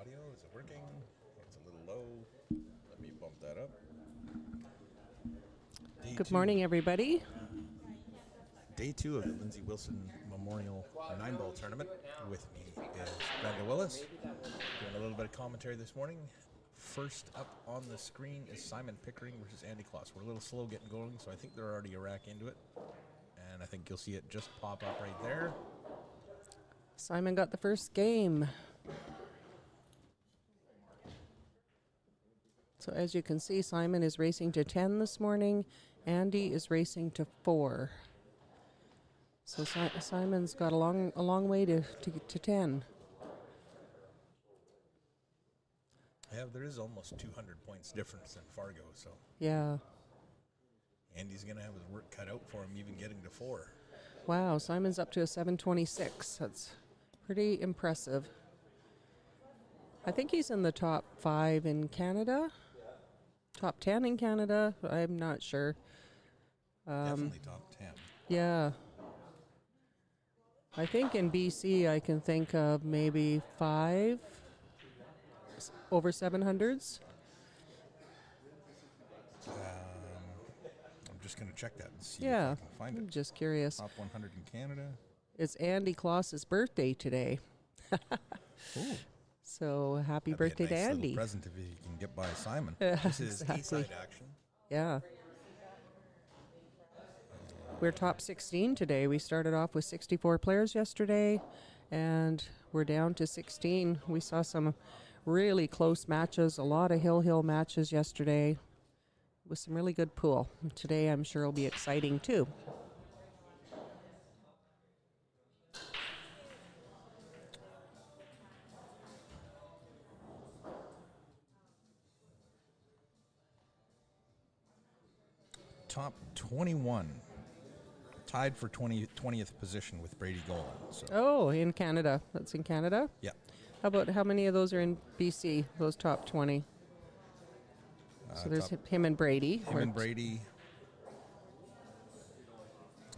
audio. Is it working? It's a little low. Let me bump that up. Good morning, everybody. Day 2 of the Lindsey Wilson Memorial 9-ball tournament. With me is Fargo Willis. Doing a little bit of commentary this morning. First up on the screen is Simon Pickering versus Andy Kloss. We're a little slow getting going, so I think they're already a rack into it. And I think you'll see it just pop up right there. Simon got the first game. So as you can see, Simon is racing to 10 this morning. Andy is racing to 4. So Simon's got a long way to 10. Yeah, there is almost 200 points difference in Fargo, so Yeah. Andy's going to have his work cut out for him even getting to 4. Wow, Simon's up to a 726. That's pretty impressive. I think he's in the top 5 in Canada. Top 10 in Canada. I'm not sure. Definitely top 10. Yeah. I think in BC I can think of maybe 5 over 700s. I'm just going to check that and see Yeah, if I can find I'm it. just curious. Top 100 in Canada. It's Andy Kloss's birthday today. Ooh. So happy That'd birthday be a nice to little Andy. present if you can get by Simon. Yeah, This is exactly. A-side action. Yeah. We're top 16 today. We started off with 64 players yesterday, and we're down to 16. We saw some really close matches, a lot of hill matches yesterday with some really good pool. Today I'm sure will be exciting too. Top 21. Tied for 20th position with Brady Golan. So, Oh, in Canada. That's in Canada? yeah. How many of those are in BC, those top 20? So there's him and Brady. Him and Brady.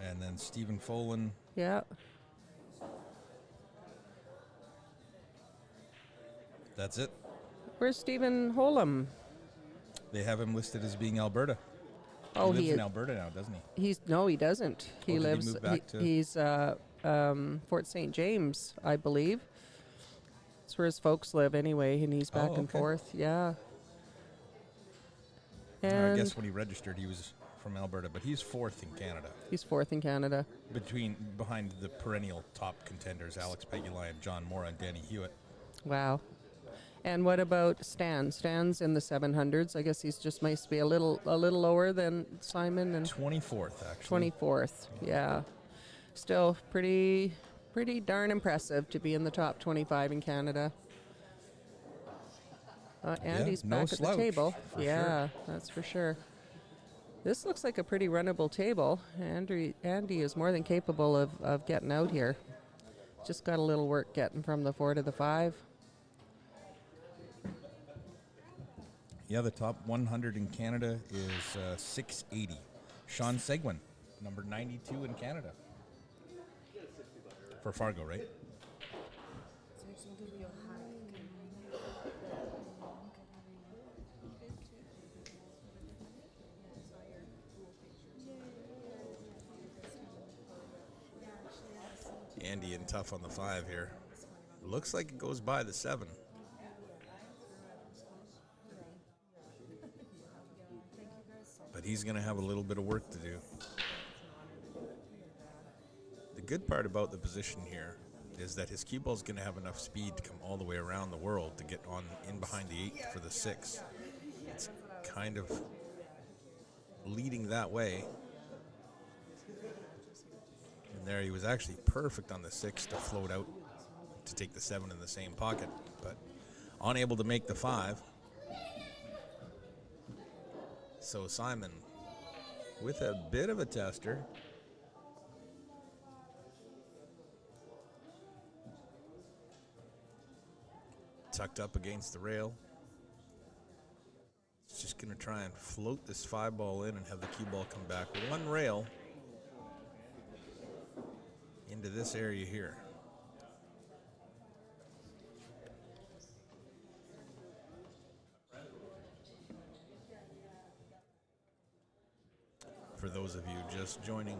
And then Stephen Folan. Yeah. That's it. Where's Stephen Holm? They have him listed as being Alberta. Oh, he lives in Alberta now, doesn't he? No, he doesn't. He did he lives. move back to- He's Fort St. James, I believe. That's where his folks live anyway, and he's back and okay. forth. Yeah. I And guess when he registered, he was from Alberta, but he's 4th in Canada. he's 4th in Canada. Behind the perennial top contenders, Alex Pegulai, John Mora, and Danny Hewitt. Wow. And what about Stan? Stan's in the 700s. I guess he's just might be a little lower than Simon and 24th, actually. 24th. Yeah. Still pretty darn impressive to be in the top 25 in Canada. Andy's no back at the slouch, table. for Yeah, that's for sure. This looks like a pretty runnable table. Andy is more than capable of getting out here. Just got a little work getting from the 4 to the 5. Yeah, the top 100 in Canada is 680. Sean Seguin, number 92 in Canada. For Fargo, right? Andy and tough on the 5 here. Looks like it goes by the 7. But he's going to have a little bit of work to do. The good part about the position here is that his cue ball is going to have enough speed to come all the way around the world to get on in behind the 8 for the 6. It's kind of leading that way. And there he was actually perfect on the 6 to float out to take the 7 in the same pocket, but unable to make the 5. So Simon with a bit of a tester. Tucked up against the rail. It's just going to try and float this 5 ball in and have the cue ball come back one rail into this area here. For those of you just joining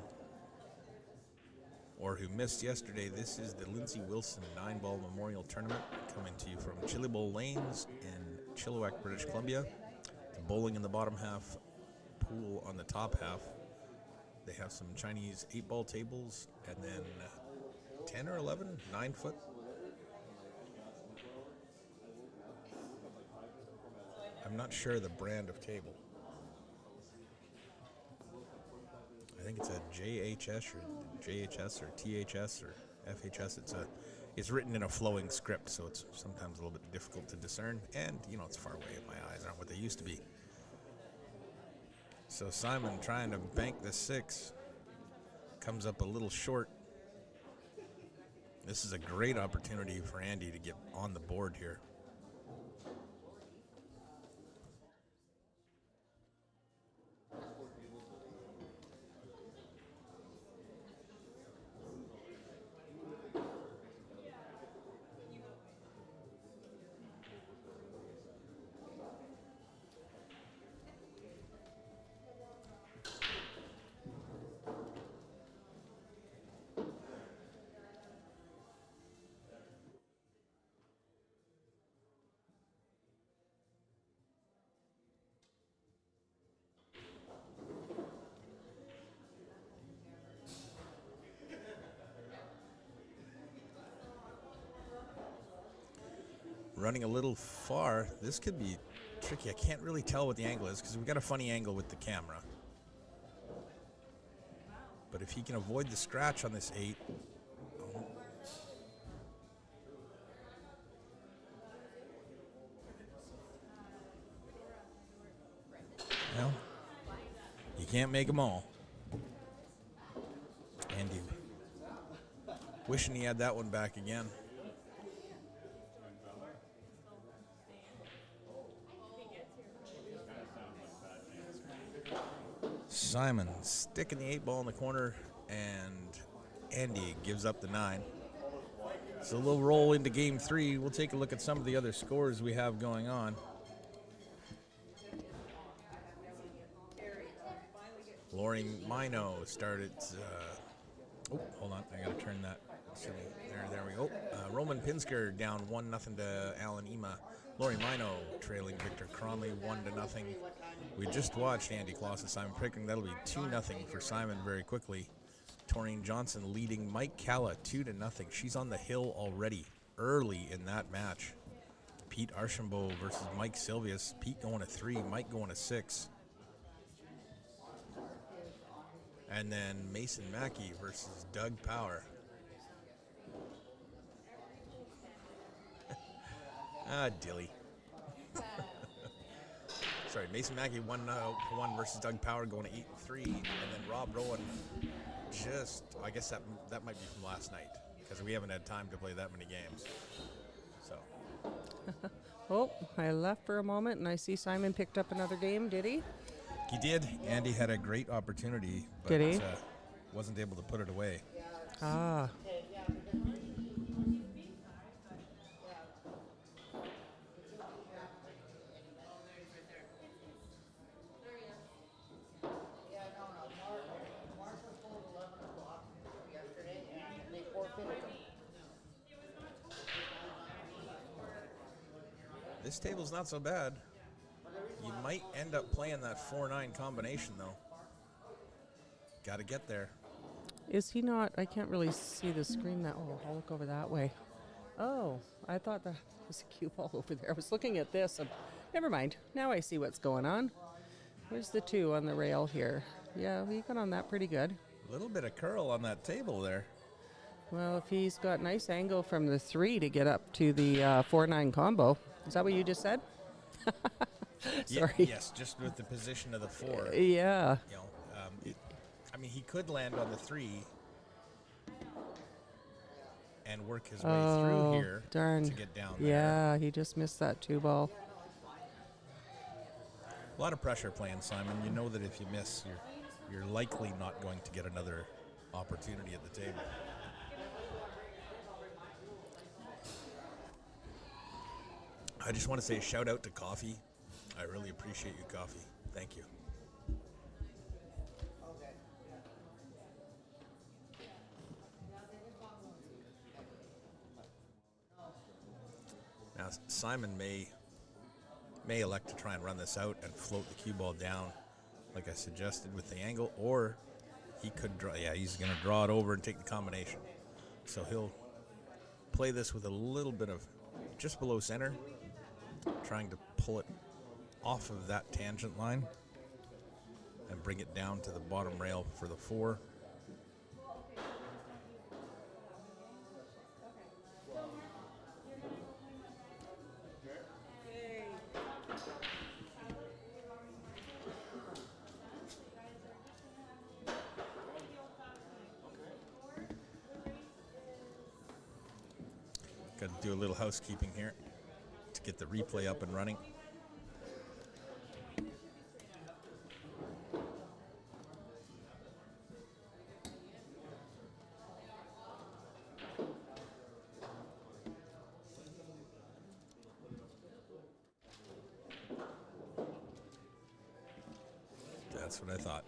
or who missed yesterday, this is the Lindsey Wilson 9-ball Memorial Tournament coming to you from Chillibowl Lanes in Chilliwack, British Columbia. The bowling in the bottom half, pool on the top half. They have some Chinese 8-ball tables and then 10 or 11, 9-foot. I'm not sure the brand of table. I think it's a JHS or THS or FHS. It's written in a flowing script, so it's sometimes a little bit difficult to discern. And, it's far away. My eyes aren't what they used to be. So Simon trying to bank the 6. Comes up a little short. This is a great opportunity for Andy to get on the board here. Running a little far. This could be tricky. I can't really tell what the angle is because we've got a funny angle with the camera. But if he can avoid the scratch on this 8. Oh. Well, you can't make them all. Andy wishing he had that one back again. Simon sticking the 8-ball in the corner, and Andy gives up the 9. So we'll roll into game 3. We'll take a look at some of the other scores we have going on. Lori Mino started. Hold on. I got to turn that. There we go. Roman Pinsker down 1-0 to Alan Ema. Lori Mino trailing Victor Cronley 1-0. We just watched Andy Kloss and Simon Pickering. That'll be 2-0 for Simon very quickly. Taurine Johnson leading Mike Calla 2-0. She's on the hill already early in that match. Pete Archambault versus Mike Silvius. Pete going to 3, Mike going to 6. And then Mason Mackey versus Doug Power. Dilly. Sorry, Mason Mackey 1-1 versus Doug Power going to 8-3. And then Rob Rowan I guess that might be from last night because we haven't had time to play that many games. So. Oh, I left for a moment and I see Simon picked up another game. Did he? He did. Andy had a great opportunity, but did he? Wasn't able to put it away. Ah. This table's not so bad. You might end up playing that 4-9 combination, though. Got to get there. Is he not? I can't really see the screen. I'll look over that way. Oh, I thought that was a cue ball over there. I was looking at this. Never mind. Now I see what's going on. Where's the 2 on the rail here? Yeah, we got on that pretty good. A little bit of curl on that table there. Well, if he's got nice angle from the 3 to get up to the 4-9 combo. Is that what you just said? Sorry. Yes, just with the position of the 4. Yeah. He could land on the 3 and work his way through here to get down there. Yeah, he just missed that 2-ball. A lot of pressure playing, Simon. You know that if you miss, you're likely not going to get another opportunity at the table. I just want to say a shout out to Coffee. I really appreciate you, Coffee. Thank you. Simon may elect to try and run this out and float the cue ball down, like I suggested with the angle, or he could draw. Yeah, he's going to draw it over and take the combination. So he'll play this with a little bit of just below center, trying to pull it off of that tangent line and bring it down to the bottom rail for the 4. Got to do a little housekeeping here to get the replay up and running. That's what I thought.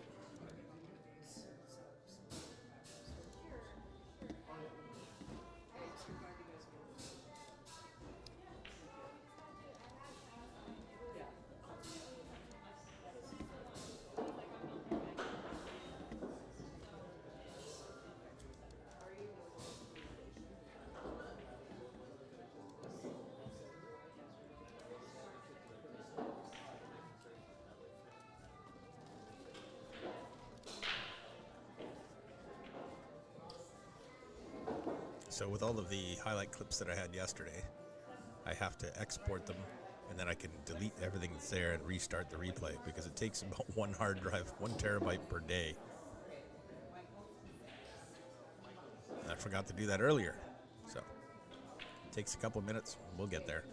So with all of the highlight clips that I had yesterday, I have to export them, and then I can delete everything that's there and restart the replay, because it takes about 1 hard drive, 1 terabyte per day. I forgot to do that earlier, so it takes a couple of minutes. We'll get there.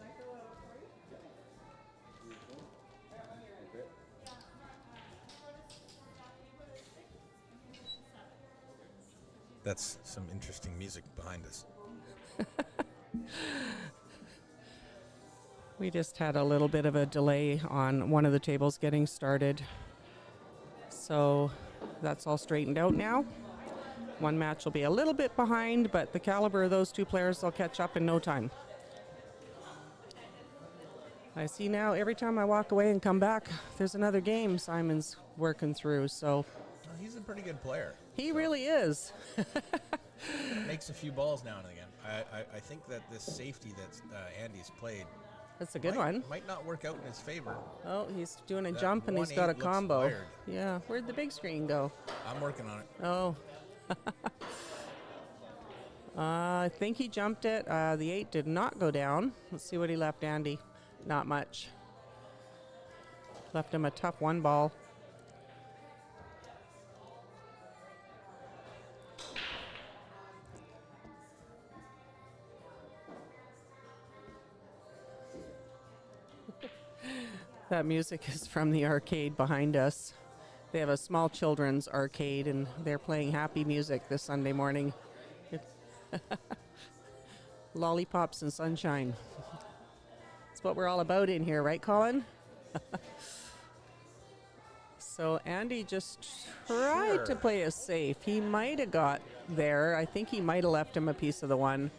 That's some interesting music behind us. We just had a little bit of a delay on one of the tables getting started. So that's all straightened out now. One match will be a little bit behind, but the caliber of those 2 players will catch up in no time. I see now every time I walk away and come back, there's another game Simon's working through. So he's a pretty good player. He really is. Makes a few balls now and again. I think that this safety that Andy's played, that's a good one. Might not work out in his favor. Oh, he's doing a jump and he's got a combo. Wired. Yeah, where'd the big screen go? I'm working on it. Oh. I think he jumped it. The 8 did not go down. Let's see what he left Andy. Not much. Left him a tough 1 ball. That music is from the arcade behind us. They have a small children's arcade, and they're playing happy music this Sunday morning. Lollipops and sunshine. That's what we're all about in here, right, Colin? So Andy just tried to play it safe. He might have got there. I think he might have left him a piece of the 1.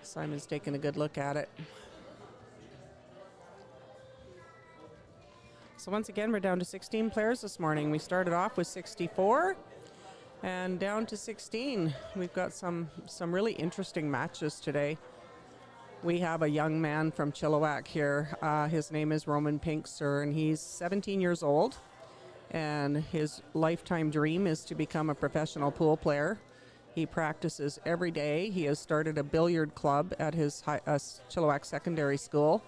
Simon's taking a good look at it. So once again, we're down to 16 players this morning. We started off with 64 and down to 16. We've got some really interesting matches today. We have a young man from Chilliwack here. His name is Roman Pinkster, and he's 17 years old. And his lifetime dream is to become a professional pool player. He practices every day. He has started a billiard club at his Chilliwack Secondary School.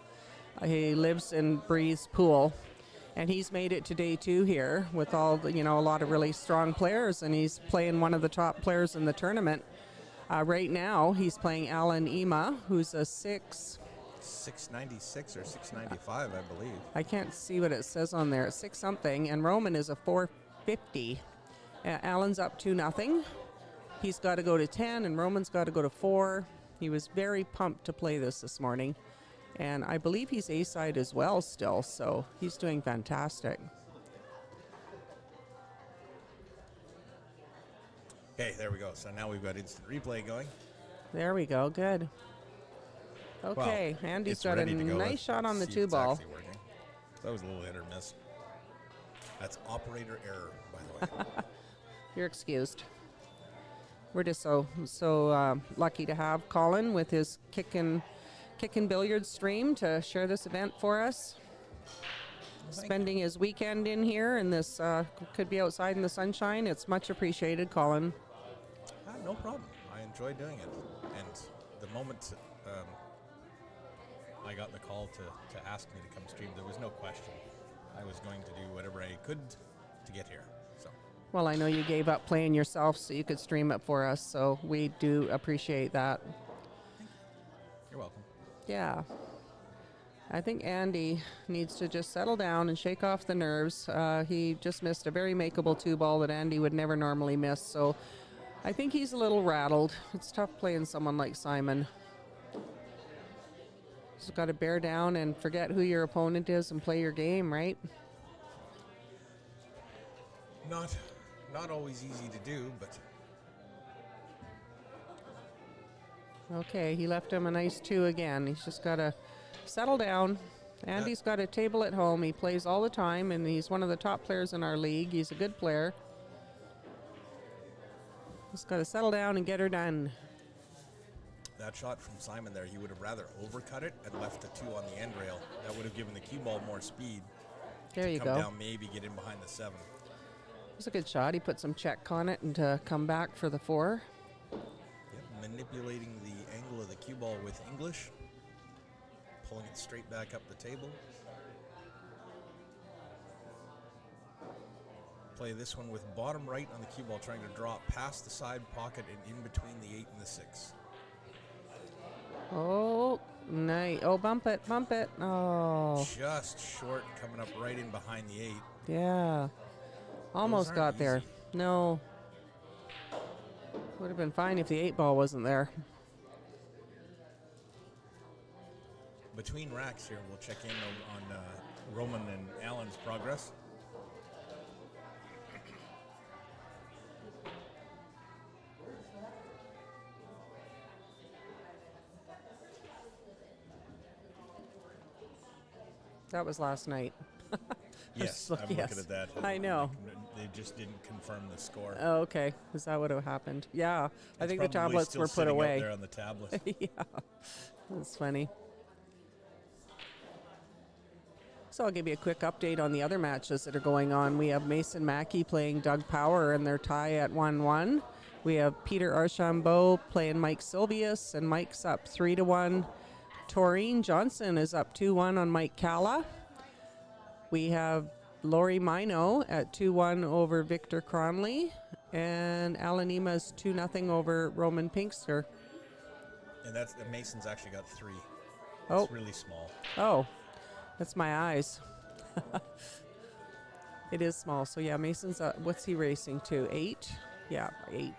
He lives and breathes pool. And he's made it to day 2 here with all the, a lot of really strong players, and he's playing one of the top players in the tournament. Right now, he's playing Alan Ema, who's a 696 or 695, I believe. I can't see what it says on there. 6 something, and Roman is a 450. Alan's up 2-0. He's got to go to 10, and Roman's got to go to 4. He was very pumped to play this morning. And I believe he's A-side as well still, so he's doing fantastic. Okay, there we go. So now we've got instant replay going. There we go. Good. Okay, Well, Andy's it's got a ready to go. nice Let's shot on the see if two it's ball. actually working. That was a little hit or miss. That's operator error, by the way. You're excused. We're just so lucky to have Colin with his kickin' billiards stream to share this event for us. Spending his weekend in here, and this could be outside in the sunshine. It's much appreciated, Colin. No problem. I enjoy doing it. And the moment I got the call to ask me to come stream, there was no question. I was going to do whatever I could to get here. So. Well, I know you gave up playing yourself so you could stream it for us, so we do appreciate that. You're welcome. Yeah. I think Andy needs to just settle down and shake off the nerves. He just missed a very makeable two ball that Andy would never normally miss, so I think he's a little rattled. It's tough playing someone like Simon. Just got to bear down and forget who your opponent is and play your game, right? Not always easy to do, but... Okay, he left him a nice two again. He's just got to settle down. Andy's got a table at home. He plays all the time, and he's one of the top players in our league. He's a good player. Just got to settle down and get her done. That shot from Simon there, he would have rather overcut it and left the two on the end rail. That would have given the cue ball more speed. There you come go. Down, maybe get in behind the 7. It was a good shot. He put some check on it and to come back for the 4. Yep, manipulating the angle of the cue ball with English. Pulling it straight back up the table. Play this one with bottom right on the cue ball, trying to draw it past the side pocket and in between the 8 and the 6. Oh, nice. Oh, bump it, bump it. Oh. Just short, coming up right in behind the 8. Yeah. Almost got there. Easy. No. Would have been fine if the 8 ball wasn't there. Between racks here, we'll check in on Roman and Alan's progress. That was last night. Yes, I'm looking at that. I know. They just didn't confirm the score. Oh, okay. Is that what happened? Yeah. I think the probably tablets still were put sitting out away. there on the tablet. Yeah. That's funny. So I'll give you a quick update on the other matches that are going on. We have Mason Mackey playing Doug Power and their tie at 1-1. We have Peter Archambault playing Mike Silvius, and Mike's up 3-1. Taurine Johnson is up 2-1 on Mike Calla. We have Lori Mino at 2-1 over Victor Cronley, and Alanima's 2-0 over Roman Pinkster. And that's the Mason's actually got 3. Oh. It's really small. Oh, that's my eyes. It is small. So yeah, Mason's what's he racing to? 8? Yeah, 8.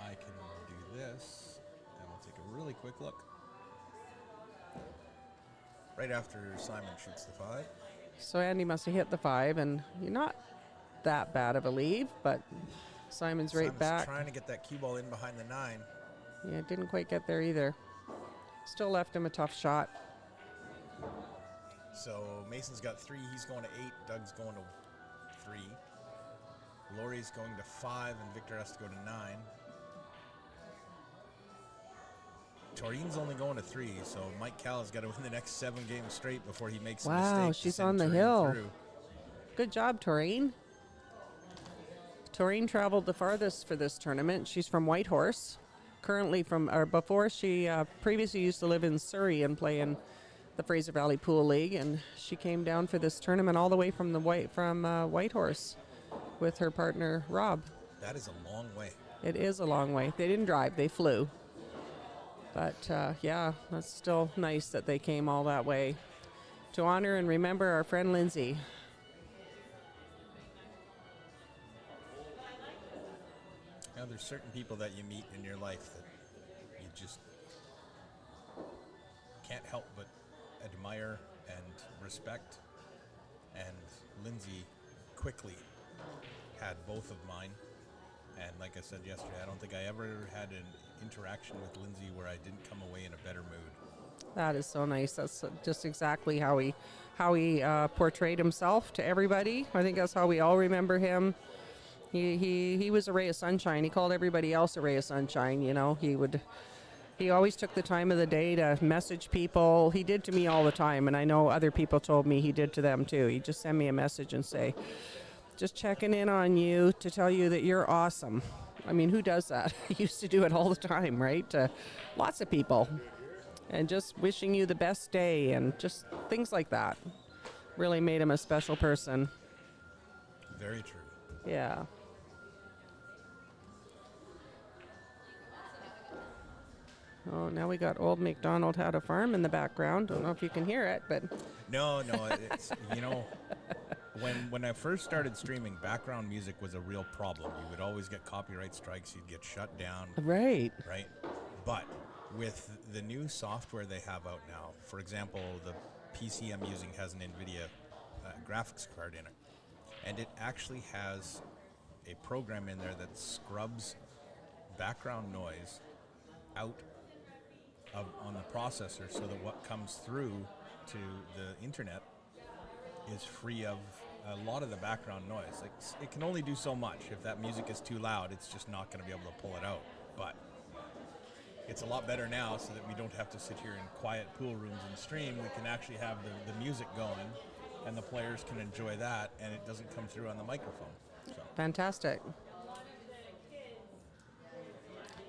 I can do this, and we'll take a really quick look. Right after Simon shoots the 5. So Andy must have hit the 5, and you're not that bad of a lead, but Simon's right back. Trying to get that cue ball in behind the 9. Yeah, didn't quite get there either. Still left him a tough shot. So Mason's got 3. He's going to 8. Doug's going to 3. Laurie's going to 5, and Victor has to go to 9. Taurine's only going to 3, so Mike Calla's got to win the next 7 games straight before he makes a mistake. Wow, to she's send on the Taurine hill. through. Good job, Taurine. Taurine traveled the farthest for this tournament. She's from Whitehorse. Currently before she previously used to live in Surrey and play in the Fraser Valley Pool League, and she came down for this tournament all the way from Whitehorse with her partner Rob. That is a long way. It is a long way. They didn't drive, they flew. But yeah, that's still nice that they came all that way to honor and remember our friend Lindsey. Now, there's certain people that you meet in your life that you just can't help but admire and respect. And Lindsey quickly had both of mine. And like I said yesterday, I don't think I ever had an interaction with Lindsey where I didn't come away in a better mood. That is so nice. That's just exactly how he portrayed himself to everybody. I think that's how we all remember him. He was a ray of sunshine. He called everybody else a ray of sunshine. You know, he always took the time of the day to message people. He did to me all the time, and I know other people told me he did to them too. He'd just send me a message and say, just checking in on you to tell you that you're awesome. I mean, who does that? He used to do it all the time, right? Lots of people. And just wishing you the best day and just things like that. Really made him a special person. Very true. Yeah. Oh, now we got Old MacDonald Had a Farm in the background. Don't know if you can hear it, but... No, it's, you know, when I first started streaming, background music was a real problem. You would always get copyright strikes. You'd get shut down. Right. Right? But with the new software they have out now, for example, the PC I'm using has an NVIDIA graphics card in it. And it actually has a program in there that scrubs background noise out on the processor so that what comes through to the internet is free of a lot of the background noise. Like, it can only do so much. If that music is too loud, it's just not going to be able to pull it out. But it's a lot better now so that we don't have to sit here in quiet pool rooms and stream. We can actually have the music going and the players can enjoy that and it doesn't come through on the microphone. So. Fantastic.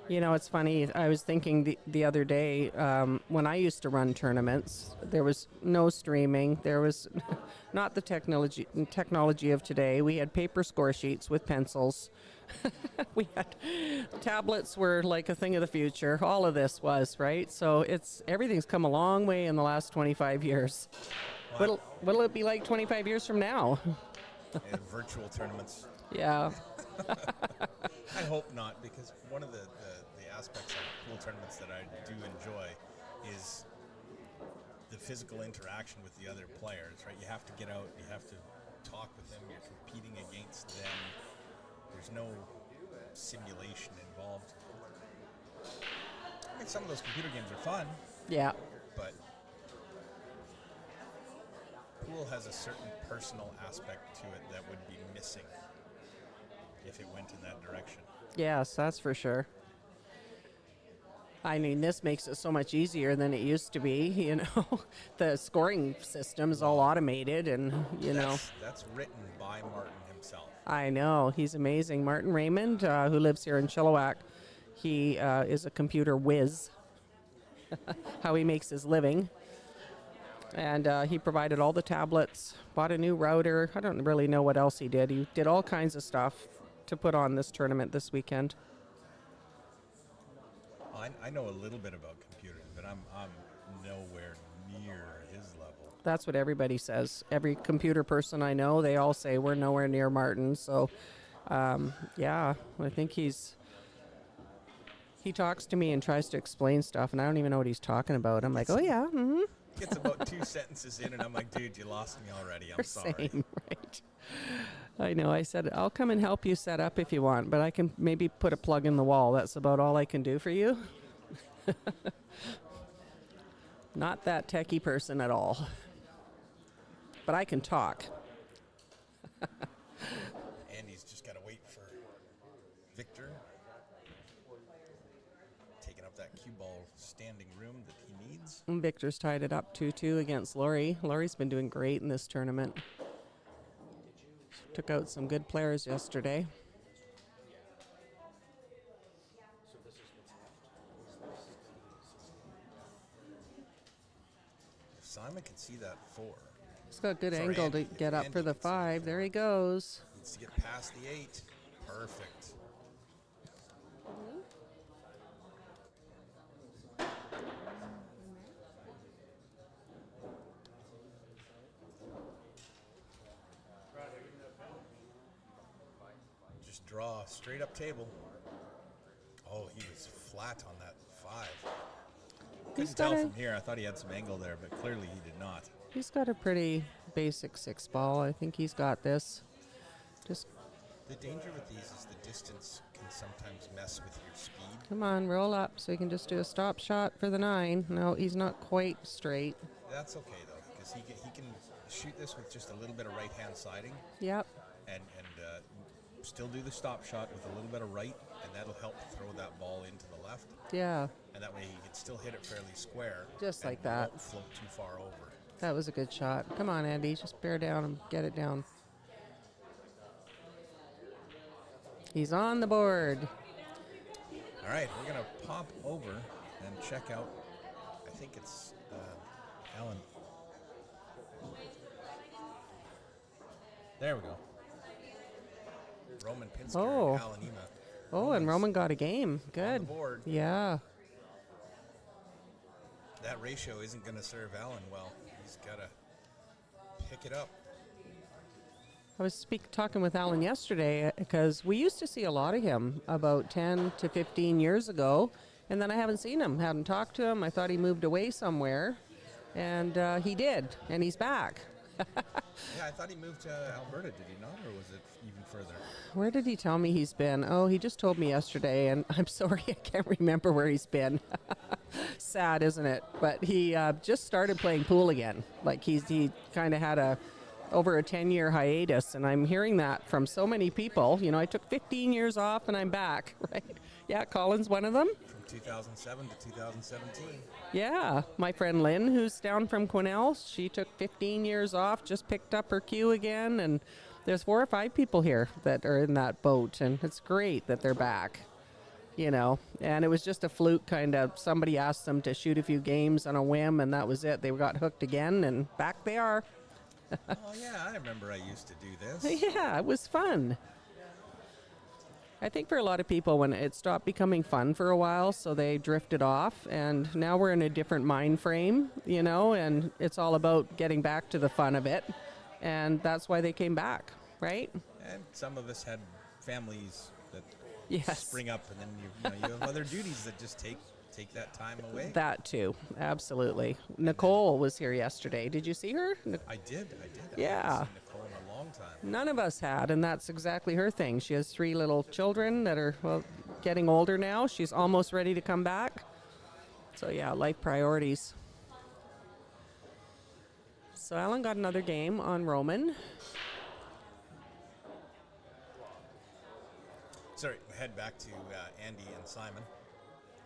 You know, it's funny. I was thinking the other day, when I used to run tournaments, there was no streaming. There was not the technology of today. We had paper score sheets with pencils. We had tablets were like a thing of the future. All of this was, right? So everything's come a long way in the last 25 years. Wow. What'll it be like 25 years from now? Virtual tournaments. Yeah. I hope not, because one of the aspects of pool tournaments that I do enjoy is the physical interaction with the other players, right? You have to get out, you have to talk with them, you're competing against them. There's no simulation involved. I mean, some of those computer games are fun. Yeah. But pool has a certain personal aspect to it that would be missing if it went in that direction. Yes, that's for sure. I mean, this makes it so much easier than it used to be, you know. The scoring system is all automated and, you know. That's written by Martin himself. I know. He's amazing. Martin Raymond, who lives here in Chilliwack, he is a computer whiz, how he makes his living. And he provided all the tablets, bought a new router. I don't really know what else he did. He did all kinds of stuff to put on this tournament this weekend. I know a little bit about computers, but I'm nowhere near his level. That's what everybody says. Every computer person I know, they all say we're nowhere near Martin. So, yeah, I think he talks to me and tries to explain stuff, and I don't even know what he's talking about. I'm like, oh yeah, mm-hmm. Gets about 2 sentences in, and I'm like, dude, you lost me already. I'm sorry. Same, right? I know. I said, I'll come and help you set up if you want, but I can maybe put a plug in the wall. That's about all I can do for you. Not that techie person at all. But I can talk. Andy's just got to wait for Victor. Taking up that cue ball standing room that he needs. And Victor's tied it up 2-2 against Laurie. Laurie's been doing great in this tournament. Took out some good players yesterday. If Simon can see that 4. He's got a good Sorry, angle Andy, to get up Andy for the can see the 5. There he goes. Needs to get past the 8. Perfect. Just draw straight up table. Oh, he was flat on that 5. Couldn't tell from here. I thought he had some angle there, but clearly he did not. He's got a pretty basic 6 ball. I think he's got this. Just The danger with these is the distance can sometimes mess with your speed. Come on, roll up so he can just do a stop shot for the 9. No, he's not quite straight. That's okay though, because he can shoot this with just a little bit of right-hand siding. Yep. And still do the stop shot with a little bit of right, and that'll help throw that ball into the left. Yeah. And that way he can still hit it fairly square. Just like and that. Won't float too far over. That was a good shot. Come on, Andy. Just bear down and get it down. He's on the board. All right, we're going to pop over and check out, I think it's Alan. There we go. Roman Pinsker and Alan Ema. Oh, and Roman got a game. Good. On the board. Yeah. That ratio isn't going to serve Alan well. He's got to pick it up. I was talking with Alan yesterday because we used to see a lot of him about 10 to 15 years ago, and then I haven't seen him, hadn't talked to him. I thought he moved away somewhere, and he did, and he's back. Yeah, I thought he moved to Alberta, did he not, or was it even further? Where did he tell me he's been? Oh, he just told me yesterday, and I'm sorry, I can't remember where he's been. Sad, isn't it? But he just started playing pool again. Like he kind of had over a 10-year hiatus, and I'm hearing that from so many people. You know, I took 15 years off and I'm back, right? Yeah, Colin's one of them. From 2007 to 2017. Yeah, my friend Lynn, who's down from Quesnel, she took 15 years off, just picked up her cue again, and there's 4 or 5 people here that are in that boat, and it's great that they're back, you know. And it was just a fluke, kind of. Somebody asked them to shoot a few games on a whim, and that was it. They got hooked again, and back they are. Oh, yeah, I remember I used to do this. Yeah, it was fun. I think for a lot of people, when it stopped becoming fun for a while, so they drifted off, and now we're in a different mind frame, you know, and it's all about getting back to the fun of it, and that's why they came back, right? And some of us had families that Yes. spring up, and then you have other duties that just take that time away. That too, absolutely. Nicole was here yesterday. Did you see her? I did. Yeah. I haven't seen Nicole in a long time. None of us had, and that's exactly her thing. She has 3 little children that are, well, getting older now. She's almost ready to come back. So yeah, life priorities. So Alan got another game on Roman. Sorry, we head back to Andy and Simon.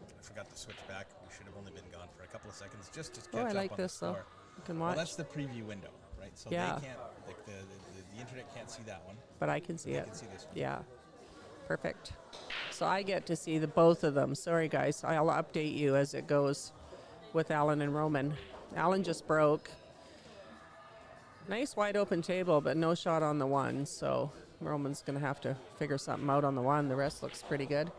I forgot to switch back. We should have only been gone for a couple of seconds just to catch up I like on this the score. though. You can watch. Well, that's the preview window, right? So Yeah. they can't, like the internet can't see that one. But I can see They it. can see this one. Yeah. Perfect. So I get to see the both of them. Sorry guys, I'll update you as it goes with Alan and Roman. Alan just broke. Nice wide open table, but no shot on the 1. So Roman's gonna have to figure something out on the 1. The rest looks pretty good.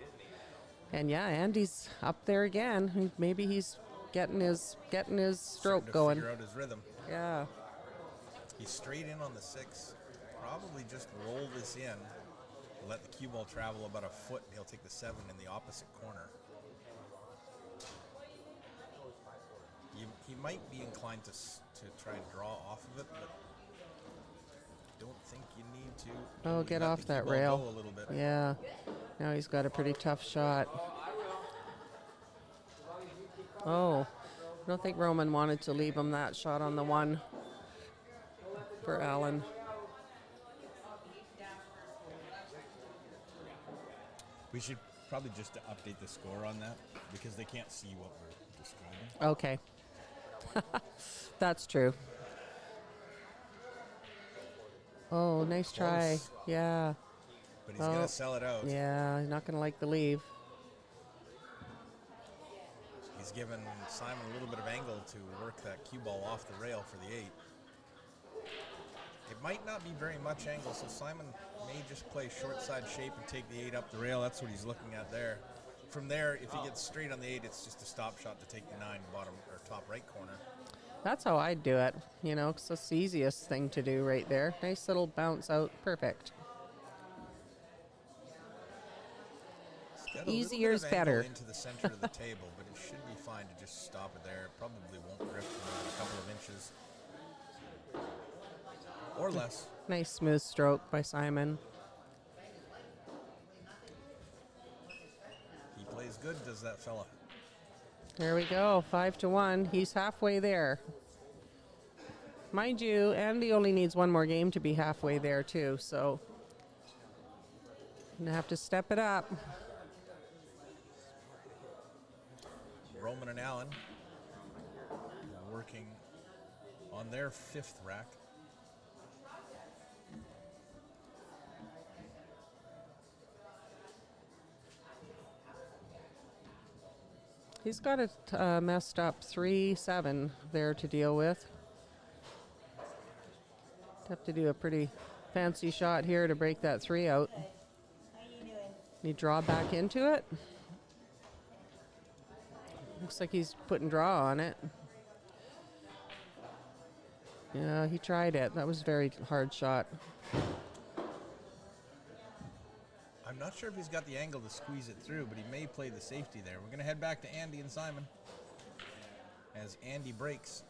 And yeah, Andy's up there again. Maybe he's getting his stroke Starting to going. figure out his rhythm. Yeah. He's straight in on the 6. Probably just roll this in. Let the cue ball travel about a foot, and he'll take the 7 in the opposite corner. He might be inclined to try and draw off of it, but don't think you need to. Oh, You get let off the that cue ball rail. go a little bit. Yeah. Now he's got a pretty tough shot. Oh, I don't think Roman wanted to leave him that shot on the 1 for Alan. We should probably just update the score on that because they can't see what we're describing. Okay. That's true. Oh, nice try. Close. Yeah. But he's going to sell it out. Yeah, he's not going to like the leave. He's given Simon a little bit of angle to work that cue ball off the rail for the 8. It might not be very much angle, so Simon may just play short side shape and take the 8 up the rail. That's what he's looking at there. From there, if he gets straight on the 8, it's just a stop shot to take the 9 bottom or top right corner. That's how I'd do it, you know, 'cause it's the easiest thing to do right there. Nice little bounce out. Perfect. He's got a Easier little is bit of better. angle into the center of the table, but it should be fine to just stop it there. It probably won't drift more than a couple of inches. Or less. Nice smooth stroke by Simon. good does that fella? There we go, 5-1. He's halfway there. Mind you, Andy only needs one more game to be halfway there too, so gonna have to step it up. Roman and Allen working on their 5th rack. He's got it messed up 3-7 there to deal with. Have to do a pretty fancy shot here to break that 3 out. How you doing? You draw back into it. Looks like he's putting draw on it. Yeah, he tried it. That was a very hard shot. I'm not sure if he's got the angle to squeeze it through, but he may play the safety there. We're going to head back to Andy and Simon as Andy breaks.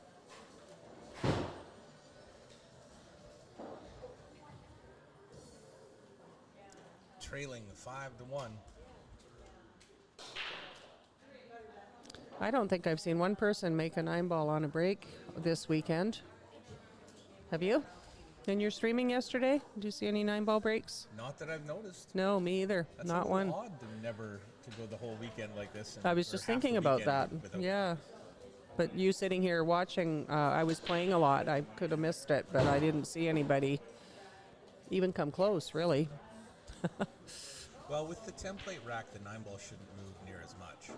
Trailing 5-1. I don't think I've seen one person make a 9-ball on a break this weekend. Have you? In your streaming yesterday, did you see any 9-ball breaks? Not that I've noticed. No, me either. That's Not a one. little odd to never to go the whole weekend like this. I was just thinking about that. Yeah. But you sitting here watching, I was playing a lot. I could have missed it, but I didn't see anybody even come close, really. Well, with the template rack, the 9-ball shouldn't move near as much.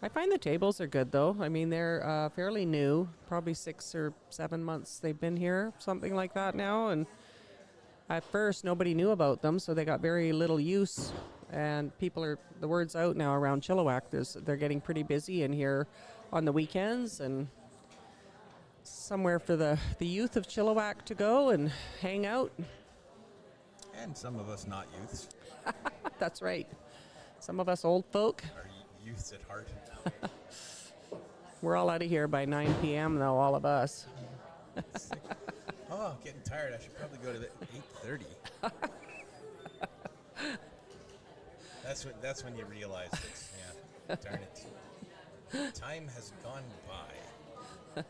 I find the tables are good, though. I mean, they're fairly new, probably 6 or 7 months they've been here, something like that now. And at first, nobody knew about them, so they got very little use. And the word's out now around Chilliwack. They're getting pretty busy in here on the weekends, and somewhere for the youth of Chilliwack to go and hang out. And some of us not youths, That's right. Some of us old folk, are youths at heart. we're all out of here by 9 p.m. though, all of us. Oh, I'm getting tired. I should probably go to the 8:30. That's when you realize it's, yeah, darn it. Time has gone by.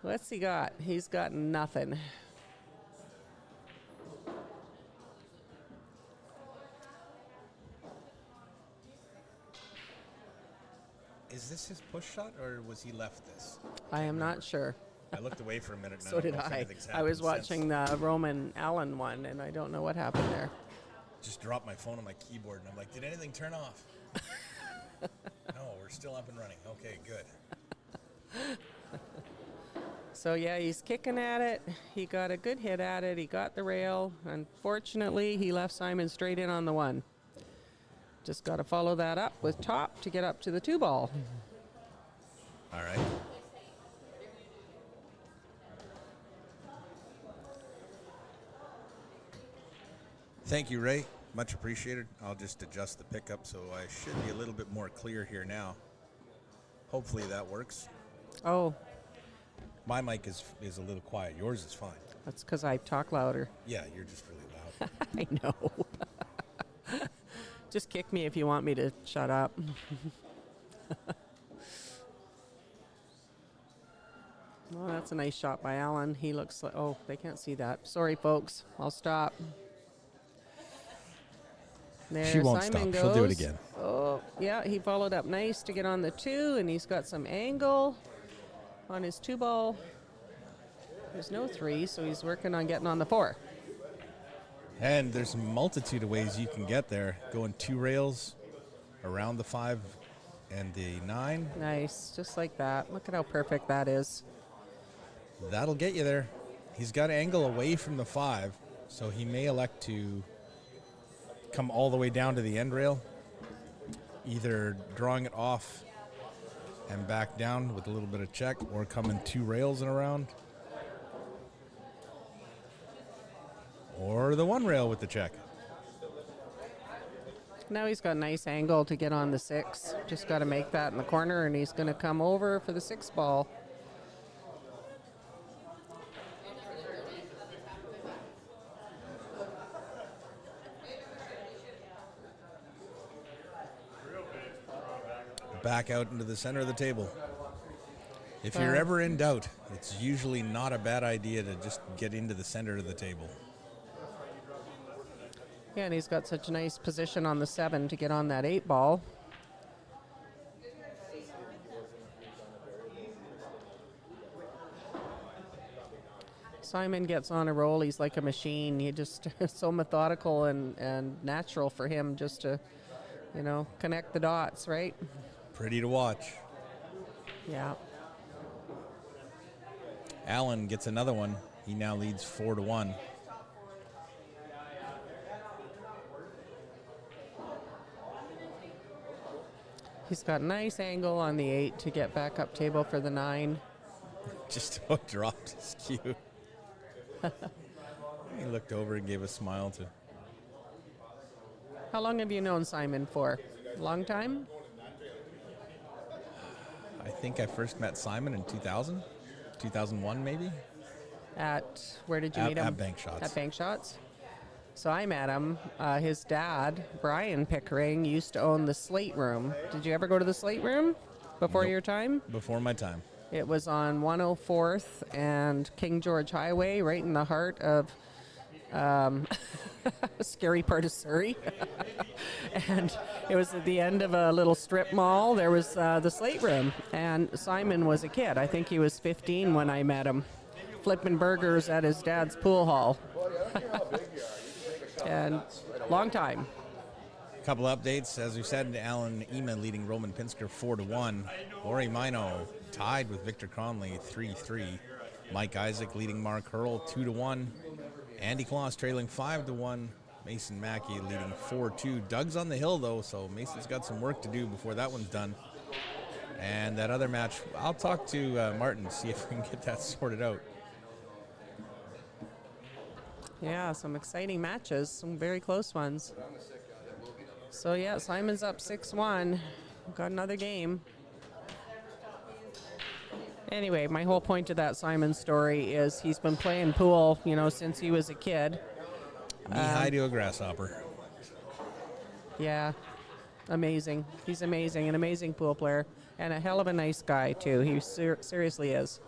What's he got? He's got nothing. Is this his push shot, or was he left this? I am not sure. I looked away for a minute. And So I did don't know if I. anything's I was happened since. watching the Roman Allen one, and I don't know what happened there. Just dropped my phone on my keyboard, and I'm like, did anything turn off? No, we're still up and running. Okay, good. So yeah, he's kicking at it. He got a good hit at it. He got the rail. Unfortunately, he left Simon straight in on the 1. Just got to follow that up with top to get up to the 2-ball. All right. Thank you, Ray. Much appreciated. I'll just adjust the pickup so I should be a little bit more clear here now. Hopefully that works. Oh, My mic is a little quiet. Yours is fine. that's because I talk louder. Yeah, you're just really loud. I know. Just kick me if you want me to shut up. Well, that's a nice shot by Allen. He looks like, oh, they can't see that. Sorry, folks. I'll stop. There, She won't Simon stop. She'll do it goes. again. Oh, yeah, he followed up nice to get on the 2, and he's got some angle on his 2-ball. There's no 3, so he's working on getting on the 4. And there's a multitude of ways you can get there. Going 2 rails around the 5 and the 9. Nice, just like that. Look at how perfect that is. That'll get you there. He's got an angle away from the 5, so he may elect to come all the way down to the end rail, either drawing it off and back down with a little bit of check, or coming 2 rails and around, or the 1 rail with the check. Now he's got a nice angle to get on the 6. Just got to make that in the corner, and he's going to come over for the 6-ball. back out into the center of the table. If you're ever in doubt, it's usually not a bad idea to just get into the center of the table. Yeah, and he's got such a nice position on the 7 to get on that 8 ball. Simon gets on a roll. He's like a machine. He just so methodical and natural for him just to, connect the dots, right? Pretty to watch. Yeah. Allen gets another one. He now leads 4-1. He's got a nice angle on the 8 to get back up table for the 9. Just about dropped his cue. He looked over and gave a smile to. How long have you known Simon for? Long time? I think I first met Simon in 2000, 2001 maybe. Where did you meet him? At Bank Shots. At Bank Shots. So I met him. His dad, Brian Pickering, used to own the Slate Room. Did you ever go to the Slate Room before your time? Before my time. It was on 104th and King George Highway, right in the heart of a scary part of Surrey. And it was at the end of a little strip mall. There was the Slate Room. And Simon was a kid. I think he was 15 when I met him, flipping burgers at his dad's pool hall. And long time. A couple updates. As we said, Alan Ema leading Roman Pinsker 4-1. Ori Mino tied with Victor Conley 3-3. Mike Isaac leading Mark Hurl 2-1. Andy Kloss trailing 5-1. Mason Mackey leading 4-2. Doug's on the hill though, so Mason's got some work to do before that one's done. And that other match, I'll talk to Martin, see if we can get that sorted out. Yeah, some exciting matches, some very close ones. So yeah, Simon's up 6-1. Got another game. Anyway, my whole point to that Simon story is he's been playing pool, since he was a kid. Knee-high to a grasshopper. Yeah, amazing. He's amazing, an amazing pool player, and a hell of a nice guy too. He seriously is.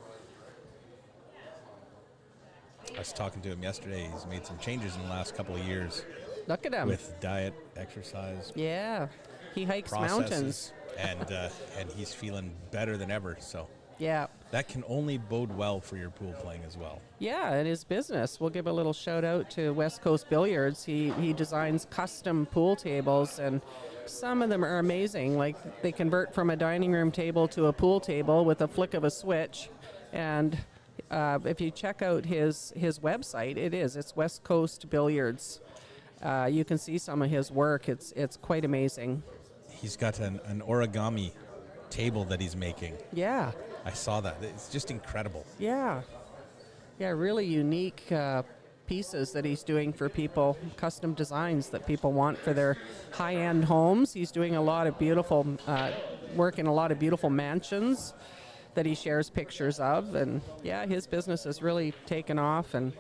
I was talking to him yesterday. He's made some changes in the last couple of years. Look at him. With diet, exercise. Yeah, he hikes processes, mountains. and he's feeling better than ever. So yeah, that can only bode well for your pool playing as well. Yeah, and his business. We'll give a little shout out to West Coast Billiards. He designs custom pool tables, and some of them are amazing. Like they convert from a dining room table to a pool table with a flick of a switch, and if you check out his website, it's West Coast Billiards. You can see some of his work. It's quite amazing. He's got an origami table that he's making. Yeah. I saw that. It's just incredible. Yeah. Yeah, really unique pieces that he's doing for people, custom designs that people want for their high-end homes. He's doing a lot of beautiful work in a lot of beautiful mansions that he shares pictures of, and yeah, his business has really taken off, and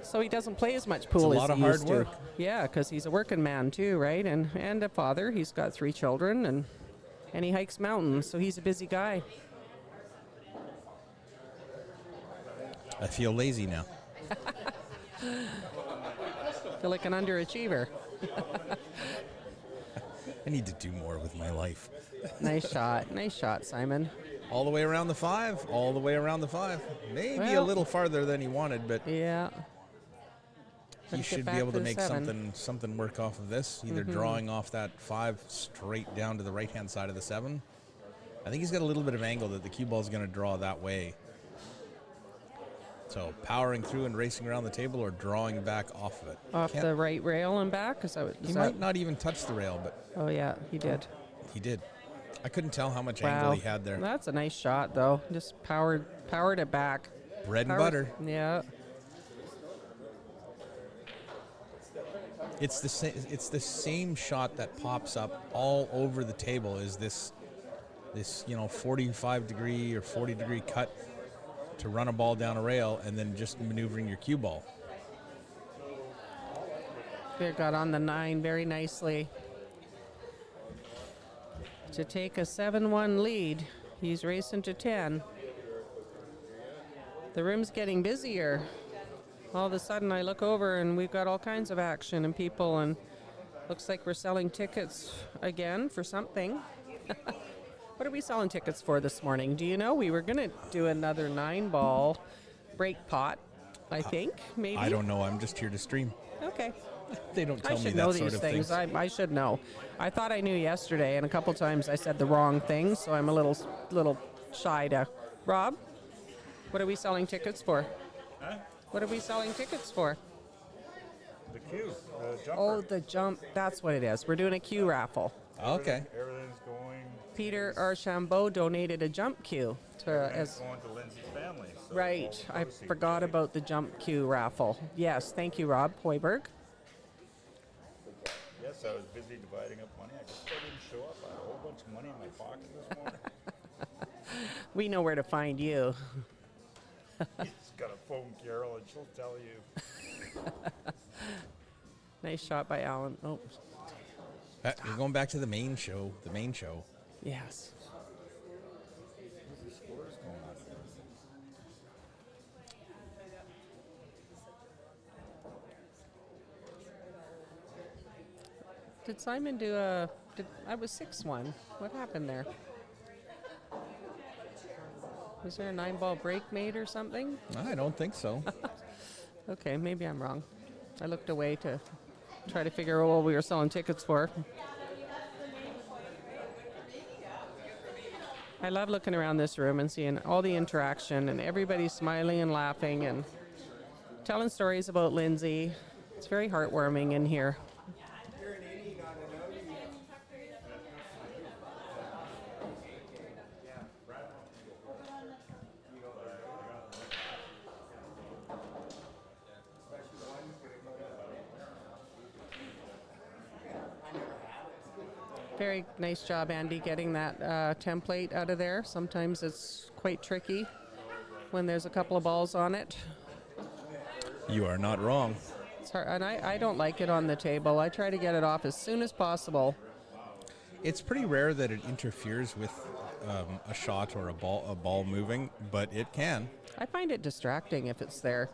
so he doesn't play as much pool as he used to. It's a lot of hard work. Yeah, because he's a working man too, right? And a father. He's got 3 children, and he hikes mountains, so he's a busy guy. I feel lazy now. Feel like an underachiever. I need to do more with my life. Nice shot, Simon. All the way around the 5. All the way around the 5. Maybe a little farther than he wanted, but yeah, he should be able to make something work off of this. Either drawing off that 5 straight down to the right-hand side of the 7. I think he's got a little bit of angle that the cue ball is going to draw that way. So powering through and racing around the table, or drawing back off of it. Off the right rail and back? He might not even touch the rail, but... Oh, yeah, he did. He did. I couldn't tell how much angle he had there. That's a nice shot, though. Just powered it back. Bread and butter. Yeah. It's the same shot that pops up all over the table. Is this 45 degree or 40 degree cut to run a ball down a rail, and then just maneuvering your cue ball. They got on the 9 very nicely. to take a 7-1 lead. He's racing to 10. The room's getting busier. All of a sudden I look over and we've got all kinds of action and people, and looks like we're selling tickets again for something. What are we selling tickets for this morning? Do you know? We were going to do another 9-ball break pot, I think, maybe. I don't know. I'm just here to stream. Okay. They don't I tell me should that know sort these of things. things. I should know. I thought I knew yesterday, and a couple times I said the wrong thing, so I'm a little shy to. Rob, what are we selling tickets for? Huh? What are we selling tickets for? The queue, the jumper. Oh, the jump. That's what it is. We're doing a queue raffle. Okay. Everything's going. Peter Archambault donated a jump queue to Everything's as. going to Lindsay's family. So Right. all I proceeds. forgot about the jump queue raffle. Yes. Thank you, Rob Hoiberg. Yes, I was busy dividing up money. I just didn't show up. I had a whole bunch of money in my pocket this morning. We know where to find you. You just gotta phone Carol and she'll tell you. Nice shot by Alan. Oh, We're going back to the main show. The main show. yes. What's the scores going on? Did Simon do a? I was 6-1. What happened there? Was there a 9-ball break made or something? I don't think so. Okay, maybe I'm wrong. I looked away to try to figure out what we were selling tickets for. I love looking around this room and seeing all the interaction and everybody smiling and laughing and telling stories about Lindsay. It's very heartwarming in here. Very nice job, Andy, getting that template out of there. Sometimes it's quite tricky when there's a couple of balls on it. You are not wrong. It's hard, and I don't like it on the table. I try to get it off as soon as possible. It's pretty rare that it interferes with a shot or a ball moving, but it can. I find it distracting if it's there.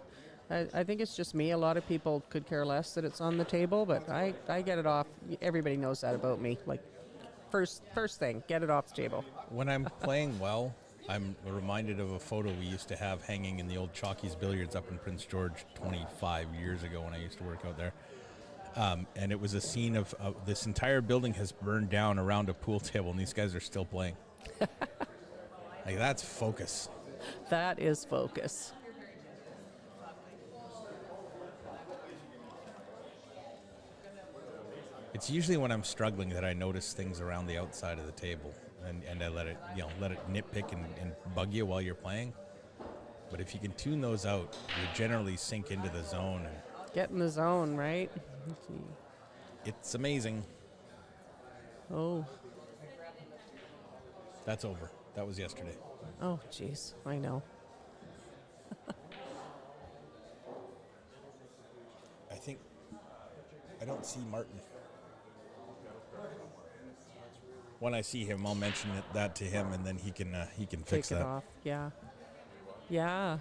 I think it's just me. A lot of people could care less that it's on the table, but I get it off. Everybody knows that about me. Like, first thing, get it off the table. When I'm playing well, I'm reminded of a photo we used to have hanging in the old Chalkies Billiards up in Prince George 25 years ago when I used to work out there. And it was a scene of this entire building has burned down around a pool table, and these guys are still playing. Like, that's focus. That is focus. It's usually when I'm struggling that I notice things around the outside of the table, and I let it nitpick and bug you while you're playing. But if you can tune those out, you generally sink into the zone, and Get in the zone, right? Let's see. it's amazing. Oh, That's over. That was yesterday. oh, jeez. I know. I don't see Martin. When I see him, I'll mention that to him, and then he can fix Take it that. off. Yeah. Yeah.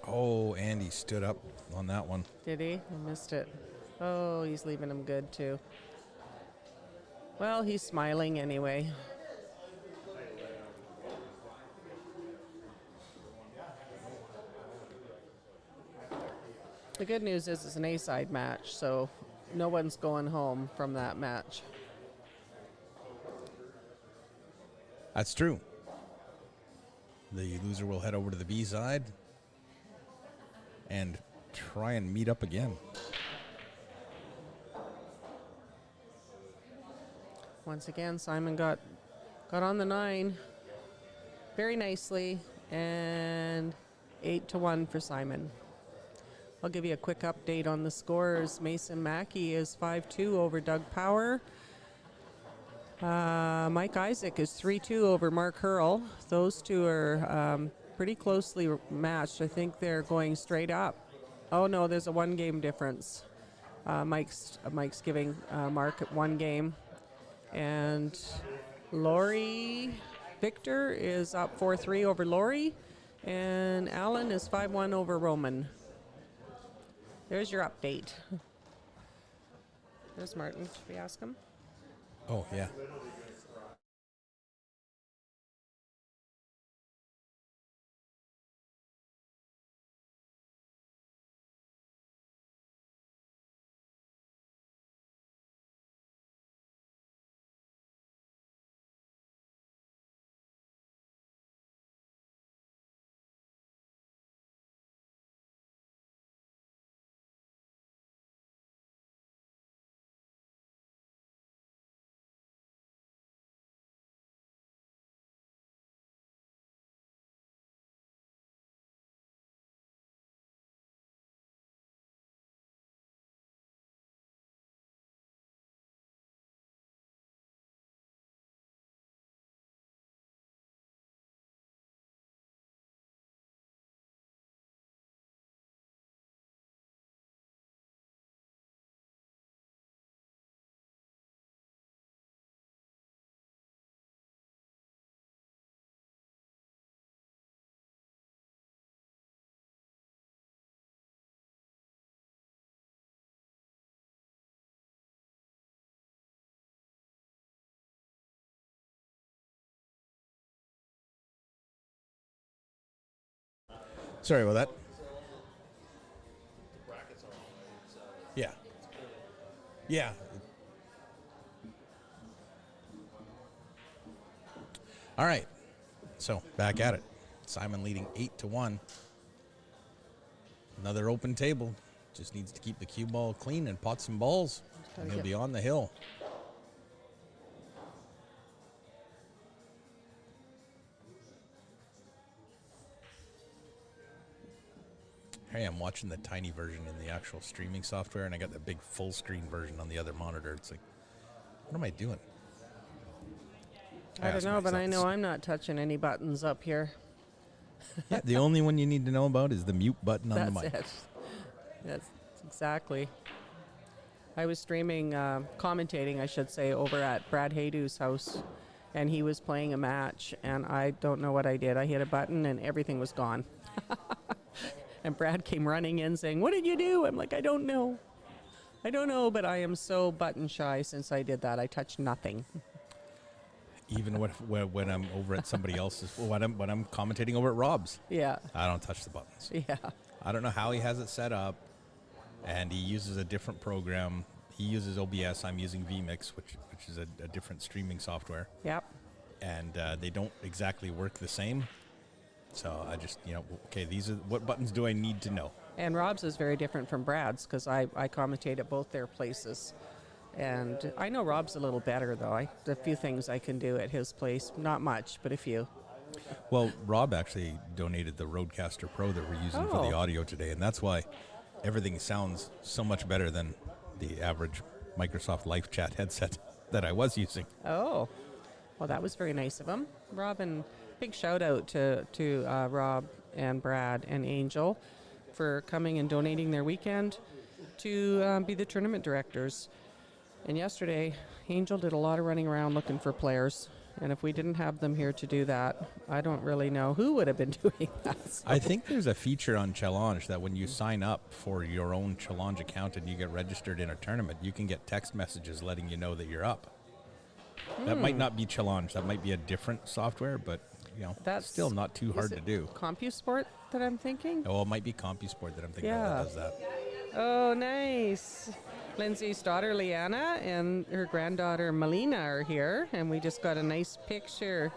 Oh, Andy stood up on that one. Did he? I missed it. Oh, he's leaving him good too. Well, he's smiling anyway. The good news is it's an A-side match, so no one's going home from that match. That's true. The loser will head over to the B side and try and meet up again. Once again, Simon got on the 9 very nicely, and 8-1 for Simon. I'll give you a quick update on the scores. Mason Mackey is 5-2 over Doug Power. Mike Isaac is 3-2 over Mark Hurl. Those two are pretty closely matched. I think they're going straight up. Oh no, there's a 1-game difference. Mike's giving Mark 1 game, and Lori Victor is up 4-3 over Lori, and Alan is 5-1 over Roman. There's your update. There's Martin. Should we ask him? Oh, yeah. Sorry about that. Yeah. Yeah. All right. So back at it. Simon leading 8-1. Another open table. Just needs to keep the cue ball clean and pot some balls, and he'll be on the hill. Hey, I'm watching the tiny version in the actual streaming software, and I got the big full screen version on the other monitor. It's like, what am I doing? I don't know, but I know I'm not touching any buttons up here. Yeah, the only one you need to know about is the mute button on the mic. That's it. That's exactly. I was streaming, commentating, I should say, over at Brad Haydew's house, and he was playing a match, and I don't know what I did. I hit a button, and everything was gone. And Brad came running in saying, "What did you do?" I'm like, I don't know, but I am so button shy since I did that. I touched nothing. Even when I'm over at somebody else's, when I'm commentating over at Rob's, Yeah. I don't touch the buttons. Yeah. I don't know how he has it set up, and he uses a different program. He uses OBS. I'm using vMix, which is a different streaming software. Yep. And they don't exactly work the same. So I just, okay, these are what buttons do I need to know? And Rob's is very different from Brad's because I commentate at both their places. And I know Rob's a little better, though. A few things I can do at his place. Not much, but a few. Well, Rob actually donated the Rodecaster Pro that we're using for the audio today, and that's why everything sounds so much better than the average Microsoft Live Chat headset that I was using. Oh, well, that was very nice of him. Rob, and big shout out to Rob and Brad and Angel for coming and donating their weekend to be the tournament directors. And yesterday, Angel did a lot of running around looking for players. And if we didn't have them here to do that, I don't really know who would have been doing that. So. I think there's a feature on Challenge that when you sign up for your own Challenge account and you get registered in a tournament, you can get text messages letting you know that you're up. That might not be Challenge. That might be a different software, but that's still not too hard to do. CompuSport that I'm thinking? Oh, it might be CompuSport that I'm thinking of that does that. Oh, nice. Lindsay's daughter, Leanna, and her granddaughter, Melina, are here, and we just got a nice picture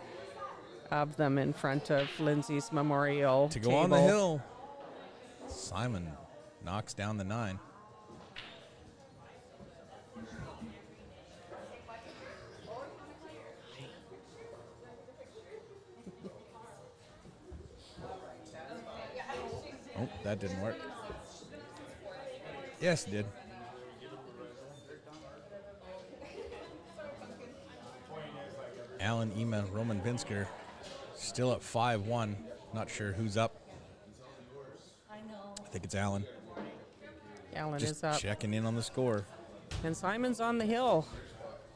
of them in front of Lindsay's memorial To go table. on the hill, Simon knocks down the 9. Oh, that didn't work. Yes, it did. Alan, Ema, Roman Vinsker still at 5-1. Not sure who's up. I think it's Alan. Allen Just is up. checking in on the score. And Simon's on the hill.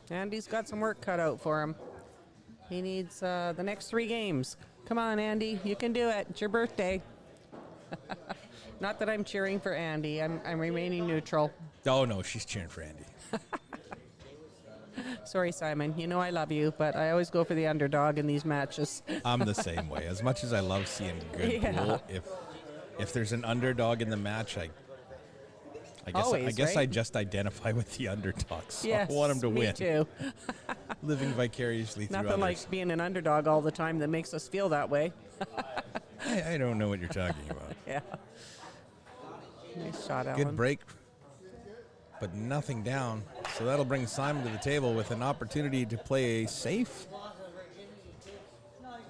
Andy's got some work cut out for him. He needs the next 3 games. Come on, Andy. You can do it. It's your birthday. Not that I'm cheering for Andy. I'm remaining neutral. Oh, no, she's cheering for Andy. Sorry, Simon. You know I love you, but I always go for the underdog in these matches. I'm the same way. As much as I love seeing good Yeah. pool, if there's an underdog in the match, I guess right? I just identify with the underdogs. So Yes, I want them to me win. too. Living vicariously through Nothing others. like being an underdog all the time that makes us feel that way. I don't know what you're talking about. Yeah. Nice shot, Alan. Good break, but nothing down. So that'll bring Simon to the table with an opportunity to play a safe.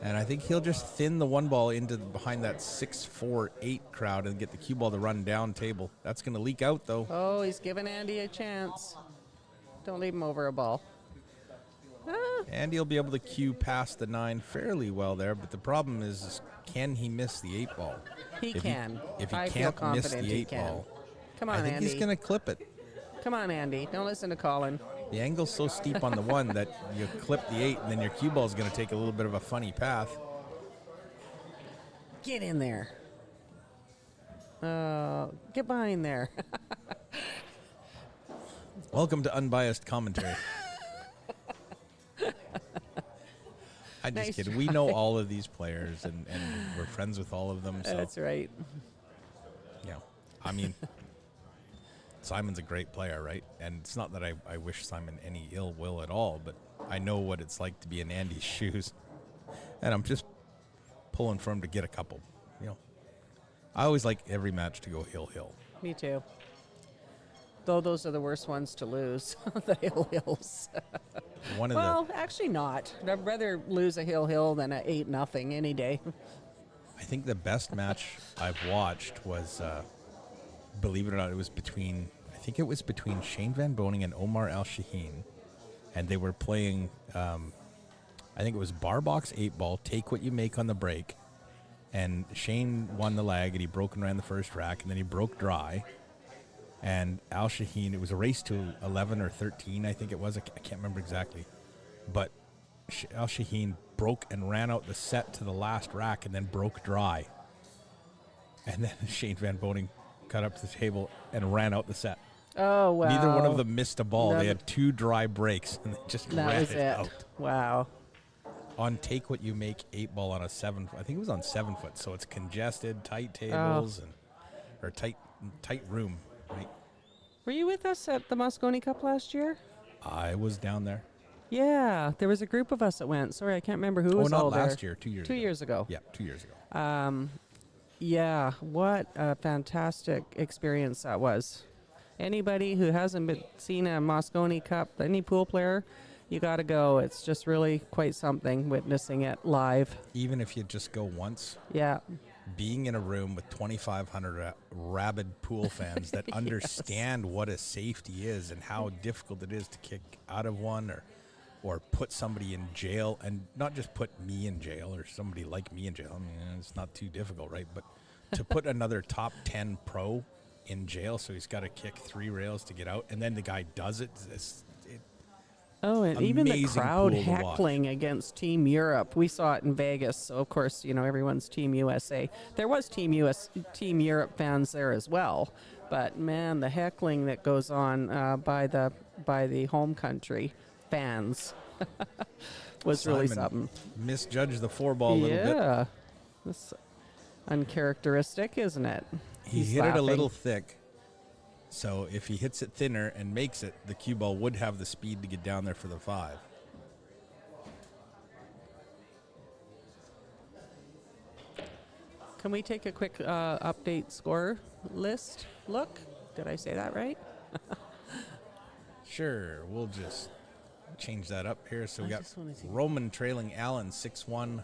And I think he'll just thin the 1 ball into behind that 6-4-8 crowd and get the cue ball to run down table. That's going to leak out, though. Oh, he's giving Andy a chance. Don't leave him over a ball. Ah, Andy will be able to cue past the 9 fairly well there, but the problem is can he miss the 8 ball? he can. If he I feel can't miss confident the he 8 can. ball, Come on, I think Andy. he's going to clip it. Come on, Andy. Don't listen to Colin. The angle's so steep on the 1 that you clip the 8, and then your cue ball is going to take a little bit of a funny path. Get in there. Get behind there. Welcome to unbiased commentary. I just Nice kidding. We know all of these players, and we're friends with all of them. So, That's right. yeah. I mean, Simon's a great player, right? And it's not that I wish Simon any ill will at all, but I know what it's like to be in Andy's shoes. And I'm just pulling for him to get a couple. You know, I always like every match to go hill. Me too. Though those are the worst ones to lose, the hills. One of Well, actually not. I'd rather lose a hill than a 8-0 any day. I think the best match I've watched was, believe it or not, it was between Shane Van Boning and Omar Al-Shaheen. And they were playing, I think it was bar box 8 ball, take what you make on the break. And Shane won the lag, and he broke and ran the first rack, and then he broke dry. And Al-Shaheen, it was a race to 11 or 13, I think it was. I can't remember exactly. But Al-Shaheen broke and ran out the set to the last rack and then broke dry. And then Shane Van Boning cut up to the table and ran out the set. Oh, wow. Neither one of them missed a ball. None They of- had 2 dry breaks, and they just That ran was it it. out. Wow. On take what you make 8 ball on a 7 foot. I think it was on 7 foot, so it's congested, tight tables, or tight room, right? Were you with us at the Moscone Cup last year? I was down there. Yeah, there was a group of us that went. Sorry, I can't remember who was not all there. last year, 2 years ago. 2 years ago. Yeah, 2 years ago. Yeah, what a fantastic experience that was. Anybody who hasn't seen a Moscone Cup, any pool player, you got to go. It's just really quite something witnessing it live. Even if you just go once, Yeah. being in a room with 2,500 rabid pool fans that understand what a safety is and how difficult it is to kick out of one or put somebody in jail, and not just put me in jail or somebody like me in jail. I mean, it's not too difficult, right? But to put another top 10 pro in jail, so he's got to kick 3 rails to get out, and then the guy does it. Oh, and even the Amazing crowd pool to watch. heckling against Team Europe. We saw it in Vegas, so of course, everyone's Team USA. There was Team Europe fans there as well, but man, the heckling that goes on by the home country fans was really Simon something. misjudged the 4 ball a little bit. Yeah, that's uncharacteristic, isn't it? He He's hit it a laughing. little thick. So if he hits it thinner and makes it, the cue ball would have the speed to get down there for the 5. Can we take a quick update score list look? Did I say that right? Sure, we'll just change that up here. So we I got just wanna see. Roman trailing Allen 6-1,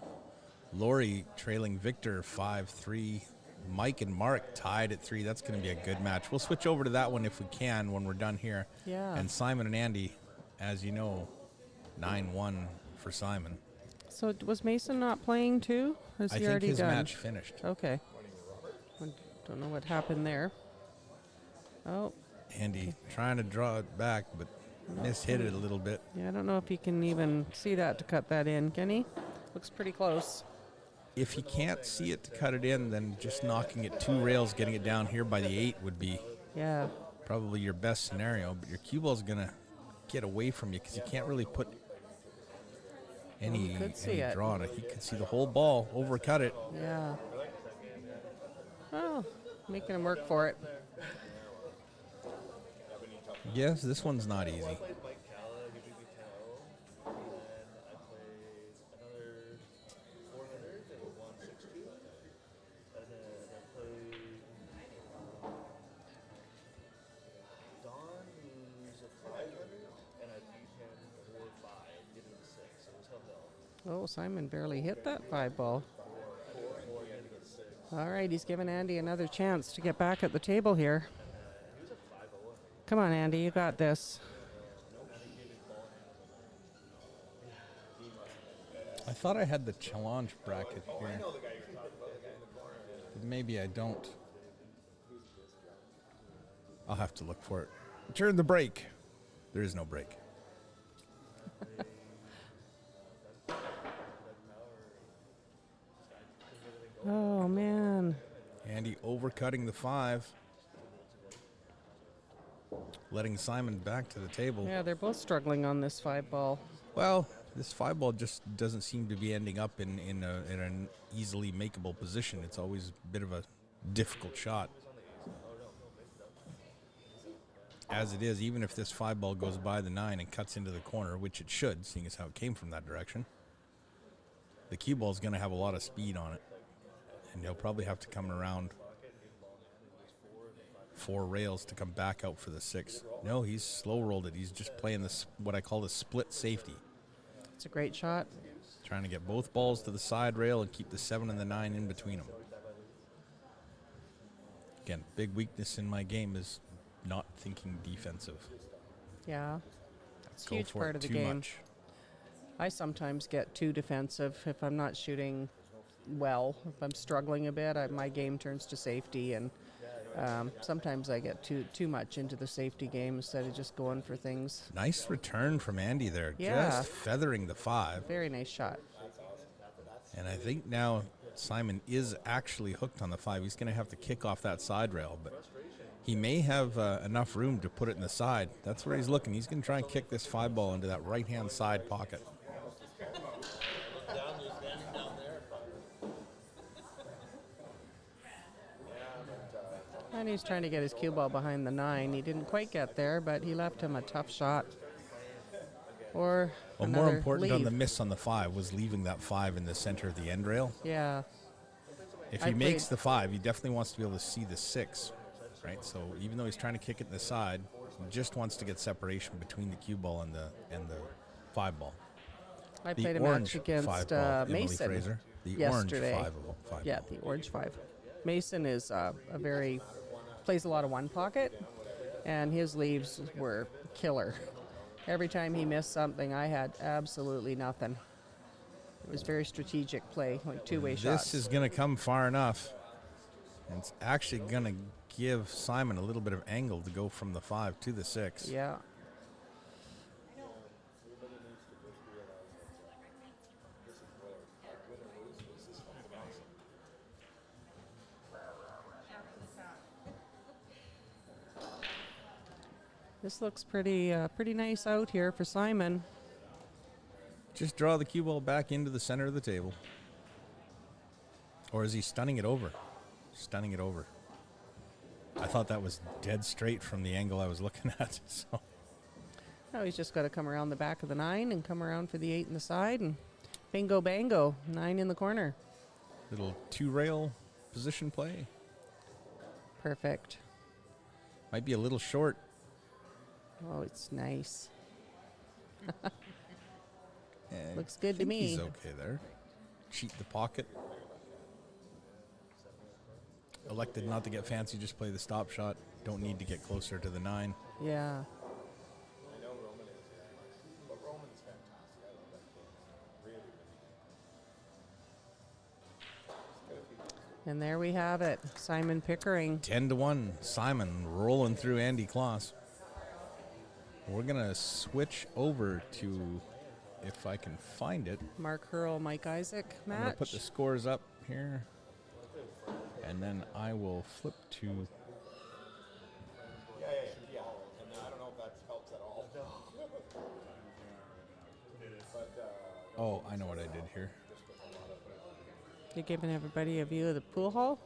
Lori trailing Victor 5-3, Mike and Mark tied at 3. That's going to be a good match. We'll switch over to that one if we can when we're done here. Yeah. And Simon and Andy, as you know, 9-1 for Simon. So was Mason not playing too? Is I he think already his done? match finished. Okay. I don't know what happened there. Oh, Andy trying to draw it back, but mishit it a little bit. yeah, I don't know if he can even see that to cut that in, can he? Looks pretty close. If he can't see it to cut it in, then just knocking it 2 rails, getting it down here by the 8 would be Yeah. probably your best scenario. But your cue ball's going to get away from you because you can't really put any draw on it. He could see the whole ball, overcut it. Yeah. Oh, making him work for it. Yes, this one's not easy. Oh, Simon barely hit that 5 ball. All right, he's giving Andy another chance to get back at the table here. Come on, Andy, you got this. I thought I had the challenge bracket here. But maybe I don't. I'll have to look for it. During the break. There is no break. Oh, man. Andy overcutting the 5. Letting Simon back to the table. Yeah, they're both struggling on this 5 ball. Well, this 5 ball just doesn't seem to be ending up in an easily makeable position. It's always a bit of a difficult shot. As it is, even if this 5 ball goes by the 9 and cuts into the corner, which it should, seeing as how it came from that direction, the cue ball is going to have a lot of speed on it. And he'll probably have to come around 4 rails to come back out for the 6. No, he's slow rolled it. He's just playing this, what I call the split safety. It's a great shot. Trying to get both balls to the side rail and keep the 7 and the 9 in between them. Again, big weakness in my game is not thinking defensive. Yeah. It's a Go huge for part it of the too game. much. I sometimes get too defensive if I'm not shooting well. If I'm struggling a bit, my game turns to safety, and sometimes I get too much into the safety game instead of just going for things. Nice return from Andy there. Yeah. Just feathering the 5. Very nice shot. And I think now Simon is actually hooked on the 5. He's going to have to kick off that side rail, but he may have enough room to put it in the side. That's where he's looking. He's going to try and kick this 5 ball into that right-hand side pocket. And he's trying to get his cue ball behind the 9. He didn't quite get there, but he left him a tough shot. Or well, more important on the miss on the 5 was leaving that 5 in the center of the end rail. Yeah. If he makes the 5, he definitely wants to be able to see the 6, right? So even though he's trying to kick it in the side, he just wants to get separation between the cue ball and the 5 ball. I played a match against Mason Fraser, the yesterday. Orange 5 yeah, the orange 5. Mason is plays a lot of one pocket, and his leaves were killer. Every time he missed something, I had absolutely nothing. It was very strategic play, like two-way shots. This is going to come far enough. And it's actually going to give Simon a little bit of angle to go from the 5 to the 6. Yeah. This looks pretty nice out here for Simon. Just draw the cue ball back into the center of the table. Or is he stunning it over? Stunning it over. I thought that was dead straight from the angle I was looking at. So. Now he's just got to come around the back of the 9 and come around for the 8 in the side, and bingo bango, 9 in the corner. Little 2-rail position play. Perfect. Might be a little short. Oh, it's nice. And Looks good to me. He's okay there. Cheat the pocket. Elected not to get fancy, just play the stop shot. Don't need to get closer to the 9. Yeah. And there we have it. Simon Pickering. 10-1. Simon rolling through Andy Kloss. We're going to switch over to, if I can find it, Mark Hurl, Mike Isaac match. I'm going to put the scores up here. And then I will flip to... Yeah. And I don't know if that helps at all. Oh, I know what I did here. You're giving everybody a view of the pool hall?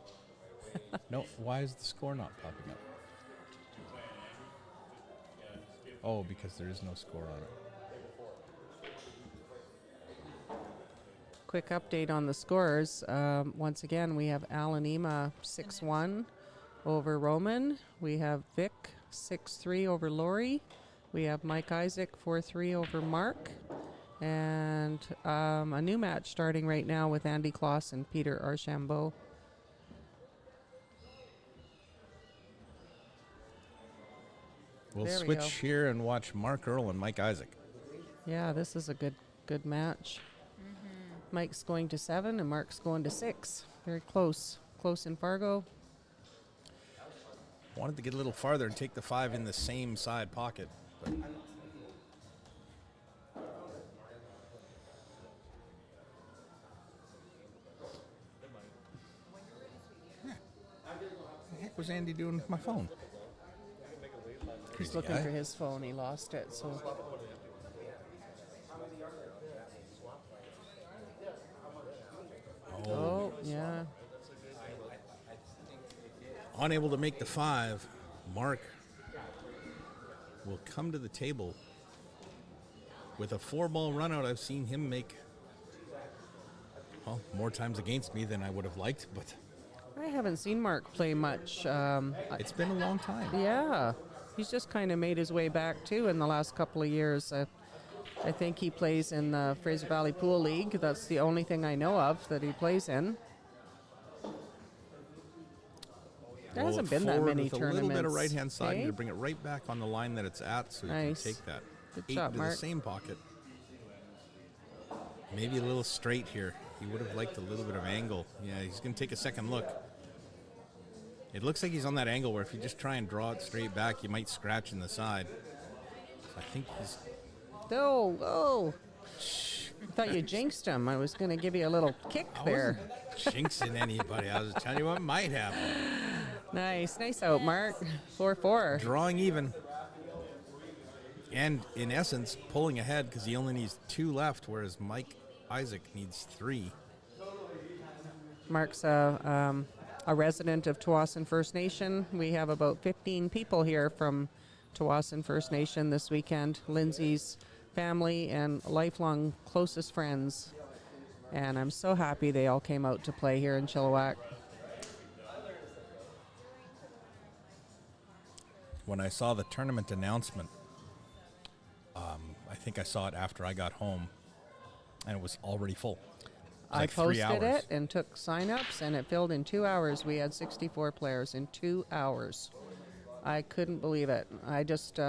No, why is the score not popping up? Oh, because there is no score on it. Quick update on the scores. Once again, we have Alan Ema 6-1 over Roman. We have Vic 6-3 over Lori. We have Mike Isaac 4-3 over Mark. And a new match starting right now with Andy Kloss and Peter Archambault. We'll There we switch go. here and watch Mark Earl and Mike Isaac. Yeah, this is a good match. Mike's going to 7 and Mark's going to 6. Very close. Close in Fargo. Wanted to get a little farther and take the 5 in the same side pocket. But what the heck was Andy doing with my phone? He's Crazy looking guy. for his phone. He lost it. So oh yeah. Unable to make the 5, Mark will come to the table with a 4-ball run out. I've seen him make, well, more times against me than I would have liked, but I haven't seen Mark play much. it's been a long time. Yeah, he's just kind of made his way back too in the last couple of years. I think he plays in the Fraser Valley Pool League. That's the only thing I know of that he plays in. There Roll hasn't it been that forward many with tournaments. a little bit of right-hand side eh? to bring it right back on the line that it's at, so you Nice. can take that Good 8 shot, into Mark. the same pocket. Maybe a little straight here. He would have liked a little bit of angle. Yeah, he's going to take a second look. It looks like he's on that angle where if you just try and draw it straight back, you might scratch in the side. So I think he's... Oh. I thought you jinxed him. I was going to give you a little kick I there. wasn't jinxing anybody. I was telling you what might happen. Nice out, Mark. 4-4. Drawing even. And in essence, pulling ahead because he only needs 2 left, whereas Mike Isaac needs 3. Mark's a resident of Tawasin First Nation. We have about 15 people here from Tawasin First Nation this weekend. Lindsay's family and lifelong closest friends. And I'm so happy they all came out to play here in Chilliwack. When I saw the tournament announcement, I think I saw it after I got home, and it was already full. It was like I 3 posted hours. it and took sign-ups, and it filled in 2 hours. We had 64 players in 2 hours. I couldn't believe it. I just,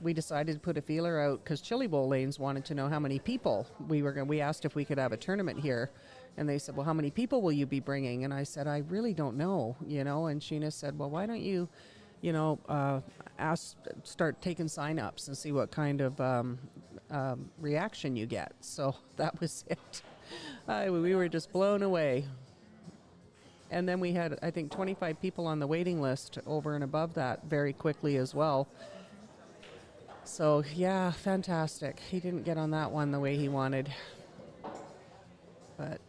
we decided to put a feeler out because Chillibowl lanes wanted to know how many people we asked if we could have a tournament here. And they said, well, how many people will you be bringing? And I said, I really don't know, And Sheena said, well, why don't you, start taking sign-ups and see what kind of reaction you get. So that was it. We were just blown away. And then we had, I think, 25 people on the waiting list over and above that very quickly as well. So, yeah, fantastic. He didn't get on that one the way he wanted. But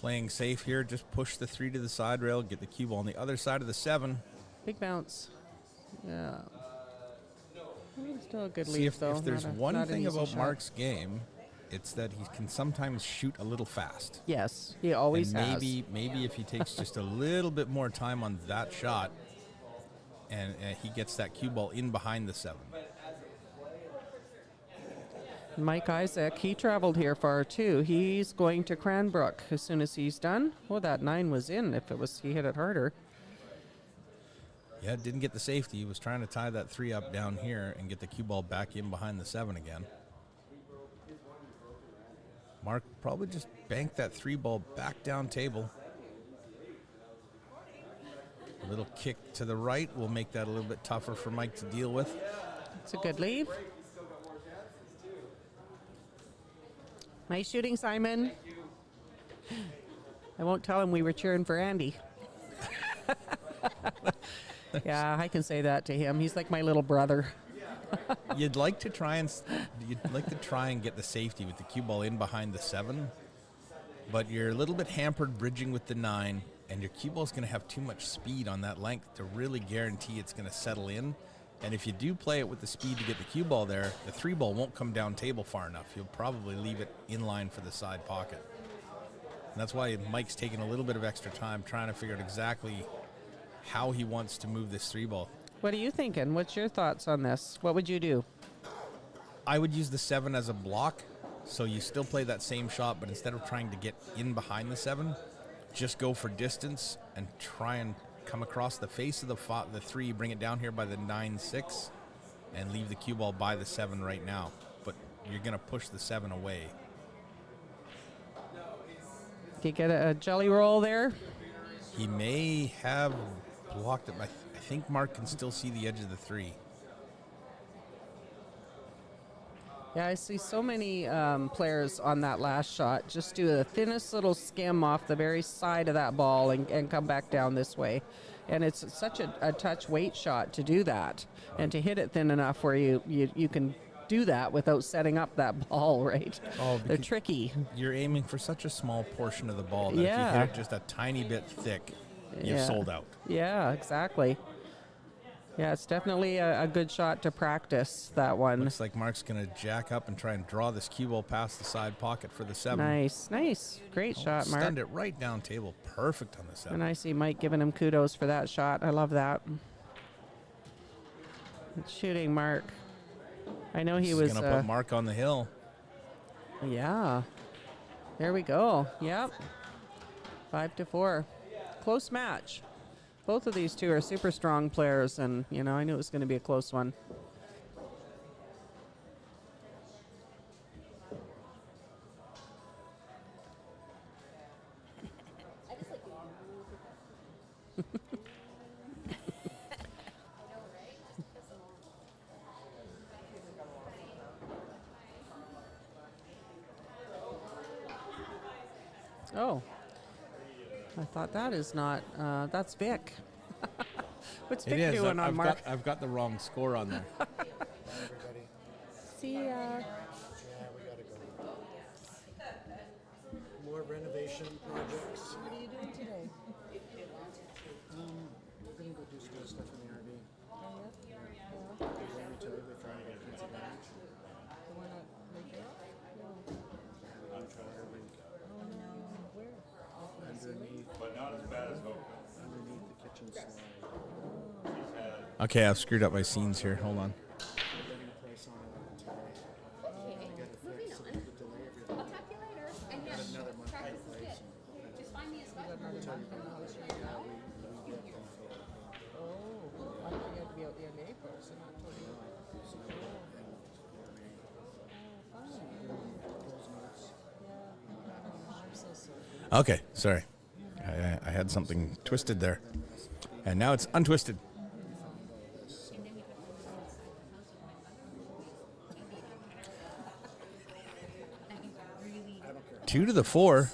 Playing safe here, just push the 3 to the side rail, get the cue ball on the other side of the 7. big bounce. Yeah. Still a good See, lead, if though. there's Not one an thing easy about shot. Mark's game, it's that he can sometimes shoot a little fast. Yes, he always And has. maybe if he takes just a little bit more time on that shot, and he gets that cue ball in behind the 7. Mike Isaac, he traveled here far too. He's going to Cranbrook as soon as he's done. Well, that 9 was in. If it was, he hit it harder. Yeah, didn't get the safety. He was trying to tie that 3 up down here and get the cue ball back in behind the 7 again. Mark probably just banked that 3 ball back down table. A little kick to the right will make that a little bit tougher for Mike to deal with. It's a good leave. Nice shooting, Simon. I won't tell him we were cheering for Andy. Yeah, I can say that to him. He's like my little brother. You'd like to try and get the safety with the cue ball in behind the 7, but you're a little bit hampered bridging with the 9, and your cue ball is going to have too much speed on that length to really guarantee it's going to settle in. And if you do play it with the speed to get the cue ball there, the 3 ball won't come down table far enough. You'll probably leave it in line for the side pocket. And that's why Mike's taking a little bit of extra time trying to figure out exactly how he wants to move this 3 ball. What are you thinking? What's your thoughts on this? What would you do? I would use the 7 as a block, so you still play that same shot, but instead of trying to get in behind the 7, just go for distance and try and come across the face of the 3, bring it down here by the 9-6, and leave the cue ball by the 7 right now. But you're going to push the 7 away. Did you get a jelly roll there? He may have blocked it. I think Mark can still see the edge of the 3. Yeah, I see so many players on that last shot just do the thinnest little skim off the very side of that ball and come back down this way. And it's such a touch weight shot to do that and to hit it thin enough where you can do that without setting up that ball, right? Oh, they're tricky. You're aiming for such a small portion of the ball that if you hit it just a tiny bit thick, you've sold out. Yeah, exactly. Yeah, it's definitely a good shot to practice, that one. Looks like Mark's going to jack up and try and draw this cue ball past the side pocket for the 7. Nice. Great shot, Mark. Stunned it right down table. Perfect on the 7. And I see Mike giving him kudos for that shot. I love that. It's shooting, Mark. I know he was going to put Mark on the hill. Yeah. There we go. Yep. 5-4. Close match. Both of these two are super strong players, and, I knew it was going to be a close one. Oh. I thought that is not, that's Vic. What's Vic doing on Mark? I've got the wrong score on there. See ya. Yeah, we gotta go. More renovation projects. What are you doing today? We're gonna go do some stuff in the RV. We're trying to get pizza bags. Underneath, but not as bad as underneath the kitchen slide. Okay, I've screwed up my scenes here. Hold on. They're gonna place on it today. We gotta fix it, the delay everything. I'll talk to you later. And yes, Another month practice to is place. good. Just find me a spot. We get them for Oh, I thought you had to be out the end of April, so not until Okay, sorry. I had something twisted there. And now it's untwisted. Two to the 4.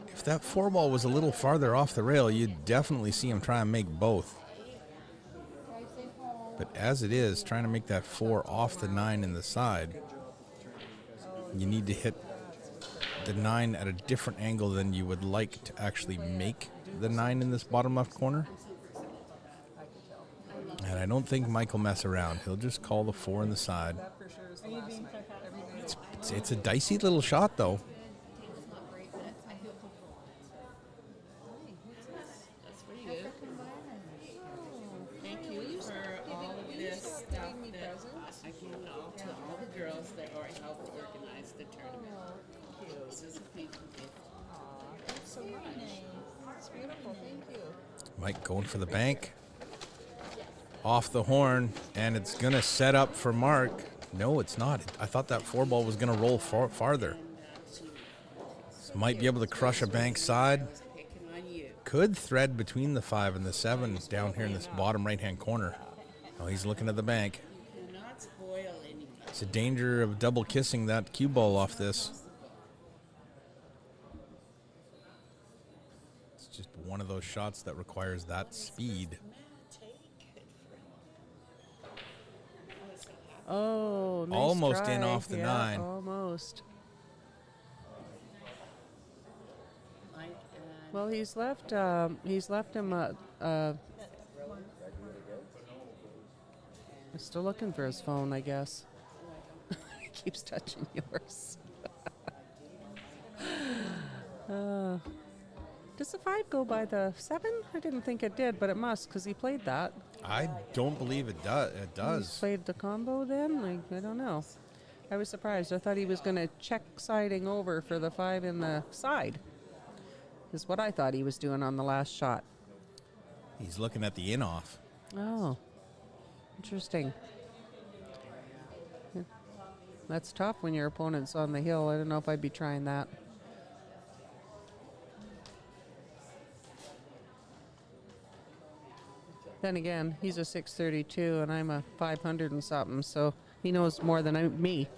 If that 4 ball was a little farther off the rail, you'd definitely see him try and make both. But as it is, trying to make that 4 off the 9 in the side, you need to hit the 9 at a different angle than you would like to actually make the 9 in this bottom left corner. And I don't think Mike will mess around. He'll just call the 4 in the side. It's a dicey little shot, though. Thank you for all of this stuff that I gave out to all the girls that helped organize the tournament. This is a people gift. That's so nice. That's beautiful. Thank you. Mike going for the bank. Off the horn, and it's going to set up for Mark. No, it's not. I thought that 4 ball was going to roll farther. Might be able to crush a bank side. Picking on you. Could thread between the 5 and the 7 down here in this bottom right-hand corner. Oh, he's looking at the bank. Cannot spoil anybody. It's a danger of double kissing that cue ball off this. It's just one of those shots that requires that speed. Oh, nice Almost try. in off the Yeah, 9. Almost. Like, Well, he's left him he's still looking for his phone, I guess. He keeps touching yours. Does the 5 go by the 7? I didn't think it did, but it must, because he played that. I don't believe it does. It He does. played the combo then? Like, I don't know. I was surprised. I thought he was going to check siding over for the 5 in the side. Is what I thought he was doing on the last shot. He's looking at the in-off. Oh, interesting. Yeah. That's tough when your opponent's on the hill. I don't know if I'd be trying that. Then again, he's a 632 and I'm a 500 and something, so he knows more than me.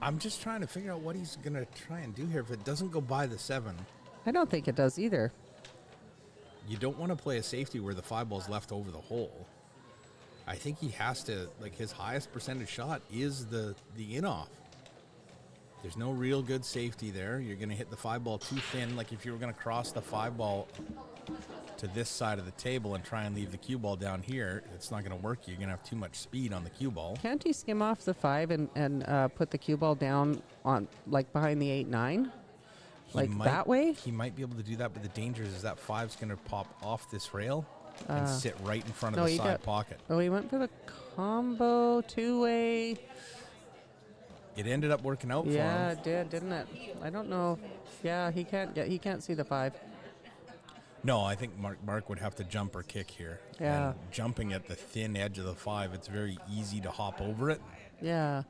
I'm just trying to figure out what he's going to try and do here. If it doesn't go by the 7, I don't think it does either. you don't want to play a safety where the 5 ball's left over the hole. I think he has to, like, his highest percentage shot is the in-off. There's no real good safety there. You're going to hit the 5 ball too thin. Like if you were going to cross the 5 ball to this side of the table and try and leave the cue ball down here, it's not going to work. You're going to have too much speed on the cue ball. Can't he skim off the 5 and put the cue ball down on, like, behind the 8-9? Like that way? He might be able to do that, but the danger is that 5's going to pop off this rail and sit right in front of the side pocket. Oh, he went for the combo 2-way. It ended up working out for him. Yeah, it did, didn't it? I don't know. Yeah, he can't see the 5. No, I think Mark would have to jump or kick here. Yeah. And jumping at the thin edge of the 5, it's very easy to hop over it. Yeah.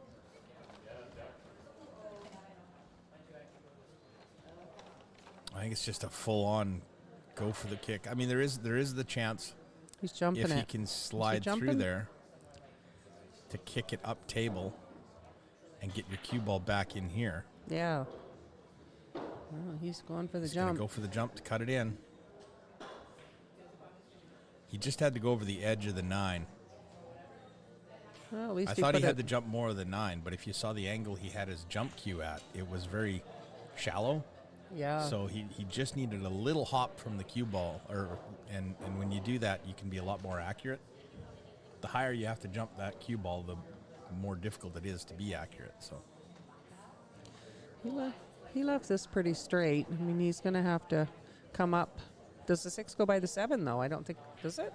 I think it's just a full-on go for the kick. I mean, there is the chance He's jumping if it. he can slide through jumping? there to kick it up table and get your cue ball back in here. Yeah. Oh, he's going for the He's going jump. to go for the jump to cut it in. He just had to go over the edge of the 9. Well, at least I thought he put had it- to jump more of the 9, but if you saw the angle he had his jump cue at, it was very shallow. Yeah. So he just needed a little hop from the cue ball, and when you do that, you can be a lot more accurate. The higher you have to jump that cue ball, the more difficult it is to be accurate. So He left this pretty straight. I mean, he's going to have to come up. Does the 6 go by the 7, though? I don't think. Does it?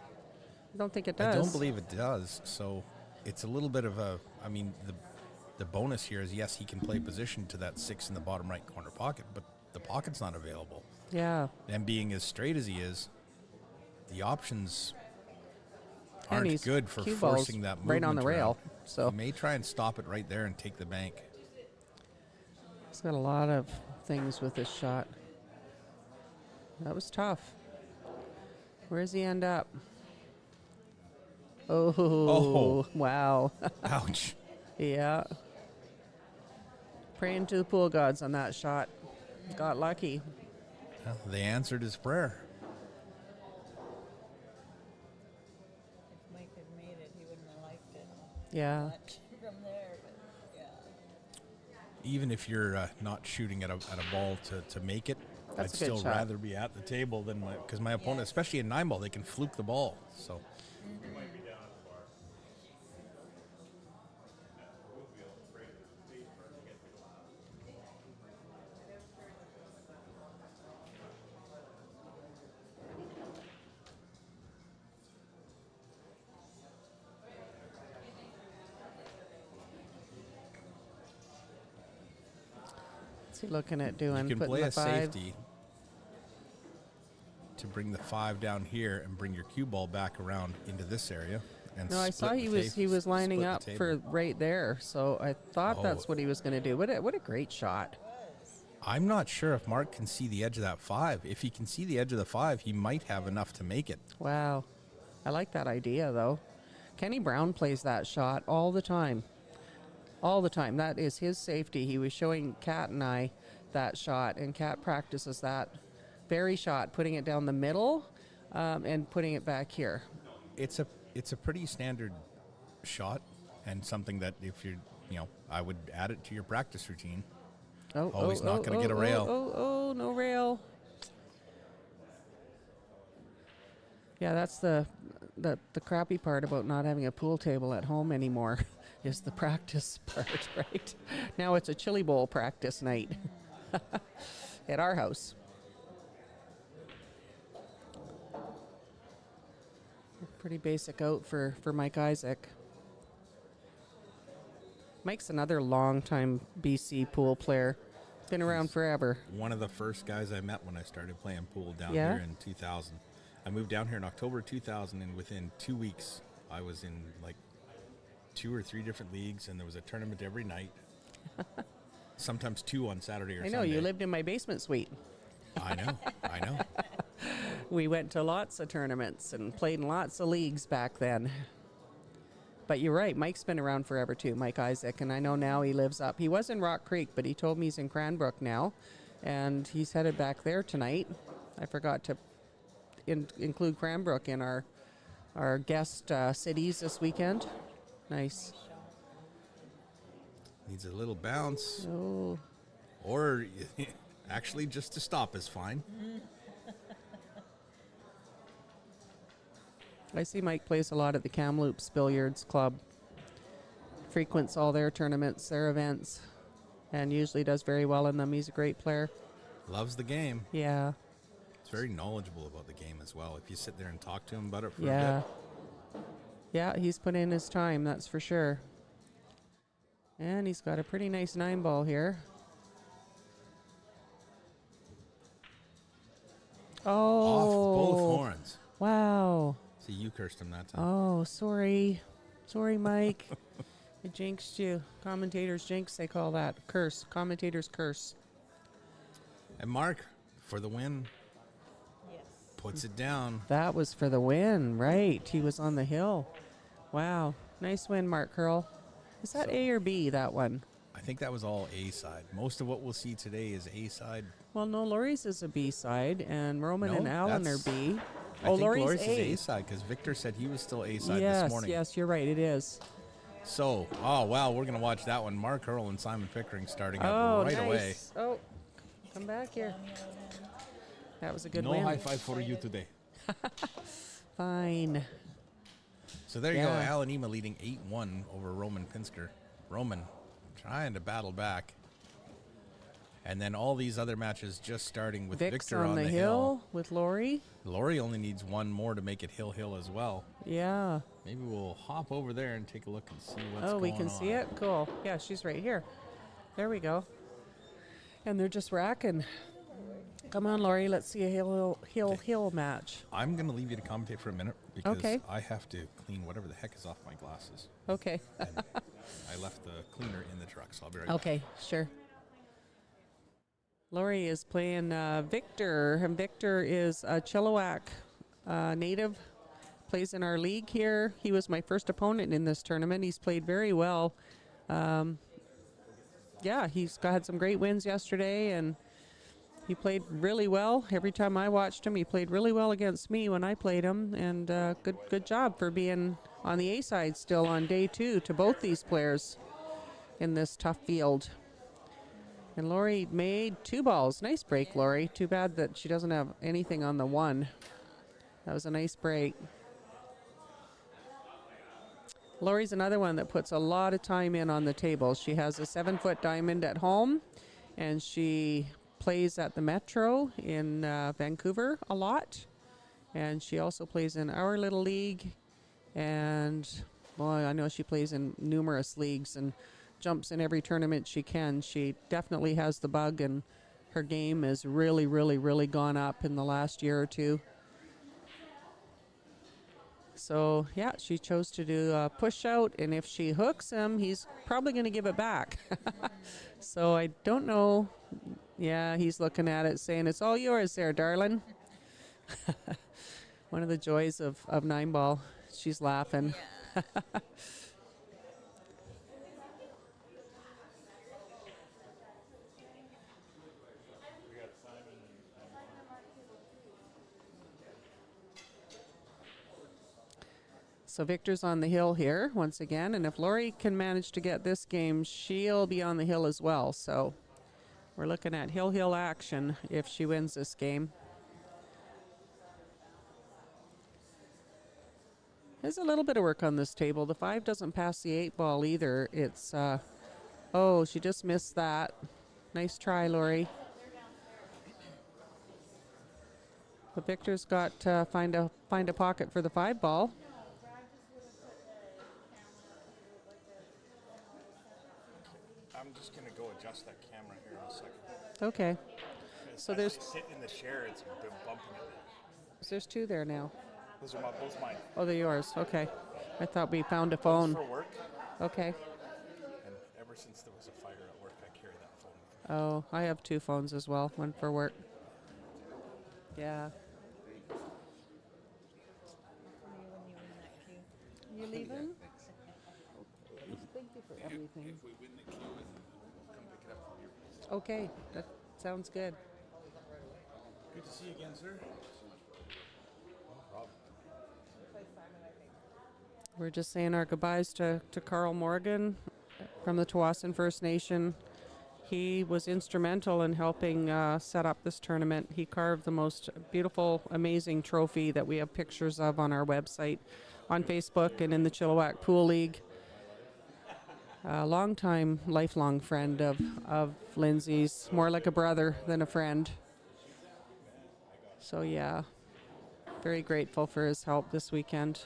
I don't think it does. I don't believe it does. So it's a little bit of a. I mean, the bonus here is yes, he can play position to that 6 in the bottom right corner pocket, but the pocket's not available. Yeah. And being as straight as he is, the options And aren't he's good for cue balls forcing that movement right on the rail. around. So He may try and stop it right there and take the bank. he's got a lot of things with this shot. That was tough. Where does he end up? Oh. Wow. Ouch. Yeah. Praying to the pool gods on that shot. Got lucky. Well, they answered his prayer. If Mike had made it, he wouldn't have liked it Yeah. much from there, but yeah. Even if you're not shooting at a ball to make it, That's I'd a good still shot. rather be at the table than because my opponent, especially in 9-ball, they can fluke the ball. So What's he looking at doing? you can Putting play the a 5. safety to bring the 5 down here and bring your cue ball back around into this area. And No, I saw split the he was lining split the up table. for right there, so I thought Oh. that's what he was going to do. What a great shot! I'm not sure if Mark can see the edge of that 5. If he can see the edge of the 5, he might have enough to make it. Wow. I like that idea, though. Kenny Brown plays that shot all the time. All the time. That is his safety. He was showing Kat and I that shot, and Kat practices that very shot, putting it down the middle and putting it back here. It's a pretty standard shot, and something that if you're, I would add it to your practice routine. He's not going to get a rail. Oh, no rail. Yeah, that's the crappy part about not having a pool table at home anymore is the practice part, right? Now it's a Chillibowl practice night at our house. Pretty basic out for Mike Isaac. Mike's another long-time BC pool player. Been around forever. One of the first guys I met when I started playing pool down Yeah? here in 2000. I moved down here in October 2000, and within 2 weeks, I was in like 2 or 3 different leagues, and there was a tournament every night. Sometimes 2 on Saturday or I know, Sunday. you lived in my basement suite. I know. We went to lots of tournaments and played in lots of leagues back then. But you're right, Mike's been around forever too, Mike Isaac, and I know now he lives up. He was in Rock Creek, but he told me he's in Cranbrook now, and he's headed back there tonight. I forgot to include Cranbrook in our guest cities this weekend. Nice. Needs a little bounce. Oh, Or actually just to stop is fine. I see Mike plays a lot at the Kamloops Billiards Club. Frequents all their tournaments, their events, and usually does very well in them. He's a great player. Loves the game. Yeah. He's very knowledgeable about the game as well. If you sit there and talk to him about it for a Yeah. bit. Yeah, he's put in his time, that's for sure. And he's got a pretty nice 9-ball here. Oh. Off both horns. Wow. See, you cursed him that time. Oh, sorry. Sorry, Mike. I jinxed you. Commentators jinx, they call that. Curse. Commentators curse. And Mark, for the win, Yes. puts it down. That was for the win, right? He was on the hill. Wow. Nice win, Mark Curl. Is that A or B, that one? I think that was all A side. Most of what we'll see today is A side. Well, no, Lori's is a B side, and Roman and Alan are B. I think Lori's Lori's is A. A side because Victor said he was still A side Yes, this morning. yes, you're right. It is. So, oh wow, we're gonna watch that one. Mark Earl and Simon Pickering starting Oh, up right nice. away. Oh, come back here. That was a good No win. high five for you today. Fine. So there you go, Yeah. Alan Ema leading 8-1 over Roman Pinsker. Roman trying to battle back. And then all these other matches just starting with Vic's Victor on the hill with Lori. Lori only needs one more to make it hill as well. Yeah. Maybe we'll hop over there and take a look and see what's going on. Oh, we can see it? Cool. Yeah, she's right here. There we go. And they're just racking. Come on, Lori, let's see a hill match. I'm going to leave you to commentate for a minute because Okay. I have to clean whatever the heck is off my glasses. Okay. And I left the cleaner in the truck, so I'll be right back. Okay, sure. Lori is playing Victor, and Victor is a Chilliwack native. Plays in our league here. He was my first opponent in this tournament. He's played very well. Yeah, he's had some great wins yesterday, and he played really well. Every time I watched him, he played really well against me when I played him, and good job for being on the A side still on day 2 to both these players in this tough field. And Lori made 2 balls. Nice break, Lori. Too bad that she doesn't have anything on the 1. That was a nice break. Lori's another one that puts a lot of time in on the table. She has a 7-foot diamond at home, and she plays at the Metro in Vancouver a lot. And she also plays in our little league. And, well, I know she plays in numerous leagues and jumps in every tournament she can. She definitely has the bug, and her game has really, really, really gone up in the last year or 2. So, yeah, she chose to do a push out, and if she hooks him, he's probably going to give it back. So I don't know Yeah, he's looking at it saying, it's all yours there, darling. One of the joys of 9-ball. She's laughing. So Victor's on the hill here once again, and if Lori can manage to get this game, she'll be on the hill as well. So we're looking at hill action if she wins this game. There's a little bit of work on this table. The 5 doesn't pass the 8-ball either. It's, oh, she just missed that. Nice try, Lori. But Victor's got to find a pocket for the 5-ball. I'm just gonna go adjust that camera here in a second. Okay. So there's Sitting in the chair, it's been bumping it. there's 2 there now. Those are both mine. Oh, they're yours. Okay. I thought we found a phone. For work, Okay. and ever since there was a fire at work, I carry that phone with me. Oh, I have 2 phones as well. One for work. Yeah. You leaving? Thank you for everything. If we win the queue, come pick it up from you. Okay, that sounds good. Good to see you again, sir. We're just saying our goodbyes to Carl Morgan from the Tawasin First Nation. He was instrumental in helping set up this tournament. He carved the most beautiful, amazing trophy that we have pictures of on our website, on Facebook, and in the Chilliwack Pool League. A long-time, lifelong friend of Lindsay's, more like a brother than a friend. So yeah, very grateful for his help this weekend.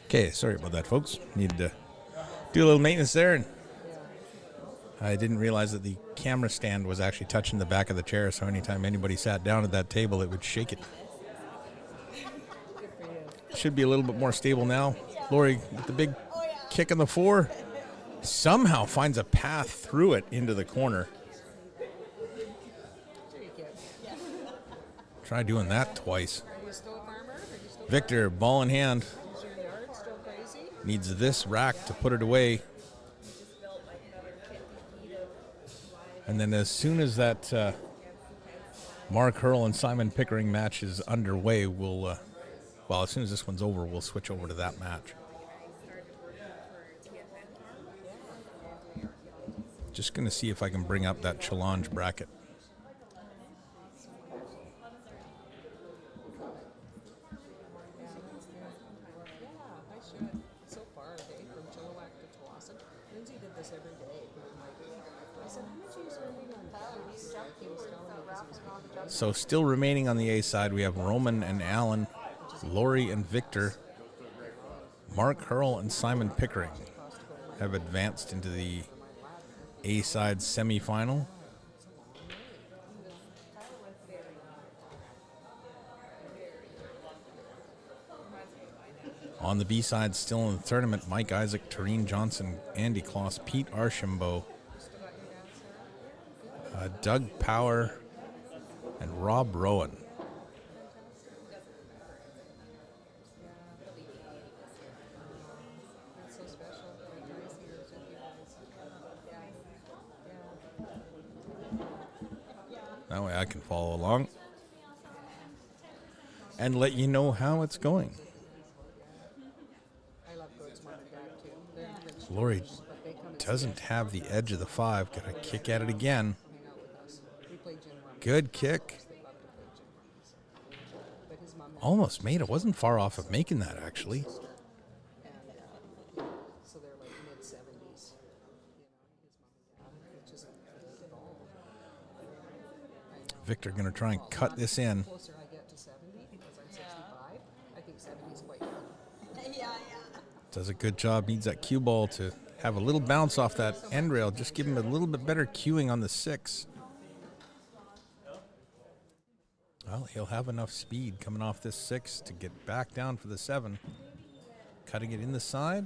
Okay, sorry about that, folks. Needed to do a little maintenance there, and I didn't realize that the camera stand was actually touching the back of the chair, so anytime anybody sat down at that table, it would shake it. Should be a little bit more stable now. Lori, with the big kick on the 4, somehow finds a path through it into the corner. Try doing that twice. Victor, ball in hand. Needs this rack to put it away. And then as soon as that Mark Hurl and Simon Pickering match is underway, we'll, well, as soon as this one's over, we'll switch over to that match. Just going to see if I can bring up that challenge bracket. So still remaining on the A side, we have Roman and Allen, Lori and Victor, Mark Hurl and Simon Pickering have advanced into the A side semifinal. On the B side, still in the tournament, Mike Isaac, Tareen Johnson, Andy Kloss, Pete Archambault, Doug Power, and Rob Rowan. That way I can follow along and let you know how it's going. Lori doesn't have the edge of the 5. Gonna kick at it again. Good kick. Almost made it. Wasn't far off of making that, actually. Victor going to try and cut this in. The closer I get to 70, because I'm 65, I think 70 is quite good. Does a good job. Needs that cue ball to have a little bounce off that end rail. Just give him a little bit better cueing on the 6. Well, he'll have enough speed coming off this 6 to get back down for the 7. Cutting it in the side.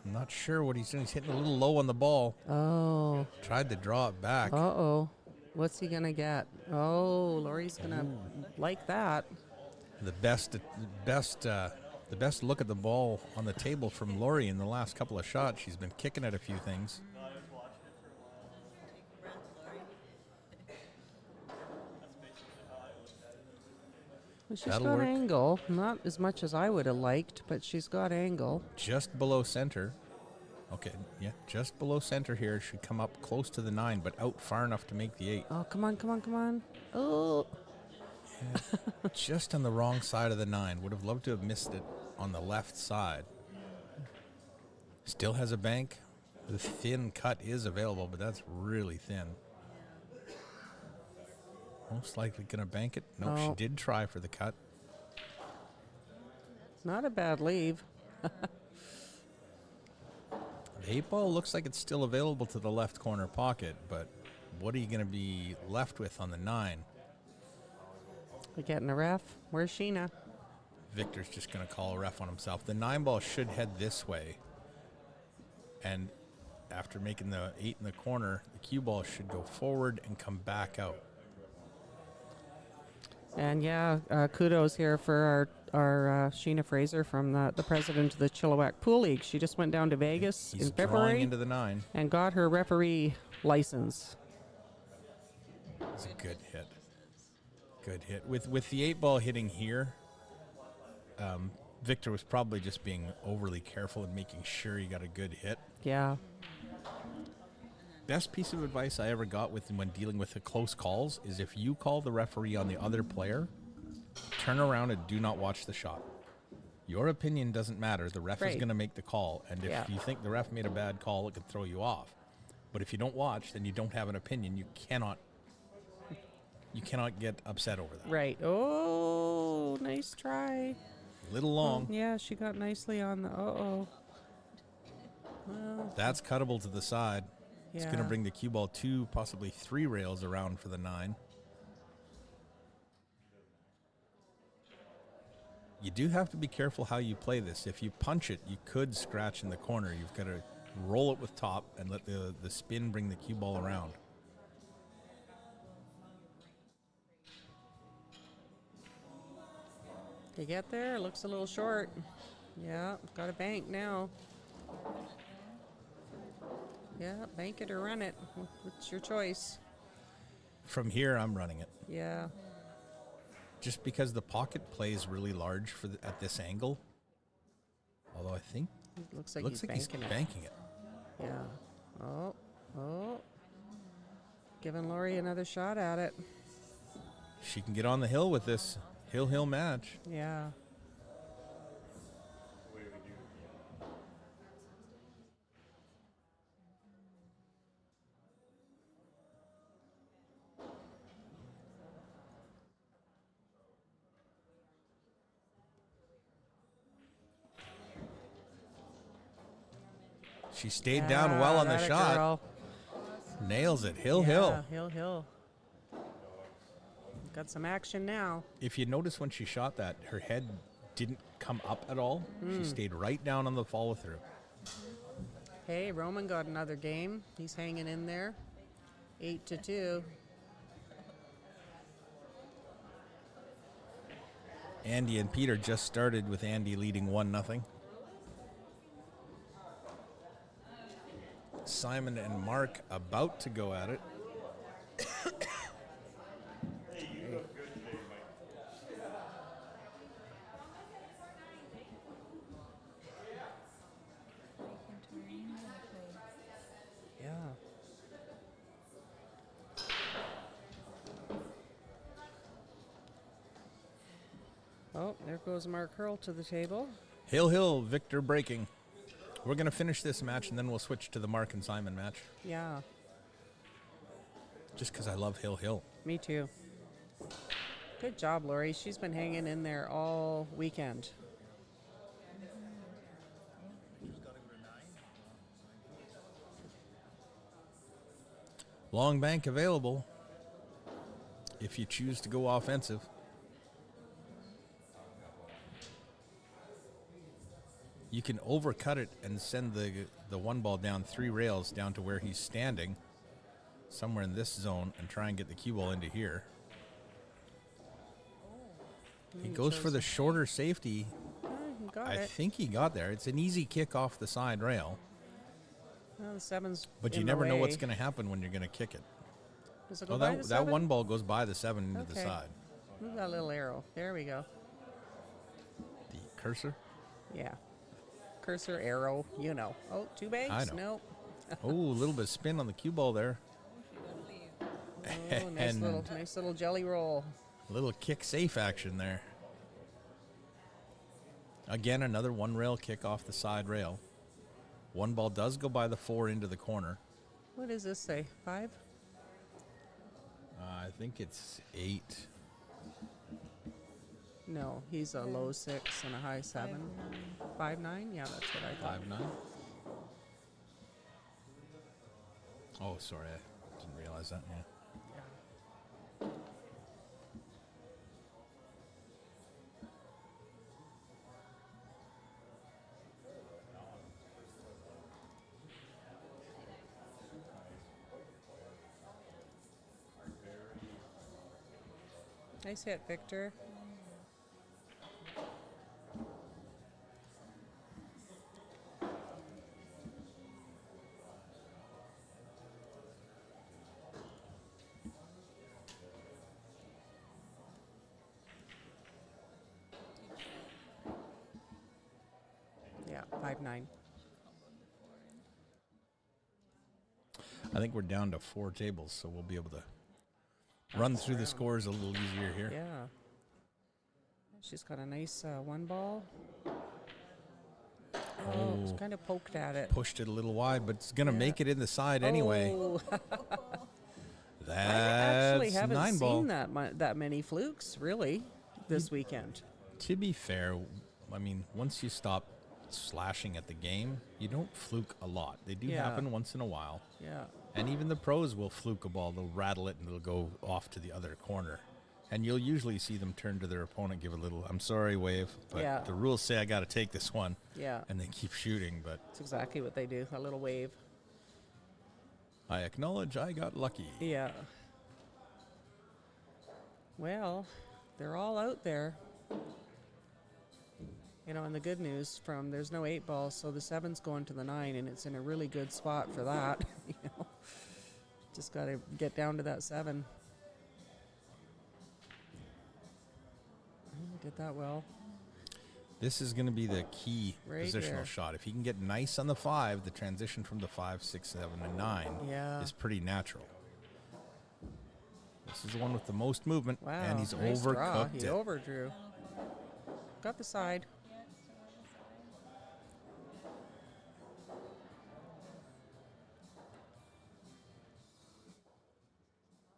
I'm not sure what he's doing. He's hitting a little low on the ball. Oh. Tried to draw it back. Uh-oh. What's he going to get? Oh, Lori's going to like that. The best look at the ball on the table from Lori in the last couple of shots. She's been kicking at a few things. Well, she's That'll got work. angle. Not as much as I would have liked, but she's got angle. Just below center. Okay, yeah, just below center here. Should come up close to the 9, but out far enough to make the 8. Oh, come on, come on, come on. Oh. Yeah, just on the wrong side of the 9. Would have loved to have missed it on the left side. Still has a bank. The thin cut is available, but that's really thin. Most likely going to bank it. Nope, she Oh. did try for the cut. Not a bad leave. The 8 ball looks like it's still available to the left corner pocket, but what are you going to be left with on the 9? We're getting a ref. Where's Sheena? Victor's just going to call a ref on himself. The 9 ball should head this way. And after making the 8 in the corner, the cue ball should go forward and come back out. And yeah, kudos here for our Sheena Fraser from the president of the Chilliwack Pool League. She just went down to Vegas He's in drawing February into the 9. and got her referee license. It's a good hit. Good hit. With the 8 ball hitting here, Victor was probably just being overly careful and making sure he got a good hit. Yeah. Best piece of advice I ever got when dealing with the close calls is if you call the referee on the other player, turn around and do not watch the shot. Your opinion doesn't matter. The ref is Right. going to make the call. And if Yeah. you think the ref made a bad call, it could throw you off. But if you don't watch, then you don't have an opinion. You cannot get upset over that. Right. Oh, nice try. Little long. Yeah, she got nicely on the. Uh-oh. Well, That's cuttable to the side. It's going to yeah. bring the cue ball 2, possibly 3 rails around for the 9. You do have to be careful how you play this. If you punch it, you could scratch in the corner. You've got to roll it with top and let the spin bring the cue ball around. You get there? Looks a little short. Yeah, got a bank now. Yeah, bank it or run it. What's your choice? From here, I'm running it. Yeah. Just because the pocket plays really large at this angle. Although I think Looks like he's he's banking it. banking it. Yeah. Oh. Giving Lori another shot at it. She can get on the hill with this hill match. Yeah. She stayed down well on the that a shot. girl. Nails it. Hill. Yeah, hill. Got some action now. If you notice when she shot that, her head didn't come up at all. She stayed right down on the follow through. Hey, Roman got another game. He's hanging in there. 8-2. Andy and Peter just started with Andy leading 1-0. Simon and Mark about to go at it. Yeah. Oh, there goes Mark Hurl to the table. Hill, Victor breaking. We're going to finish this match and then we'll switch to the Mark and Simon match. Yeah, Just because I love Hill. me too. Good job, Lori. She's been hanging in there all weekend. Long bank available if you choose to go offensive. You can overcut it and send the one ball down 3 rails down to where he's standing, somewhere in this zone, and try and get the cue ball into here. He goes for the shorter safety. He got I it. think he got there. It's an easy kick off the side rail, Well, the 7's but you in the never know what's way. going to happen when you're going to kick it. Does it go Oh, by the that 7? one ball goes by the 7 into the Okay. side. Move that little arrow. There we go. The cursor. Yeah. Cursor, arrow, you know. Oh, 2 bags? I know. Nope. Oh, a little bit of spin on the cue ball there. Oh, nice little jelly roll. A little kick safe action there. Again, another 1 rail kick off the side rail. One ball does go by the 4 into the corner. What does this say? 5? I think it's 8. No, he's a low 6 and a high 7. 5-9? Yeah, that's what I thought. 5-9. Oh, sorry, I didn't realize that. Yeah. Nice hit, Victor. Yeah, 5-9. I think we're down to 4 tables, so we'll be able to run through the scores a little easier here. Yeah. She's got a nice 1 ball. Oh, it's kind of poked at it. Pushed it a little wide, but it's going to make it in the side anyway. Oh. I That's actually haven't 9 ball. seen that many flukes, really, this weekend. To be fair, I mean, once you stop slashing at the game, you don't fluke a lot. They do happen once in a while. Yeah. And even the pros will fluke a ball. They'll rattle it and it'll go off to the other corner. And you'll usually see them turn to their opponent, give a little, I'm sorry, wave, but the rules say I got to take this one. Yeah. And they keep shooting, but That's exactly what they do, a little wave. I acknowledge I got lucky. Yeah. Well, they're all out there. You know, and the good news from there's no 8 balls, so the 7's going to the 9, and it's in a really good spot for that. You know, just got to get down to that 7. Did that well. This is going to be the key Right positional there. shot. If he can get nice on the 5, the transition from the 5, 6, 7, and 9 is pretty natural. This is the one with the most movement, Wow. and he's nice draw. overcooked He it. overdrew. Got the side.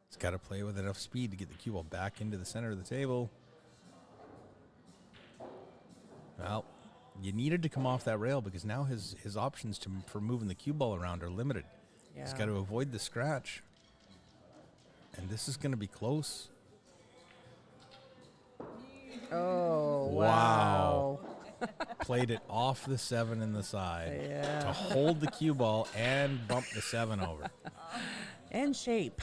He's got to play with enough speed to get the cue ball back into the center of the table. Well, you needed to come off that rail because now his options for moving the cue ball around are limited. Yeah. He's got to avoid the scratch. And this is going to be close. Oh, Wow. Played it off the 7 in the side Yeah. to hold the cue ball and bump the 7 over. And shape.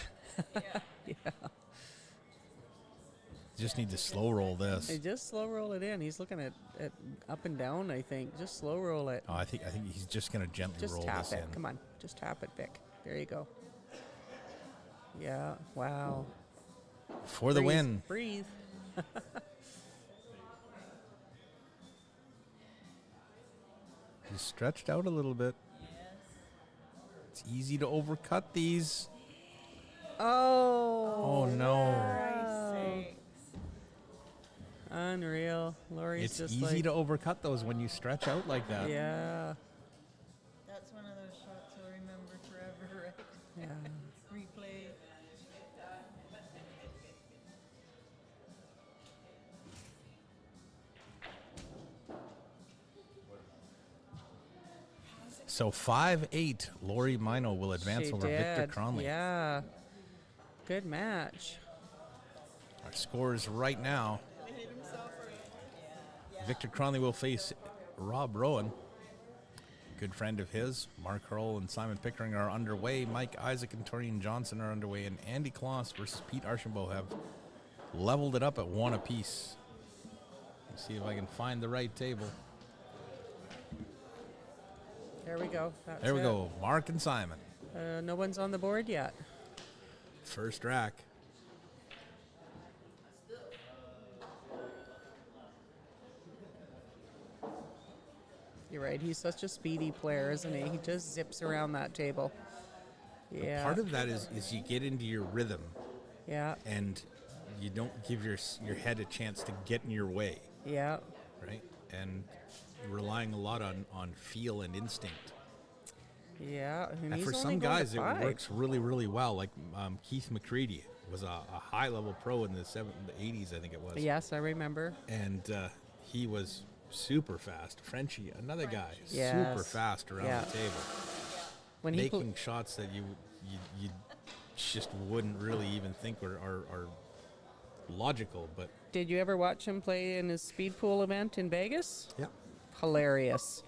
Just need to slow roll this. Hey, just slow roll it in. He's looking at up and down, I think. Just slow roll it. Oh, I think he's just going to gently Just roll tap this it. in. Come on. Just tap it, Vic. There you go. Yeah. Wow. For the win. Breathe. He's stretched out a little bit. It's easy to overcut these. Oh. Oh, no. Unreal. Lori's It's just easy like, to overcut those when you stretch out like that. Yeah. That's one of those shots I'll remember forever, right? Yeah. Replay. So 5-8, Lori Mino will advance She over Victor did. Cronley. Yeah. Good match. Our scores right now. Victor Cronley will face Rob Rowan. Good friend of his. Mark Hurl and Simon Pickering are underway. Mike Isaac and Torian Johnson are underway. And Andy Kloss versus Pete Archambault have leveled it up at 1 apiece. Let's see if I can find the right table. There we go. That's There we it. go. Mark and Simon. No one's on the board yet. First rack. You're right. He's such a speedy player, isn't he? He just zips around that table. Yeah. Part of that is you get into your rhythm Yeah. and you don't give your head a chance to get in your way, Yeah. right? And relying a lot on feel and instinct. Yeah. And And he's for only some going to guys, it 5. works really, really well. Like Keith McCready was a high-level pro in the 80s, I think it was. Yes, I remember. And he was super fast. Frenchie, another guy, super Yes. fast around Yeah. the table, When he making shots that you just wouldn't really even think are logical. But Did you ever watch him play in his speed pool event in Vegas? yeah, Hilarious.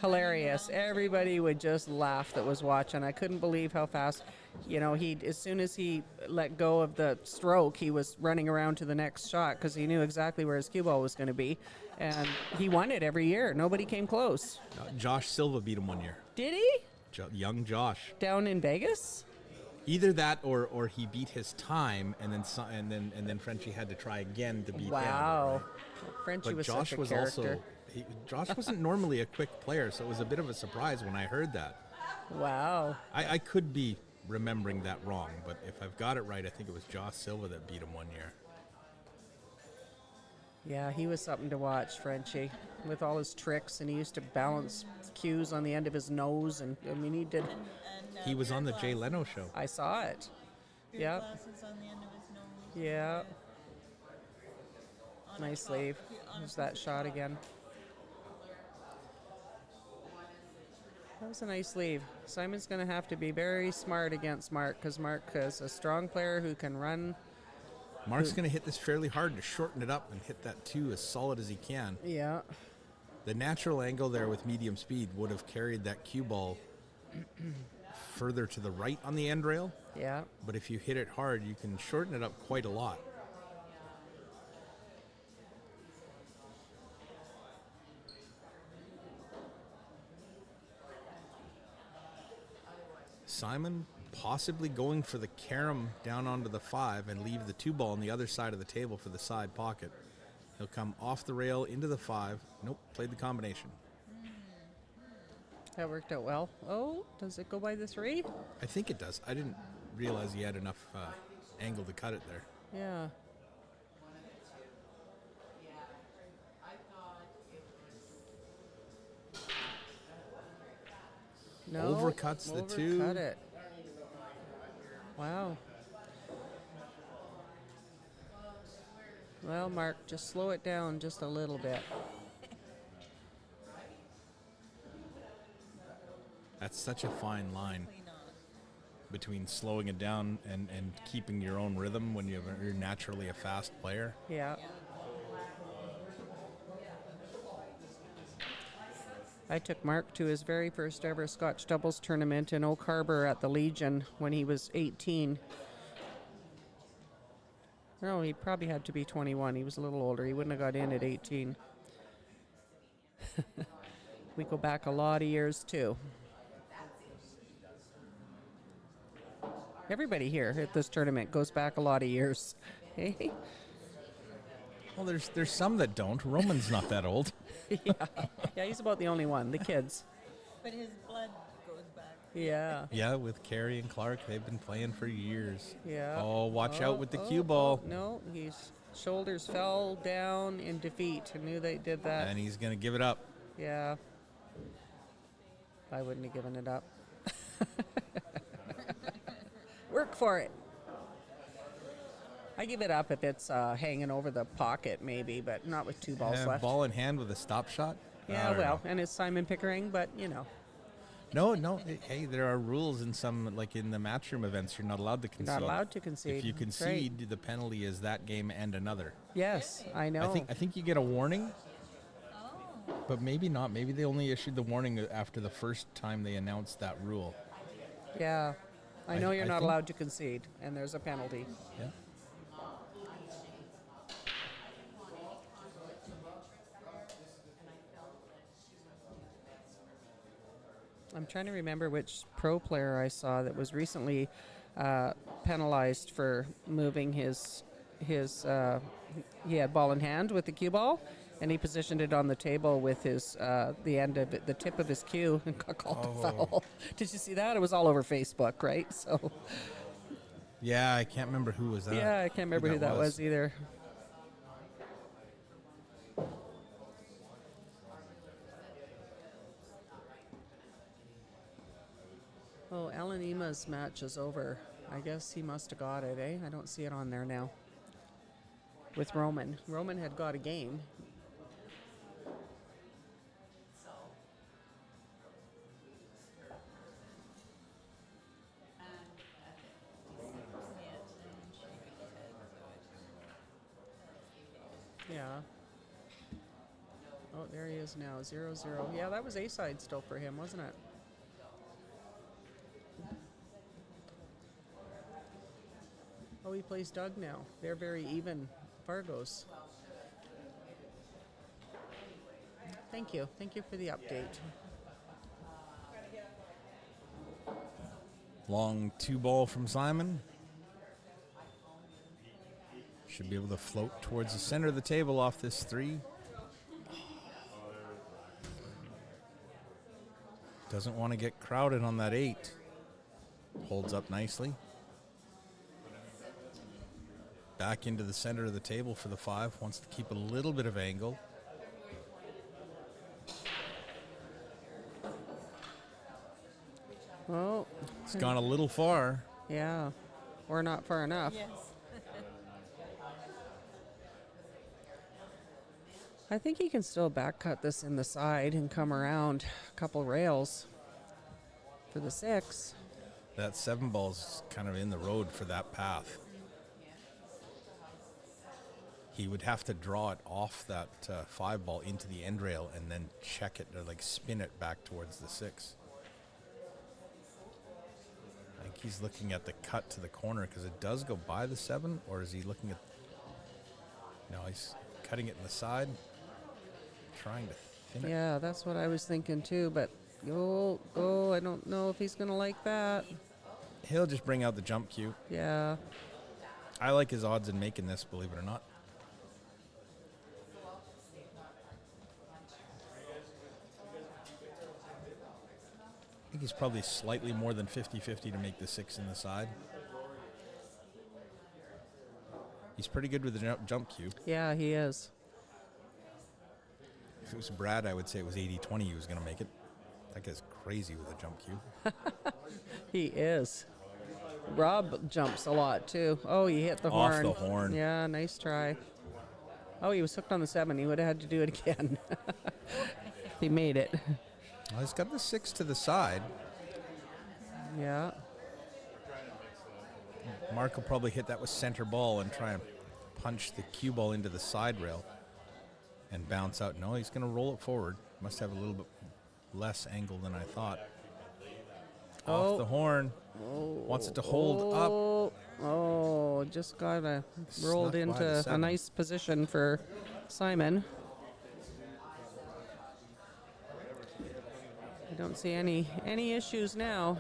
Hilarious. Everybody would just laugh that was watching. I couldn't believe how fast, he as soon as he let go of the stroke, he was running around to the next shot because he knew exactly where his cue ball was going to be. And he won it every year. Nobody came close. Josh Silva beat him one year. Did he? Young Josh. Down in Vegas? Either that or he beat his time, and then Frenchie had to try again to beat him. Wow. Right? Frenchie But was Josh such a was character. also Josh wasn't normally a quick player, so it was a bit of a surprise when I heard that. Wow. I could be remembering that wrong, but if I've got it right, I think it was Josh Silva that beat him one year. Yeah, he was something to watch, Frenchie, with all his tricks, and he used to balance cues on the end of his nose, and he did. He was on the Jay Leno show. I saw it. Yeah. Glasses on the end of his nose. Yeah. On Nice a leave. top. There's that shot again. That was a nice leave. Simon's going to have to be very smart against Mark because Mark is a strong player who can run. Mark's going to hit this fairly hard to shorten it up and hit that 2 as solid as he can. Yeah. The natural angle there with medium speed would have carried that cue ball further to the right on the end rail, Yeah. but if you hit it hard, you can shorten it up quite a lot. Simon possibly going for the carom down onto the 5 and leave the 2 ball on the other side of the table for the side pocket. He'll come off the rail into the 5. Nope, played the combination. That worked out well. Oh, does it go by the 3? I think it does. I didn't realize he had enough angle to cut it there. Yeah. No. Overcuts the 2. Overcut it. Wow. Well, Mark, just slow it down just a little bit. That's such a fine line between slowing it down and keeping your own rhythm when you're naturally a fast player. Yeah. I took Mark to his very first ever Scotch doubles tournament in Oak Harbor at the Legion when he was 18. No, he probably had to be 21. He was a little older. He wouldn't have got in at 18. We go back a lot of years, too. Everybody here at this tournament goes back a lot of years. Hey? Well, there's some that don't. Roman's not that old. Yeah, he's about the only one. The kids. But his blood goes back. Yeah. Yeah, with Carey and Clark, they've been playing for years. Yeah. Oh, watch out with the cue ball. No, his shoulders fell down in defeat. I knew they did that. And he's going to give it up. Yeah. I wouldn't have given it up. Work for it. I give it up if it's hanging over the pocket, maybe, but not with 2 balls left. Ball in hand with a stop shot. Yeah, I don't well, know. and it's Simon Pickering, but, No, no. Hey, there are rules in some, like in the matchroom events, you're not allowed to concede. Not allowed to concede. If you That's right. concede, the penalty is that game and another. Yes, I know. I think you get a warning, but maybe not. Maybe they only issued the warning after the first time they announced that rule. Yeah. I know you're I not think- allowed to concede, and there's a penalty. Yeah. I'm trying to remember which pro player I saw that was recently penalized for moving his he had ball in hand with the cue ball, and he positioned it on the table with his the end of it, the tip of his cue, and got called a foul. Did you see that? It was all over Facebook, right? So Yeah, I can't remember who was that. yeah, I can't remember who that was either. Oh, Alan Ema's match is over. I guess he must have got it, eh? I don't see it on there now. With Roman. Roman had got a game. Yeah. Oh, there he is now, 0-0. Yeah, that was A-side still for him, wasn't it? Oh, he plays Doug now. They're very even, Fargo's. Thank you. Thank you for the update. Long 2-ball from Simon. Should be able to float towards the center of the table off this 3. Doesn't want to get crowded on that 8. Holds up nicely. Back into the center of the table for the 5. Wants to keep a little bit of angle. Oh, It's gone a little far. yeah. Or not far enough. Yes. I think he can still back cut this in the side and come around a couple rails for the 6. That 7-ball's kind of in the road for that path. He would have to draw it off that 5-ball into the end rail and then check it or like spin it back towards the 6. I think he's looking at the cut to the corner because it does go by the 7, or is he looking at... No, he's cutting it in the side, trying to thin it. Yeah, that's what I was thinking too, but I don't know if he's going to like that. He'll just bring out the jump cue. Yeah. I like his odds in making this, believe it or not. I think he's probably slightly more than 50-50 to make the 6 in the side. He's pretty good with the jump cue. Yeah, he is. If it was Brad, I would say it was 80-20 he was going to make it. That guy's crazy with a jump cue. He is. Rob jumps a lot too. Oh, he hit the Off horn. the horn. Yeah, nice try. Oh, he was hooked on the 7. He would have had to do it again. He made it. Well, he's got the 6 to the side. Yeah. Mark will probably hit that with center ball and try and punch the cue ball into the side rail and bounce out. No, he's going to roll it forward. Must have a little bit less angle than I thought. Off the horn. Wants it to hold up. Oh, just got rolled Snuck by the into a 7. nice position for Simon. I don't see any issues now.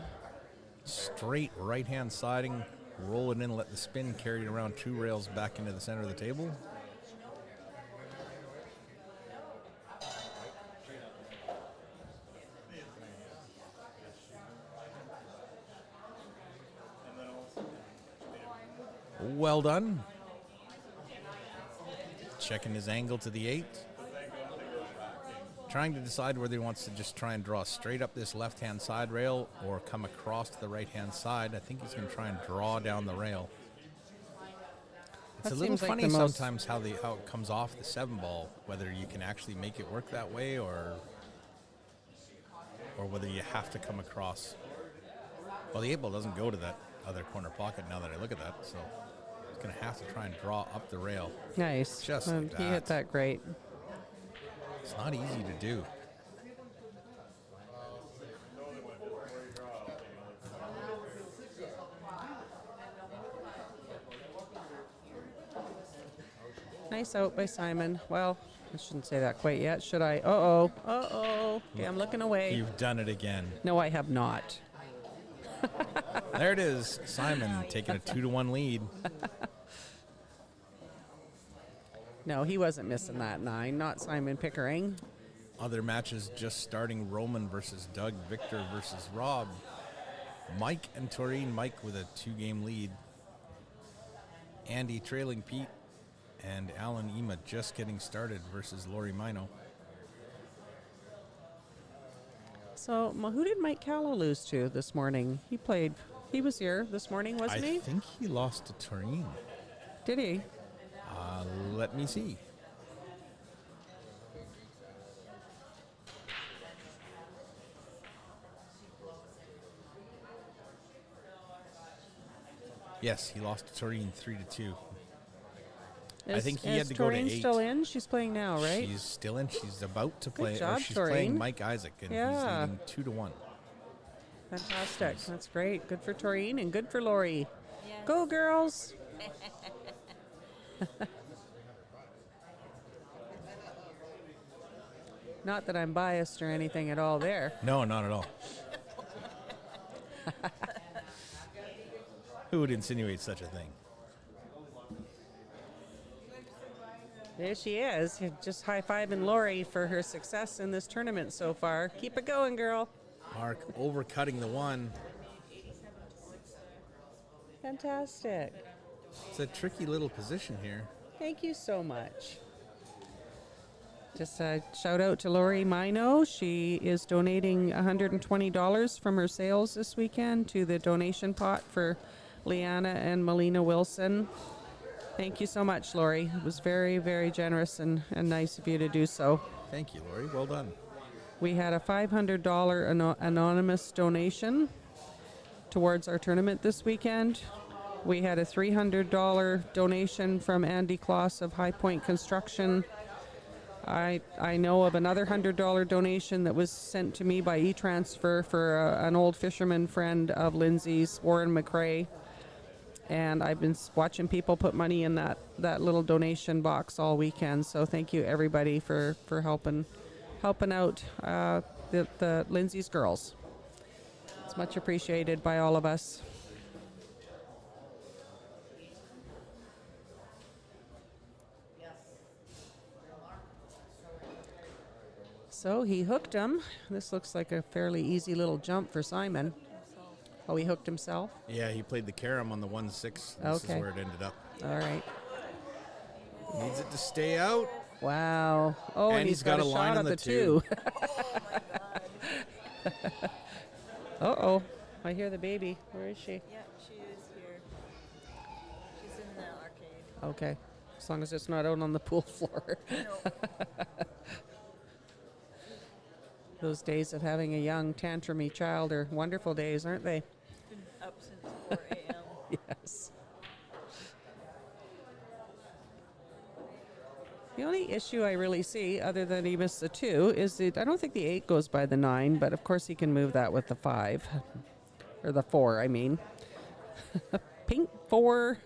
Straight right-hand siding. Roll it in, let the spin carry it around 2 rails back into the center of the table. Well done. Checking his angle to the 8. Trying to decide whether he wants to just try and draw straight up this left-hand side rail or come across to the right-hand side. I think he's going to try and draw down the rail. It's That a little seems like funny the most- sometimes how it comes off the 7-ball, whether you can actually make it work that way or whether you have to come across. Well, the 8-ball doesn't go to that other corner pocket now that I look at that, so he's going to have to try and draw up the rail. Nice. Just like He hit that great. It's not easy to do. Nice out by Simon. Well, I shouldn't say that quite yet, should I? Uh-oh. Uh-oh. Okay, I'm looking away. You've done it again. No, I have not. There it is. Simon taking a 2-1 lead. No, he wasn't missing that 9. Not Simon Pickering. Other matches just starting. Roman versus Doug. Victor versus Rob. Mike and Taurine. Mike with a 2-game lead. Andy trailing Pete. And Alan Ema just getting started versus Lori Mino. So, who did Mike Callow lose to this morning? He was here this morning, wasn't he? I think he lost to Taurine. Did he? Let me see. Yes, he lost to Taurine 3-2. I think he had to go to 8. Taurine still in? She's playing now, right? She's still in. She's about to play. job, She's Taurine. playing Mike Isaac, and Yeah. he's leading 2-1. Fantastic. That's great. Good for Taurine and good for Lori. Yes. Go, girls. Not that I'm biased or anything at all there. No, not at all. Who would insinuate such a thing? There she is. Just high-fiving Lori for her success in this tournament so far. Keep it going, girl. Mark overcutting the 1. Fantastic. It's a tricky little position here. Thank you so much. Just a shout out to Lori Mino. She is donating $120 from her sales this weekend to the donation pot for Leanna and Melina Wilson. Thank you so much, Lori. It was very, very generous and nice of you to do so. Thank you, Lori. Well done. We had a $500 anonymous donation towards our tournament this weekend. We had a $300 donation from Andy Kloss of High Point Construction. I know of another $100 donation that was sent to me by e-transfer for an old fisherman friend of Lindsay's, Warren McRae. And I've been watching people put money in that little donation box all weekend. So thank you everybody for helping out the Lindsay's girls. It's much appreciated by all of us. So he hooked him. This looks like a fairly easy little jump for Simon. Oh, he hooked himself? Yeah, he played the carom on the 1-6. This Okay. is where it ended up. All right. Needs it to stay out. Wow. Oh, and he's got a line shot on at the the 2. Uh-oh. I hear the baby. Where is she? Yeah, she is here. She's in the arcade. Okay. As long as it's not out on the pool floor. No. Those days of having a young tantrumy child are wonderful days, aren't they? Been up since 4 a.m. Yes. The only issue I really see, other than he missed the 2, is that I don't think the 8 goes by the 9, but of course he can move that with the 5. Or the 4, I mean. Pink 4.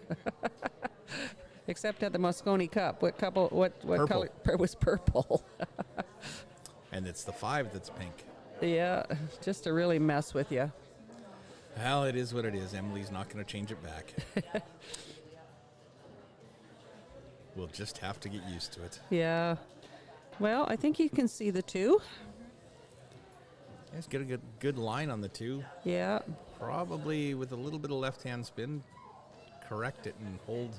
Except at the Moscone Cup. What Purple. color? It was purple. And it's the 5 that's pink. Yeah, just to really mess with you. Well, it is what it is. Emily's not going to change it back. We'll just have to get used to it. Yeah. Well, I think you can see the 2. Let's get a good line on the 2. Yeah. Probably with a little bit of left-hand spin, correct it and hold.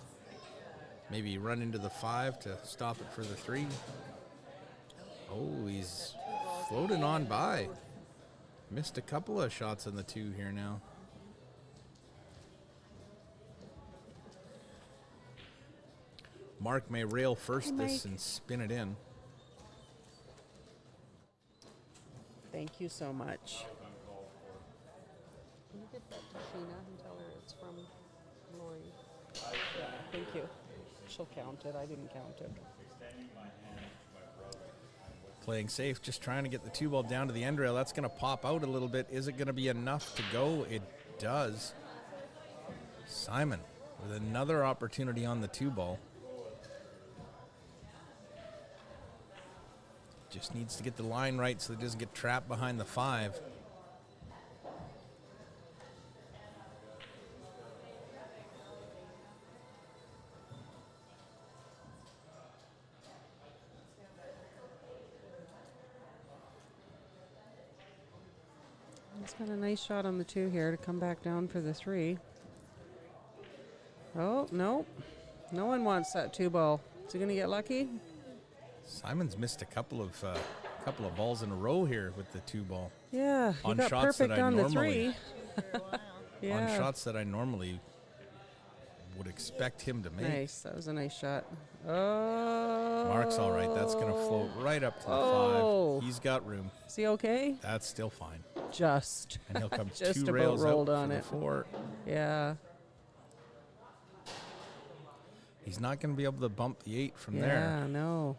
Maybe run into the 5 to stop it for the 3. Oh, he's floating on by. Missed a couple of shots on the 2 here now. Mark may rail first this and spin it in. Thank you so much. Can you get that to Sheena and tell her it's from Lori? Yeah, thank you. She'll count it. I didn't count it. Playing safe, just trying to get the 2 ball down to the end rail. That's going to pop out a little bit. Is it going to be enough to go? It does. Simon with another opportunity on the 2 ball. Just needs to get the line right so it doesn't get trapped behind the 5. He's got a nice shot on the 2 here to come back down for the 3. Oh, no. No one wants that 2 ball. Is he going to get lucky? Simon's missed a couple of balls in a row here with the 2 ball. Yeah, he On got shots that perfect I on the normally- 3. Yeah. On shots that I normally would expect him to make. Nice. That was a nice shot. Oh. Mark's all right. That's going to float right up to the Oh. 5. He's got room. Is he okay? That's still fine. Just. And he'll come Just 2 about rails rolled out on for the it. 4. Yeah. He's not going to be able to bump the 8 from Yeah, there. no.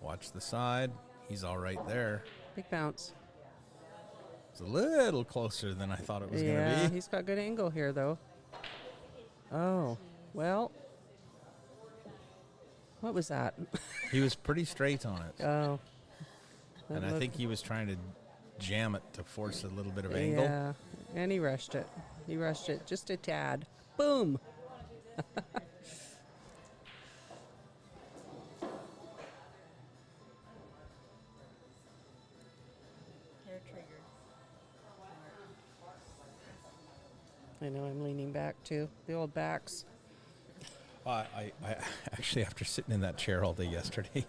Watch the side. He's all right there. Big bounce. It's a little closer than I thought it was going Yeah, to be. he's got good angle here, though. Oh, well. What was that? He was pretty straight on it. Oh. And That I looked- think he was trying to jam it to force a little bit of angle. Yeah, and he rushed it. He rushed it just a tad. Boom. Hair trigger. I know, I'm leaning back, too. The old backs. I actually, after sitting in that chair all day yesterday,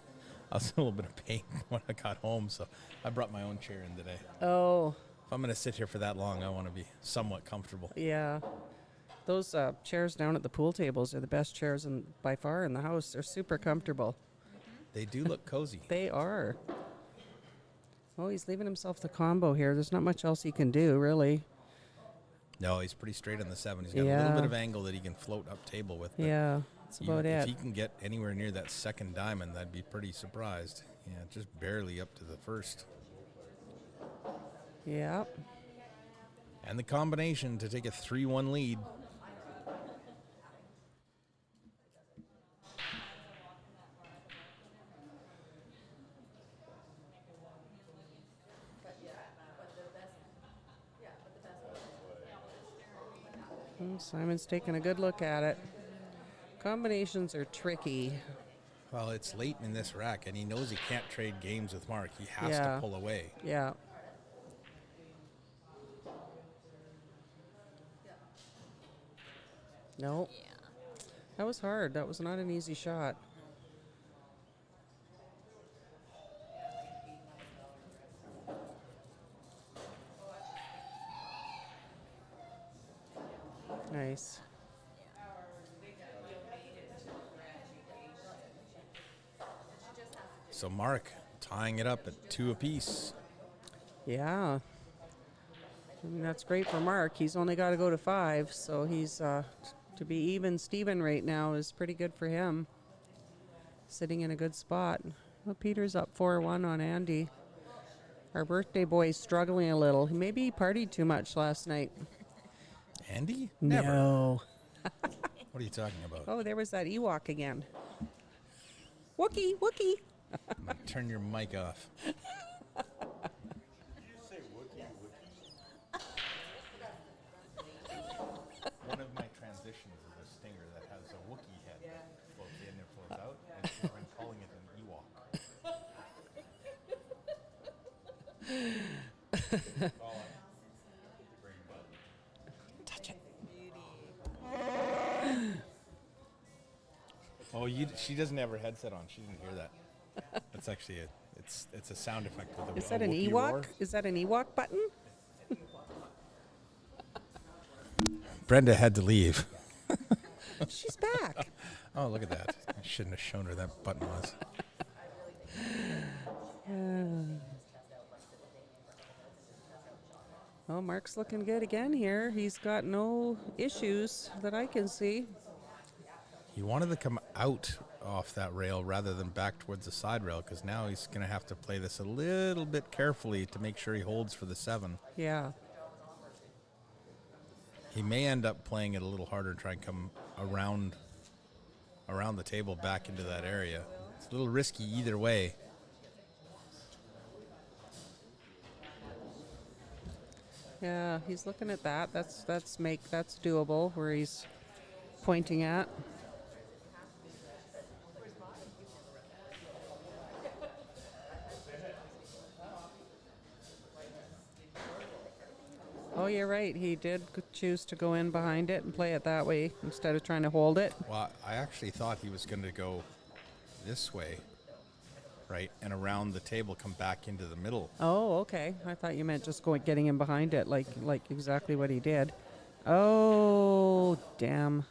I was in a little bit of pain when I got home, so I brought my own chair in today. Oh, If I'm going to sit here for that long, I want to be somewhat comfortable. yeah. Those chairs down at the pool tables are the best chairs by far in the house. They're super comfortable. They do look cozy. They are. Oh, he's leaving himself the combo here. There's not much else he can do, really. No, he's pretty straight on the 7. He's got a little Yeah. bit of angle that he can float up table with. but Yeah, that's about If it. he can get anywhere near that second diamond, I'd be pretty surprised. Yeah, just barely up to the first. Yeah. And the combination to take a 3-1 lead. Simon's taking a good look at it. Combinations are tricky. Well, it's late in this rack, and he knows he can't trade games with Mark. He has Yeah. to pull away. Yeah. No. That was hard. That was not an easy shot. Nice. So Mark tying it up at 2 apiece. Yeah. I mean, that's great for Mark. He's only got to go to 5, so he's to be even Steven right now is pretty good for him. Sitting in a good spot. Well, Peter's up 4-1 on Andy. Our birthday boy's struggling a little. Maybe he partied too much last night. Andy? Never. No. What are you talking about? Oh, there was that Ewok again. Wookie, Wookie. I'm gonna turn your mic off. One of my transitions is a stinger that has a Wookiee head that floats in and floats out, and so I'm calling it an Ewok. Touch it. Oh, she doesn't have her headset on. She didn't hear that. That's actually It's a sound effect with a Is that an Wookiee Ewok? roar. Is that an Ewok button? Brenda had to leave. She's back. Oh, look at that. I shouldn't have shown her that button was. Oh, Mark's looking good again here. He's got no issues that I can see. He wanted to come out off that rail rather than back towards the side rail, because now he's going to have to play this a little bit carefully to make sure he holds for the 7. Yeah. He may end up playing it a little harder and try and come around the table back into that area. It's a little risky either way. Yeah, he's looking at that. That's doable where he's pointing at. Oh, you're right. He did choose to go in behind it and play it that way instead of trying to hold it. Well, I actually thought he was going to go this way, right, and around the table, come back into the middle. Oh, okay. I thought you meant just getting in behind it, like exactly what he did. Oh, damn.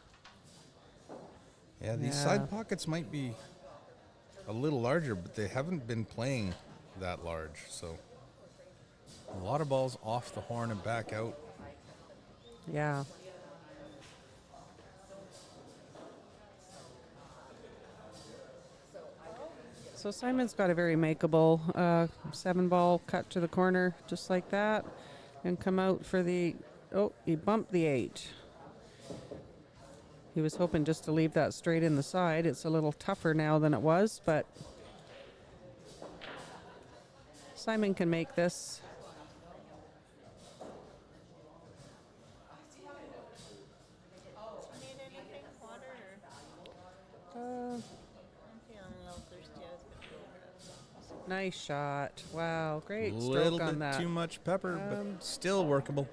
Yeah, these Yeah. side pockets might be a little larger, but they haven't been playing that large, so a lot of balls off the horn and back out. Yeah. So Simon's got a very makeable 7-ball cut to the corner, just like that, and come out for the. Oh, he bumped the 8. He was hoping just to leave that straight in the side. It's a little tougher now than it was, but Simon can make this. Need anything? Water or? I'm feeling a little thirsty. I was gonna go grab. Nice shot. Wow, great Little stroke on bit that. too much pepper, but still workable.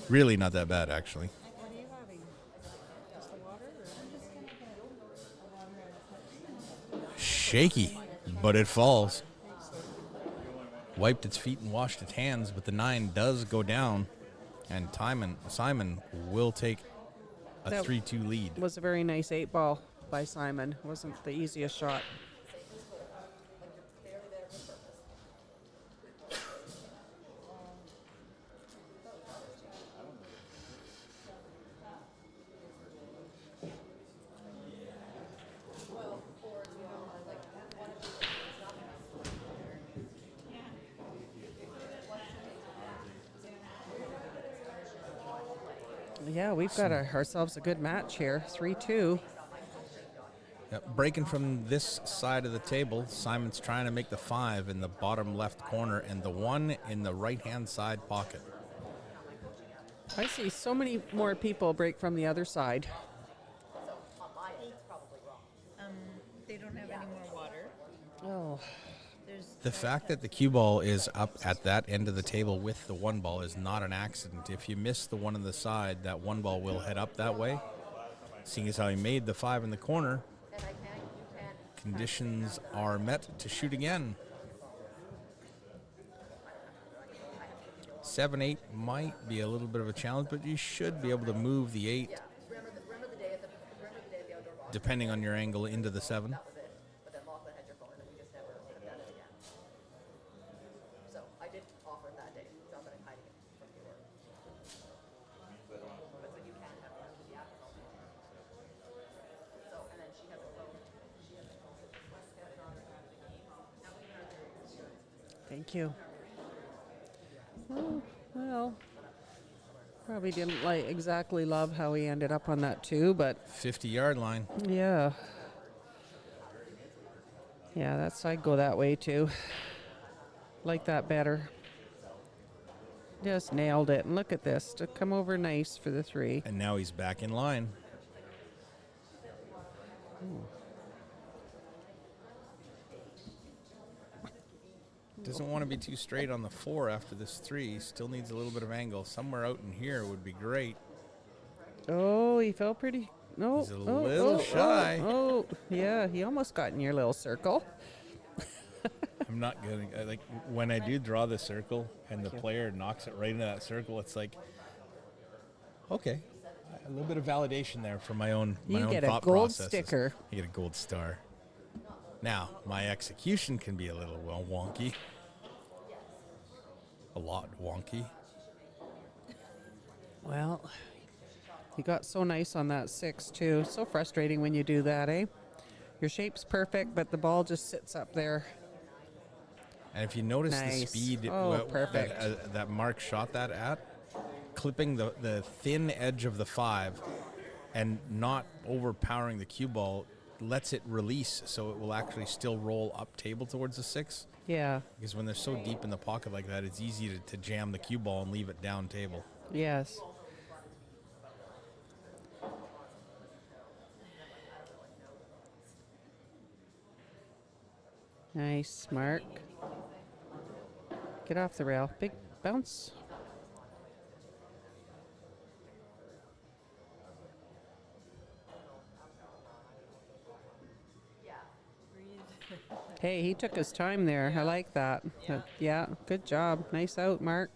Really not that bad, actually. What are you having? Just the water? Shaky, but it falls. Wiped its feet and washed its hands, but the 9 does go down, and Simon will take a That 3-2 lead. Was a very nice 8-ball by Simon. Wasn't the easiest shot. Yeah, we've got ourselves a good match here. 3-2. Breaking from this side of the table, Simon's trying to make the 5 in the bottom left corner and the 1 in the right-hand side pocket. I see so many more people break from the other side. They don't have any more water. Oh, There's The fact that the cue ball is up at that end of the table with the 1 ball is not an accident. If you miss the 1 on the side, that 1 ball will head up that way. Seeing as how he made the 5 in the corner, conditions are met to shoot again. 7-8 might be a little bit of a challenge, but you should be able to move the 8, depending on your angle, into the 7. thank you. Oh, well, probably didn't exactly love how he ended up on that 2, but 50-yard line. yeah. Yeah, I'd go that way too. Like that better. Just nailed it. And look at this, to come over nice for the 3. And now he's back in line. Doesn't want to be too straight on the 4 after this 3. Still needs a little bit of angle. Somewhere out in here would be great. Oh, he fell pretty No. He's a little shy. Oh, yeah. He almost got in your little circle. I'm not getting like when I do draw the circle and the player knocks it right into that circle. It's like, okay, a little bit of validation there for my own You get a thought gold processes. sticker. You get a gold star. Now my execution can be a little wonky, a lot wonky. Well, you got so nice on that 6 too. So frustrating when you do that, eh? Your shape's perfect, but the ball just sits up there. And if you notice the Nice. speed Oh, perfect. that Mark shot that at, clipping the thin edge of the 5 and not overpowering the cue ball, lets it release so it will actually still roll up table towards the 6. Yeah. Because when they're so deep in the pocket like that, it's easy to jam the cue ball and leave it down table. Yes. Nice, Mark. Get off the rail. Big bounce. Hey, he took his time there. I like that. Yeah, good job. Nice out, Mark.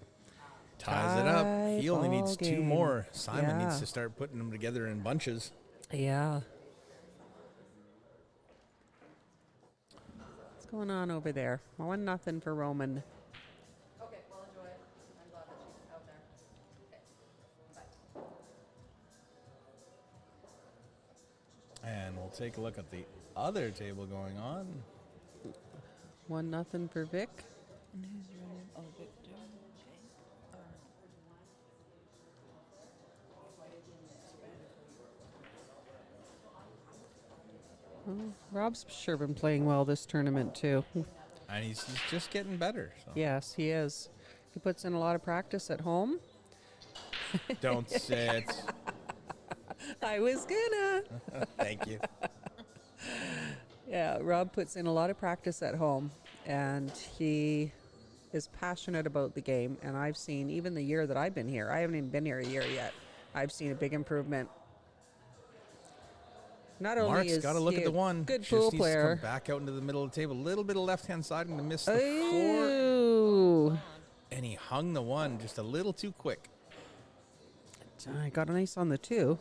Ties it up. Tie He only needs ball 2 game. more. Simon needs Yeah. to start putting them together in bunches. Yeah. What's going on over there? 1-0 for Roman. Okay, well, enjoy it. I'm glad that she's out there. Okay, bye. And we'll take a look at the other table going on. 1-0 for Vic. And who's running? Oh, Victor. Okay. Oh, Rob's sure been playing well this tournament too. And he's just getting better. So. Yes, he is. He puts in a lot of practice at home. Don't say it. I was gonna. Thank you. Yeah, Rob puts in a lot of practice at home, and he is passionate about the game. And I've seen, even the year that I've been here, I haven't even been here a year yet, I've seen a big improvement. Not only Mark's is got to look he at the a one. good Just pool needs to player. come back out into the middle of the table. A little bit of left-hand siding to miss the 4. Ooh. And he hung the 1 just a little too quick. I got a nice on the 2.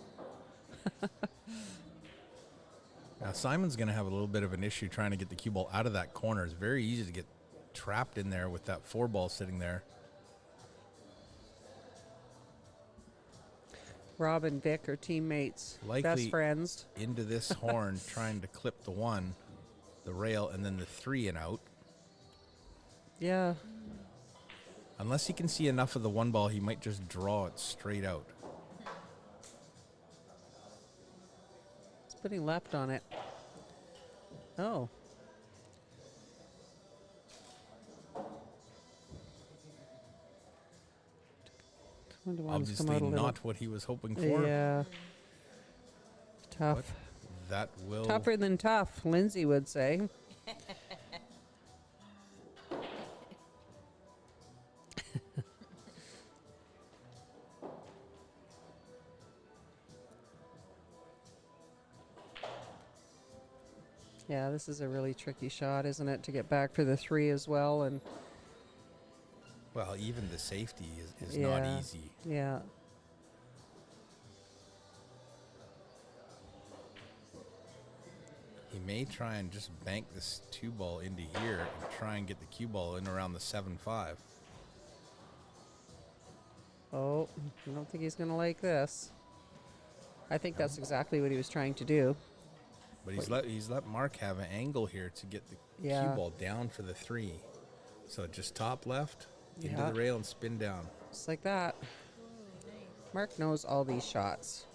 Now Simon's going to have a little bit of an issue trying to get the cue ball out of that corner. It's very easy to get trapped in there with that 4 ball sitting there. Rob and Vic are teammates, Likely best friends. into this horn trying to clip the 1, the rail, and then the 3 and out. Yeah. Unless he can see enough of the 1 ball, he might just draw it straight out. He's putting left on it. Oh. One's Obviously come out a little. not what he was hoping for. Yeah. Tough. But that will... Tougher than tough, Lindsay would say. Yeah, this is a really tricky shot, isn't it, to get back for the 3 as well, and Well, even the safety is yeah, not easy. Yeah. He may try and just bank this 2 ball into here and try and get the cue ball in around the 7-5. Oh, I don't think he's going to like this. I think that's exactly what he was trying to do. But he's let Mark have an angle here to get the Yeah. cue ball down for the 3. So just top left, into Yeah. the rail and spin down. Just like that. Mark knows all these shots.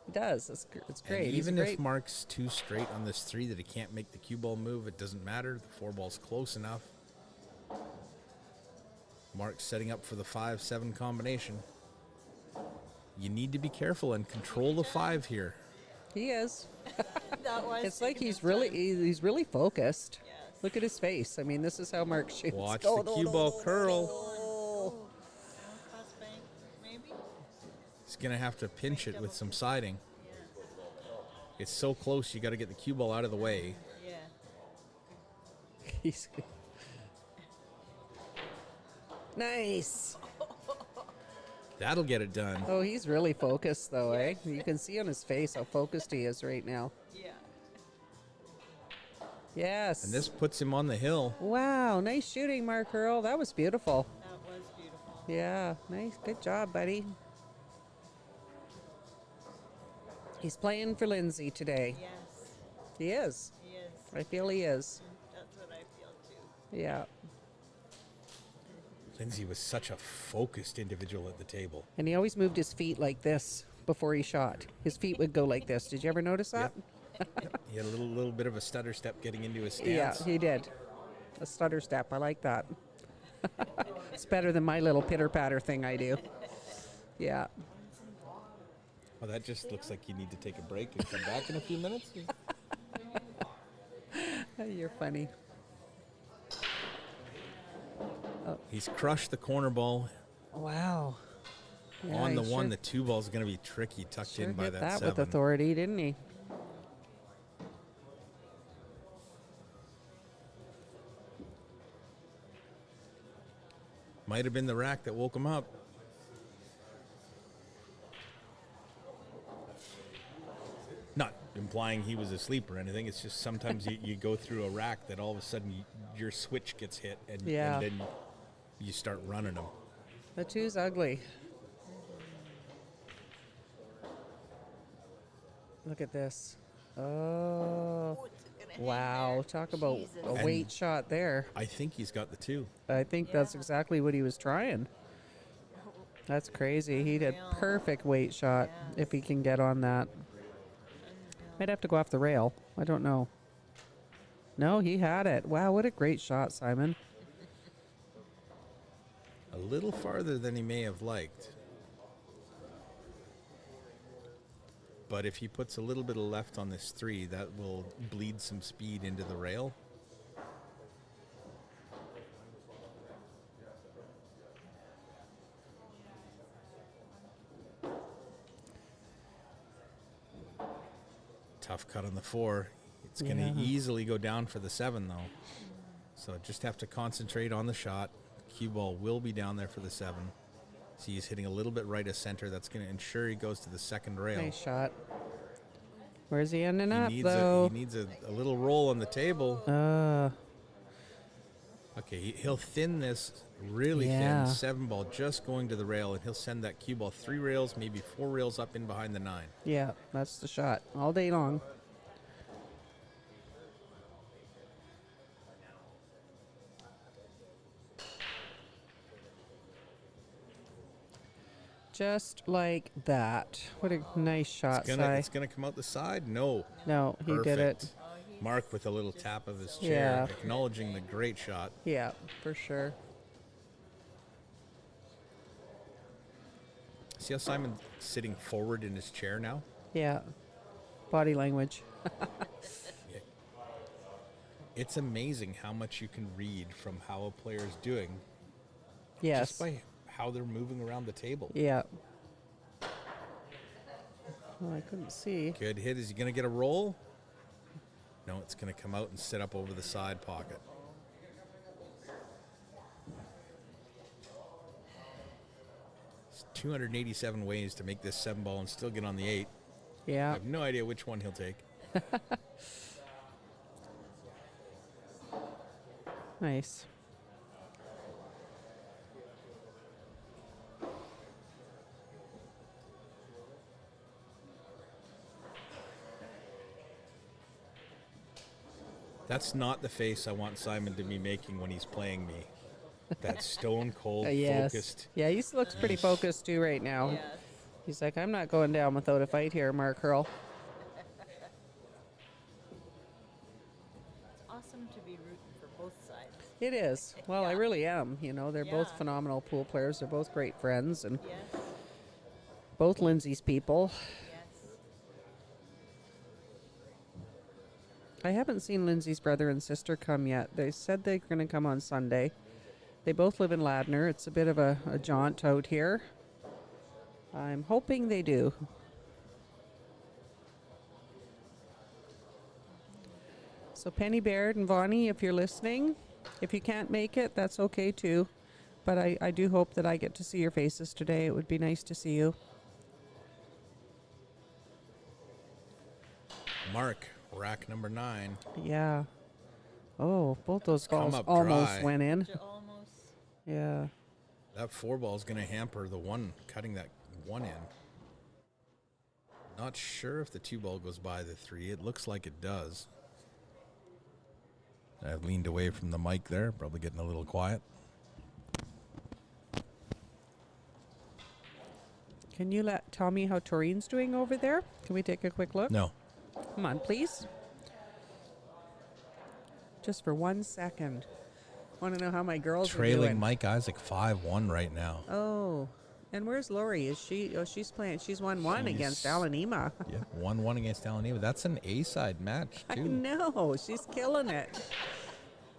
He does. It's great. And He's even great. if Mark's too straight on this 3 that he can't make the cue ball move, it doesn't matter. The 4 ball's close enough. Mark's setting up for the 5-7 combination. You need to be careful and control the 5 here. He is. That was It's like taking he's his really time. he's really focused. Yes. Look at his face. I mean, this is how Mark shoots. Watch Go, the cue ball curl. Oh, cross bank, maybe? He's gonna have to pinch it with some siding. Yeah. It's so close, you got to get the cue ball out of the way. Yeah. He's nice. That'll get it done. Oh, he's really focused, though, eh? You can see on his face how focused he is right now. Yeah. Yes. And this puts him on the hill. Wow, nice shooting, Mark Earl. That was beautiful. That was beautiful. Yeah, nice. Good job, buddy. He's playing for Lindsay today. Yes. He is. He is. I feel he is. That's what I feel too. Yeah. Lindsay was such a focused individual at the table. And he always moved his feet like this before he shot. His feet would go like this. Did you ever notice that? He had a little bit of a stutter step getting into his Yeah, stance. he did. A stutter step. I like that. It's better than my little pitter patter thing I do. Yeah. Well, that just looks like you need to take a break and come back in a few minutes. You're funny. He's crushed the corner ball. Wow. Yeah, On the he one, sure- the two ball's going to be tricky, tucked sure in by hit that, that seven. with authority, didn't he? Might have been the rack that woke him up. Not implying he was asleep or anything. It's just sometimes you go through a rack that all of a sudden your switch gets hit and, Yeah. and then you start running them. The two's ugly. Look at this. Oh. Wow. Talk about a And- weight shot there. I think he's got the two. I think that's exactly what he was trying. That's crazy. He did perfect weight shot if he can get on that. Might have to go off the rail. I don't know. No, he had it. Wow, what a great shot, Simon. A little farther than he may have liked. But if he puts a little bit of left on this three, that will bleed some speed into the rail. Tough cut on the four. It's going to Yeah. easily go down for the seven, though. So just have to concentrate on the shot. Cue ball will be down there for the seven. See, he's hitting a little bit right of center. That's going to ensure he goes to the second rail. Nice shot. Where's he ending He up, needs, though? he needs a little roll on the table. Okay, he'll thin this really Yeah. thin. Seven ball just going to the rail, and he'll send that cue ball 3 rails, maybe 4 rails up in behind the 9. Yeah, that's the shot. All day long. Just like that. What a nice shot, Cy. It's gonna come out the side. No, No, he did it. perfect. Mark with a little tap of his chair, Yeah. acknowledging the great shot. Yeah, for sure. See how Simon's sitting forward in his chair now? Yeah. Body language. It's amazing how much you can read from how a player is doing Yes. just by how they're moving around the table. Yeah. Oh, I couldn't see. Good hit. Is he going to get a roll? No, it's going to come out and sit up over the side pocket. There's 287 ways to make this 7 ball and still get on the 8. I Yeah. have no idea which one he'll take. Nice. That's not the face I want Simon to be making when he's playing me. That stone cold, Yes. focused. Yeah, he looks pretty focused too right now. Yes. He's like, I'm not going down without a fight here, Mark Hurl. It's awesome to be rooting for both sides. It is. Well, I Yeah. really am. You know, they're both Yeah. phenomenal pool players. They're both great friends, and Yes. both Lindsay's people. Yes. I haven't seen Lindsay's brother and sister come yet. They said they're going to come on Sunday. They both live in Ladner. It's a bit of a jaunt out here. I'm hoping they do. So Penny Baird and Vonnie, if you're listening, if you can't make it, that's okay too. But I do hope that I get to see your faces today. It would be nice to see you. Mark, rack number 9. Yeah. Oh, both those Come balls up almost dry. went in. Almost. Yeah. That 4 ball is going to hamper the one, cutting that 1 in. Not sure if the 2 ball goes by the 3. It looks like it does. I've leaned away from the mic there, probably getting a little quiet. Can you tell me how Taurine's doing over there? Can we take a quick look? No. Come on, please. Just for 1 second. Want to know how my girls are Trailing doing. Mike Isaac 5-1 right now. Oh. And where's Lori? Is she? Oh, she's playing. She's 1-1 against Alanima. Yeah, 1-1 against Alanima. That's an A-side match, I too. know. She's killing it.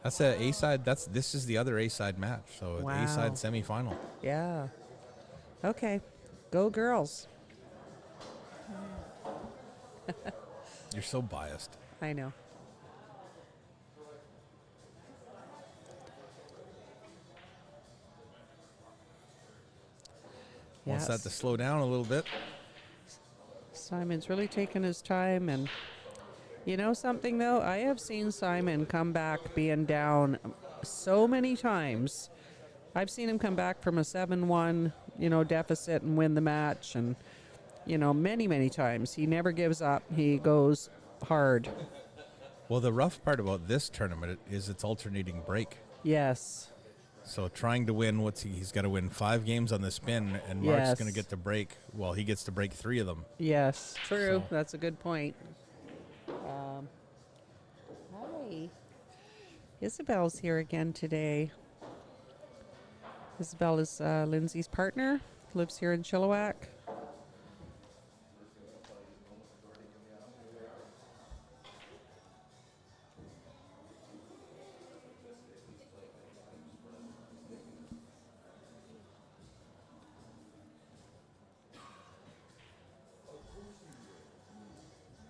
That's a A-side. This is the other A-side match. So Wow. A-side semifinal. Yeah. Okay. Go girls. You're so biased. I know. Wants Yes. that to slow down a little bit. Simon's really taking his time, and you know something though? I have seen Simon come back being down so many times. I've seen him come back from a 7-1, deficit and win the match, and many, many times. He never gives up. He goes hard. Well, the rough part about this tournament is it's alternating break. Yes. So trying to win, he's got to win 5 games on the spin, and Mark's Yes. going to get to break. Well, he gets to break 3 of them. Yes, true. So- That's a good point. Hi. Isabel's here again today. Isabel is Lindsay's partner, lives here in Chilliwack.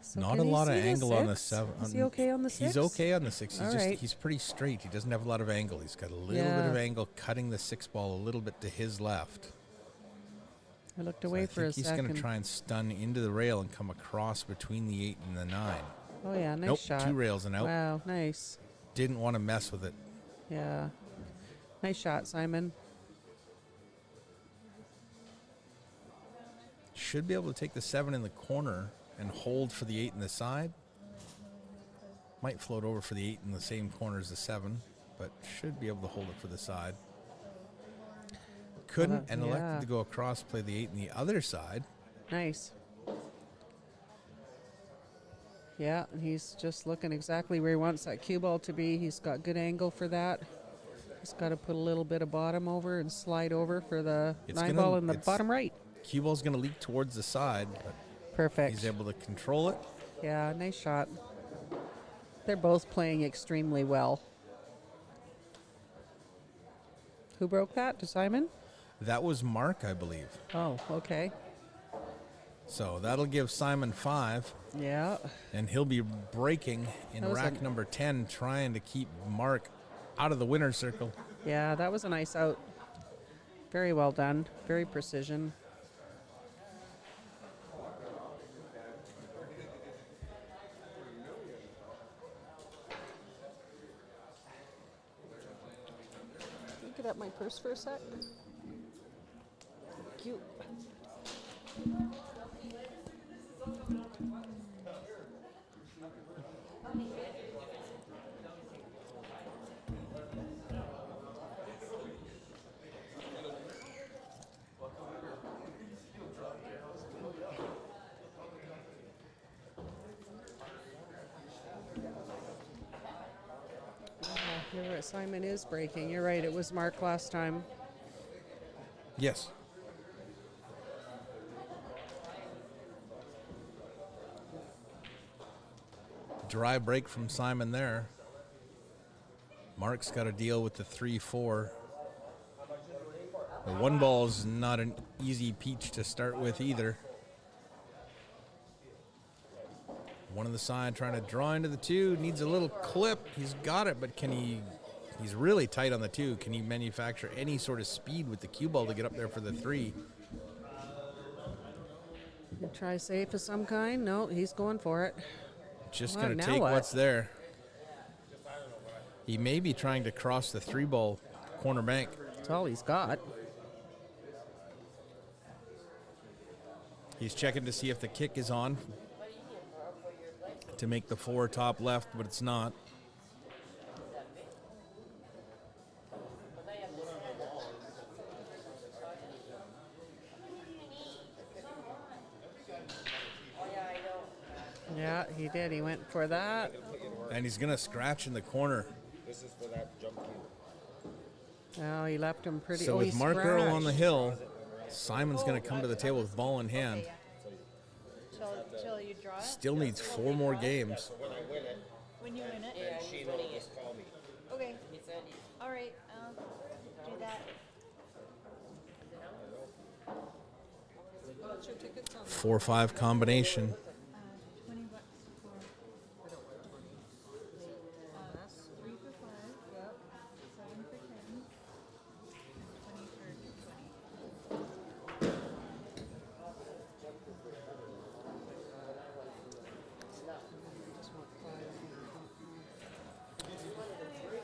So Not can a you lot of see the angle on the 6? 7. Is he okay on the 6? He's okay on the 6. All right. He's pretty straight. He doesn't have a lot of angle. He's got a little Yeah. bit of angle, cutting the 6 ball a little bit to his left. I looked So away I for a think he's going second. to try and stun into the rail and come across between the 8 and the 9. Oh yeah, nice Nope, shot. 2 rails and out. Wow, nice. Didn't want to mess with it. Yeah. Nice shot, Simon. Should be able to take the 7 in the corner and hold for the 8 in the side. Might float over for the 8 in the same corner as the 7, but should be able to hold it for the side. Couldn't, and yeah. elected to go across, play the 8 in the other side. Nice. Yeah, and he's just looking exactly where he wants that cue ball to be. He's got good angle for that. He's got to put a little bit of bottom over and slide over for the It's 9 gonna- ball in the it's- bottom right. Cue ball's going to leak towards the side, but Perfect. he's able to control it. Yeah, nice shot. They're both playing extremely well. Who broke that? To Simon? That was Mark, I believe. Oh, okay. So that'll give Simon 5, Yeah. and he'll be breaking in That was rack a- number 10, trying to keep Mark out of the winner's circle. Yeah, that was a nice out. Very well done. Very precision. Can you get up my purse for a sec? Thank you. You're right. Simon is breaking. You're right. It was Mark last time. Yes. Dry break from Simon there. Mark's got to deal with the 3-4. The one ball's not an easy peach to start with either. One on the side trying to draw into the two. Needs a little clip. He's got it, but can he... He's really tight on the two. Can he manufacture any sort of speed with the cue ball to get up there for the three? You try safe of some kind? No, he's going for it. Just Well, going to now take what? what's there. He may be trying to cross the three ball corner bank. That's all he's got. He's checking to see if the kick is on to make the four top left, but it's not. Yeah, he did. He went for that. And he's going to scratch in the corner. This is for that jump cue. Oh, he left him pretty. So oh, with he Mark Earl on the scratched. hill, Simon's going to come to the table with ball in hand. Shall you draw it? Still needs 4 more games. When you win it? Yeah, he's winning it. Okay. He said he... All right. Do that. 4-5 combination. 20 bucks for. 3 for 5. Yep. 7 for 10. 20 for 20.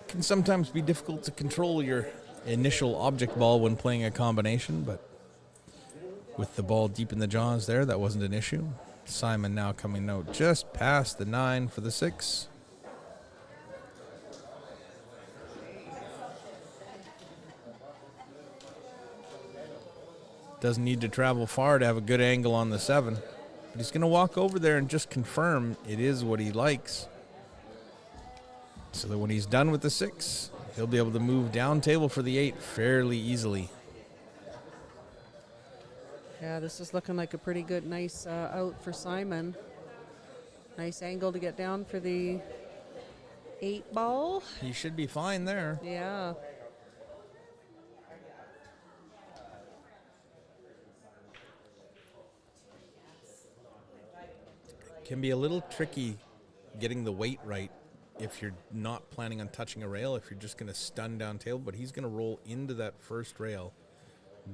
Can sometimes be difficult to control your initial object ball when playing a combination, but with the ball deep in the jaws there, that wasn't an issue. Simon now coming out just past the 9 for the 6. Doesn't need to travel far to have a good angle on the 7. But he's going to walk over there and just confirm it is what he likes. So that when he's done with the 6, he'll be able to move down table for the 8 fairly easily. Yeah, this is looking like a pretty good, nice out for Simon. Nice angle to get down for the 8 ball. He should be fine there. Yeah. Can be a little tricky getting the weight right if you're not planning on touching a rail, if you're just going to stun down table, but he's going to roll into that first rail,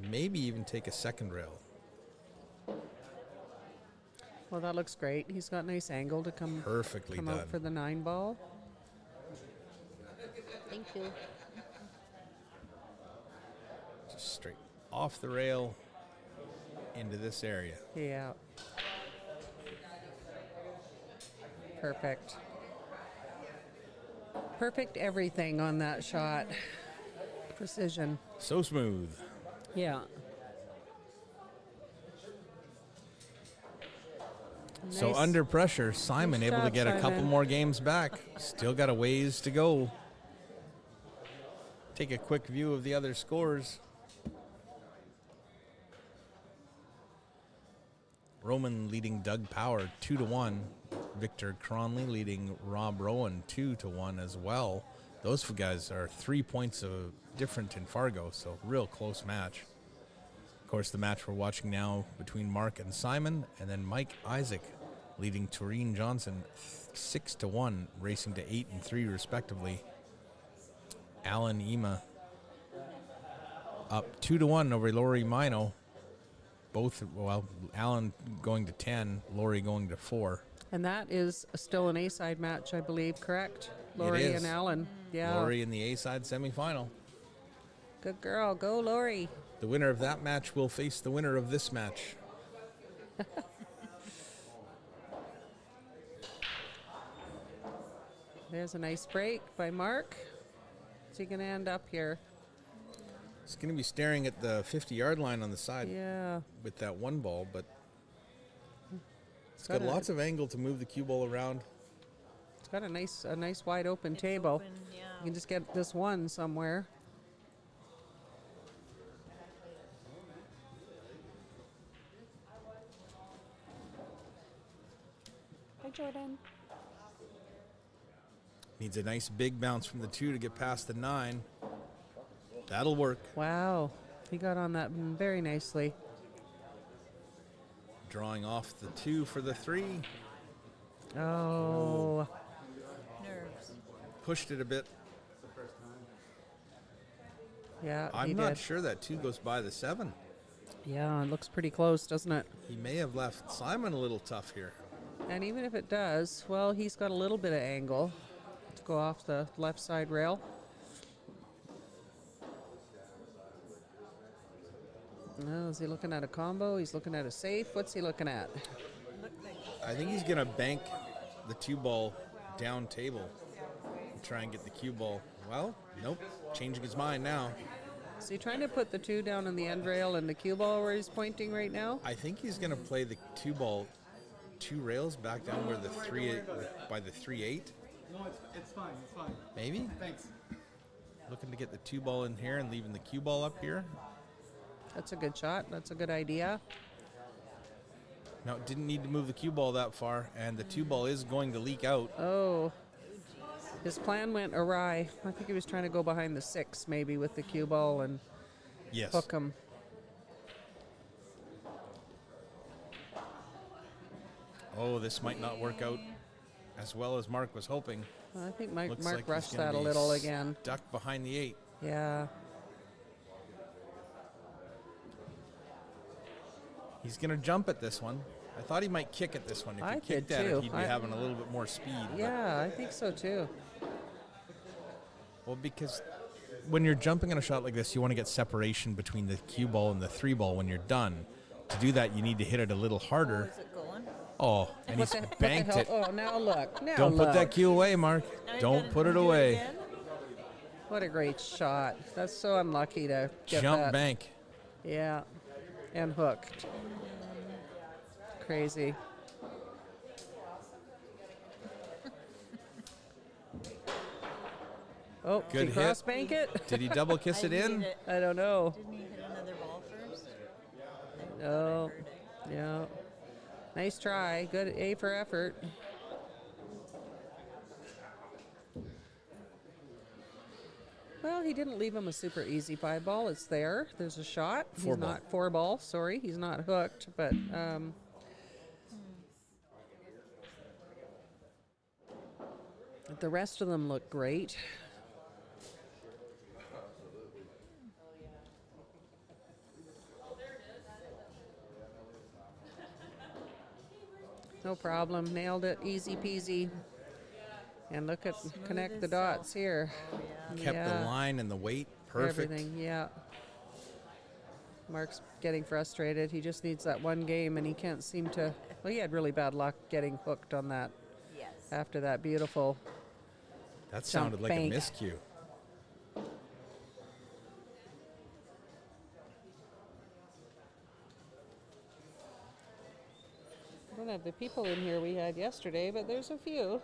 maybe even take a second rail. Well, that looks great. He's got nice angle to come Perfectly done. out for the 9 ball. Thank you. Just straight off the rail into this area. Yeah. Perfect. Perfect everything on that shot. Precision. So smooth. Yeah. So Nice. under pressure, Simon Nice able to job, get a couple Simon. more games back. Still got a ways to go. Take a quick view of the other scores. Roman leading Doug Power 2-1. Victor Cronley leading Rob Rowan 2-1 as well. Those guys are 3 points of different in Fargo, so real close match. Of course, the match we're watching now between Mark and Simon, and then Mike Isaac leading Toreen Johnson 6-1, racing to 8 and 3 respectively. Alan Ema up 2-1 over Laurie Mino. Both, well, Alan going to 10, Laurie going to 4. And that is still an A-side match, I believe, correct? Lori is. and Alan. Yeah. Laurie in the A-side semifinal. Good girl. Go, Lori. The winner of that match will face the winner of this match. There's a nice break by Mark. Is he going to end up here? He's going to be staring at the 50-yard line on the side Yeah. with that one ball, but it's got got a- lots of angle to move the cue ball around. It's got a nice wide open table. Open, yeah. You can just get this one somewhere. Hi, Jordan. Needs a nice big bounce from the 2 to get past the 9. That'll work. Wow. He got on that very nicely. Drawing off the 2 for the 3. Oh, Nerves. Pushed it a bit. yeah, he I'm did. not sure that 2 goes by the 7. Yeah, it looks pretty close, doesn't it? He may have left Simon a little tough here. And even if it does, well, he's got a little bit of angle to go off the left side rail. Oh, is he looking at a combo? He's looking at a safe. What's he looking at? I think he's going to bank the 2 ball down table and try and get the cue ball. Well, nope. Changing his mind now. Is he trying to put the 2 down on the end rail and the cue ball where he's pointing right now? I think he's going to play the 2 ball 2 rails back down where the 3 by the 3-8. No, it's fine. It's fine. Maybe? Thanks. Looking to get the 2 ball in here and leaving the cue ball up here. That's a good shot. That's a good idea. No, didn't need to move the cue ball that far, and the 2 ball is going to leak out. Oh, his plan went awry. I think he was trying to go behind the 6 maybe with the cue ball and Yes. hook him. Oh, this might not work out as well as Mark was hoping. I think Mark Looks like he's rushed gonna that a be little again. Stuck behind the 8. Yeah. He's going to jump at this one. I thought he might kick at this one. If I he kicked did at too. it, he'd be having a little bit more speed. but- Yeah, I think so too. Well, because when you're jumping on a shot like this, you want to get separation between the cue ball and the 3 ball when you're done. To do that, you need to hit it a little harder. Is it going? Oh, and he's What the banked hell? it. Oh, now look. Now Don't look. put that cue away, Mark. Now you Don't gotta put it do away. again? What a great shot. That's so unlucky to get Jump that. bank. Yeah. And hooked. Crazy. Oh, Good did he hit. cross bank it? Did he double kiss it in? I don't know. Didn't he hit another ball first? Oh, yeah. Nice try. Good A for effort. Well, he didn't leave him a super easy 5 ball. It's there. There's a shot. Four He's ball. not 4 ball. Sorry, he's not hooked, but the rest of them look great. No problem. Nailed it. Easy peasy. And look at connect the dots here. Kept Yeah. the line and the weight perfect. Everything, yeah. Mark's getting frustrated. He just needs that one game, and he can't seem to. Well, he had really bad luck getting hooked on that Yes. after that beautiful. That sounded like bank. a miscue. I don't have the people in here we had yesterday, but there's a few.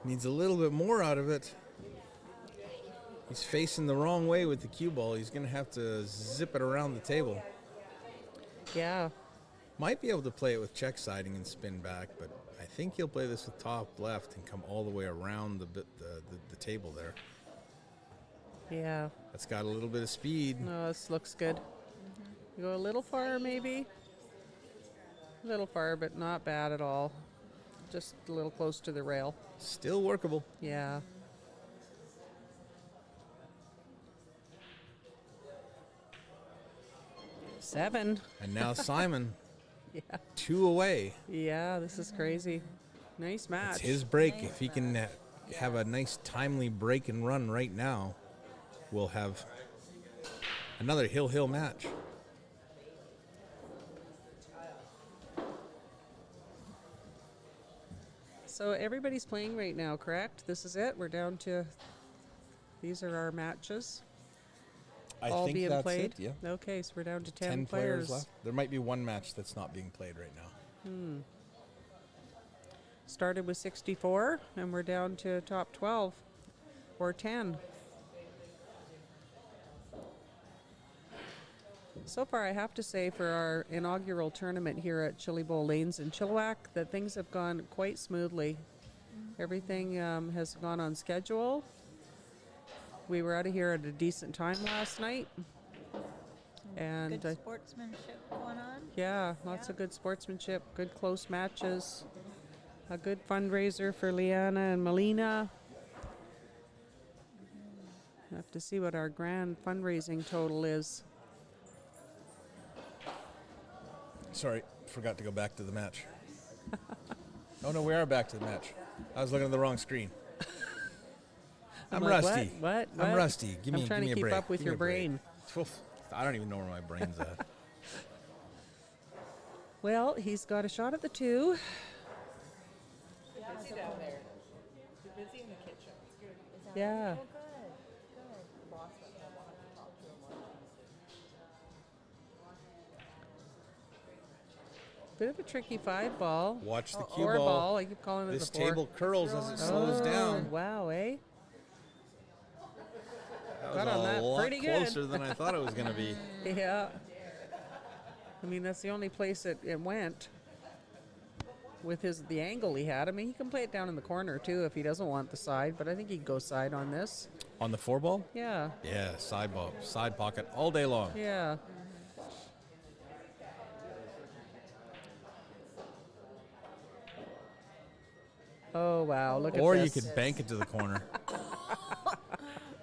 Needs a little bit more out of it. He's facing the wrong way with the cue ball. He's going to have to zip it around the table. Yeah. Might be able to play it with check siding and spin back, but I think he'll play this with top left and come all the way around the table there. Yeah. That's got a little bit of speed. No, this looks good. You go a little far, maybe. A little far, but not bad at all. Just a little close to the rail. Still workable. Yeah. Seven. And now Simon, Yeah. 2 away. Yeah, this is crazy. Nice match. It's his break. If he can have a nice timely break and run right now, we'll have another hill match. So everybody's playing right now, correct? This is it. We're down to. These are our matches. I all think being that's played. it. Yeah. Okay, so we're down to 10 players left. There might be one match that's not being played right now. Started with 64, and we're down to top 12 or 10. So far, I have to say, for our inaugural tournament here at Chillibowl Lanes in Chilliwack, that things have gone quite smoothly. Everything has gone on schedule. We were out of here at a decent time last night. And Good sportsmanship going on. yeah, lots of good sportsmanship, good close matches, a good fundraiser for Liana and Melina. We'll have to see what our grand fundraising total is. Sorry, forgot to go back to the match. Oh no, we are back to the match. I was looking at the wrong screen. I'm like, rusty. What? I'm rusty. Give me, I'm trying give me to a keep break. up with Give me your a break. brain. Oof, I don't even know where my brain's at. Well, he's got a shot at the 2. Busy down there. Too busy in the kitchen. Yeah. Oh, good. Good. Boss went home. We'll have to talk to him one Bit of a tricky 5 ball. Watch the Or cue ball. ball. I keep calling it This the 4. table curls as it slows Oh, down. wow, eh? That got was on a that lot pretty good. closer than I thought it was going to be. Yeah. I mean, that's the only place it went with the angle he had. I mean, he can play it down in the corner, too, if he doesn't want the side, but I think he'd go side on this. On the 4 ball? Yeah. Yeah, side ball, side pocket all day long. Yeah. Oh, wow. Look at Or this. you could bank it to the corner.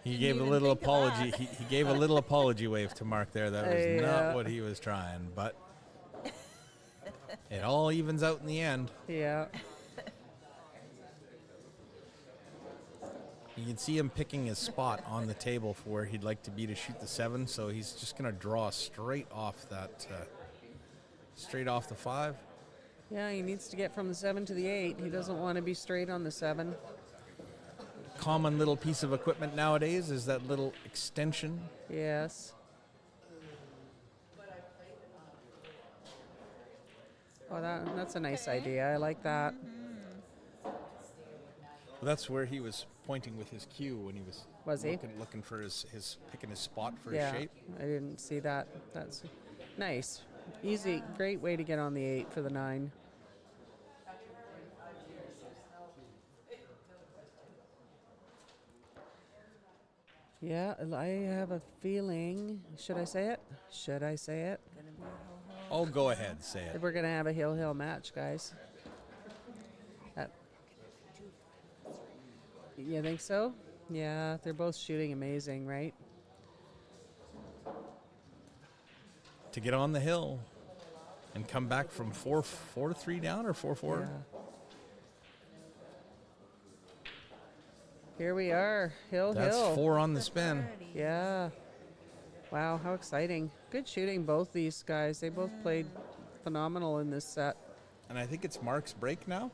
He gave a even little think of apology. that. He gave a little apology wave to Mark there. That was Yeah. not what he was trying, but it all evens out in the end. Yeah. You can see him picking his spot on the table for where he'd like to be to shoot the 7. So he's just going to draw straight off that, straight off the 5. Yeah, he needs to get from the 7 to the 8. He doesn't want to be straight on the 7. Common little piece of equipment nowadays is that little extension. Yes. Oh, that's a nice idea. I like that. That's where he was pointing with his cue when he was he? looking for his picking his spot for Yeah, his shape. I didn't see that. That's nice. Easy. Great way to get on the 8 for the 9. Yeah, I have a feeling. Should I say it? Should I say it? Oh, go ahead, say it. We're going to have a hill match, guys. You think so? Yeah, they're both shooting amazing, right? To get on the hill and come back from 4-3 down or 4-4. Yeah. Here we are, hill. That's 4 on the spin. Yeah. Wow, how exciting. Good shooting, both these guys. They both played phenomenal in this set. And I think it's Mark's break now.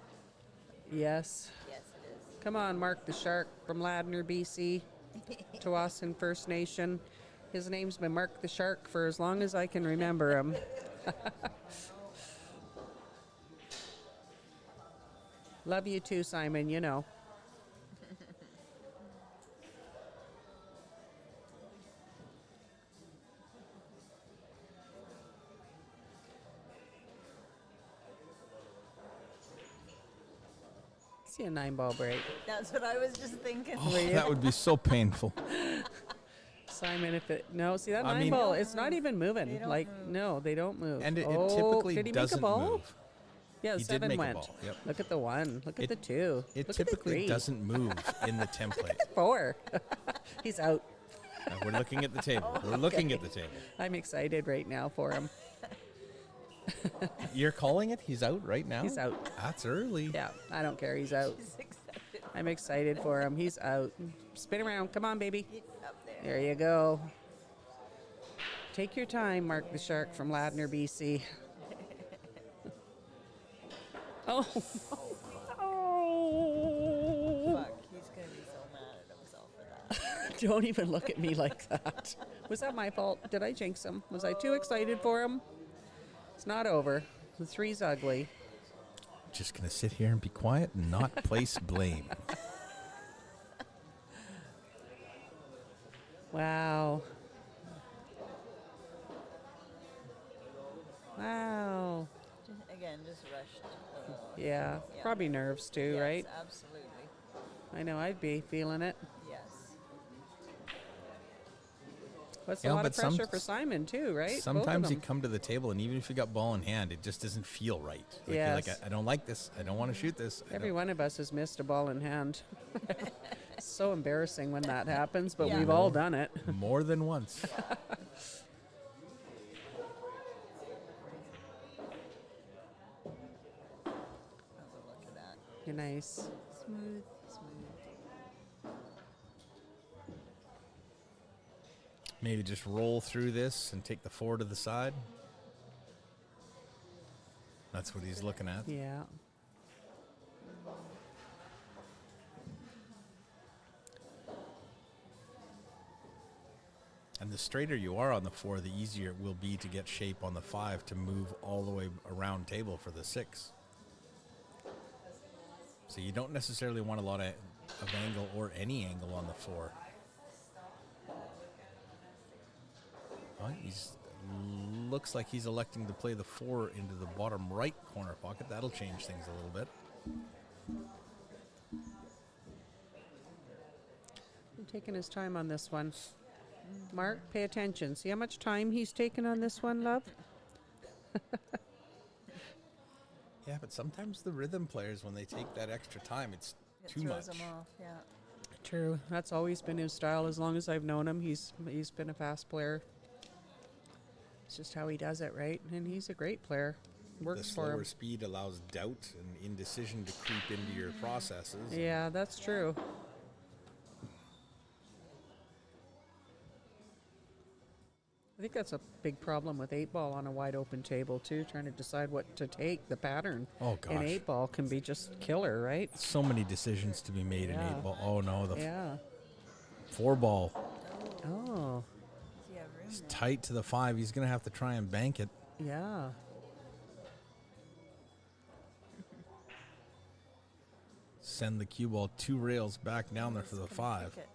Yes. Yes, it is. Come on, Mark the Shark from Ladner, BC, Tawasin First Nation. His name's been Mark the Shark for as long as I can remember him. Love you too, Simon, you know. See a 9-ball break. That's what I was just thinking. Oh, that would be so painful. Simon, if it no, see that I 9 mean- ball, it's not even moving. They don't Like move. no, they don't move. And it oh, typically did he doesn't make a ball? move. Yeah, the He did 7 make a went. ball, yep. Look at the 1. Look at It- the 2. It Look at the typically 3. doesn't move in the template. 4. He's out. We're looking at the table. We're looking at the table. I'm excited right now for him. You're calling it? He's out right now? He's out. That's early. Yeah, I don't care. He's out. He's excited. I'm excited for him. He's out. Spin around. Come on, baby. Get up there. There you go. Take your time, Mark the Shark from Ladner, BC. Oh. Oh. Fuck, he's gonna be so mad at himself for that. Don't even look at me like that. Was that my fault? Did I jinx him? Was I too excited for him? It's not over. The 3's ugly. Just going to sit here and be quiet and not place blame. Wow. Wow. Again, just rushed. Yeah. Yeah. Probably nerves too, Yes, right? Absolutely. I know I'd be feeling it. Yes. That's Yeah, a lot of but some- pressure for Simon too, right? Both of Sometimes you them. come to the table, and even if you got ball in hand, it just doesn't feel right. Like you're like, Yes. I don't like this. I don't want to shoot this. I Every don't- one of us has missed a ball in hand. It's so embarrassing when that happens, but Yeah. we've all done it. More than once. Have a look at that. You're nice. Smooth, smooth. Maybe just roll through this and take the 4 to the side. That's what he's looking at. Yeah. And the straighter you are on the 4, the easier it will be to get shape on the 5 to move all the way around table for the 6. So you don't necessarily want a lot of angle or any angle on the 4. Well, he's looks like he's electing to play the 4 into the bottom right corner pocket. That'll change things a little bit. I'm taking his time on this one. Mark, pay attention. See how much time he's taken on this one, love? Yeah, but sometimes the rhythm players, when they take that extra time, it's It too throws much. them off, yeah. True. That's always been his style as long as I've known him. He's been a fast player. It's just how he does it, right? And he's a great player. The Works for slower him. speed allows doubt and indecision to creep into your processes. Yeah, that's true. I think that's a big problem with 8-ball on a wide open table too, trying to decide what to take. The pattern Oh, in gosh. 8-ball can be just killer, right? So many decisions to be made in Yeah. 8-ball. Oh no, the Yeah. 4-ball. Oh, Does he have room It's there? tight to the 5. He's going to have to try and bank it. yeah. Send the cue ball 2 rails back down there for the He's gonna 5. kick it.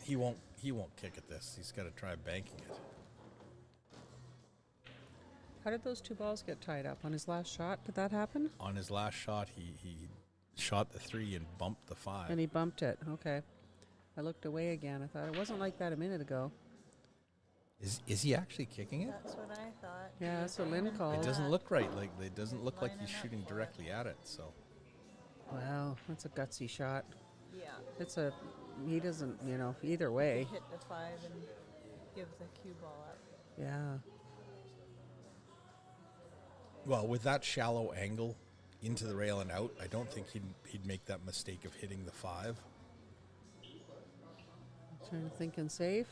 He won't kick at this. He's got to try banking it. How did those 2 balls get tied up on his last shot? Did that happen? On his last shot, he shot the 3 and bumped the 5. And he bumped it. Okay. I looked away again. I thought it wasn't like that a minute ago. Is he actually kicking it? That's what I thought. He Yeah, was that's what Lynn aiming for called. It doesn't that. look right. Like it doesn't look like Lining he's up shooting for it. directly at it. So Wow, that's a gutsy shot. Yeah. It's a, he doesn't, either way. Hit the 5 and give the cue ball up. Yeah. well, with that shallow angle into the rail and out, I don't think he'd make that mistake of hitting the 5. Trying to think and safe.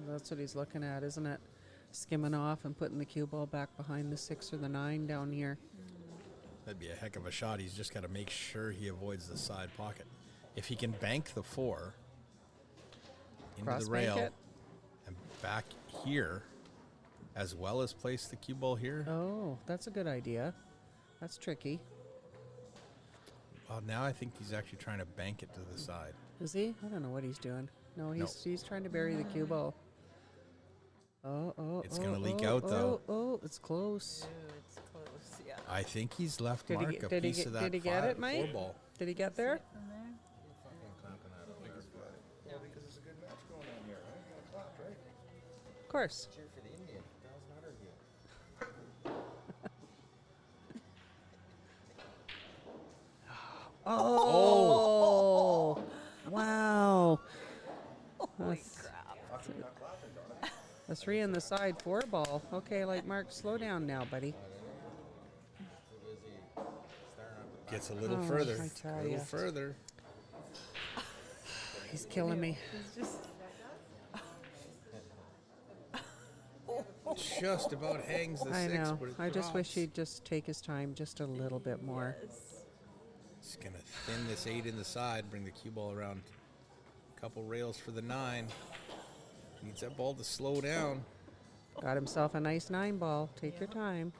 That's what he's looking at, isn't it? Skimming off and putting the cue ball back behind the 6 or the 9 down here. That'd be a heck of a shot. He's just got to make sure he avoids the side pocket. If he can bank the 4 into Cross the bank rail it? and back here, as well as place the cue ball here, Oh, that's a good idea. That's tricky. well, now I think he's actually trying to bank it to the side. Is he? I don't know what he's doing. No, he's trying to bury the cue ball. Oh, It's gonna leak out, though. Oh, it's close. Ooh, it's close, yeah. I think he's left Did he Mark get- a did he piece get- of that did he get it, Mike? 4 ball. Did he get there? From there? Yeah, because it's a good match going on here. Right? You gotta clap, right? Of course. Cheer for the Indian. $1,000 game. Oh! Wow. Holy That's crap. a 3 in the side 4 ball. Okay, like Mark, slow down now, buddy. Gets a little Oh, further. I A tell little ya. further. He's killing me. He's just Just about hangs the I 6, know. but it I just wish drops. he'd just take his time just a little bit more. yes. Just gonna thin this 8 in the side, bring the cue ball around a couple rails for the 9. Needs that ball to slow down. Got himself a nice 9 ball. Take your time.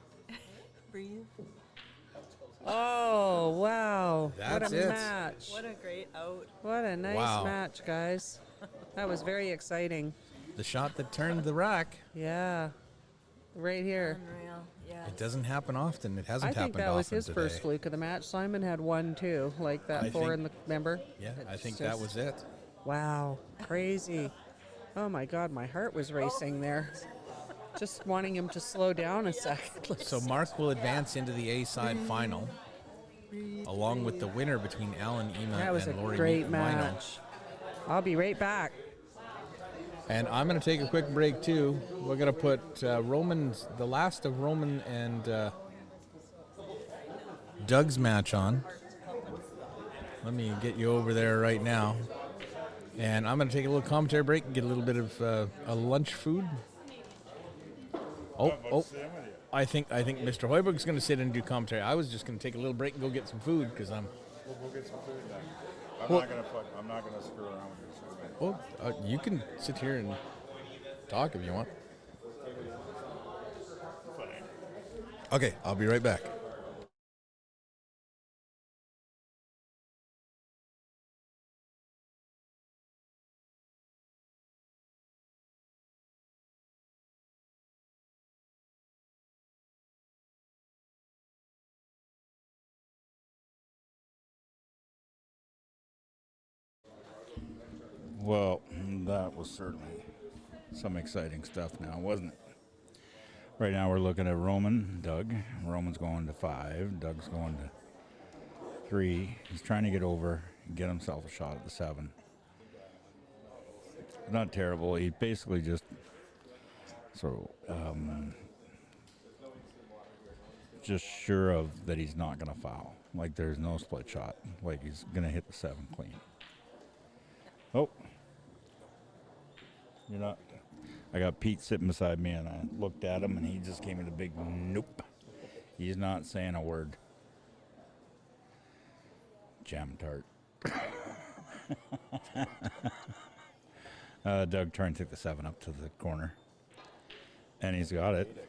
Breathe. Oh, wow. That That's what a it. match. What a great out. What a nice Wow. match, guys. That was very exciting. The shot that turned the rack. Yeah. Right here. Unreal. Yeah. It doesn't happen often. It I hasn't think happened that was often his today. first fluke of the match. Simon had one too, like that I four think- in the member. Yeah, I It's think that just- was it. Wow, crazy. Oh my God, my heart was racing there. Just wanting him to slow down a second. So Mark will advance into the A-side final, along with the winner between Alan Ema That was a and Lori great Mino. match. I'll be right back. And I'm going to take a quick break too. We're going to put the last of Roman and Doug's match on. Let me get you over there right now. And I'm going to take a little commentary break and get a little bit of a lunch food. Oh, I think Mr. Hoiberg's going to sit and do commentary. I was just going to take a little break and go get some food because I'm. We'll go get some food then. Well- I'm not gonna screw around with this. Well, you can sit here and talk if you want. Okay, I'll be right back. Well, that was certainly some exciting stuff now, wasn't it? Right now we're looking at Roman, Doug. Roman's going to 5. Doug's going to 3. He's trying to get over and get himself a shot at the 7. Not terrible. He basically just just sure of that he's not going to foul. Like there's no split shot. Like he's going to hit the 7 clean. Oh. You're not. I got Pete sitting beside me, and I looked at him, and he just gave me the big nope. He's not saying a word. Jam tart. Doug turned, took the 7 up to the corner, and he's got it.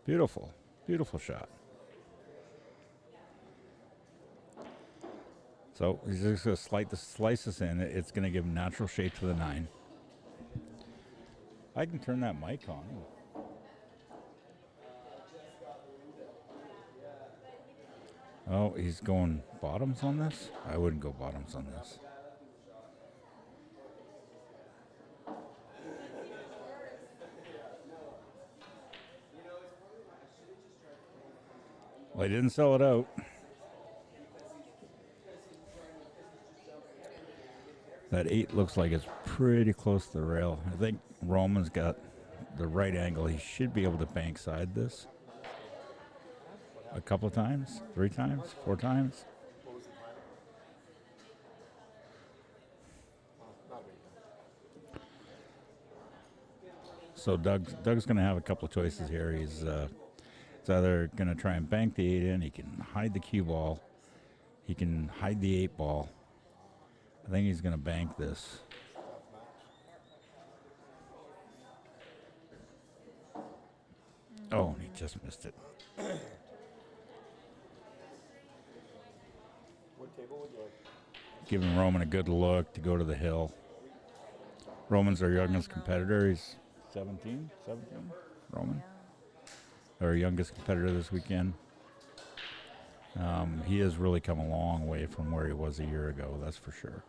Beautiful, beautiful shot. So he's just going to slice this in. It's going to give him natural shape to the 9. I can turn that mic on. Oh, he's going bottoms on this? I wouldn't go bottoms on this. Well, he didn't sell it out. That 8 looks like it's pretty close to the rail. I think Roman's got the right angle. He should be able to bank side this a couple of times, 3 times, 4 times. So Doug's going to have a couple of choices here. He's either going to try and bank the 8 in. He can hide the cue ball. He can hide the 8 ball. I think he's going to bank this. Oh, he just missed it. What table would you like? Giving Roman a good look to go to the hill. Roman's our youngest competitor. He's 17, Roman. Our youngest competitor this weekend. He has really come a long way from where he was a year ago, that's for sure.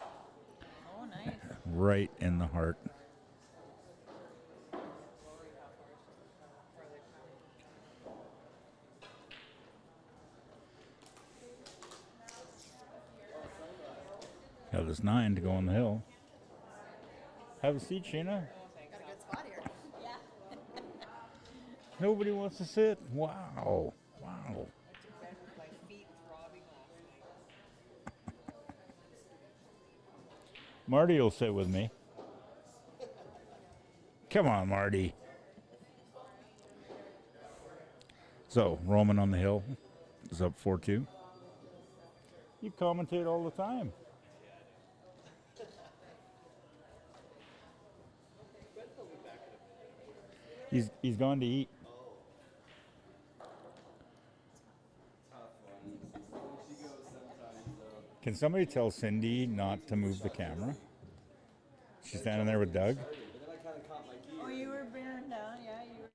Oh, nice. Right in the heart. Got this 9 to go on the hill. Have a seat, Sheena. Got a good spot here. Nobody wants to sit. Wow. Wow. My feet throbbing off. Marty will sit with me. Come on, Marty. So, Roman on the hill is up 4-2. You commentate all the time. He's gone to eat. Can somebody tell Cindy not to move the camera? She's standing there with Doug. Oh, you were bearing down, yeah, you were.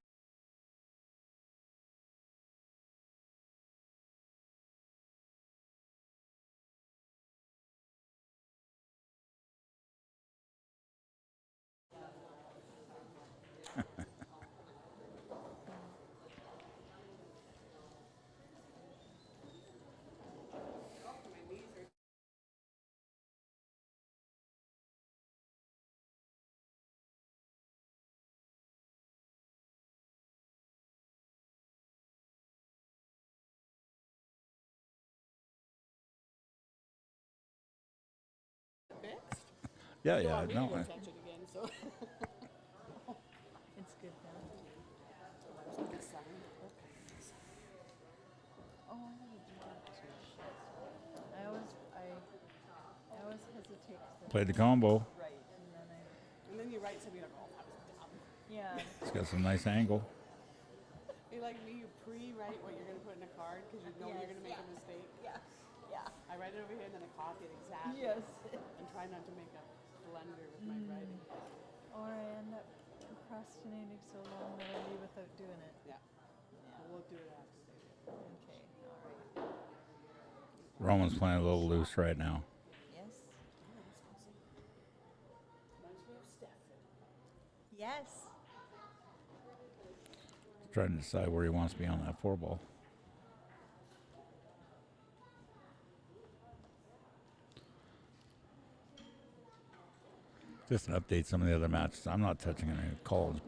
Fixed? Yeah, You yeah. want me to No. go touch it again, so. It's good now. Oh, I never do that too. I always hesitate to Played the combo. write, and then I, And then you write something like, oh, that was dumb. yeah. It's got some nice angle. You like me, you pre-write what you're going to put in a card because you know you're going to make a mistake. Yeah. Yeah. I write it over here and then I copy it exactly. Yes. And try not to make a blunder with my writing. Or I end up procrastinating so long that I leave without doing it. Yeah. We'll do it after they do it. Okay, all right. Roman's playing a little loose right now. Yes. Yes. Trying to decide where he wants to be on that 4-ball. Just to update some of the other matches. I'm not touching any calls.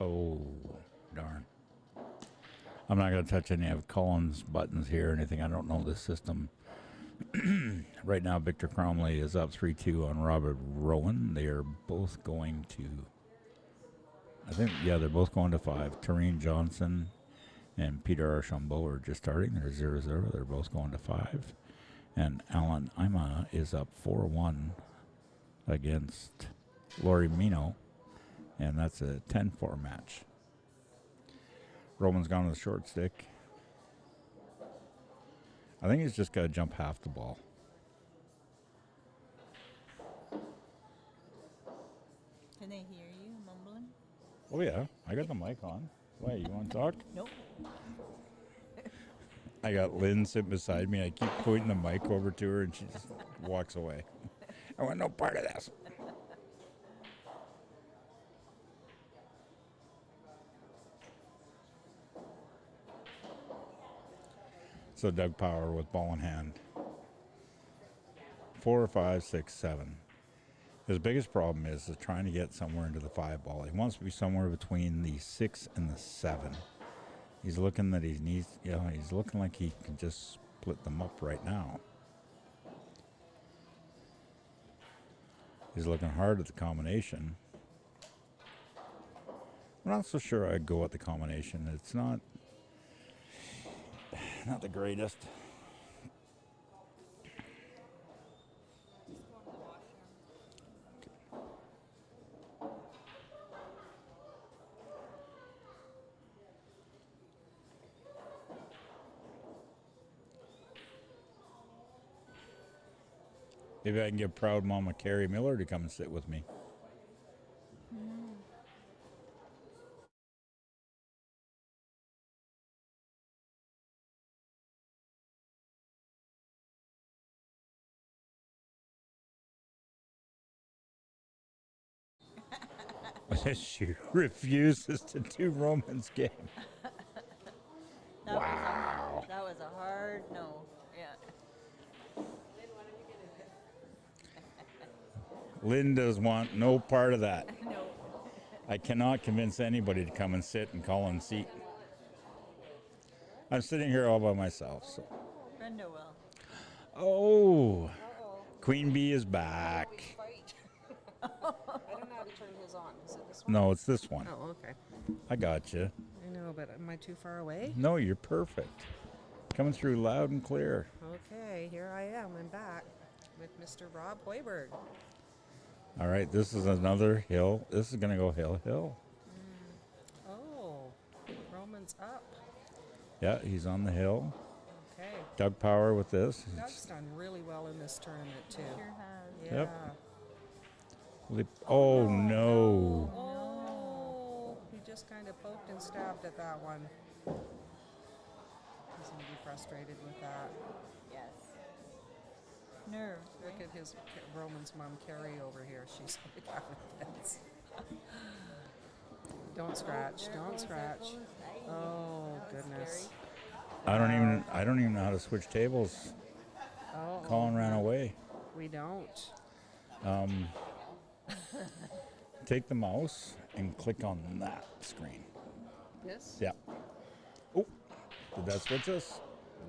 Oh, darn. I'm not going to touch any of Collins' buttons here or anything. I don't know the system. Right now, Victor Cromley is up 3-2 on Robert Rowan. They are both going to... they're both going to 5. Tareen Johnson and Peter Archambault are just starting. They're 0-0. They're both going to 5. And Alan Ima is up 4-1 against Laurie Mino. And that's a 10-4 match. Roman's gone to the short stick. I think he's just got to jump half the ball. Can they hear you mumbling? Oh, yeah. I got the mic on. Why, you want to talk? Nope. I got Lynn sitting beside me. I keep pointing the mic over to her, and she just walks away. I want no part of this. So Doug Power with ball in hand. 4, 5, 6, 7. His biggest problem is trying to get somewhere into the 5 ball. He wants to be somewhere between the 6 and the 7. He's looking that he needs, he's looking like he can just split them up right now. He's looking hard at the combination. I'm not so sure I'd go at the combination. It's not the greatest. Maybe I can get proud Mama Carrie Miller to come and sit with me. She refuses to do Roman's game. Wow. That was a hard no. Yeah. Lynn does want no part of that. No. I cannot convince anybody to come and sit in Colin's seat. I'm sitting here all by myself. So. Brenda will. Oh, Queen Bee is back. I don't know how to turn his on. Is it this one? No, it's this one. Oh, okay. I got you. I know, but am I too far away? No, you're perfect. Coming through loud and clear. Okay, here I am. I'm back with Mr. Rob Hoiberg. All right, this is another hill. This is going to go hill. Oh, Roman's up. Yeah, he's on the hill. Okay. Doug Power with this. Doug's done really well in this tournament too. Sure has. Yeah. Yep. Oh no. Oh, he just kind of poked and stabbed at that one. He's gonna be frustrated with that. Yes. Nerves, Look right? at his Roman's mom, Carrie, over here. She's like having fits. Don't scratch. Don't scratch. Oh goodness. I don't even know how to switch tables. Oh. Colin ran away. We don't. Take the mouse and click on that screen. This? Yeah. Oh, did that switch us?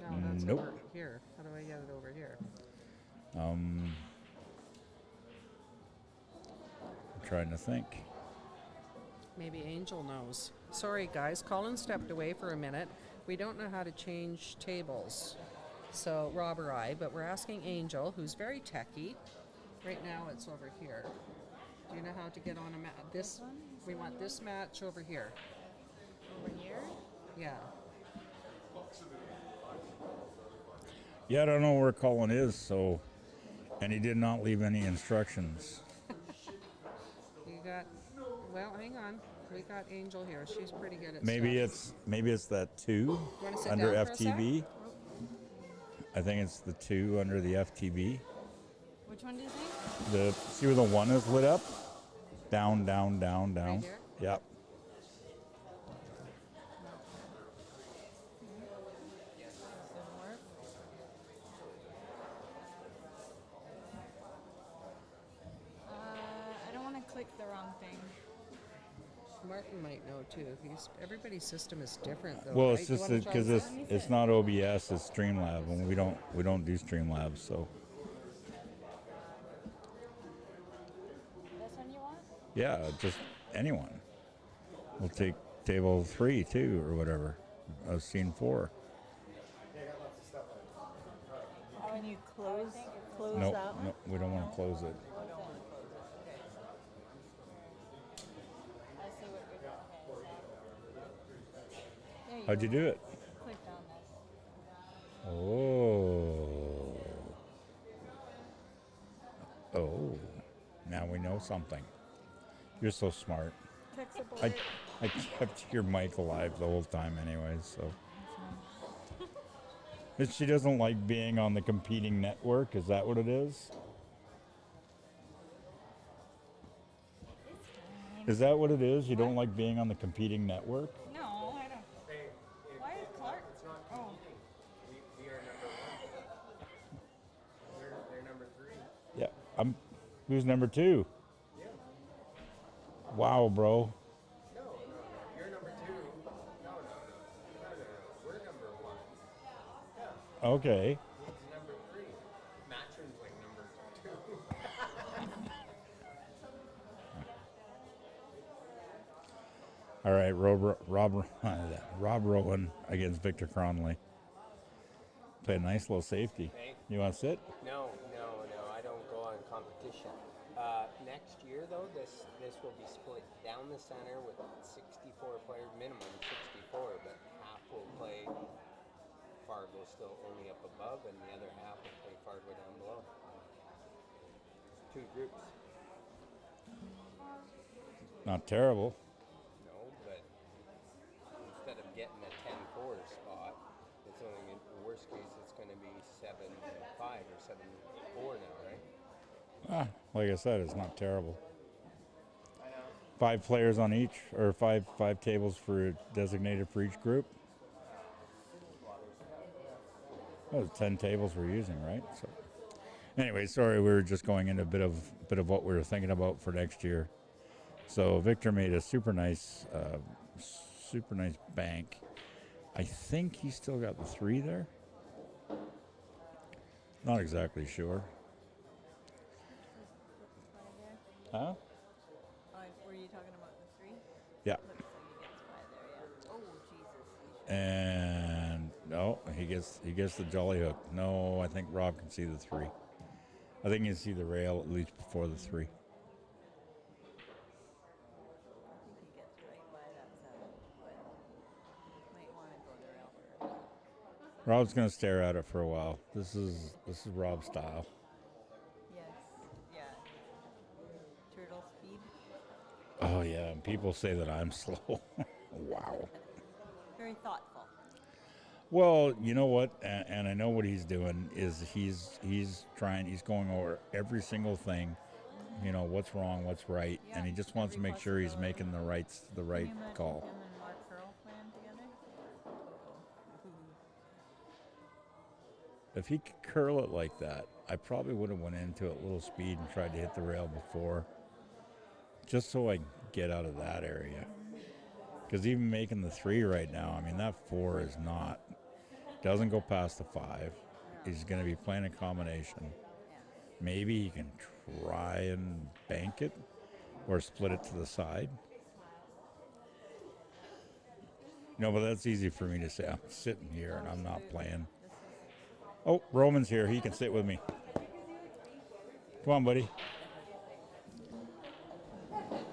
No, that's Nope. over here. How do I get it over here? I'm trying to think. Maybe Angel knows. Sorry, guys. Colin stepped away for a minute. We don't know how to change tables. So, Rob or I, but we're asking Angel, who's very techie. Right now it's over here. Do you know how to get on a this? We want this match over here. Over here? Yeah. Yeah, I don't know where Colin is, so, and he did not leave any instructions. You got, well, hang on. We got Angel here. She's pretty good at Maybe stuff. it's that 2 You wanna sit under down for a sec? FTB. I think it's the 2 under the FTB. Which one do you think? See where the 1 is lit up? Down, down, down, down. Right here? Yep. Doesn't work. I don't want to click the wrong thing. Martin might know too. Everybody's system is different though. Well, right? it's You just wanna try because this? it's not OBS, it's Streamlab, and we don't do Streamlab, so This one you want? yeah, just anyone. We'll take table 3 too, or whatever. Scene 4. When you close Nope, that one? nope, we don't want to close it. I see what you're doing. There you How'd go. you do it? Clicked on this. Oh, now we know something. You're so smart. Tech support. I kept your mic alive the whole time anyways, so. But she doesn't like being on the competing network, is that what it is? Is that what it is? You don't like being on the competing network? No, I don't. Why is Clark? Oh, We are number 1. They're number 3. Yeah. Who's number 2? Yeah. Wow, bro. No. You're number 2. No. We're number 1. Yeah. Okay. He's number 3. Matron's like number 2. All right, Rob Rowan against Victor Cronley. Play a nice little safety. Hey. You want to sit? No, I don't go on competition. Next year, though, this will be split down the center with 64 players, minimum 64, but half will play Fargo still only up above, and the other half will play Fargo down below. 2 groups. Not terrible. No, but instead of getting a 10-4 spot, it's only in the worst case it's going to be 7-5 or 7-4 now, right? Like I said, it's not terrible. 5 players on each, or five tables for designated for each group. Oh, 10 tables we're using, right? So, anyway, sorry, we were just going into a bit of what we were thinking about for next year. So Victor made a super nice bank. I think he still got the 3 there. Not exactly sure. Huh? were you talking about the 3? Yeah. Looks like he gets 5 there, yeah. Oh, Jesus. And no, he gets the jolly hook. No, I think Rob can see the 3. I think he can see the rail at least before the 3. I think he gets right by that 7, but might want to go the rail first. Rob's gonna stare at it for a while. This is Rob's style. Yes. Yeah. Turtle speed. Oh yeah, and people say that I'm slow. Wow. Very thoughtful. Well, you know what, and I know what he's doing is he's going over every single thing. You know what's wrong, what's right, and he just wants to make sure he's making the right Can you imagine call. him and Mark Curl playing together? If he could curl it like that, I probably would have went into it a little speed and tried to hit the rail before, just so I get out of that area. Because even making the 3 right now, I mean that 4 is not, doesn't go past the 5. He's going to be playing a combination. Maybe he can try and bank it or split it to the side. No, but that's easy for me to say. I'm sitting here and I'm not playing. Oh, Roman's here. He can sit with me. Come on, buddy.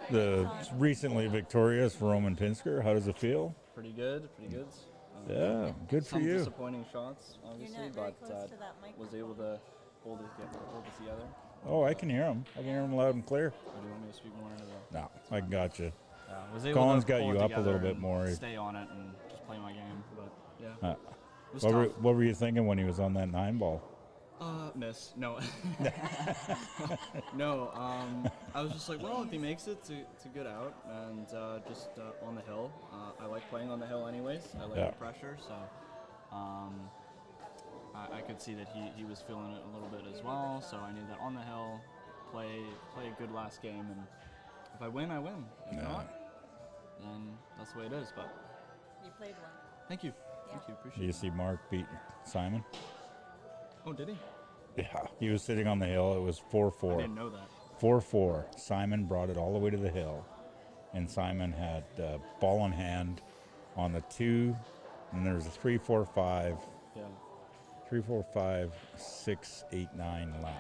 The recently victorious Roman Pinsker. How does it feel? Pretty good, pretty good. Yeah, good for Some you. disappointing shots, obviously, not very but close to that mic. was able to hold it together. Oh, I can hear him. I can hear him loud and clear. Or do you want me to speak more into the? No, I got you. Was able Colin's to got pull you it up a little together bit and more. Stay on it and just play my game, but yeah. It was What were you thinking when he was on that 9 ball? Miss. No. No, I was just like, well, if he makes it, it's a good out, and just on the hill. I like playing on the hill anyways. I like the pressure, so I could see that he was feeling it a little bit as well, so I knew that on the hill, play a good last game, and if I win, I win. If not, then that's the way it is, but... You played one. Thank you. Yeah. Thank you, Did appreciate you it. see Mark beat Simon? Oh, did he? Yeah, he was sitting on the hill. It was 4-4. I didn't know that. 4-4. Simon brought it all the way to the hill, and Simon had ball in hand on the 2, and there was a 3, 4, 5. Yeah. 3, 4, 5, 6, 8, 9 left.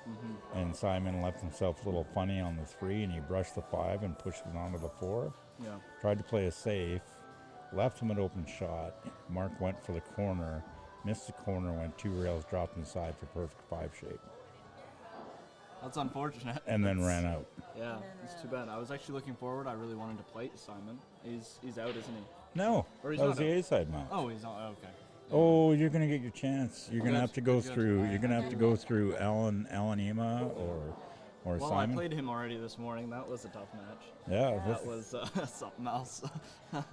Mm-hmm. And Simon left himself a little funny on the 3, and he brushed the 5 and pushed it onto the 4. Yeah. Tried to play a safe, left him an open shot. Mark went for the corner, missed the corner, went 2 rails, dropped inside for perfect 5 shape. That's unfortunate. And then ran out. Yeah, it's too bad. I was actually looking forward. I really wanted to play Simon. He's out, isn't he? No, Or he's that was not the out. A-side match. Oh, he's not. Okay. Oh, you're gonna get your chance. You're gonna Good, have to go good. through. You're gonna have to go through Alan Ema or Well, Simon. I played him already this morning. That was a tough match. Yeah, That was something else.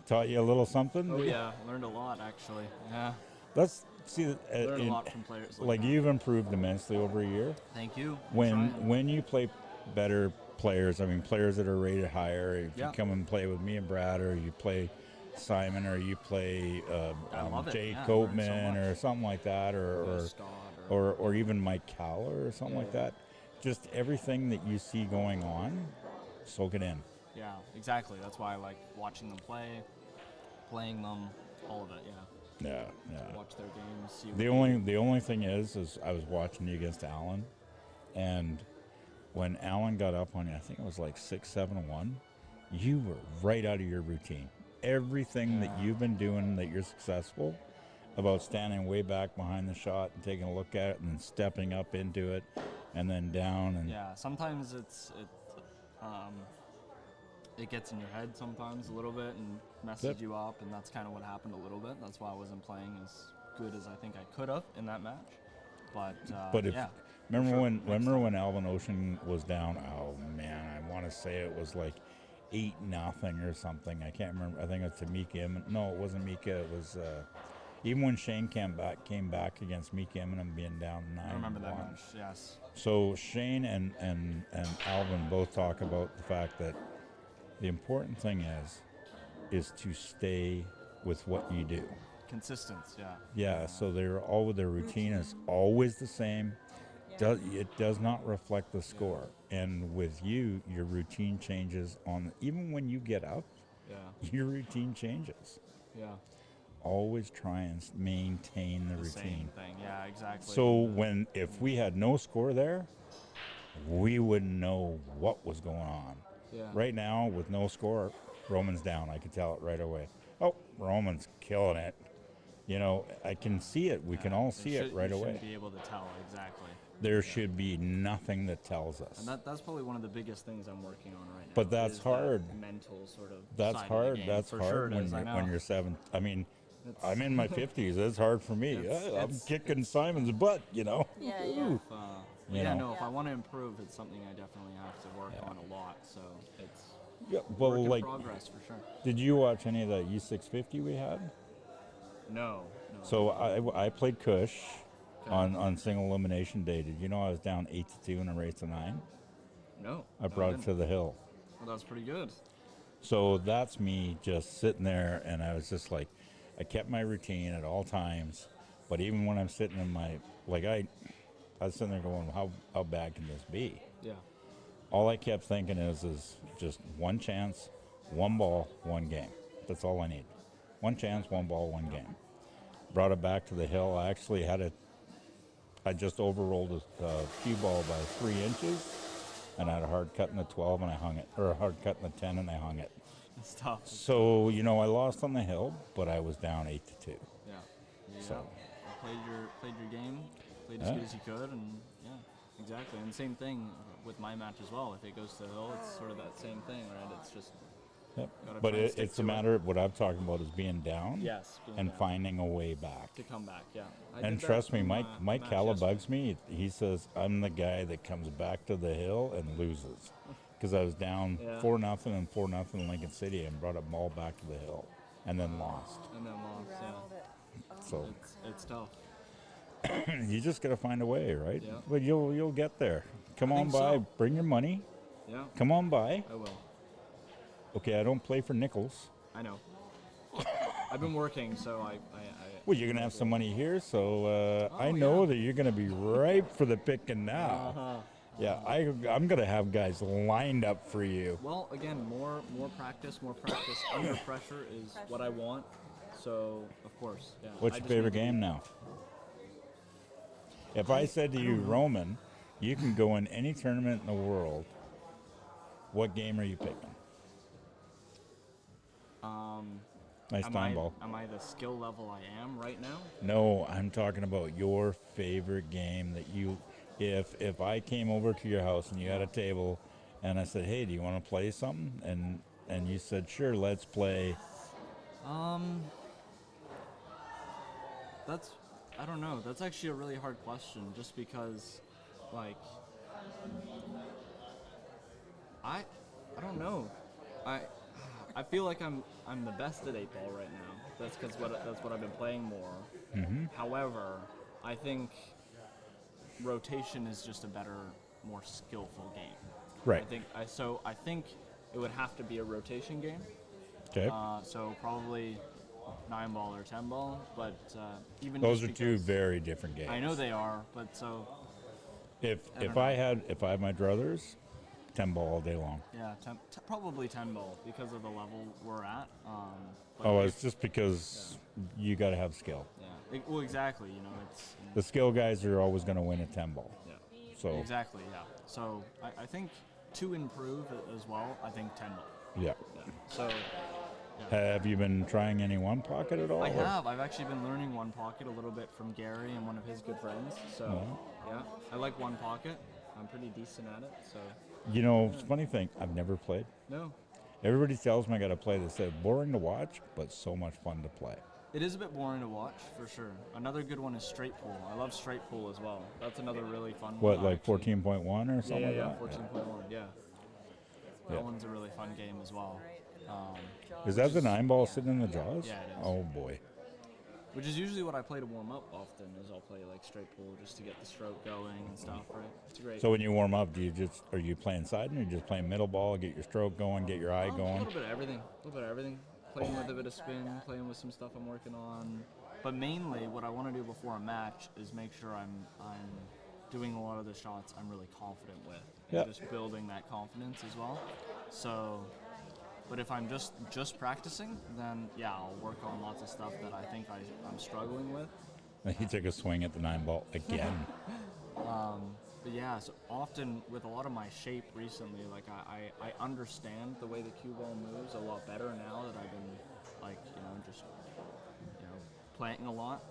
taught you a little something. Oh yeah, learned a lot actually. Yeah, Let's see. learned a lot from players. Like that. you've improved immensely over a year. Thank you. When you play better players, I mean players that are rated higher. If Yeah. you come and play with me and Brad, or you play Simon, or you play I love it. Jay Yeah, I learned so Copeman, much. or something like that, or Scott or even Mike Cowler or something Yeah, like yeah. that. Just everything that you see going on, soak it in. Yeah, exactly. That's why I like watching them play, playing them, all of it. Yeah. Yeah. Watch their games. See what The only thing is I was watching you against Alan, and when Alan got up on you, I think it was like 6-7-1, you were right out of your routine. Everything that you've been doing that you're successful about standing way back behind the shot and taking a look at it and then stepping up into it and then down and Yeah, sometimes it gets in your head sometimes a little bit and messes Yep. you up, and that's kind of what happened a little bit. That's why I wasn't playing as good as I think I could have in that match. But if yeah, remember sure. when Next remember time. when Alvin Ocean was down? Oh man, I want to say it was like 8-0 or something. I can't remember. I think it was to Mika. No, it wasn't Mika. It was even when Shane came back against Mika Eminem being down 9-1. I remember that match. Yes. So Shane and Alvin both talk about the fact that the important thing is to stay with what you do. Consistency. Yeah. Yeah, so their routine is always the same. It does not reflect the score. And with you, your routine changes even when you get up. Yeah. Your routine changes. Yeah. Always try and maintain the routine. Same thing. Yeah. Exactly. So if we had no score there, we wouldn't know what was going on. Yeah. Right now, with no score, Roman's down. I could tell it right away. Oh, Roman's killing it. You know, I can see it. We can all see it right you away. shouldn't be able to tell exactly. There should be nothing that tells us. And that's probably one of the biggest things I'm working on right now. But that's is hard. That mental sort of That's side of the hard. game. That's For hard sure it when is, I know. when you're 7. I mean, It's- I'm in my 50s. It's hard for me. I'm kicking Simon's butt, you know. Yeah, yeah. Ooh. You Yeah, know. no, if I want to improve, it's something I definitely have to work on a lot. So it's Yeah, work well, in like, progress for sure. did you watch any of the E650 we had? No. So I played Cush on single elimination day. Did you know I was down 8-2 in a race of 9? No. I brought it to the hill. Well, that's pretty good. So that's me just sitting there, and I was just like, I kept my routine at all times. But even when I'm sitting in my, like I was sitting there going, how bad can this be? Yeah. All I kept thinking is just one chance, one ball, one game. That's all I need. One chance, one ball, one game. Brought it back to the hill. I actually I just overrolled a cue ball by 3 inches, and I had a hard cut in the 12 and I hung it, or a hard cut in the 10 and I hung it. It's tough. So, you know, I lost on the hill, but I was down 8-2. Yeah. So. You played your game, played as Yeah. good as you could, and yeah, exactly. And same thing with my match as well. If it goes to the hill, it's sort of that same thing, right? It's just Yep. gotta But try and stick it's a to matter of what I'm talking about is being down being and down. finding a way back. To come back. Yeah. I And did that trust me, from, Mike match Calla yesterday. bugs me. He says I'm the guy that comes back to the hill and loses. Because I was down Yeah. 4-0 and 4-0 in Lincoln City and brought it all back to the hill and then lost. And then lost. Rattled it. So It's tough. you just got to find a way, right? Yeah. But you'll get there. Come I on think by, so. bring your money. Yeah. Come on by. I will. Okay, I don't play for nickels. I know. I've been working, so I Well, you're gonna have some money here, so I know that you're gonna be ripe for the picking now. Uh-huh. Yeah, I'm gonna have guys lined up for you. Well, again, more practice under pressure is what I want. So, of course, yeah. What's I your just favorite need to- game now? If I said to you, Roman, you can go in any tournament in the world, what game are you picking? Nice time ball. Am I the skill level I am right now? No, I'm talking about your favorite game that you, if I came over to your house and you had a table and I said, hey, do you want to play something? And you said, sure, let's play. That's, I don't know. That's actually a really hard question just because, like, I don't know. I feel like I'm the best at 8-ball right now. That's that's what I've been playing more. Mm-hmm. However, I think rotation is just a better, more skillful game. Right. I think it would have to be a rotation game. Okay. So probably 9-ball or 10-ball, but even Those just are two because- very different games. I know they are, but so If don't I had my druthers, 10-ball all day long. yeah, probably 10-ball because of the level we're at. But Oh, it's just because you got to have skill. yeah. Well, exactly. You know, it's The skill guys are always going to win at 10-ball. yeah. So Exactly. Yeah. So I think to improve as well, I think 10-ball. yeah. Yeah. So Have you been trying any one pocket at all? I or- have. I've actually been learning one pocket a little bit from Gary and one of his good friends. So yeah, I like one pocket. I'm pretty decent at it. So You know, funny thing, I've never played. no, Everybody tells me I got to play. They say boring to watch, but so much fun to play. it is a bit boring to watch for sure. Another good one is straight pool. I love straight pool as well. That's another really fun What, one. like actually. 14.1 or something Yeah, like that? 14.1. Yeah. Yeah. That one's a really fun game as well. Is that the 9-ball sitting in the jaws? Yeah, it is. Oh boy. Which is usually what I play to warm up often. Is I'll play like straight pool just to get the stroke going and stuff. Right? It's great. So when you warm up, are you playing side or you just playing middle ball, get your stroke going, get your eye A going? little bit of everything. A little bit of everything. Playing with a bit of spin, playing with some stuff I'm working on. But mainly, what I want to do before a match is make sure I'm doing a lot of the shots I'm really confident with, and Yeah. just building that confidence as well. So, but if I'm just practicing, then yeah, I'll work on lots of stuff that I think I'm struggling with. He took a swing at the 9-ball again. But yeah, so often with a lot of my shape recently, like I understand the way the cue ball moves a lot better now that I've been like, just playing a lot,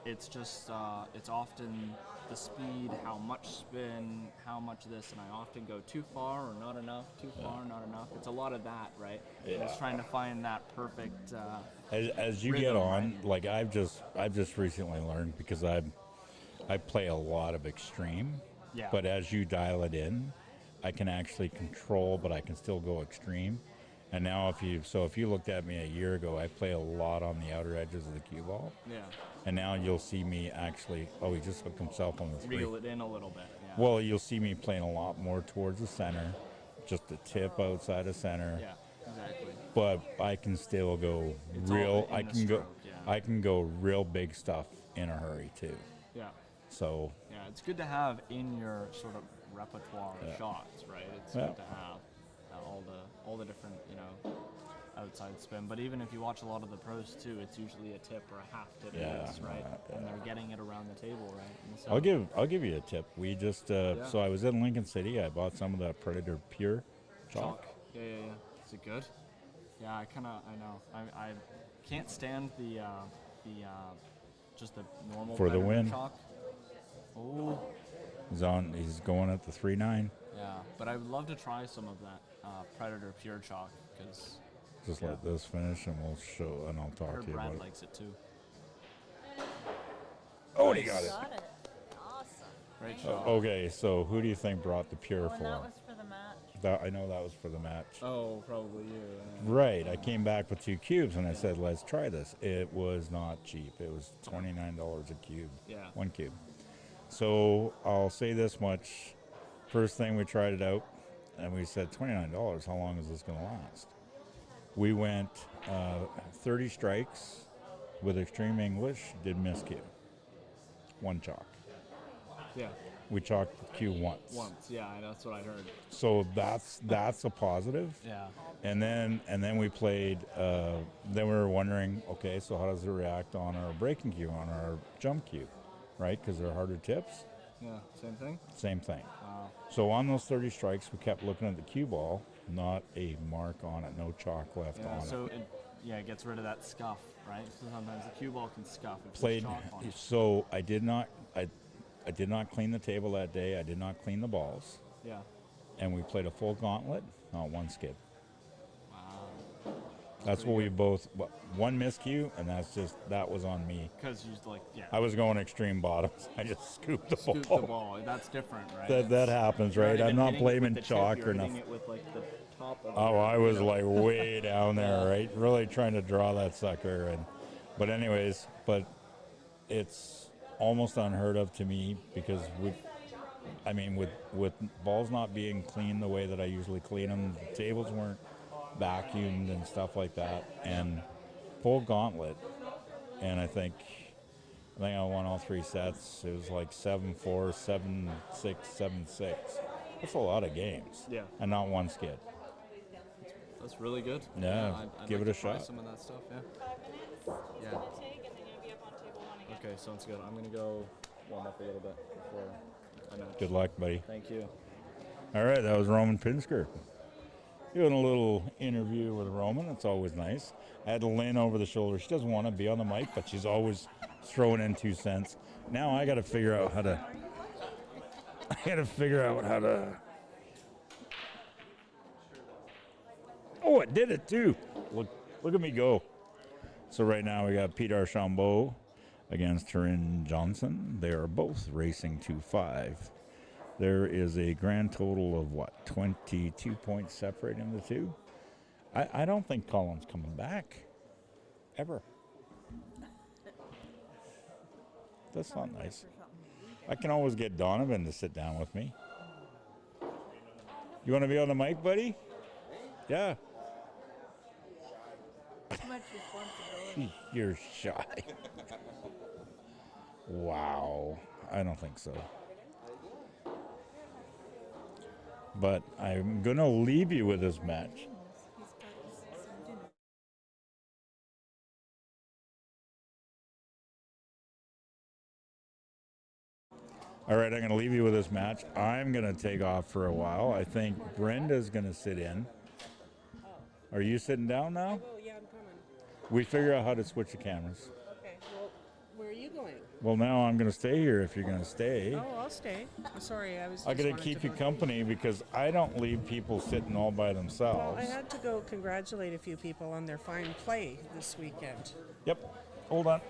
it's just it's often the speed, how much spin, how much this, and I often go too far or not enough, too far, not enough. It's a lot of that, right? Yeah. It's trying to find that perfect. As you rhythm, get on, right? like I've just recently learned because I play a lot of extreme. Yeah. But as you dial it in, I can actually control, but I can still go extreme. And now if you looked at me a year ago, I play a lot on the outer edges of the cue ball. Yeah. And now you'll see me actually, he just hooked himself on the 3. Reel it in a little bit. Yeah. Well, you'll see me playing a lot more towards the center, just the tip outside of center. Yeah. Exactly. But I can still go It's real. all in I the can go. stroke, yeah. I can go real big stuff in a hurry too. Yeah. So Yeah, it's good to have in your sort of repertoire of Yeah. shots, right? It's Yeah. good to have all the different, outside spin. But even if you watch a lot of the pros too, it's usually a tip or a half tip, Yeah, right? yeah. And they're getting it around the table, right? And so, I'll give you a tip. We just so I was in Lincoln City. I bought some of the Predator Pure chalk. Yeah. Is it good? Yeah, I know. I can't stand the just the normal For the Predator win. chalk. Oh. He's going at the 3.9. Yeah, but I would love to try some of that Predator Pure chalk because Just let this finish, and we'll show, and I'll I talk heard to you Brad about it. likes it too. Oh, he got it. Got it. Awesome. Great shot. Okay, so who do you think brought the Pure Oh, and that for? was for the match. I know that was for the match. Oh, probably you. Right. I came back with 2 cubes, and I said, let's try this. It was not cheap. It was $29 a cube. Yeah. 1 cube. So I'll say this much. First thing we tried it out, and we said, $29, how long is this going to last? We went 30 strikes with Extreme English, did miss cue. 1 chalk. Yeah. We chalked the cue once. Yeah, that's what I heard. So that's a positive. Yeah. And then we played. Then we were wondering, okay, so how does it react on our breaking cue, on our jump cue, right? Because they're harder tips. Yeah. Same thing. Same thing. Wow. So on those 30 strikes, we kept looking at the cue ball, not a mark on it, no chalk left Yeah. on So it. it gets rid of that scuff, right? So sometimes the cue ball can scuff if Played. there's chalk on it. So I did not clean the table that day. I did not clean the balls, Yeah. and we played a full gauntlet, not 1 skid. Wow. That's what we both. 1 miscue, and that was on me. Because you I was going extreme bottoms. I just scooped the scoop ball. the ball. That's different, right? That happens, You're right? not I'm even not hitting it with blaming the tip, chalk you're or hitting nothing. it with like the top of Oh, it, I was you know? like way down there, right? Really trying to draw that sucker, but anyways, it's almost unheard of to me because with balls not being clean the way that I usually clean them, the tables weren't vacuumed and stuff like that, and full gauntlet, and I think I won all 3 sets. It was like 7-4, 7-6, 7-6. That's a lot of games. Yeah. And not 1 skid. That's really good. Yeah, I'd give like it a to try shot. Some of that stuff, yeah. 5 minutes. Yeah. It'll take, and then you'll be up on table 1 again. Okay, sounds good. I'm gonna go warm up a little bit before I match. Good luck, buddy. Thank you. All right, that was Roman Pinsker. Doing a little interview with Roman. It's always nice. I had Lynn over the shoulder. She doesn't want to be on the mic, but she's always throwing in 2 cents. Now I got to figure out how to. Oh, it did it too. Look at me go. So right now we got Pete Archambault against Turin Johnson. They are both racing 2.5. There is a grand total of 22 points separating the two. I don't think Colin's coming back ever. That's not nice. I can always get Donovan to sit down with me. You want to be on the mic, buddy? Yeah. Too much responsibility. You're shy. Wow. I don't think so. But I'm going to leave you with this match. He's got some dinner. All right, I'm going to leave you with this match. I'm going to take off for a while. I think Brenda's going to sit in. Are you sitting down now? Oh, yeah, I'm coming. We figure out how to switch the cameras. Okay, well, Well, now I'm going to stay here if you're going to stay. Oh, I'll stay. Sorry, I was. I just got to wanted keep you go. company because I don't leave people sitting all by Well, themselves. I had to go congratulate a few people on their fine play this weekend. Yep. Hold on.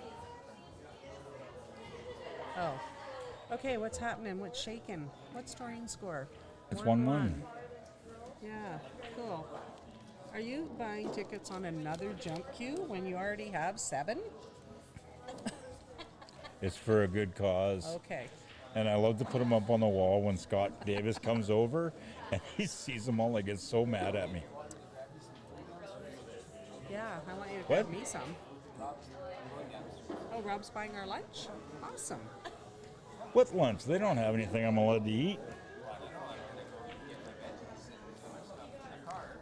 Oh. Okay, what's happening? What's shaking? What's Doreen's score? It's 1-1. Yeah, cool. Are you buying tickets on another jump queue when you already have 7? It's for a good cause. Okay. And I love to put them up on the wall when Scott Davis comes over and he sees them all. He gets so mad at me. Yeah, I want you to What? grab me some. Oh, Rob's buying our lunch? Awesome. What lunch? They don't have anything I'm allowed to eat.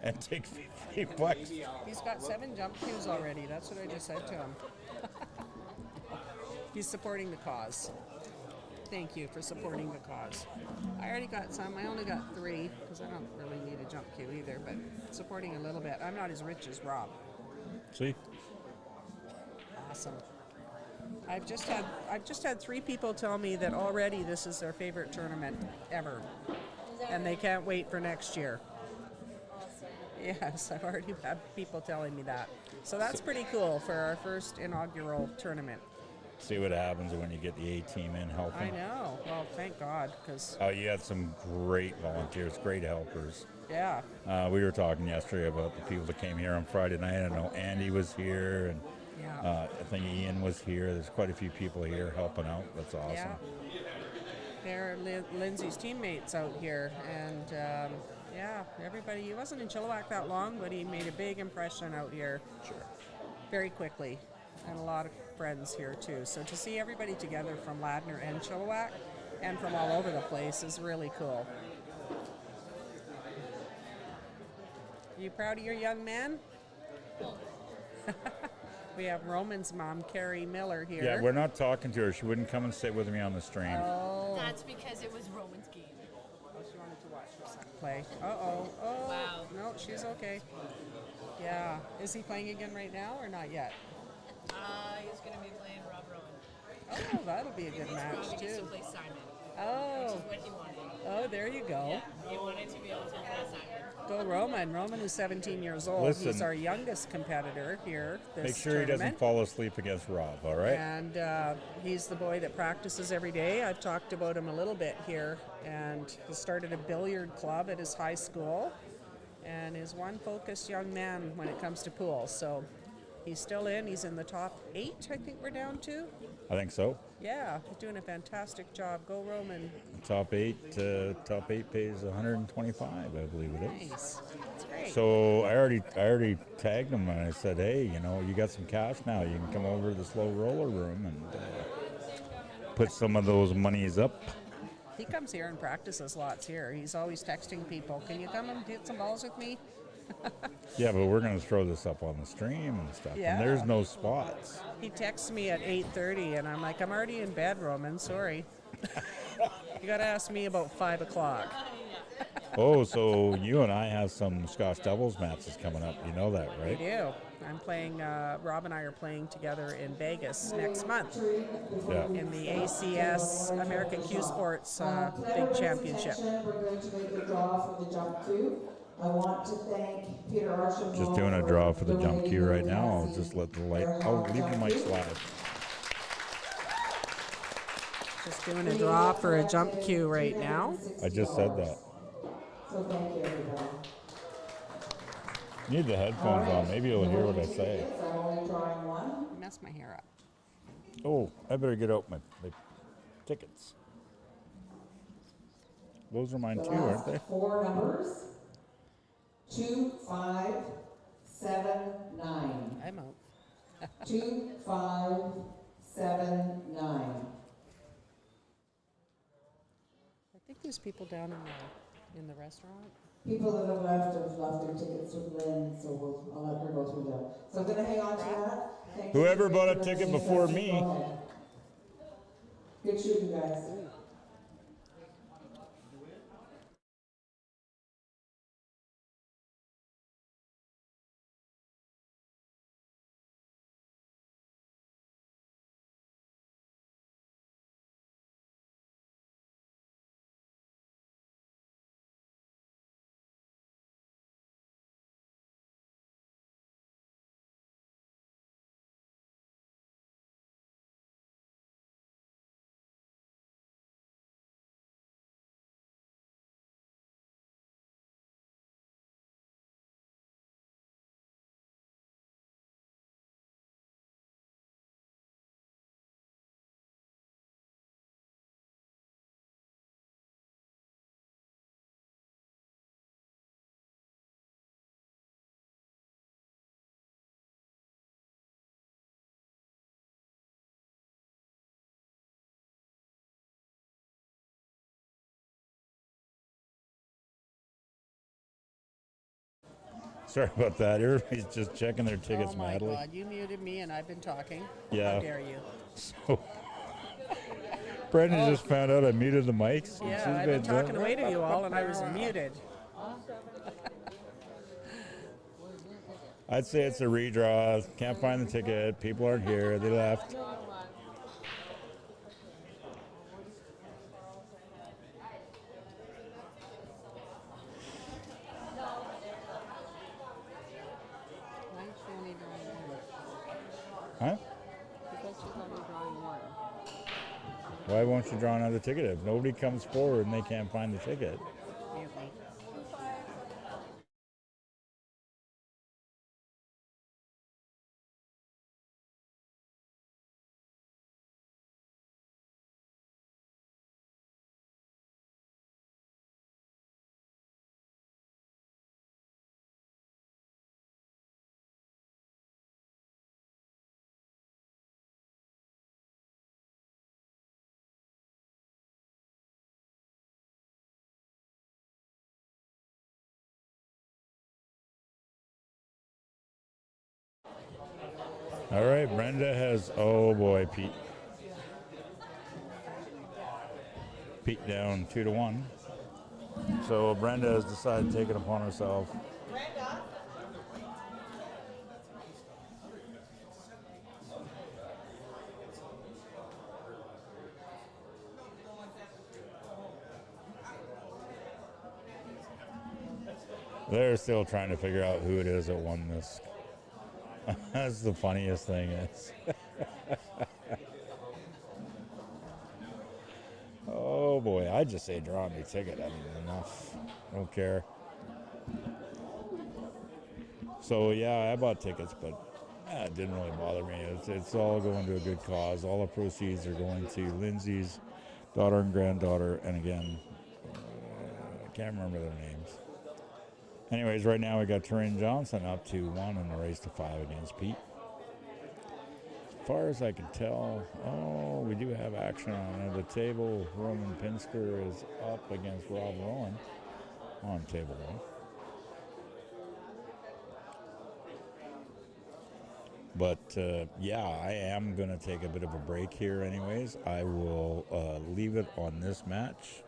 And take $50. He's got 7 jump queues already. That's what I just said to him. He's supporting the cause. Thank you for supporting the cause. I already got some. I only got 3 because I don't really need a jump queue either, but supporting a little bit. I'm not as rich as Rob. See? Awesome. I've just had 3 people tell me that already this is their favorite tournament ever, and they can't wait for next year. Yes, I've already had people telling me that. So that's pretty cool for our first inaugural tournament. See what happens when you get the A-team in helping. I know. Well, thank God, because Oh, you had some great volunteers, great helpers. yeah, We were talking yesterday about the people that came here on Friday night. I know Andy was here, and yeah, I think Ian was here. There's quite a few people here helping out. That's awesome. yeah. They're Lindsay's teammates out here, and yeah, everybody. He wasn't in Chilliwack that long, but he made a big impression out here. Sure. Very quickly, and a lot of friends here too. So to see everybody together from Ladner and Chilliwack and from all over the place is really cool. You proud of your young man? We have Roman's mom, Carrie Miller, here. Yeah, we're not talking to her. She wouldn't come and sit with me on the stream. Oh, That's because it was Roman's game. she wanted to watch her son play. Uh-oh. Oh, Wow. no, she's okay. Yeah. Is he playing again right now or not yet? He's going to be playing Rob Rowan. Oh, that'll be a good match, He gets to too. play Simon, which Oh, is what he wanted. oh, there you go. Yeah, he wanted to be able to play Simon. Go Roman. Roman is 17 years old. Listen. He's our youngest competitor here this Make sure tournament. he doesn't fall asleep against Rob, all right? And he's the boy that practices every day. I've talked about him a little bit here. And he started a billiard club at his high school and is one focused young man when it comes to pool. So he's still in. He's in the top 8, I think we're down to. I think so. Yeah, he's doing a fantastic job. Go Roman. Top eight pays 125, I believe it is. Nice. That's great. So I already tagged him and I said, hey, you got some cash now. You can come over to the slow roller room and put some of those monies up. He comes here and practices lots here. He's always texting people, can you come and hit some balls with me? Yeah, but we're going to throw this up on the stream and stuff. Yeah. And there's no spots. He texts me at 8:30, and I'm like, I'm already in bed, Roman. Sorry. You got to ask me about 5 o'clock. Oh, so you and I have some Scotch doubles matches coming up. You know that, We right? do. I'm playing, Rob and I are playing together in Vegas next month Yeah. in the ACS American Q Sports Big Championship. We're going to make a draw for the jump queue. I want to thank Peter Archibald. Just doing a draw for the jump queue right now. I'll just let the light. I'll leave the mic slide. Just doing a draw for a jump queue right now. I just said that. So thank you, everybody. Need the headphones on. Maybe you'll hear what I say. I'm only drawing one. Mess my hair up. Oh, I better get out my tickets. Those are mine too, aren't they? 4 numbers. 2, 5, 7, 9. I'm out. 2, 5, 7, 9. I think there's people down in the restaurant. People that have left their tickets with Lynn, so I'll let her go through them. So I'm going to hang on to that. Thank you. Whoever bought a ticket before me. Go ahead. Good shooting, guys. Sorry about that. Everybody's just checking their tickets Oh my madly. God, you muted me and I've been talking. Yeah. How dare you? So Brendan just found out I muted the mics. and Yeah, she's I've been done- talking away to you all, and I was muted. I'd say it's a redraw. Can't find the ticket. People aren't here. They left. Why is she only drawing one? Huh? Because she's only drawing one. Why won't you draw another ticket? If nobody comes forward and they can't find the ticket. Mute me. All right, Brenda has, oh boy, Pete. Pete down 2-1. So Brenda has decided to take it upon herself. They're still trying to figure out who it is that won this. That's the funniest thing. Is. Oh boy, I just say draw a new ticket. I mean, enough. I don't care. So yeah, I bought tickets, but it didn't really bother me. It's all going to a good cause. All the proceeds are going to Lindsay's daughter and granddaughter, and again, I can't remember their names. Anyways, right now we got Taryn Johnson up to 1 in the race to 5 against Pete. As far as I can tell, oh, we do have action on the table. Roman Pinsker is up against Rob Rowan on table 1. But yeah, I am going to take a bit of a break here anyways. I will leave it on this match.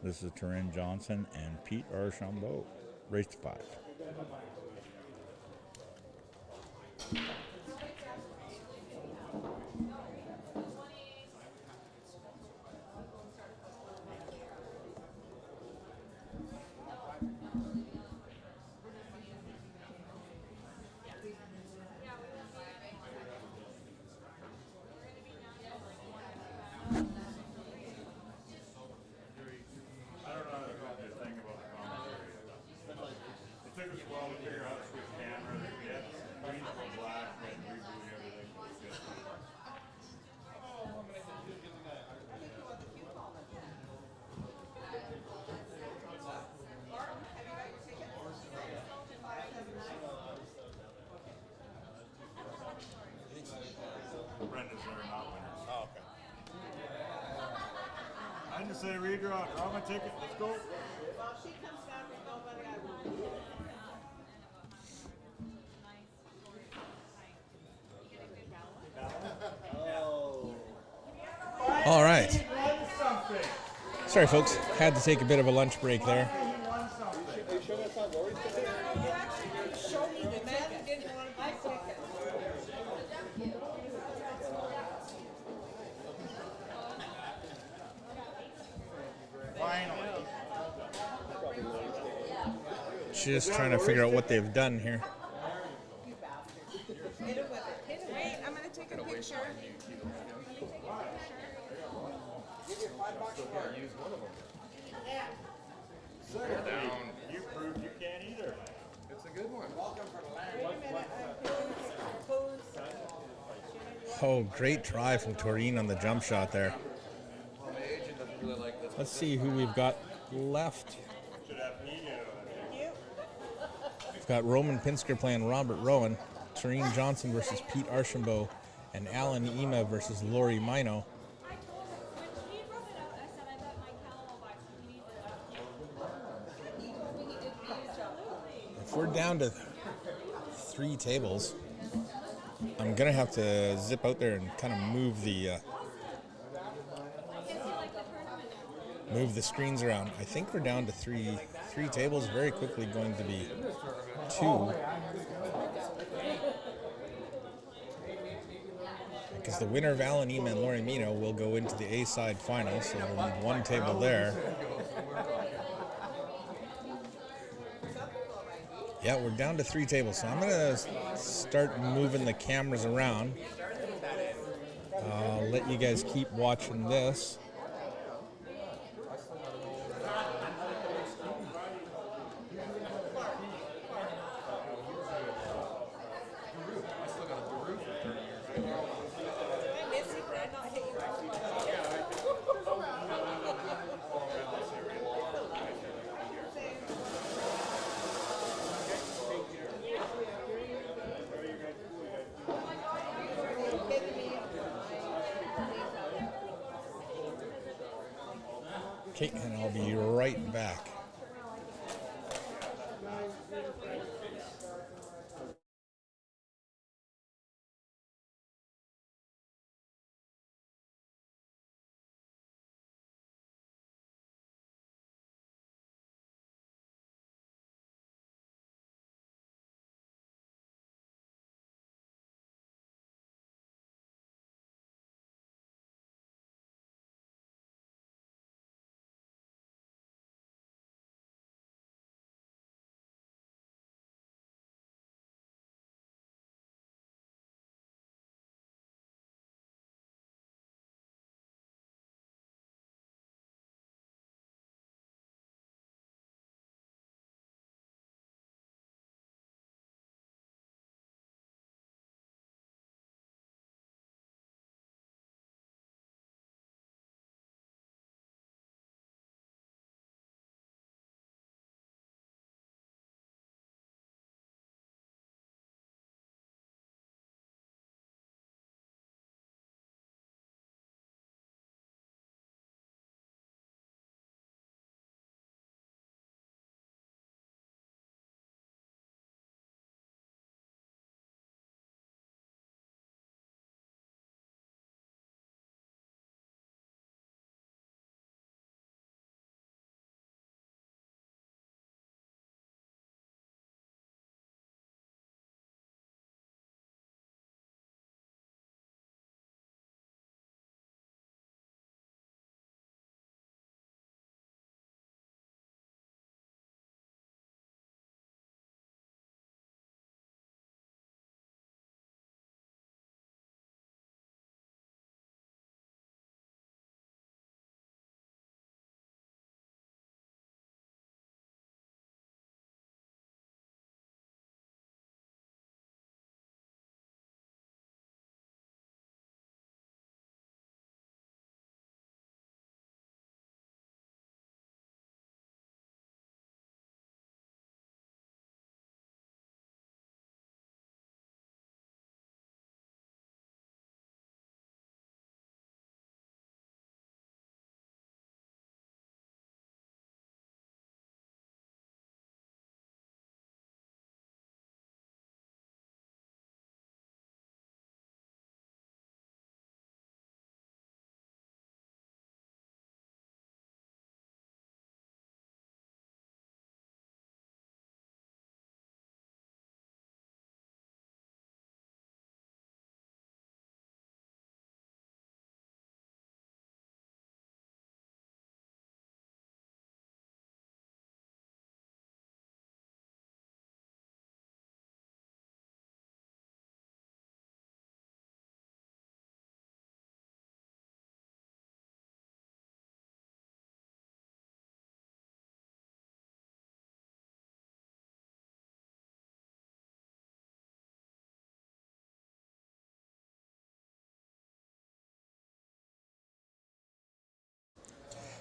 This is Taryn Johnson and Pete Archambault. Race to 5. I just say redraw, draw my ticket, let's go. Well, she comes back with nobody, I will. All right. Sorry, folks. Had to take a bit of a lunch break there. Show me the man didn't want to buy tickets. Just trying to figure out what they've done here. Hit it with it. Hit it. Wait, I'm going to take a picture. You proved you can't either. It's a good one. Oh, great try from Toreen on the jump shot there. Let's see who we've got left. We've got Roman Pinsker playing Robert Rowan, Tareen Johnson versus Pete Archambault, and Alan Ema versus Lori Mino. If we're down to 3 tables. I'm gonna have to zip out there and kind of move the screens around. I think we're down to three tables. Very quickly going to be 2. Because the winner of Alan Eam and Lori Mino will go into the A-side final, so we'll need 1 table there. Yeah, we're down to 3 tables, so I'm going to start moving the cameras around. I'll let you guys keep watching this. Okay, and I'll be right back.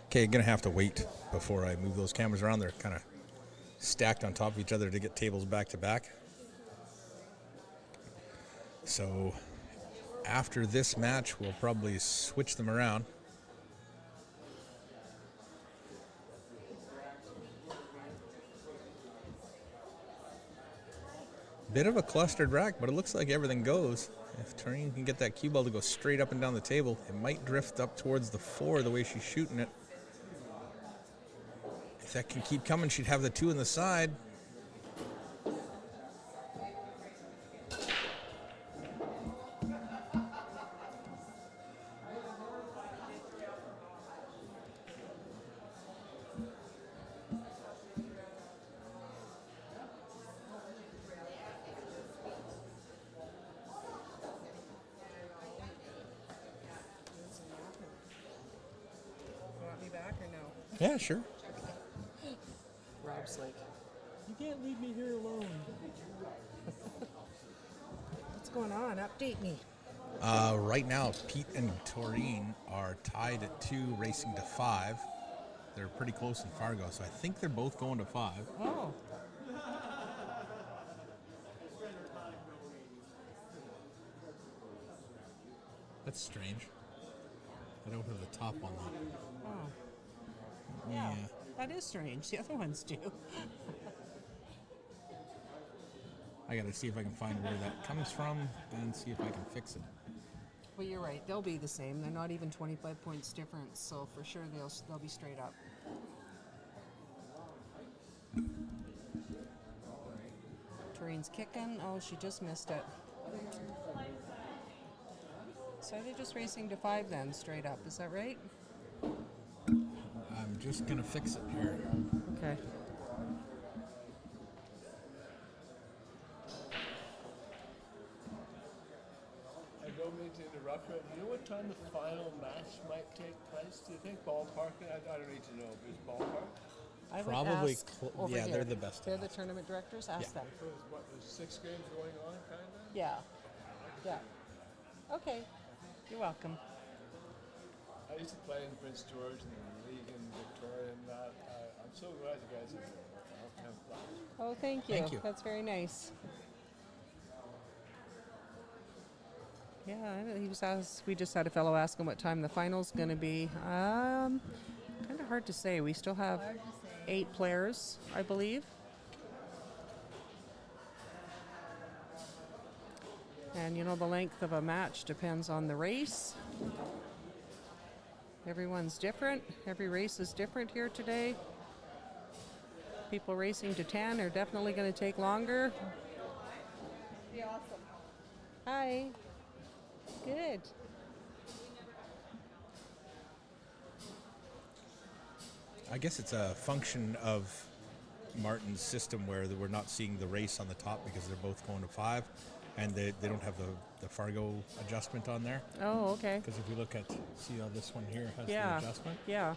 Okay, gonna have to wait before I move those cameras around. They're kind of stacked on top of each other to get tables back to back. So after this match, we'll probably switch them around. Bit of a clustered rack, but it looks like everything goes. If Taurine can get that cue ball to go straight up and down the table, it might drift up towards the 4 the way she's shooting it. If that can keep coming, she'd have the 2 in the side. Want me back or no? Yeah, sure. Rob's like, you can't leave me here alone. What's going on? Update me. Right now, Pete and Taurine are tied at 2, racing to 5. They're pretty close in Fargo, so I think they're both going to 5. Oh. That's strange. I don't have the top on that. Oh. Yeah. That is strange. The other ones do. I gotta see if I can find where that comes from and see if I can fix it. Well, you're right. They'll be the same. They're not even 25 points difference, so for sure they'll be straight up. Taurine's kicking. Oh, she just missed it. So they're just racing to 5 then, straight up. Is that right? I'm just gonna fix it here. Okay. I don't mean to interrupt, but you know what time the final match might take place? Do you think ballpark? I don't need to know, but is ballpark? I would Probably ask cl- over yeah, here. they're the best to They're the ask. tournament directors. Ask Yeah. them. So is what, there's 6 games going on, kind of? Yeah. Yeah. Okay. You're welcome. I used to play in Prince George and the league in Victoria and that. I'm so glad you guys are doing it. I hope you have fun. Oh, thank you. Thank you. That's very nice. Yeah, I know he was asked. We just had a fellow ask him what time the final's going to be. Kind of hard to say. We still have 8 players, I believe. And you know, the length of a match depends on the race. Everyone's different. Every race is different here today. People racing to 10 are definitely going to take longer. Be awesome. Hi. Good. I guess it's a function of Martin's system where we're not seeing the race on the top because they're both going to 5, and they don't have the Fargo adjustment on there. Oh, okay. Because if you look at, see how this one here has Yeah. the adjustment? Yeah.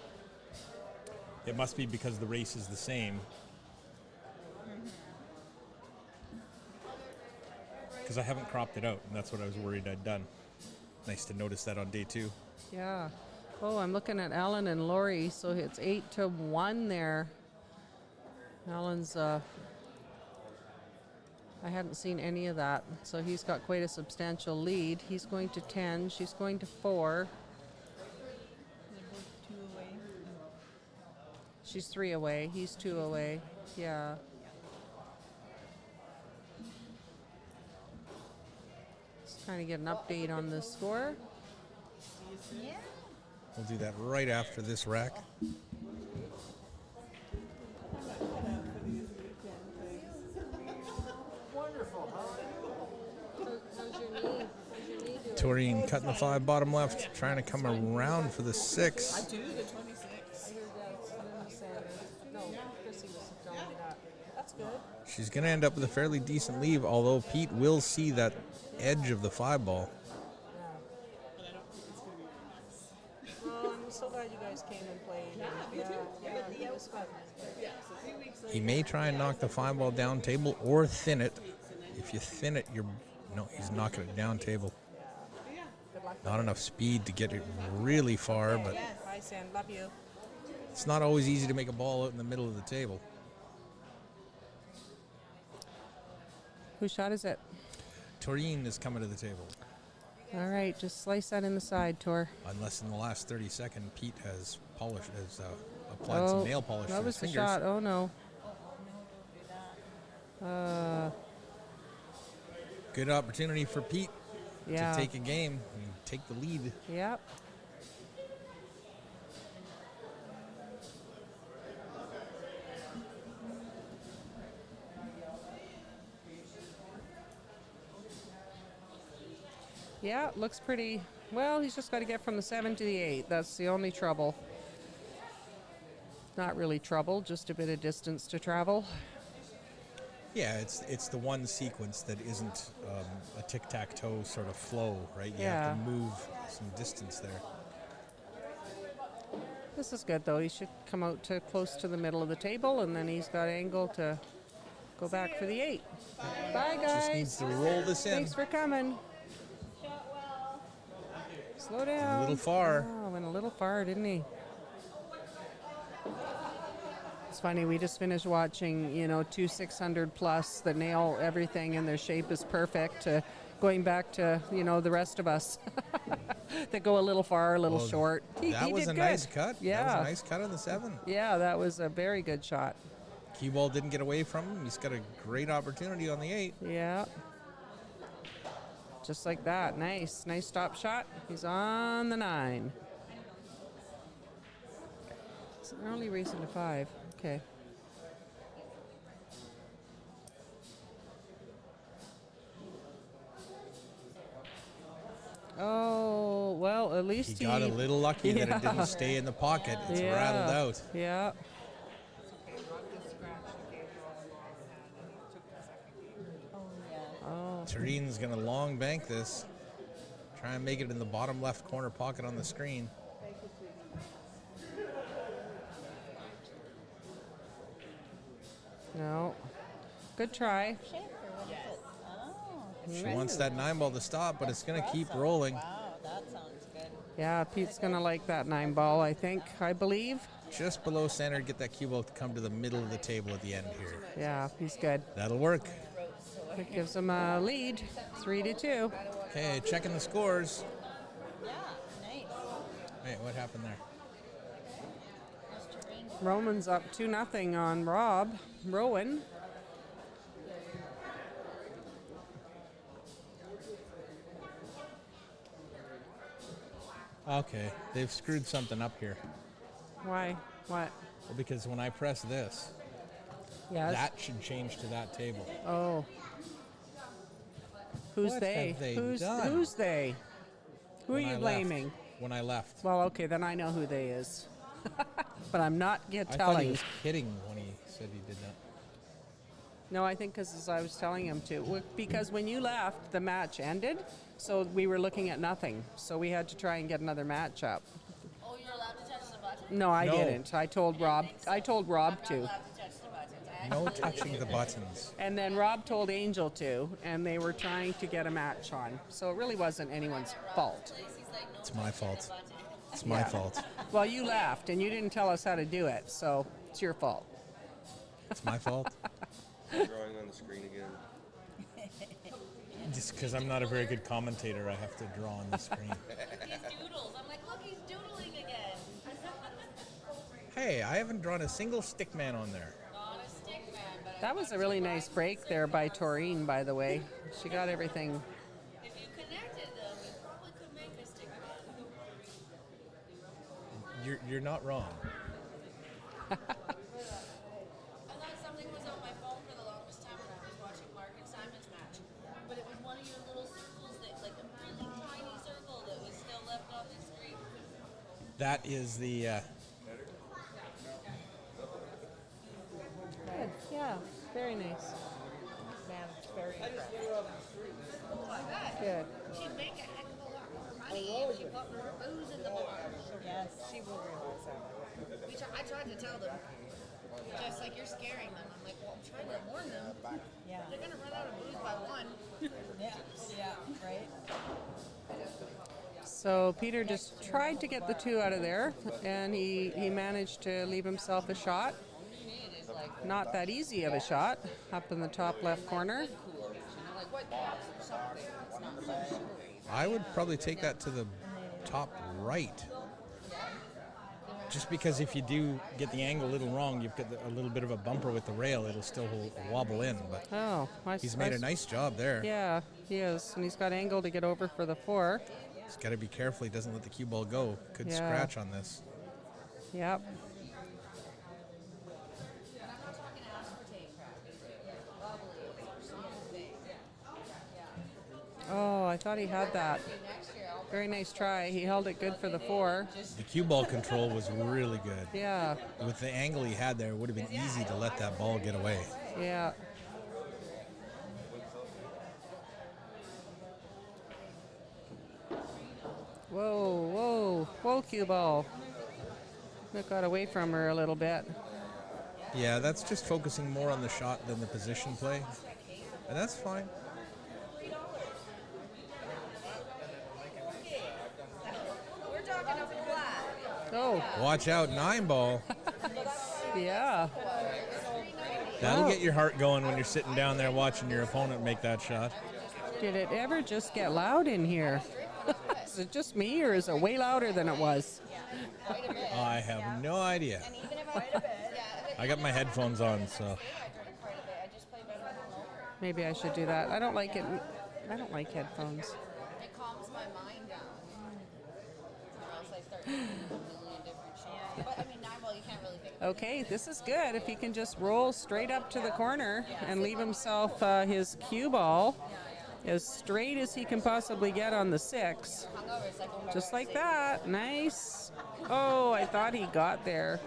It must be because the race is the same. Because I haven't cropped it out, and that's what I was worried I'd done. Nice to notice that on day 2. Yeah. Oh, I'm looking at Alan and Lori, so it's 8-1 there. Alan's, I hadn't seen any of that, so he's got quite a substantial lead. He's going to 10, she's going to 4. They're both 2 away. She's 3 away, he's 2 away. Yeah. Just trying to get an update on the score. Yeah. We'll do that right after this rack. Taurine cutting the 5 bottom left, trying to come around for the 6. Do the 26. No, Chrissy was telling me that. That's good. She's going to end up with a fairly decent lead, although Pete will see that edge of the 5 ball. Oh, I'm so glad you guys came and played. Yeah, it was fun. He may try and knock the 5 ball down table or thin it. If you thin it, he's knocking it down table. Good luck. Not enough speed to get it really far, but Bye, Sam. Love you. it's not always easy to make a ball out in the middle of the table. Whose shot is it? Taurine is coming to the table. All right, just slice that in the side, Tor. Unless in the last 30 seconds, Pete has applied some nail polish that to was his the fingers. shot. Oh no. Good opportunity for Pete Yeah. to take a game and take the lead. Yep. Yeah, looks pretty. Well, he's just got to get from the 7 to the 8. That's the only trouble. Not really trouble, just a bit of distance to travel. Yeah, it's the one sequence that isn't a tic-tac-toe sort of flow, right? You have to move some distance there. This is good, though. He should come out to close to the middle of the table, and then he's got angle to go back for the 8. Bye, guys. Just needs to roll this in. Thanks for coming. Slow down. A little far. Oh, went a little far, didn't he? It's funny, we just finished watching, two 600 plus that nail everything and their shape is perfect, going back to, the rest of us that go a little far, a little short. That was did a good. nice cut. Yeah. That was a nice cut on the 7. Yeah, that was a very good shot. Keyball didn't get away from him. He's got a great opportunity on the 8. Yeah. Just like that. Nice. Nice stop shot. He's on the 9. It's an early racing to 5. Okay. Oh, well, at least He got a little lucky that it didn't stay in the pocket. It's rattled out. Yeah. Oh. Turin's going to long bank this. Try and make it in the bottom left corner pocket on the screen. No. Good try. She wants that 9 ball to stop, but it's going to keep rolling. Wow, that sounds good. Yeah, Pete's going to like that 9 ball, I believe. Just below center, get that cue ball to come to the middle of the table at the end here. Yeah, he's good. That'll work. That gives him a lead, 3-2. Okay, checking the scores. Yeah, nice. Wait, what happened there? Roman's up 2-0 on Rowan. Okay, they've screwed something up here. Why? What? Well, because when I press this, Yes. that should change to that table. Oh. Who's What they? have they Who's done? who's they? Who When are I you left. blaming? When I left. Well, okay, then I know who they is. But I'm not I thought he telling. was kidding when he said he did that. No, I think because I was telling him to. Because when you left, the match ended, so we were looking at nothing. So we had to try and get another match up. Oh, you're allowed to touch the button? No, I No. didn't. I told Rob. I told Rob to. Allowed to touch the buttons. No touching the buttons. And then Rob told Angel to, and they were trying to get a match on. So it really wasn't anyone's fault. It's my fault. It's my fault. Well, you laughed, and you didn't tell us how to do it, so it's your fault. It's my fault. Drawing on the screen again. Just because I'm not a very good commentator, I have to draw on the screen. He's doodles. I'm like, look, he's doodling again. Hey, I haven't drawn a single stick man on there. Not a stick man, but That was a really nice break there by Taurine, by the way. She got everything. if you connected them, you probably could make a stick man. You're not wrong. I thought something was on my phone for the longest time when I was watching Mark and Simon's match. But it was one of your little circles that, like a really tiny circle that was still left on the screen. That is the. Good. Yeah, very nice. Man, very impressed. Good. She'd make a heck of a lot more money if she put more booze in the bar. Yes, she will realize that. I tried to tell them, just like you're scaring them. I'm like, well, I'm trying to warn them. Yeah. They're gonna run out of booze by 1. Yeah, right? So Peter just tried to get the 2 out of there, and he managed to leave himself a shot. Not that easy of a shot, up in the top left corner. I would probably take that to the top right. just because if you do get the angle a little wrong, you've got a little bit of a bumper with the rail, it'll still wobble in. But he's made a nice job there. Yeah, he is. And he's got angle to get over for the 4. He's got to be careful he doesn't let the cue ball go. Could scratch on this. Yep. Oh, I thought he had that. Very nice try. He held it good for the 4. The cue ball control was really good. Yeah. With the angle he had there, it would have been easy to let that ball get away. Yeah. Whoa, cue ball. That got away from her a little bit. Yeah, that's just focusing more on the shot than the position play. And that's fine. We're talking up flat. Oh. Watch out, 9 ball. Yeah. That'll get your heart going when you're sitting down there watching your opponent make that shot. Did it ever just get loud in here? Is it just me, or is it way louder than it was? I have no idea. I got my headphones on, so. Maybe I should do that. I don't like it. I don't like headphones. It calms my mind down. Or else I start thinking of a million different shit. But I mean, 9 ball, you can't really think of Okay, this is good. If he can just roll straight up to the corner and leave himself his cue ball as straight as he can possibly get on the 6. Just like that. Nice. Oh, I thought he got there.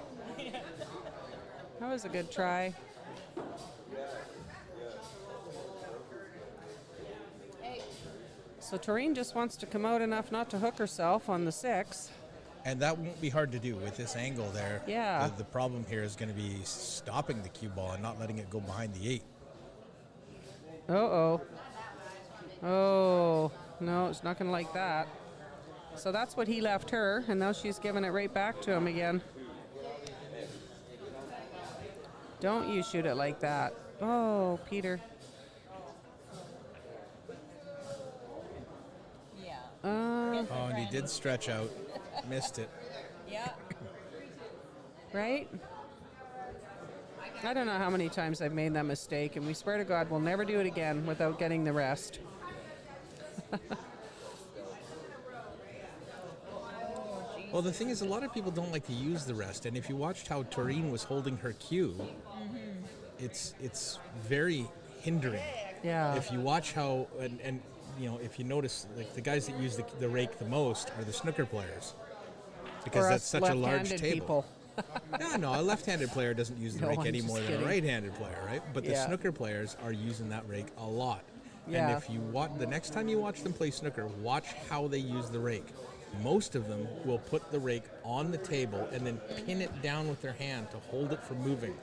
That was a good try. So Taurine just wants to come out enough not to hook herself on the 6. And that won't be hard to do with this angle there. Yeah. The problem here is going to be stopping the cue ball and not letting it go behind the 8. Uh-oh. Oh, no, it's not going to like that. So that's what he left her, and now she's giving it right back to him again. Don't you shoot it like that. Oh, Peter. Yeah. Oh, and he did stretch out. Missed it. Yeah. Right? I don't know how many times I've made that mistake, and we swear to God we'll never do it again without getting the rest. Well, the thing is, a lot of people don't like to use the rest, and if you watched how Taurine was holding her cue, it's very hindering. Yeah. If you watch how, and you know, if you notice, like the guys that use the rake the most are the snooker players, because Or that's us such a large left-handed table. people. No, a left-handed player doesn't use the No, rake I'm any just more than kidding. a right-handed player, right? But the Yeah. snooker players are using that rake a lot. Yeah. And if you watch, the next time you watch them play snooker, watch how they use the rake. Most of them will put the rake on the table and then pin it down with their hand to hold it from moving.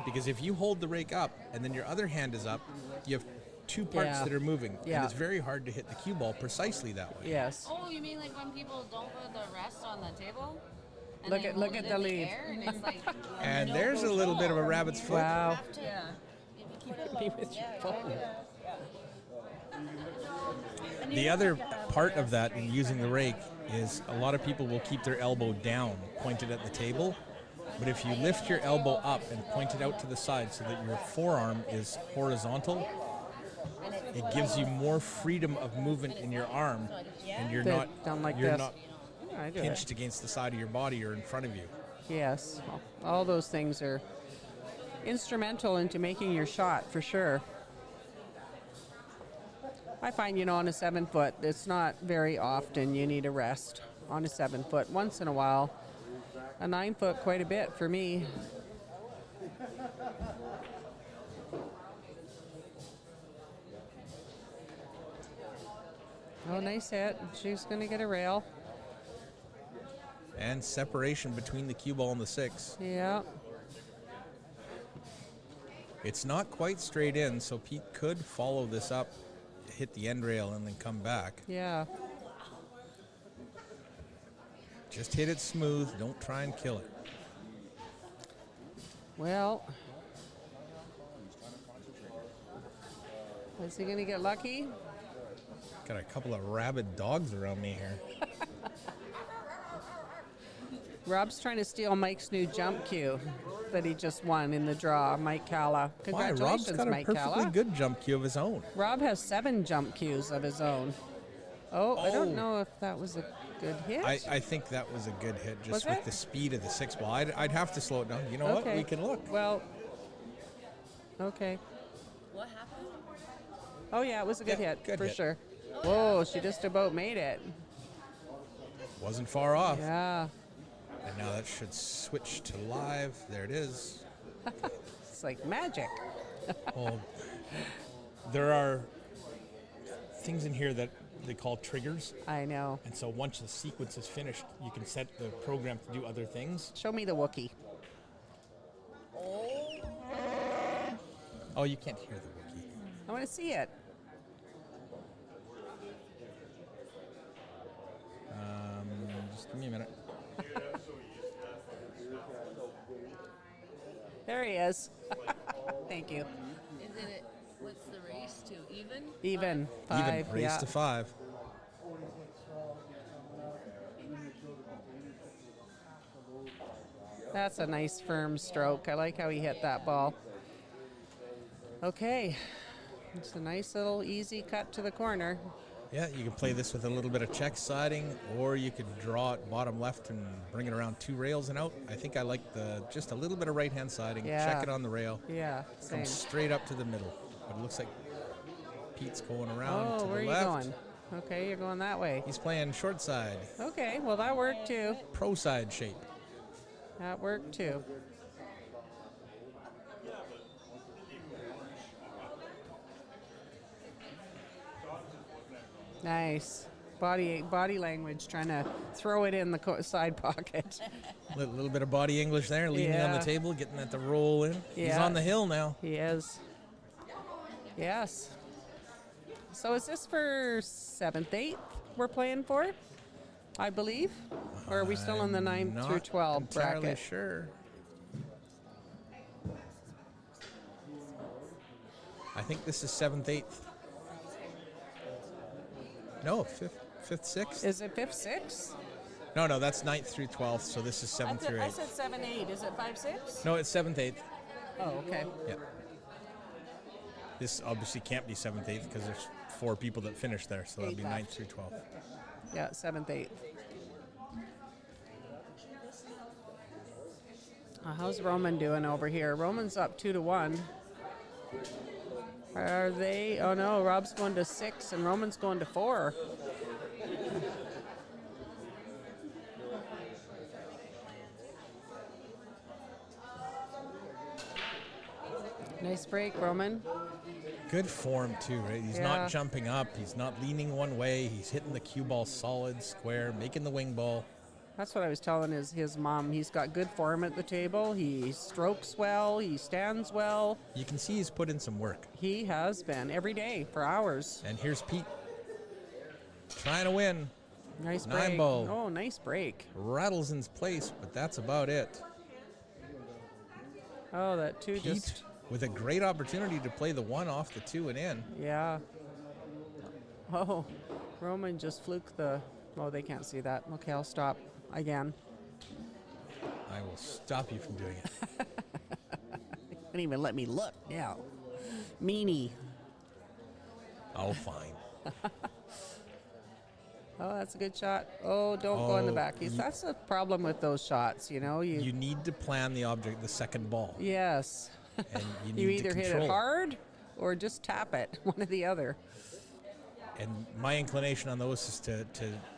Because if you hold the rake up and then your other hand is up, you have two parts Yeah. that are moving. Yeah. And it's very hard to hit the cue ball precisely that way. Yes. Oh, you mean like when people don't put the rest on the table? And Look they at- hold look it at in the the lead. air and it's like, And there's a little bit of a rabbit's foot. Wow. Yeah. Me with your phone. The other part of that in using the rake is a lot of people will keep their elbow down, pointed at the table. But if you lift your elbow up and point it out to the side so that your forearm is horizontal, it gives you more freedom of movement in your arm, and you're They're not done like you're this. not I do pinched it. against the side of your body or in front of you. Yes. All those things are instrumental into making your shot, for sure. I find, on a 7-foot, it's not very often you need a rest on a 7-foot. Once in a while. A 9-foot, quite a bit for me. Oh, nice hit. She's going to get a rail. And separation between the cue ball and the 6. Yeah. It's not quite straight in, so Pete could follow this up, hit the end rail, and then come back. Yeah. Just hit it smooth. Don't try and kill it. Well, is he going to get lucky? Got a couple of rabid dogs around me here. Rob's trying to steal Mike's new jump cue that he just won in the draw. Mike Calla. Why? Congratulations, Rob's got a Mike perfectly Calla. good jump cue of his own. Rob has 7 jump cues of his own. Oh, I don't know if that was a good hit. I think that was a good hit, just Was with it? the speed of the 6 ball. I'd have to slow it down. You know what? Okay. We can look. Well, okay. What happened? Oh, yeah, it was a good Yeah, hit, good for hit. sure. Whoa, she just about made it. Wasn't far off. Yeah. And now that should switch to live. There it is. It's like magic. Well, there are things in here that they call triggers. I know. And so once the sequence is finished, you can set the program to do other things. Show me the Wookiee. Oh, you can't hear the Wookiee. I want to see it. Just give me a minute. There he is. Thank you. Is it? What's the race to? Even? Even. 5. Even, race yeah. to 5. That's a nice firm stroke. I like how he hit that ball. Okay. It's a nice little easy cut to the corner. Yeah, you can play this with a little bit of check siding, or you could draw it bottom left and bring it around 2 rails and out. I think I like just a little bit of right-hand siding. Yeah. Check it on the rail. Yeah, Come same. straight up to the middle. But it looks like Pete's going around Oh, to where are the you left. going? Okay, you're going that way. He's playing short side, Okay, well, that worked too. pro side shape. That worked too. Nice. Body language, trying to throw it in the side pocket. Little bit of body English there, leaning on the Yeah. table, getting that to roll in. He's Yeah. on the hill now. He is. Yes. So is this for 7th, 8th we're playing for, I believe? Or are we still in the 9th Not through 12 entirely bracket? sure. I think this is 7th, 8th. No, 5th, 6th. Is it 5th, 6th? No, that's 9th through 12th, so this is 7th through I 8th. said 7, 8. Is it 5, 6? No, it's 7th, 8th. Oh, okay. Yeah. This obviously can't be 7th, 8th because there's 4 people that finished there, so that'd be 9th through 12th. Yeah, 7th, 8th. How's Roman doing over here? Roman's up 2-1. Are they? Oh no, Rob's going to 6 and Roman's going to 4. Nice break, Roman. Good form too, right? He's Yeah. not jumping up. He's not leaning one way. He's hitting the cue ball solid, square, making the wing ball. That's what I was telling his mom. He's got good form at the table. He strokes well. He stands well. You can see he's put in some work. He has been every day for hours. And here's Pete trying to win. Nice 9 break. ball. Oh, nice break. Rattles in place, but that's about it. Oh, that 2 Pete just... with a great opportunity to play the 1 off the 2 and in. Yeah. Oh, Roman just fluked the... Oh, they can't see that. Okay, I'll stop again. I will stop you from doing it. Didn't even let me look now. Meanie. Oh, fine. Oh, that's a good shot. Oh, don't go in the Oh, back. That's the problem with those shots, you know. You need to plan the object, the second ball. Yes. And you need You to either hit control it hard or just tap it, one or the other. And my inclination on those is to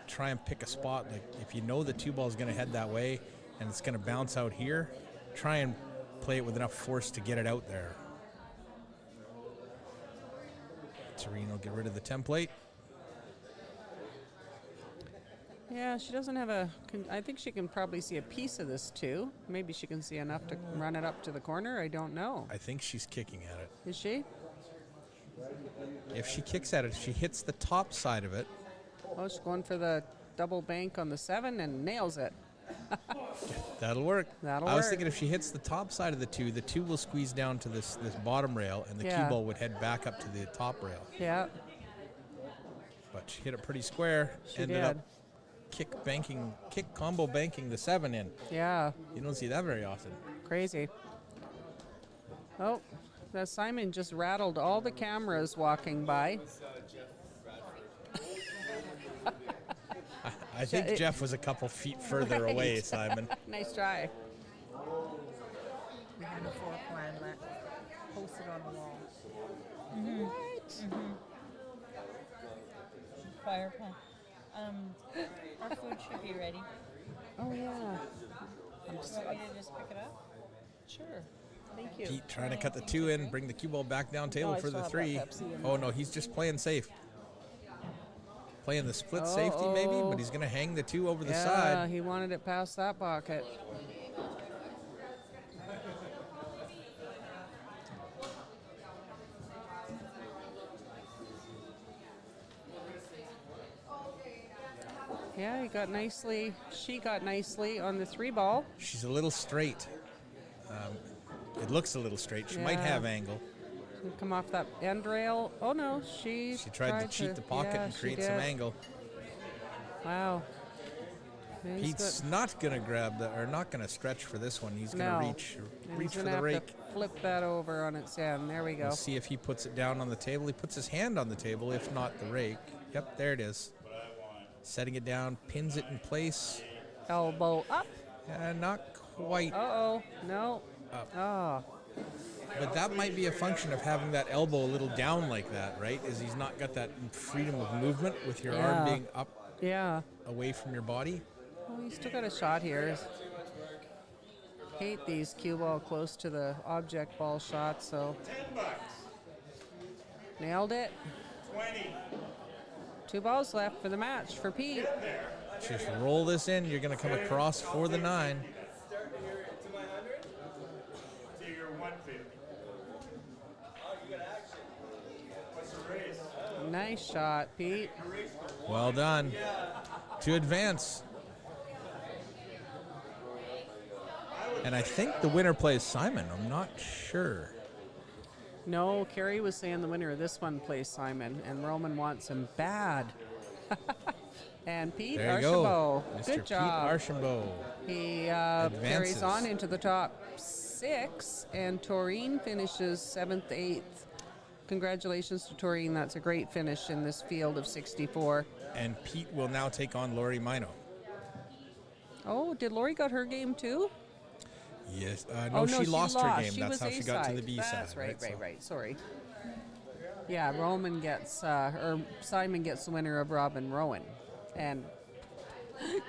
try and pick a spot. Like if you know the 2 ball is going to head that way and it's going to bounce out here, try and play it with enough force to get it out there. Serene will get rid of the template. Yeah, she doesn't have a... I think she can probably see a piece of this, too. Maybe she can see enough to run it up to the corner. I don't know. I think she's kicking at it. Is she? If she kicks at it, if she hits the top side of it, Oh, she's going for the double bank on the 7 and nails it. that'll work. That'll I was work. thinking if she hits the top side of the 2 will squeeze down to this bottom rail, and the Yeah. cue ball would head back up to the top rail. Yeah, But she hit it pretty square. she ended did. up kick combo banking the 7 in. Yeah, You don't see that very often. crazy. Oh, that Simon just rattled all the cameras walking by. I think it- Jeff was a couple feet further away, Right. Simon. Nice try. We had a floor plan that posted on the wall. Fire plan. Our food should be ready. Oh, yeah. Do you want me to just pick it up? Sure. Thank you. Pete trying to cut the 2 in, bring the cue ball back down table I for still the have 3. that Pepsi in Oh, no, he's just playing safe. Playing the split safety maybe, but he's going to hang the 2 over the Yeah, side. he wanted it past that pocket. Yeah, she got nicely on the 3 ball. She's a little straight. It looks a little straight. She might Yeah. have angle. She'll come off that end rail. Oh no, she tried to cheat the pocket and she create some did. angle. Wow. He's Pete's not going to grab or not going to stretch for this one. He's going to No. reach And reach he's for gonna the have rake. to flip that over on its end. There we go. We'll see if he puts it down on the table. He puts his hand on the table, if not the rake. Yep, there it is. Setting it down, pins it in place. Elbow up. Not quite. Uh-oh. No. Up. Oh. But that might be a function of having that elbow a little down like that, right? Is he's not got that freedom of movement with your arm being up Yeah. away from your body. Oh, you still got a shot here. Hate these cue ball close to the object ball shots, so. $10. Nailed it. 20. 2 balls left for the match for Pete. Just roll this in. You're going to come across for the 9. To your 150. What's the race? Nice shot, Pete. Well done. To advance. And I think the winner plays Simon. I'm not sure. No, Carrie was saying the winner of this one plays Simon, and Roman wants him bad. And Pete There you Archambault. go. Mr. Good Pete job. Archambault. He Advances. carries on into the top 6, and Taurine finishes 7th, 8th. Congratulations to Taurine. That's a great finish in this field of 64. And Pete will now take on Lori Mino. Oh, did Lori got her game too? Yes. Oh, no, she lost her game. She That's was how she got to the A-side. B side. That's right, So- right. Sorry. Yeah, Roman gets, or Simon gets the winner of Robin Rowan. And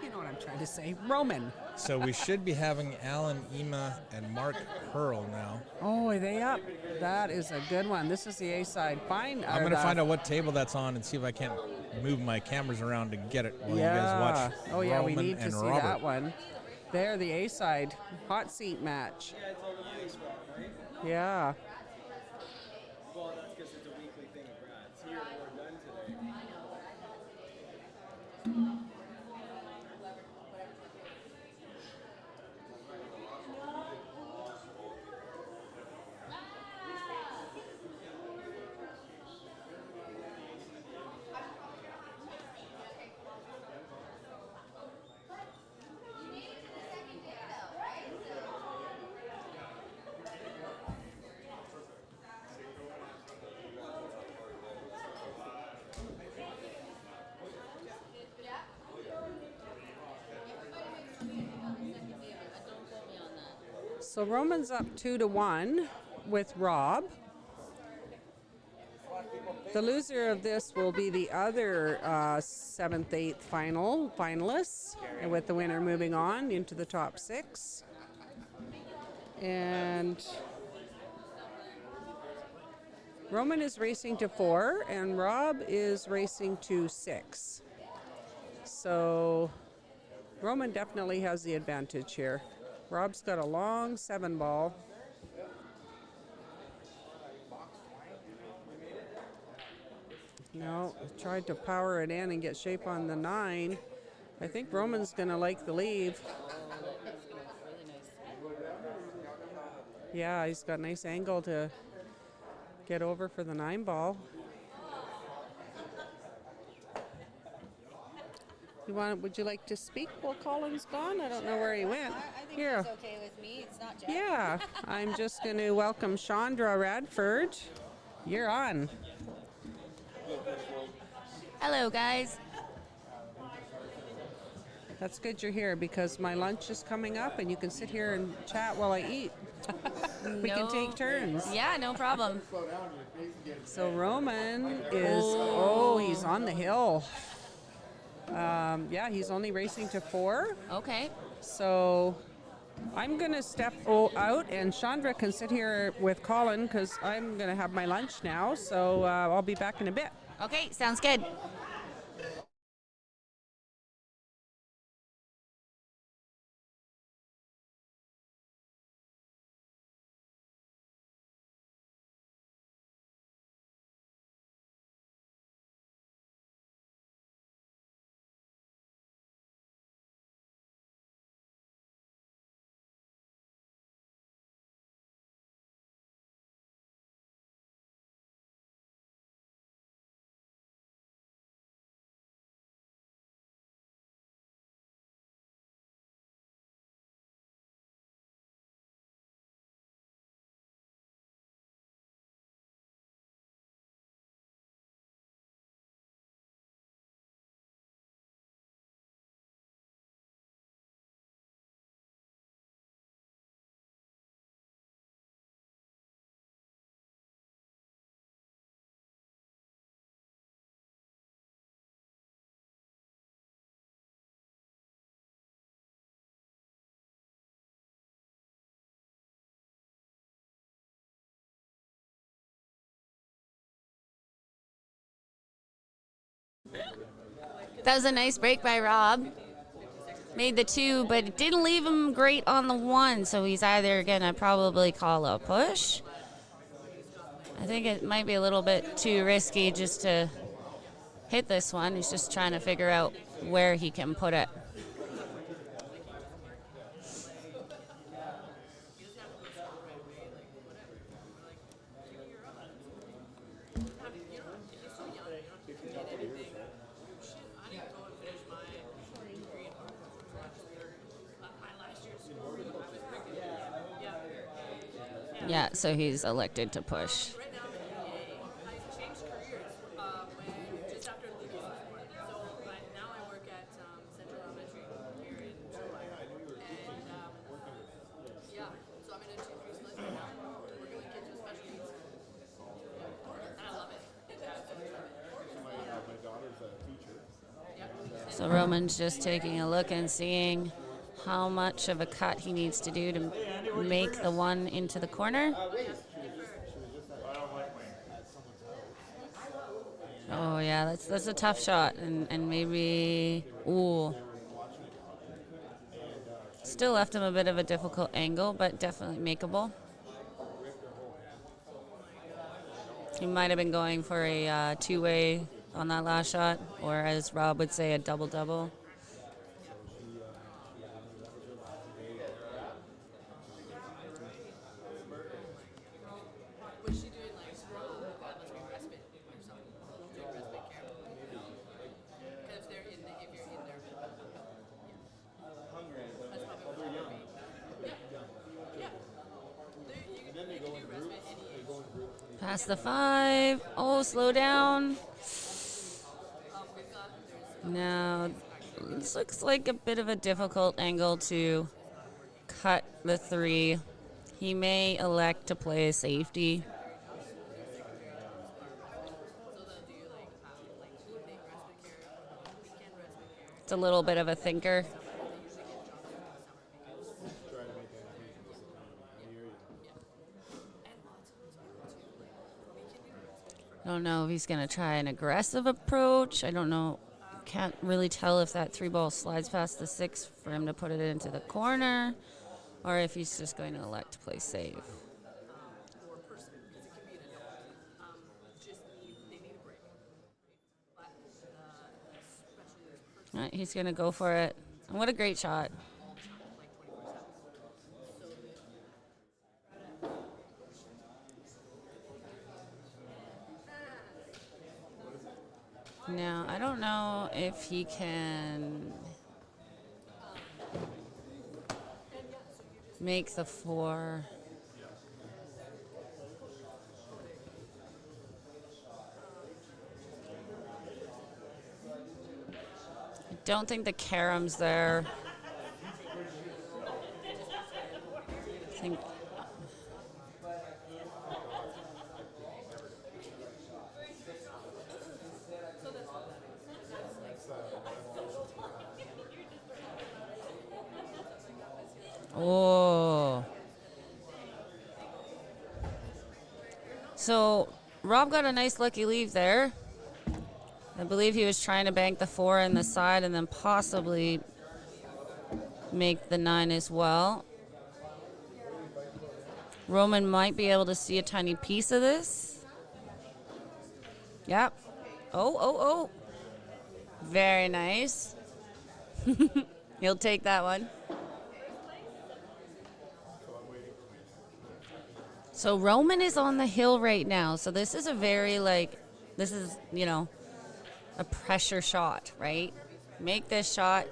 you know what I'm trying to say. Roman. So we should be having Alan Ema and Mark Hurl now. Oh, are they up? That is a good one. This is the A side. Fine. I'm going to find out what table that's on and see if I can't move my cameras around to get it while Yeah. you guys watch. Oh, yeah, we Roman need to and see Robert. that one. There, the A side. Hot seat match. Yeah. Well, that's because it's a weekly thing of Brad's. Here, we're done today. So Roman's up 2-1 with Rob. The loser of this will be the other 7th, 8th finalists, and with the winner moving on into the top 6. And Roman is racing to 4, and Rob is racing to 6. So Roman definitely has the advantage here. Rob's got a long 7 ball. No, tried to power it in and get shape on the 9. I think Roman's going to like the leave. Yeah, he's got a nice angle to get over for the 9 ball. Would you like to speak while Colin's gone? I don't know where he went. I think Here. it's okay with me. It's not Jack. Yeah, I'm just going to welcome Chandra Radford. You're on. Hello, guys. That's good you're here because my lunch is coming up and you can sit here and chat while I eat. We can take turns. Yeah, no problem. So Roman is, he's on the hill. Yeah, he's only racing to 4. Okay. So I'm going to step out and Chandra can sit here with Colin because I'm going to have my lunch now. So I'll be back in a bit. Okay, sounds good. That was a nice break by Rob. Made the 2, but it didn't leave him great on the 1, so he's either going to probably call a push. I think it might be a little bit too risky just to hit this one. He's just trying to figure out where he can put it. Yeah, so he's elected to push. Just after Lucas was born. So, but now I work at Central Elementary here in Chilliwack. And yeah, so I'm in a 2-3 split right now, working with kids with special needs. And I love it. My daughter's a teacher. So Roman's just taking a look and seeing how much of a cut he needs to do to make the 1 into the corner. Oh yeah, that's a tough shot, and maybe still left him a bit of a difficult angle, but definitely makeable. He might have been going for a 2-way on that last shot, or as Rob would say, a double-double. Was she doing like that must be respite or something? Doing respite care. Because if you're in there. That's probably what it would be. Yeah. You can do respite any age. Past the 5. Oh, slow down. Now, this looks like a bit of a difficult angle to cut the 3. He may elect to play a safety. It's a little bit of a thinker. I don't know if he's going to try an aggressive approach. I don't know. Can't really tell if that 3 ball slides past the 6 for him to put it into the corner, or if he's just going to elect to play safe. All right, he's going to go for it. And what a great shot. Now, I don't know if he can make the 4. I don't think the carom's there. I think. Oh. So Rob got a nice lucky leave there. I believe he was trying to bank the 4 in the side and then possibly make the 9 as well. Roman might be able to see a tiny piece of this. Yep. Oh. Very nice. He'll take that one. So Roman is on the hill right now. So this is a very, this is, a pressure shot, right? Make this shot,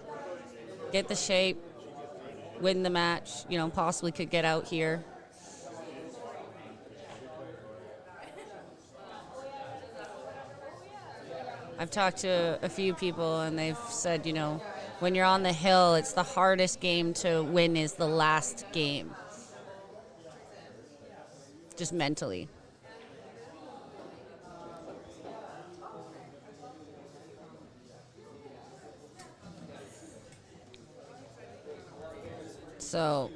get the shape, win the match, possibly could get out here. I've talked to a few people and they've said, when you're on the hill, it's the hardest game to win is the last game. Just mentally. So,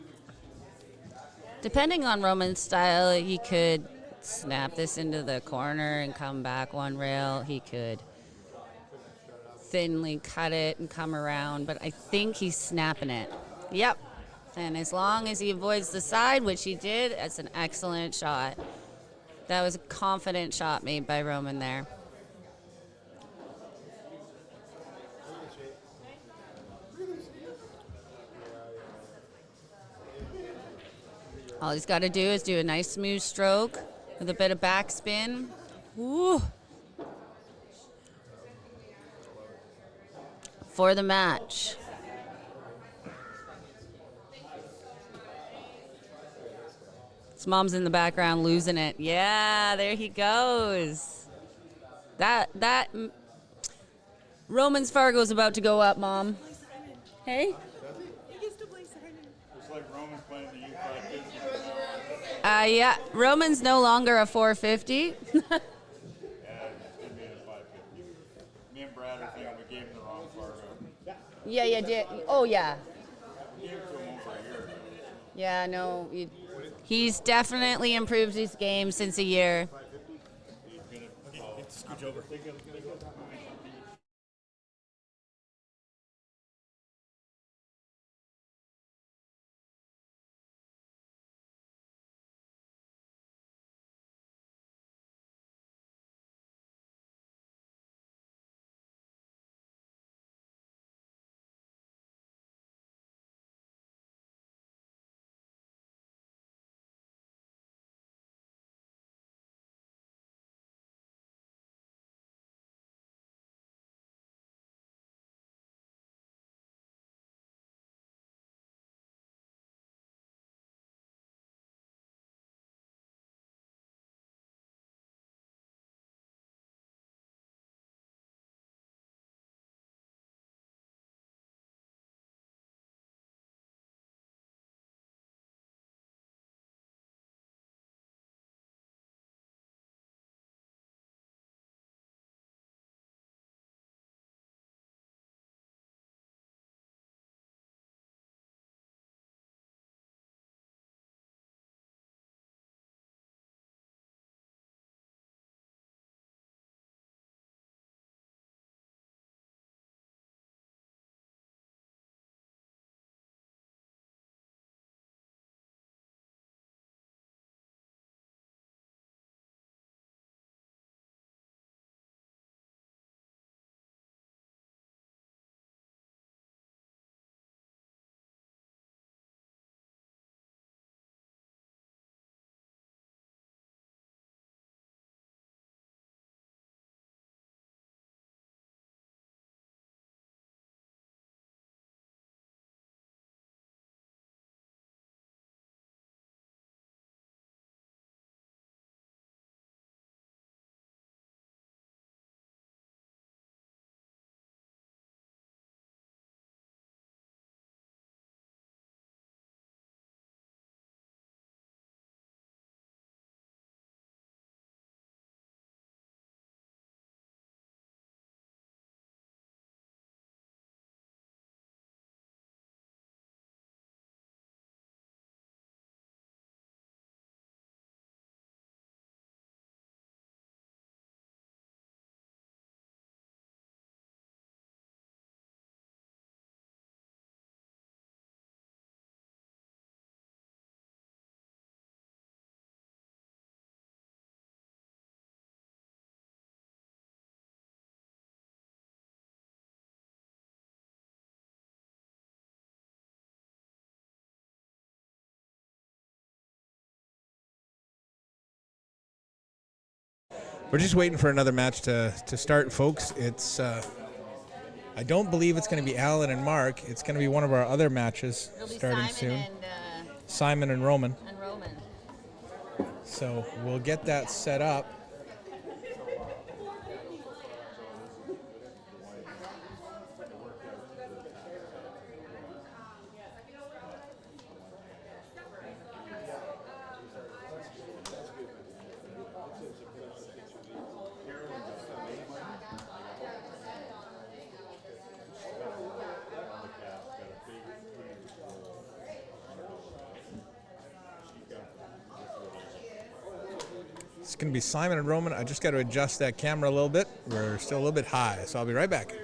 depending on Roman's style, he could snap this into the corner and come back one rail. He could thinly cut it and come around, but I think he's snapping it. Yep. And as long as he avoids the side, which he did, that's an excellent shot. That was a confident shot made by Roman there. All he's got to do is do a nice smooth stroke with a bit of backspin. Woo! For the match. His mom's in the background losing it. Yeah, there he goes. That Roman's Fargo's about to go up, Mom. Hey? It's like Roman's playing the U550. Yeah, Roman's no longer a 450. Yeah, it's going to be a 550. Me and Brad are thinking we gave him the wrong Fargo. Yeah, did. Oh, yeah. We gave it to him over a year ago. Yeah, no. He's definitely improved his game since a year. He's going to scooch over. We're just waiting for another match to start, folks. It's I don't believe it's going to be Alan and Mark. It's going to be one of our other matches starting soon. Simon and Roman. And Roman. So we'll get that set up. It's going to be Simon and Roman. I just got to adjust that camera a little bit. We're still a little bit high, so I'll be right back.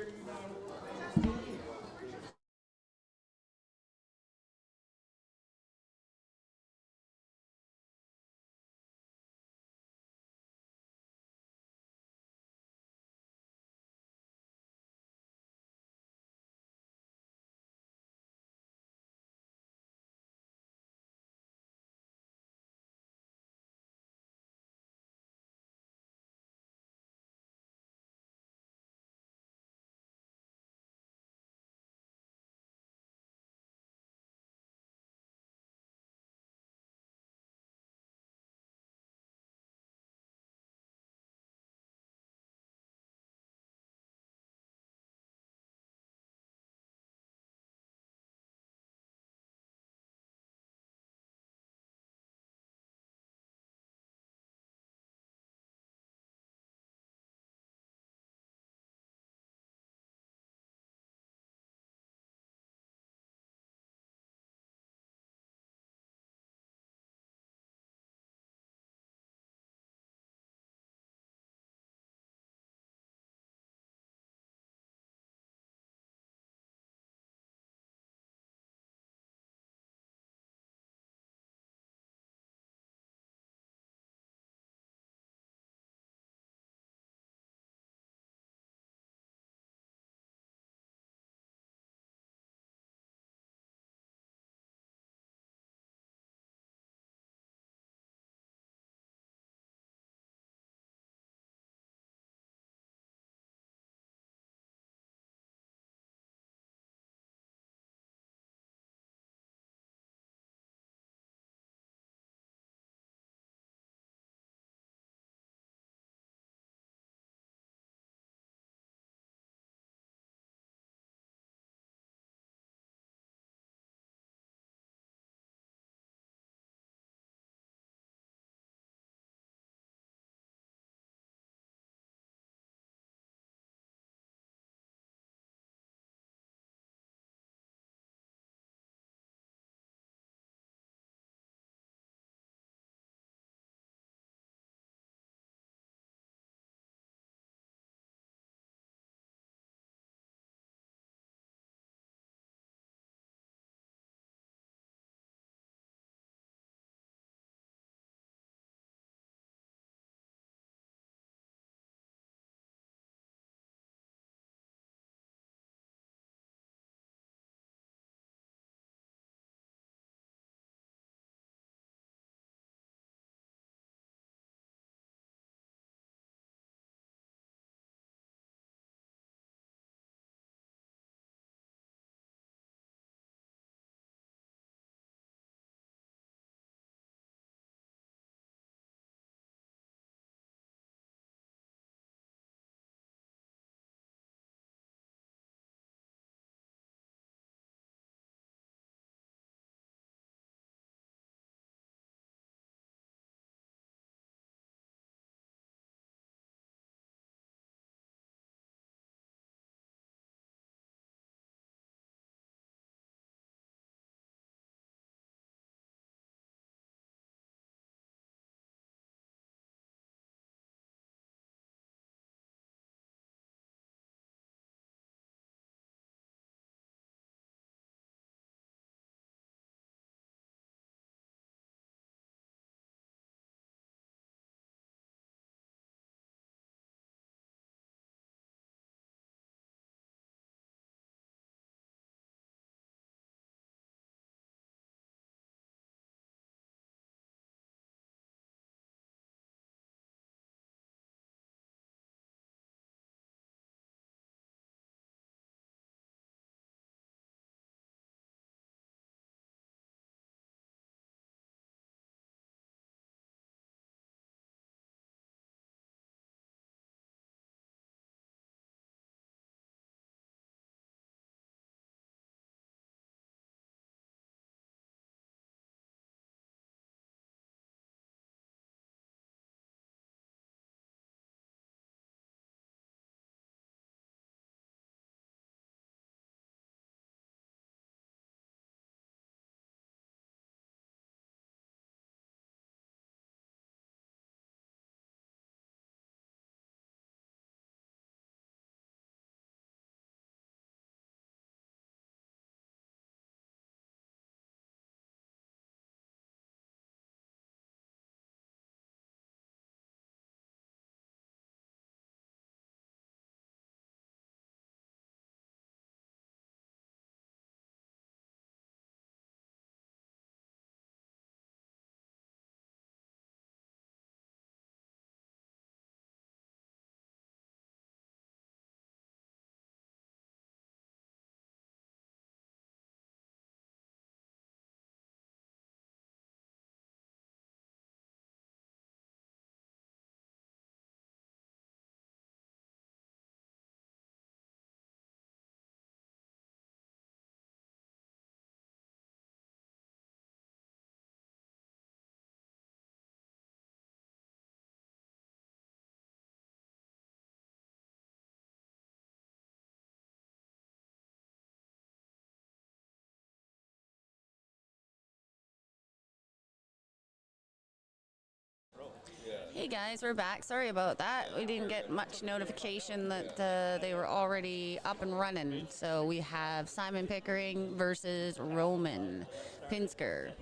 Hey guys, we're back. Sorry about that. We didn't get much notification that they were already up and running. So we have Simon Pickering versus Roman Pinsker.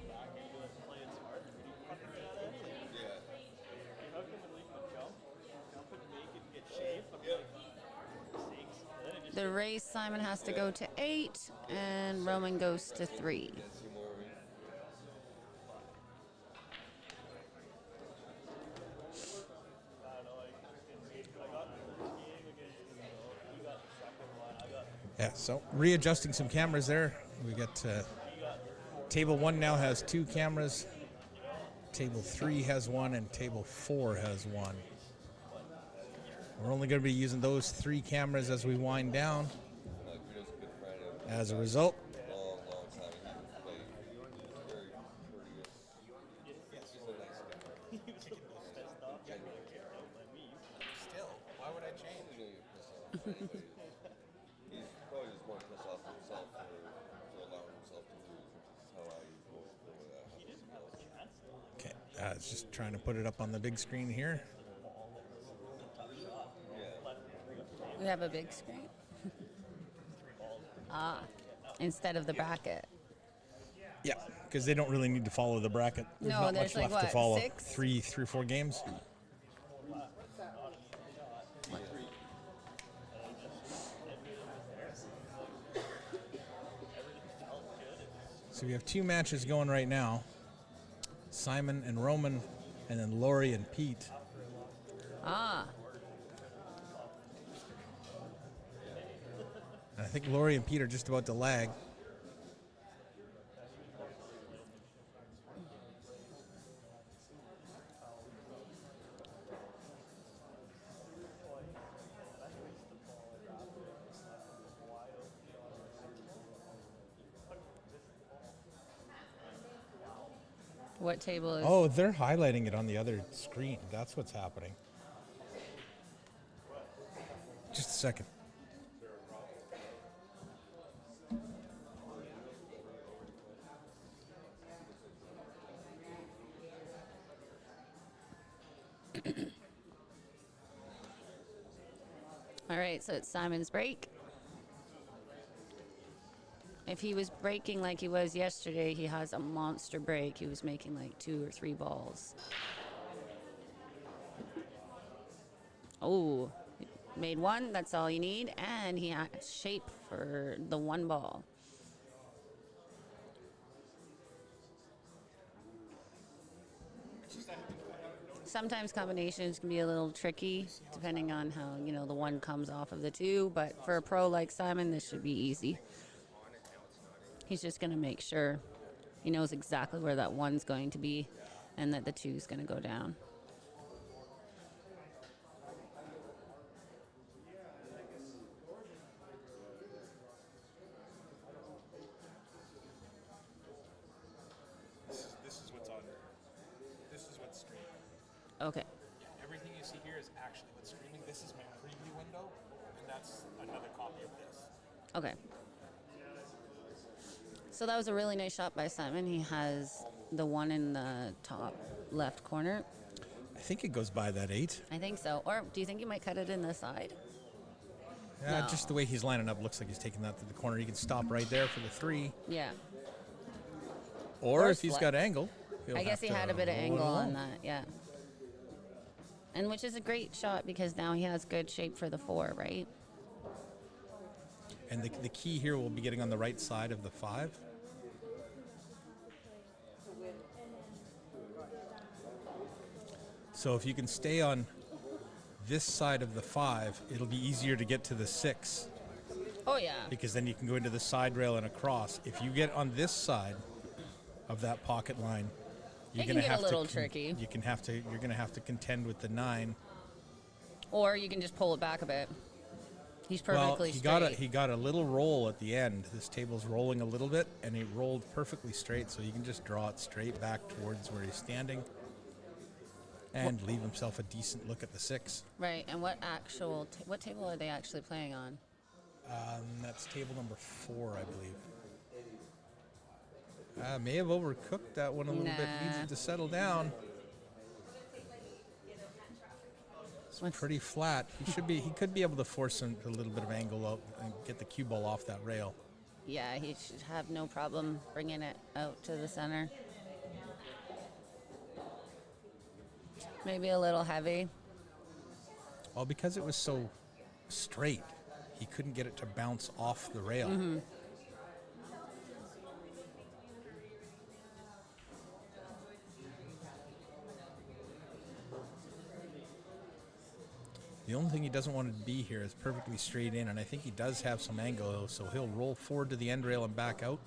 The race, Simon has to go to 8, and Roman goes to 3. Yeah, so readjusting some cameras there. We got table 1 now has 2 cameras. Table 3 has 1, and table 4 has 1. We're only going to be using those 3 cameras as we wind down. As a result, still, why would I change? He's probably just more pissed off at himself for allowing himself to lose, which is how I always feel with that. Okay, I was just trying to put it up on the big screen here. We have a big screen. Instead of the bracket. Yeah, because they don't really need to follow the bracket. There's No, not there's much like, left to what, follow. 6? 3 or 4 games. So we have 2 matches going right now. Simon and Roman, and then Lori and Pete. And I think Lori and Pete are just about to lag. What table is... Oh, they're highlighting it on the other screen. That's what's happening. Just a second. All right, so it's Simon's break. If he was breaking like he was yesterday, he has a monster break. He was making like 2 or 3 balls. Oh, made 1. That's all you need. And he has shape for the 1 ball. Sometimes combinations can be a little tricky depending on how, the 1 comes off of the 2. But for a pro like Simon, this should be easy. He's just going to make sure he knows exactly where that 1's going to be and that the 2's going to go down. This is what's on. This is what's streaming. Okay. Yeah, everything you see here is actually what's streaming. This is my preview window, and that's another copy of this. Okay. So that was a really nice shot by Simon. He has the 1 in the top left corner. I think it goes by that 8. I think so. Or do you think you might cut it in the side? Yeah, No. just the way he's lining up looks like he's taking that to the corner. He can stop right there for the 3. Yeah. Or if split. he's got angle. I guess he had a bit of angle on that, yeah. And which is a great shot because now he has good shape for the 4, right? And the key here will be getting on the right side of the 5. So if you can stay on this side of the 5, it'll be easier to get to the 6. Oh, yeah. Because then you can go into the side rail and across. If you get on this side of that pocket line, you're going to have a little tricky. You're going to have to contend with the 9. Or you can just pull it back a bit. He's perfectly straight. He got a little roll at the end. This table's rolling a little bit, and he rolled perfectly straight, so you can just draw it straight back towards where he's standing and leave himself a decent look at the 6. Right, and what table are they actually playing on? That's table number 4, I believe. May have overcooked that one a little bit. Needs it to settle down. pretty flat. He could be able to force a little bit of angle out and get the cue ball off that rail. Yeah, he should have no problem bringing it out to the center. Maybe a little heavy. Well, because it was so straight, he couldn't get it to bounce off the rail. Mm-hmm. The only thing he doesn't want to be here is perfectly straight in, and I think he does have some angle, so he'll roll forward to the end rail and back out.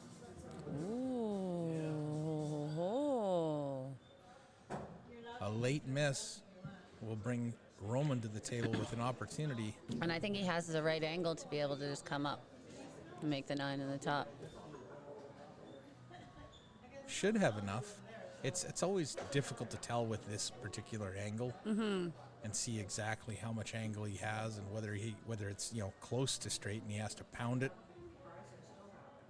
Ooh. A late miss will bring Roman to the table with an opportunity. And I think he has the right angle to be able to just come up and make the 9 in the top. Should have enough. It's always difficult to tell with this particular angle. Mm-hmm. And see exactly how much angle he has and whether it's close to straight and he has to pound it,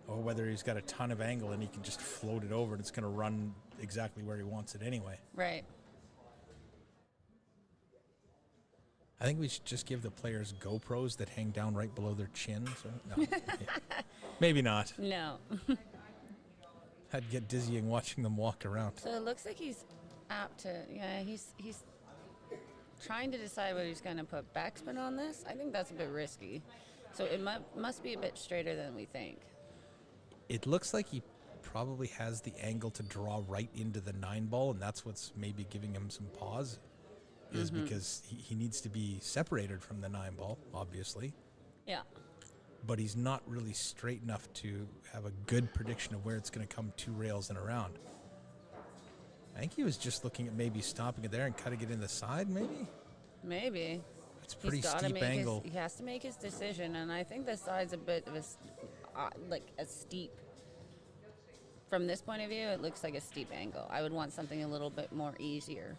or whether he's got a ton of angle and he can just float it over and it's going to run exactly where he wants it anyway. Right. I think we should just give the players GoPros that hang down right below their chin. So, no, maybe not. No. I'd get dizzying watching them walk around. So it looks like he's apt to, he's trying to decide whether he's going to put backspin on this. I think that's a bit risky. So it must be a bit straighter than we think. It looks like he probably has the angle to draw right into the 9 ball, and that's what's maybe giving him some pause, is because he needs to be separated from the 9 ball, obviously. Yeah. But he's not really straight enough to have a good prediction of where it's going to come 2 rails and around. I think he was just looking at maybe stopping it there and cutting it in the side, maybe? Maybe. It's a pretty steep angle. He has to make his decision, and I think the side's a bit of a steep. From this point of view, it looks like a steep angle. I would want something a little bit more easier.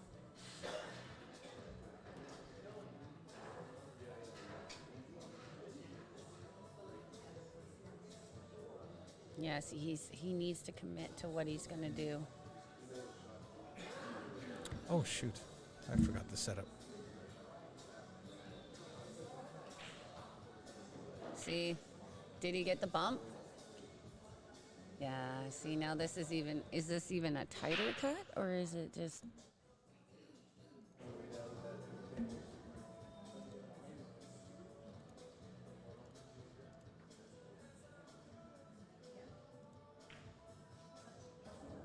Yes, he needs to commit to what he's going to do. Oh, shoot. I forgot the setup. See, did he get the bump? Yeah, see, now is this even a tighter cut, or is it just...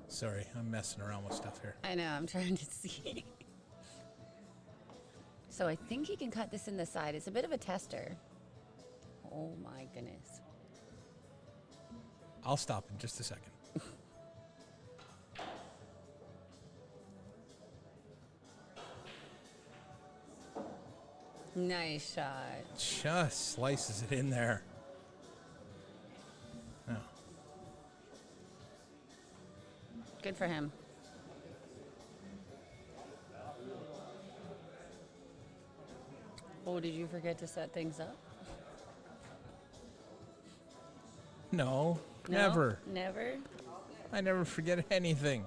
Sorry, I'm messing around with stuff here. I know, I'm trying to see. So I think he can cut this in the side. It's a bit of a tester. Oh my goodness. I'll stop in just a second. Nice shot. Just slices it in there. Oh. Good for him. Oh, did you forget to set things up? No, never. Never? I never forget anything.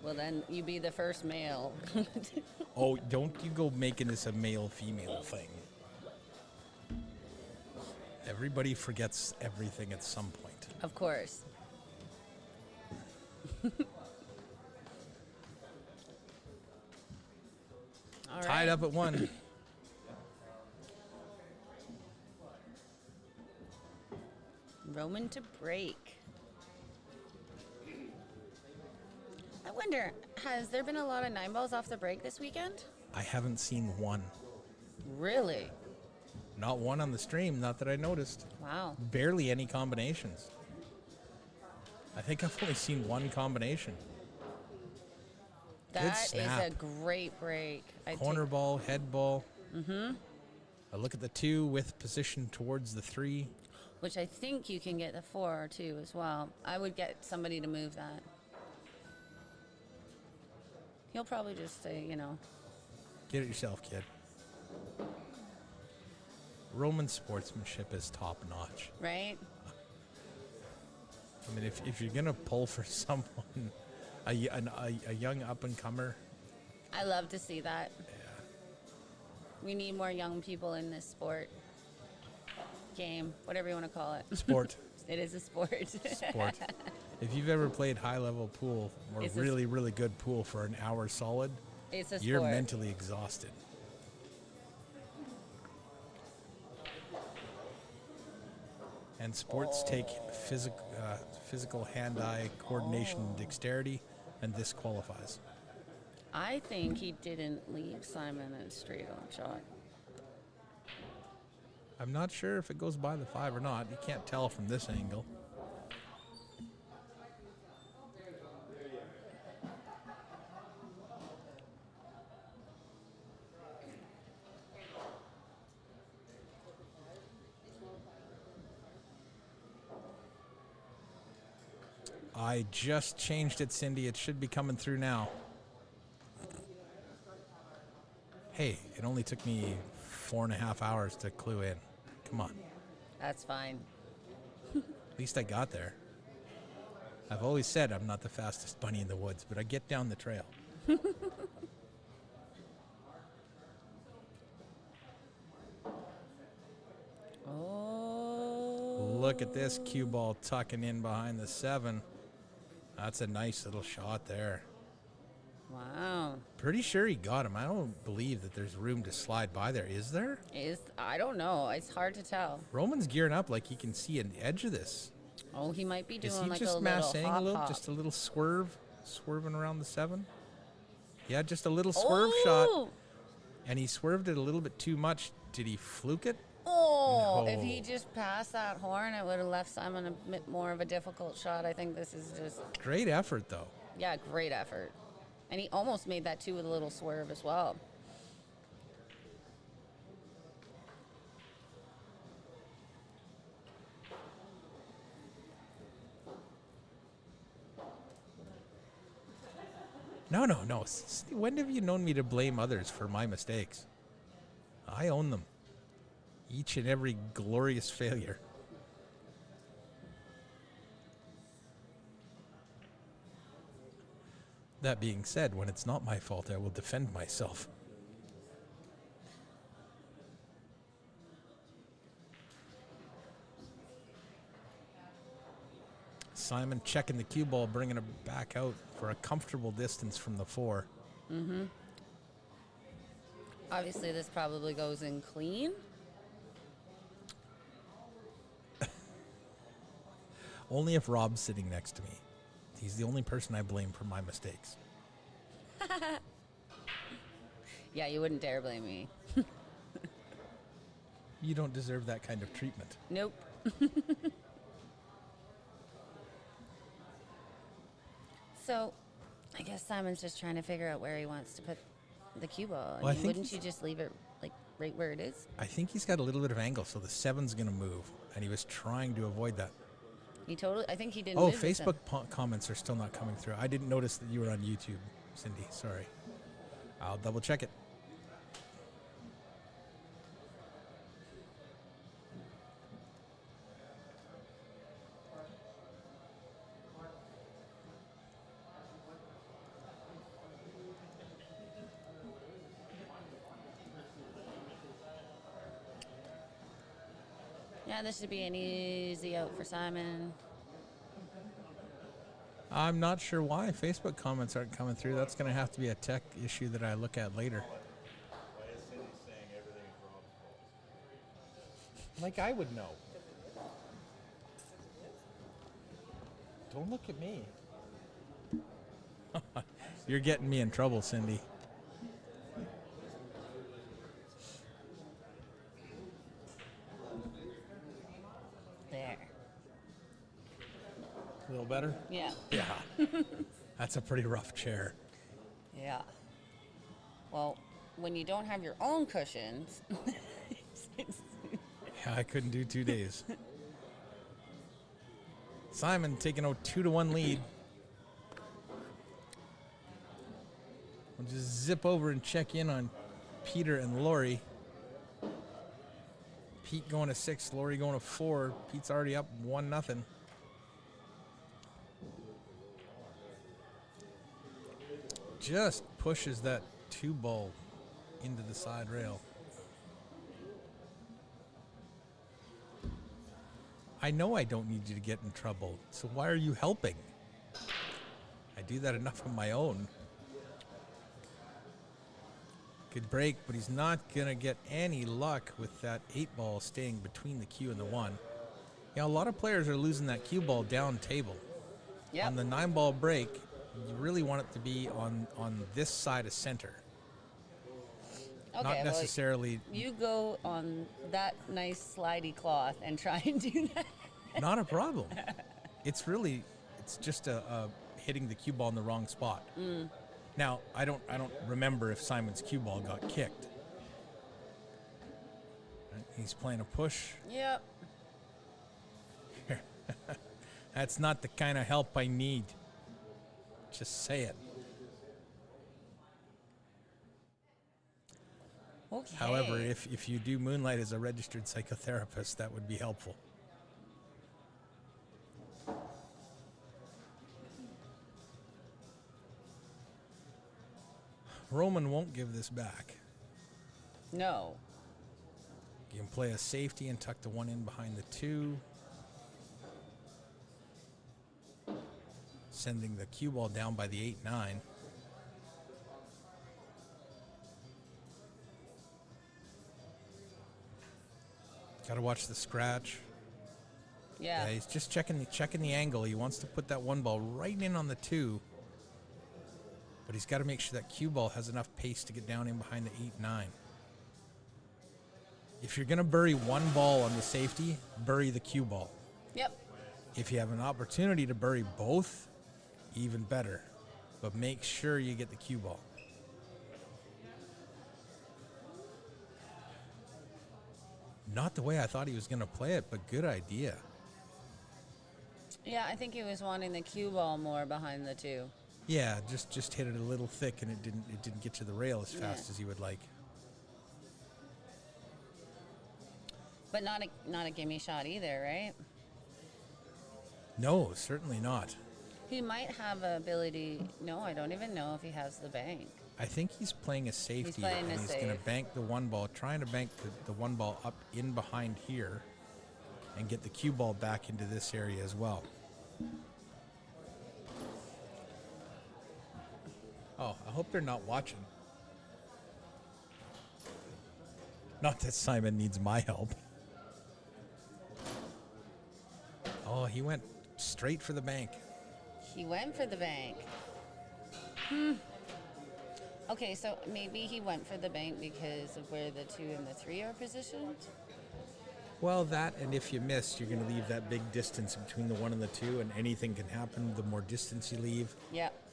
Well, then you be the first male. Oh, don't you go making this a male-female thing. Everybody forgets everything at some point. Of course. All Tied right. up at 1. Roman to break. I wonder, has there been a lot of 9 balls off the break this weekend? I haven't seen one. Really? Not one on the stream, not that I noticed. Wow. Barely any combinations. I think I've only seen one combination. Good That is snap. a great break. Corner ball, head ball. Mm-hmm. I look at the 2 with position towards the 3. Which I think you can get the 4 too as well. I would get somebody to move that. He'll probably just say, Get it yourself, kid. Roman sportsmanship is top notch. right? I mean, if you're going to pull for someone a young up-and-comer. I love to see that. We need more young people in this sport. Game, whatever you want to call it. Sport. It is a sport. Sport. If you've ever played high-level pool or It's a really, really good pool for an hour solid, It's a you're sport. mentally exhausted. And sports take physical hand-eye coordination and dexterity, and this qualifies. I think he didn't leave Simon a straight-on shot. I'm not sure if it goes by the 5 or not. You can't tell from this angle. I just changed it, Cindy. It should be coming through now. Hey, it only took me 4.5 hours to clue in. Come on. That's fine. At least I got there. I've always said I'm not the fastest bunny in the woods, but I get down the trail. Oh. Look at this cue ball tucking in behind the 7. That's a nice little shot there. Wow. Pretty sure he got him. I don't believe that there's room to slide by there. Is there? I don't know. It's hard to tell. Roman's gearing up like he can see an edge of this. Oh, he might be doing Is he like just a little massing hop, a little, hop. just a little swerving around the 7? Yeah, just a little swerve shot. Oh! And he swerved it a little bit too much. Did he fluke it? Oh, No. if he just passed that horn, it would have left Simon a bit more of a difficult shot. I think this is just, Great effort, though. yeah, great effort. And he almost made that too with a little swerve as well. No. When have you known me to blame others for my mistakes? I own them. Each and every glorious failure. That being said, when it's not my fault, I will defend myself. Simon checking the cue ball, bringing it back out for a comfortable distance from the 4. Mm-hmm. Obviously, this probably goes in clean. Only if Rob's sitting next to me. He's the only person I blame for my mistakes. Yeah, you wouldn't dare blame me. You don't deserve that kind of treatment. Nope. So, I guess Simon's just trying to figure out where he wants to put the cue ball. Well, I mean, think wouldn't you just leave it like right where it is? I think he's got a little bit of angle, so the 7's going to move, and he was trying to avoid that. I think he didn't. Oh, move the Facebook comments are still not coming through. I didn't notice that you were on YouTube, Cindy. Sorry. I'll double check it. Yeah, this should be an easy out for Simon. I'm not sure why Facebook comments aren't coming through. That's going to have to be a tech issue that I look at later. Why is Cindy saying everything is Rob's fault? Like I would know. Don't look at me. You're getting me in trouble, Cindy. There. A little better? Yeah. Yeah. That's a pretty rough chair. Yeah. Well, when you don't have your own cushions. Yeah, I couldn't do 2 days. Simon taking a 2-1 lead. We'll just zip over and check in on Peter and Lori. Pete going to 6, Lori going to 4. Pete's already up 1-0. just pushes that 2 ball into the side rail. I know I don't need you to get in trouble, so why are you helping? I do that enough on my own. Good break, but he's not going to get any luck with that 8 ball staying between the cue and the 1. You know, a lot of players are losing that cue ball down table. Yep. On the 9 ball break, you really want it to be on this side of center. Okay, Not necessarily. Well, you go on that nice slidey cloth and try and do that. Not a problem. It's just a hitting the cue ball in the wrong spot. Now, I don't remember if Simon's cue ball got kicked. Right, he's playing a push. Yep. That's not the kind of help I need. Just say it. Okay. However, if you do moonlight as a registered psychotherapist, that would be helpful. Roman won't give this back. No. You can play a safety and tuck the 1 in behind the 2. Sending the cue ball down by the 8-9. Got to watch the scratch. Yeah. He's just checking the angle. He wants to put that 1 ball right in on the 2. But he's got to make sure that cue ball has enough pace to get down in behind the 8-9. If you're going to bury 1 ball on the safety, bury the cue ball. Yep. If you have an opportunity to bury both, even better. But make sure you get the cue ball. Not the way I thought he was going to play it, but good idea. Yeah, I think he was wanting the cue ball more behind the 2. Yeah, just hit it a little thick, and it didn't get to the rail as fast as he would like. But not a gimme shot either, right? No, certainly not. He might have an ability. No, I don't even know if he has the bank. I think he's playing a safety, playing and a he's safe. going to bank the 1 ball, trying to bank the 1 ball up in behind here and get the cue ball back into this area as well. Oh, I hope they're not watching. Not that Simon needs my help. Oh, he went straight for the bank. He went for the bank. Okay, so maybe he went for the bank because of where the 2 and the 3 are positioned? Well, that, and if you miss, you're going to leave that big distance between the 1 and the 2, and anything can happen the more distance you leave. Yep.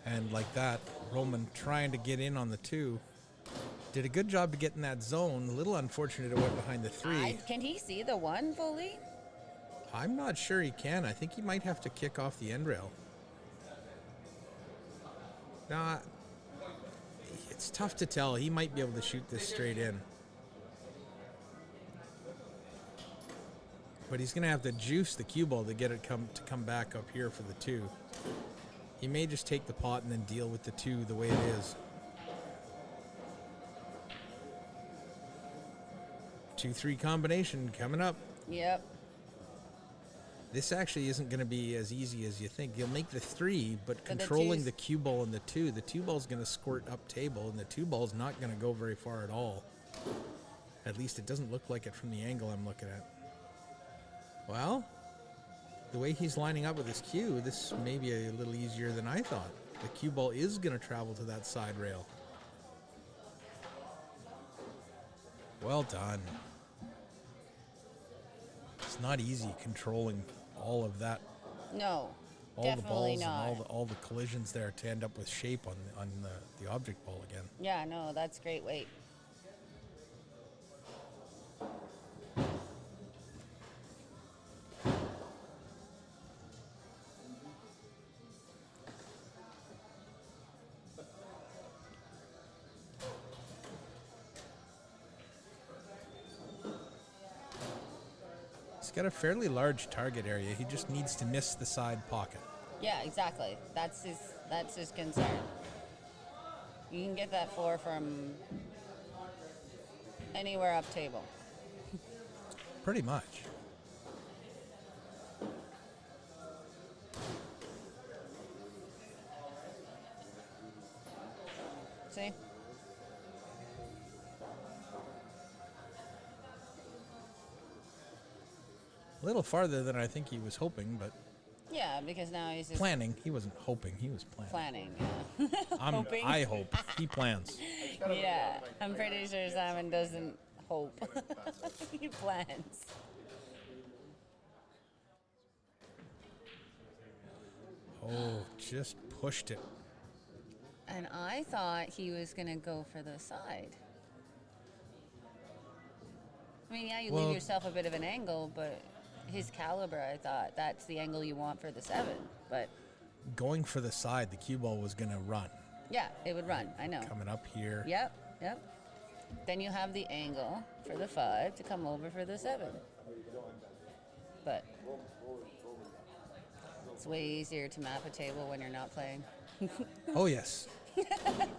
And like that, Roman trying to get in on the 2. Did a good job to get in that zone. A little unfortunate it went behind the 3. Can he see the 1 fully? I'm not sure he can. I think he might have to kick off the end rail. Nah, it's tough to tell. He might be able to shoot this straight in. But he's going to have to juice the cue ball to get it to come back up here for the 2. He may just take the pot and then deal with the 2 the way it is. 2-3 combination coming up. Yep. This actually isn't going to be as easy as you think. You'll make the 3, but controlling the cue ball and the 2 ball's going to squirt up table, and the 2 ball's not going to go very far at all. At least it doesn't look like it from the angle I'm looking at. Well, the way he's lining up with his cue, this may be a little easier than I thought. The cue ball is going to travel to that side rail. Well done. It's not easy controlling all of that. No, All definitely the balls not. and all the collisions there to end up with shape on the object ball again. Yeah, no, that's great weight. He's got a fairly large target area. He just needs to miss the side pocket. Yeah, exactly. That's his concern. You can get that 4 from anywhere up table. Pretty much. See? A little farther than I think he was hoping, but Yeah, because now he's just planning. He wasn't hoping. He was planning. planning. Yeah. Hoping. I hope. He plans. Yeah, I'm pretty sure Simon doesn't hope. He plans. Oh, just pushed it. And I thought he was going to go for the side. I mean, yeah, you Well- leave yourself a bit of an angle, but his caliber, I thought that's the angle you want for the 7. But Going for the side, the cue ball was going to run. yeah, it would run. I know. Coming up here. Yep. Then you have the angle for the 5 to come over for the 7. But it's way easier to map a table when you're not playing. Oh, yes.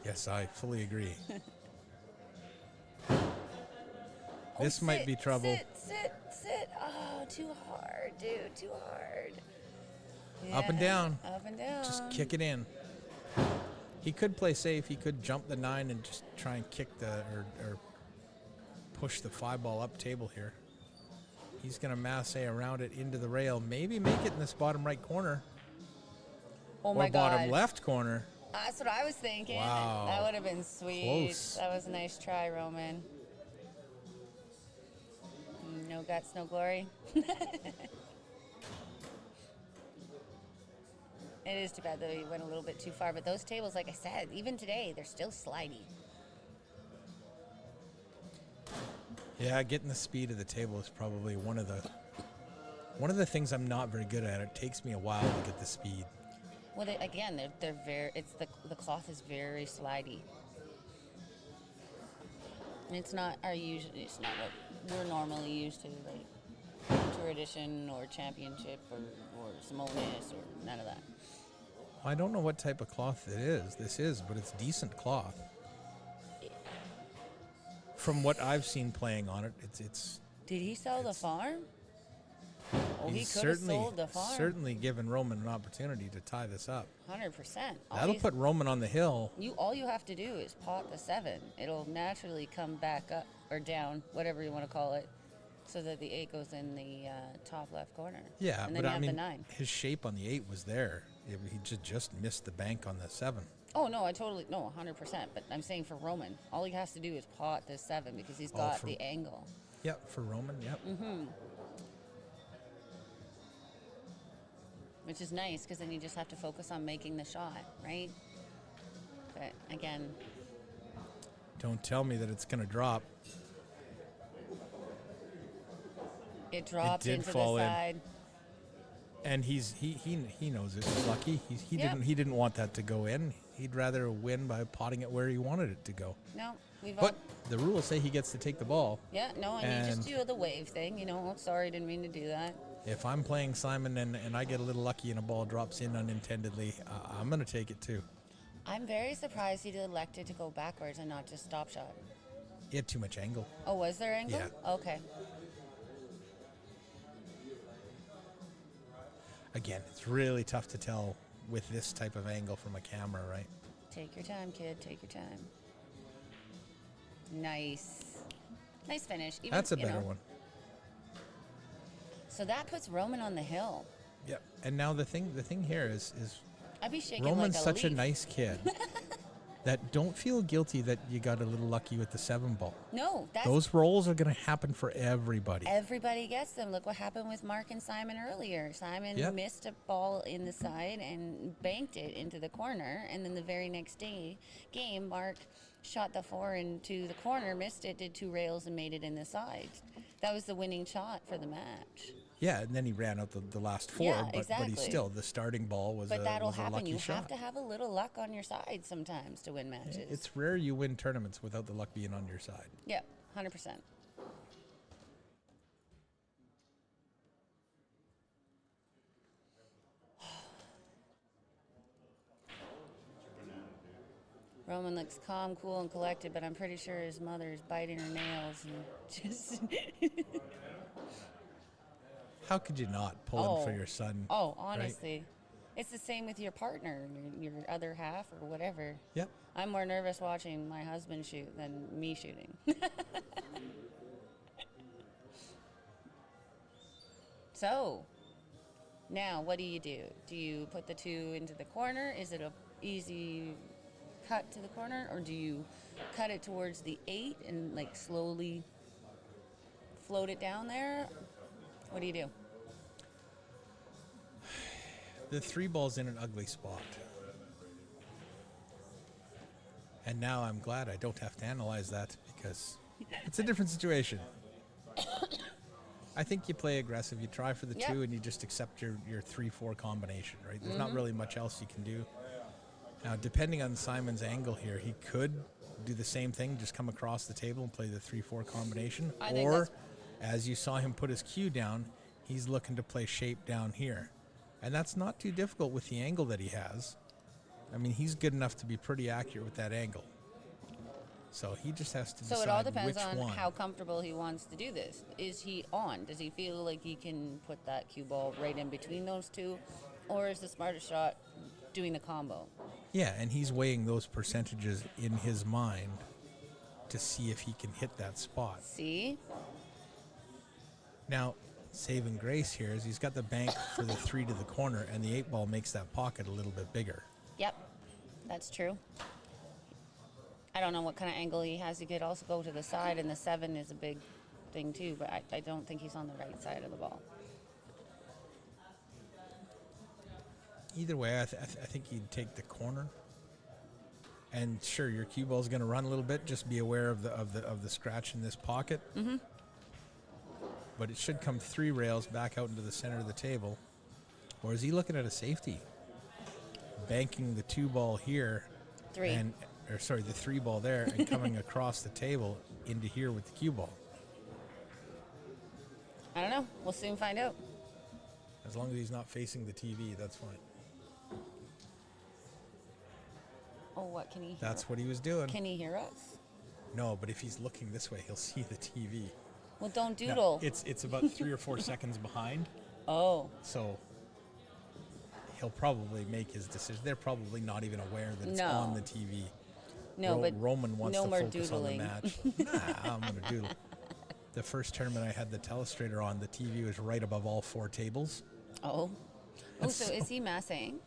Yes, I fully agree. This might be trouble. Sit. Oh, too hard, dude. Too hard. Up and Yeah, down. Up and down. Just kick it in. He could play safe. He could jump the 9 and just try and kick or push the 5 ball up table here. He's going to masse around it into the rail. Maybe make it in this bottom right corner. Oh or my God. bottom left corner. That's what I was thinking. Wow. That would have been sweet. Close. That was a nice try, Roman. No guts, no glory. It is too bad that we went a little bit too far, but those tables, like I said, even today, they're still slidey. Yeah, getting the speed of the table is probably one of the things I'm not very good at. It takes me a while to get the speed. Well, they're very. It's the cloth is very slidey. And it's not It's not what we're normally used to, like Tour Edition or Championship or Simonis or none of that. I don't know what type of cloth this is, but it's decent cloth. From what I've seen playing on it, it's. Did he sell the farm? Oh, he he's could have sold the farm. certainly given Roman an opportunity to tie this up. 100%. That'll put Roman on the hill. All you have to do is pot the 7. It'll naturally come back up or down, whatever you want to call it, so that the 8 goes in the top left corner. Yeah, and then but you have I mean, the 9. his shape on the 8 was there. He just missed the bank on the 7. Oh no, 100%. But I'm saying for Roman, all he has to do is pot this 7 because he's got the angle. Yep, for Roman. Yep. Mm-hmm. Which is nice because then you just have to focus on making the shot, right? But again, Don't tell me that it's going to drop. it dropped did into fall the in. side. And he knows it. He's lucky. He Yep. didn't want that to go in. He'd rather win by potting it where he wanted it to go. No, we've all. But the rules say he gets to take the ball. Yeah, no, and you just And- do the wave thing, Oh, sorry, didn't mean to do that. If I'm playing Simon and I get a little lucky and a ball drops in unintendedly, I'm going to take it too. I'm very surprised he elected to go backwards and not just stop shot. He had too much angle. Oh, was there angle? Yeah. Okay. Again, it's really tough to tell with this type of angle from a camera, right? Take your time, kid. Take your time. Nice. Nice finish. Even, That's a better one. So that puts Roman on the hill. Yep. And now the thing here is I'd be shaking Roman's like a such a leaf. nice kid that don't feel guilty that you got a little lucky with the 7 ball. No, that's Those rolls are going to happen for everybody. everybody gets them. Look what happened with Mark and Simon earlier. Simon Yep. missed a ball in the side and banked it into the corner, and then the very next game, Mark shot the 4 into the corner, missed it, did 2 rails, and made it in the side. That was the winning shot for the match. Yeah, and then he ran out the last 4, Yeah, but he exactly. still, the starting ball was But that'll was a happen. lucky You shot. have to have a little luck on your side sometimes to win matches. It's rare you win tournaments without the luck being on your side. Yeah, 100%. Roman looks calm, cool, and collected, but I'm pretty sure his mother is biting her nails and just. How could you not pulling for your son? Oh, right? honestly. It's the same with your partner, your other half, or whatever. Yep. I'm more nervous watching my husband shoot than me shooting. So, now what do? Do you put the 2 into the corner? Is it a easy cut to the corner, or do you cut it towards the 8 and like slowly float it down there? What do you do? The 3 ball's in an ugly spot. And now I'm glad I don't have to analyze that because it's a different situation. I think you play aggressive. You try for the 2 and you just accept your 3-4 combination, right? There's not really much else you can do. Now, depending on Simon's angle here, he could do the same thing, just come across the table and play the 3-4 combination. Or, as you saw him put his cue down, he's looking to play shape down here. And that's not too difficult with the angle that he has. I mean, he's good enough to be pretty accurate with that angle. So he just has to decide So it all depends on one. how comfortable he wants to do this. Is he on? Does he feel like he can put that cue ball right in between those 2? Or is the smartest shot doing the combo? Yeah, and he's weighing those percentages in his mind to see if he can hit that spot. See? Now, saving grace here is he's got the bank for the 3 to the corner, and the 8 ball makes that pocket a little bit bigger. Yep, that's true. I don't know what kind of angle he has. He could also go to the side, and the 7 is a big thing too, but I don't think he's on the right side of the ball. Either way, I think he'd take the corner. And sure, your cue ball's going to run a little bit. Just be aware of the scratch in this pocket. Mm-hmm. But it should come 3 rails back out into the center of the table. Or is he looking at a safety? Banking the 2 ball here. 3. The 3 ball there and coming across the table into here with the cue ball. I don't know. We'll soon find out. As long as he's not facing the TV, that's fine. Oh, what can he? That's what he was doing. Can he hear us? No, but if he's looking this way, he'll see the TV. Well, don't doodle. Now, it's about 3 or 4 seconds behind. Oh. So he'll probably make his decision. They're probably not even aware that it's on the TV. No, but Roman wants no to more focus doodling. on the match. Nah, I'm going to doodle. The first tournament I had the telestrator on, the TV was right above all 4 tables. Oh. Oh, so is he massing?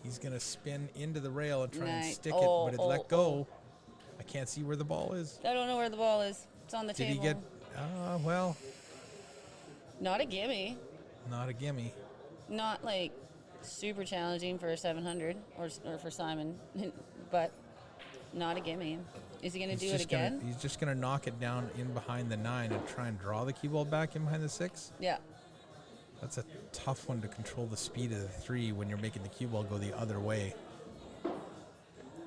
He's going to spin into the rail and try and Nice. stick it, but it let go. I can't see where the ball is. I don't know where the ball is. It's on the table. Did he get... well... Not a gimme. Not a gimme. Not, like, super challenging for a 700 or for Simon, but not a gimme. Is he going to do it again? He's just going to knock it down in behind the 9 and try and draw the cue ball back in behind the 6? Yeah. That's a tough one to control the speed of the 3 when you're making the cue ball go the other way.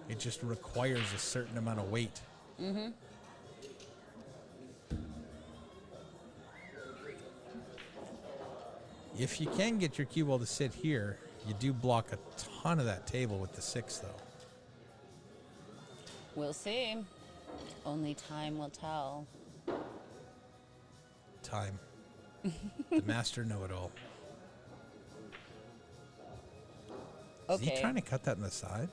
It just requires a certain amount of weight. Mm-hmm. If you can get your cue ball to sit here, you do block a ton of that table with the 6, though. We'll see. Only time will tell. Time. The master know-it-all. Okay. Is he trying to cut that in the side?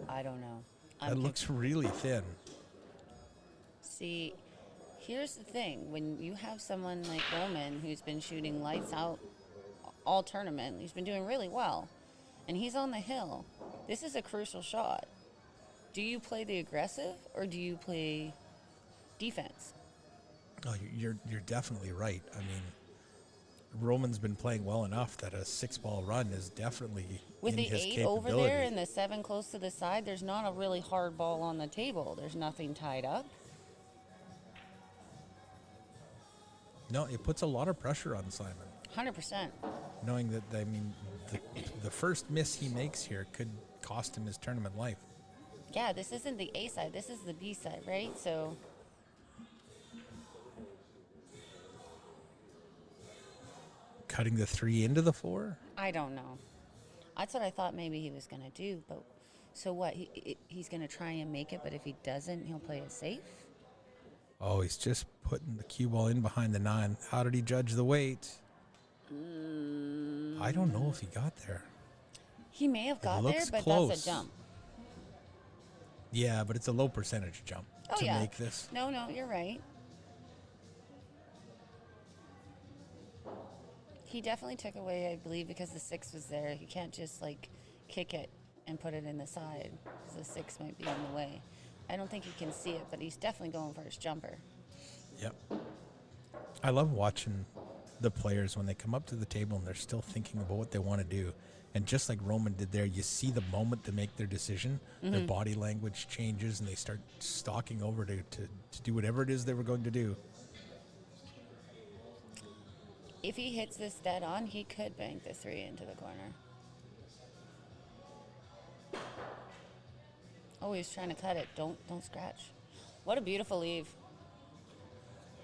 I don't know. That looks really thin. See, here's the thing. When you have someone like Roman who's been shooting lights out all tournament, he's been doing really well, and he's on the hill, this is a crucial shot. Do you play the aggressive or do you play defense? Oh, you're definitely right. I mean, Roman's been playing well enough that a 6-ball run is definitely with in the his 8 capability. over there and the 7 close to the side, there's not a really hard ball on the table. There's nothing tied up. No, it puts a lot of pressure on Simon. 100%. Knowing that, I mean, the first miss he makes here could cost him his tournament life. Yeah, this isn't the A side. This is the B side, right? So cutting the 3 into the 4? I don't know. That's what I thought maybe he was going to do, but So what? He's going to try and make it, but if he doesn't, he'll play it safe? Oh, he's just putting the cue ball in behind the 9. How did he judge the weight? I don't know if he got there. He may have got there, but close. that's a jump. Yeah, but it's a low percentage jump to make this. No, you're right. He definitely took away, I believe, because the 6 was there. You can't just, like, kick it and put it in the side because the 6 might be in the way. I don't think he can see it, but he's definitely going for his jumper. Yep. I love watching the players when they come up to the table and they're still thinking about what they want to do. And just like Roman did there, you see the moment to make their decision, their body language changes, and they start stalking over to do whatever it is they were going to do. If he hits this dead on, he could bank the 3 into the corner. Oh, he's trying to cut it. Don't scratch. What a beautiful leave.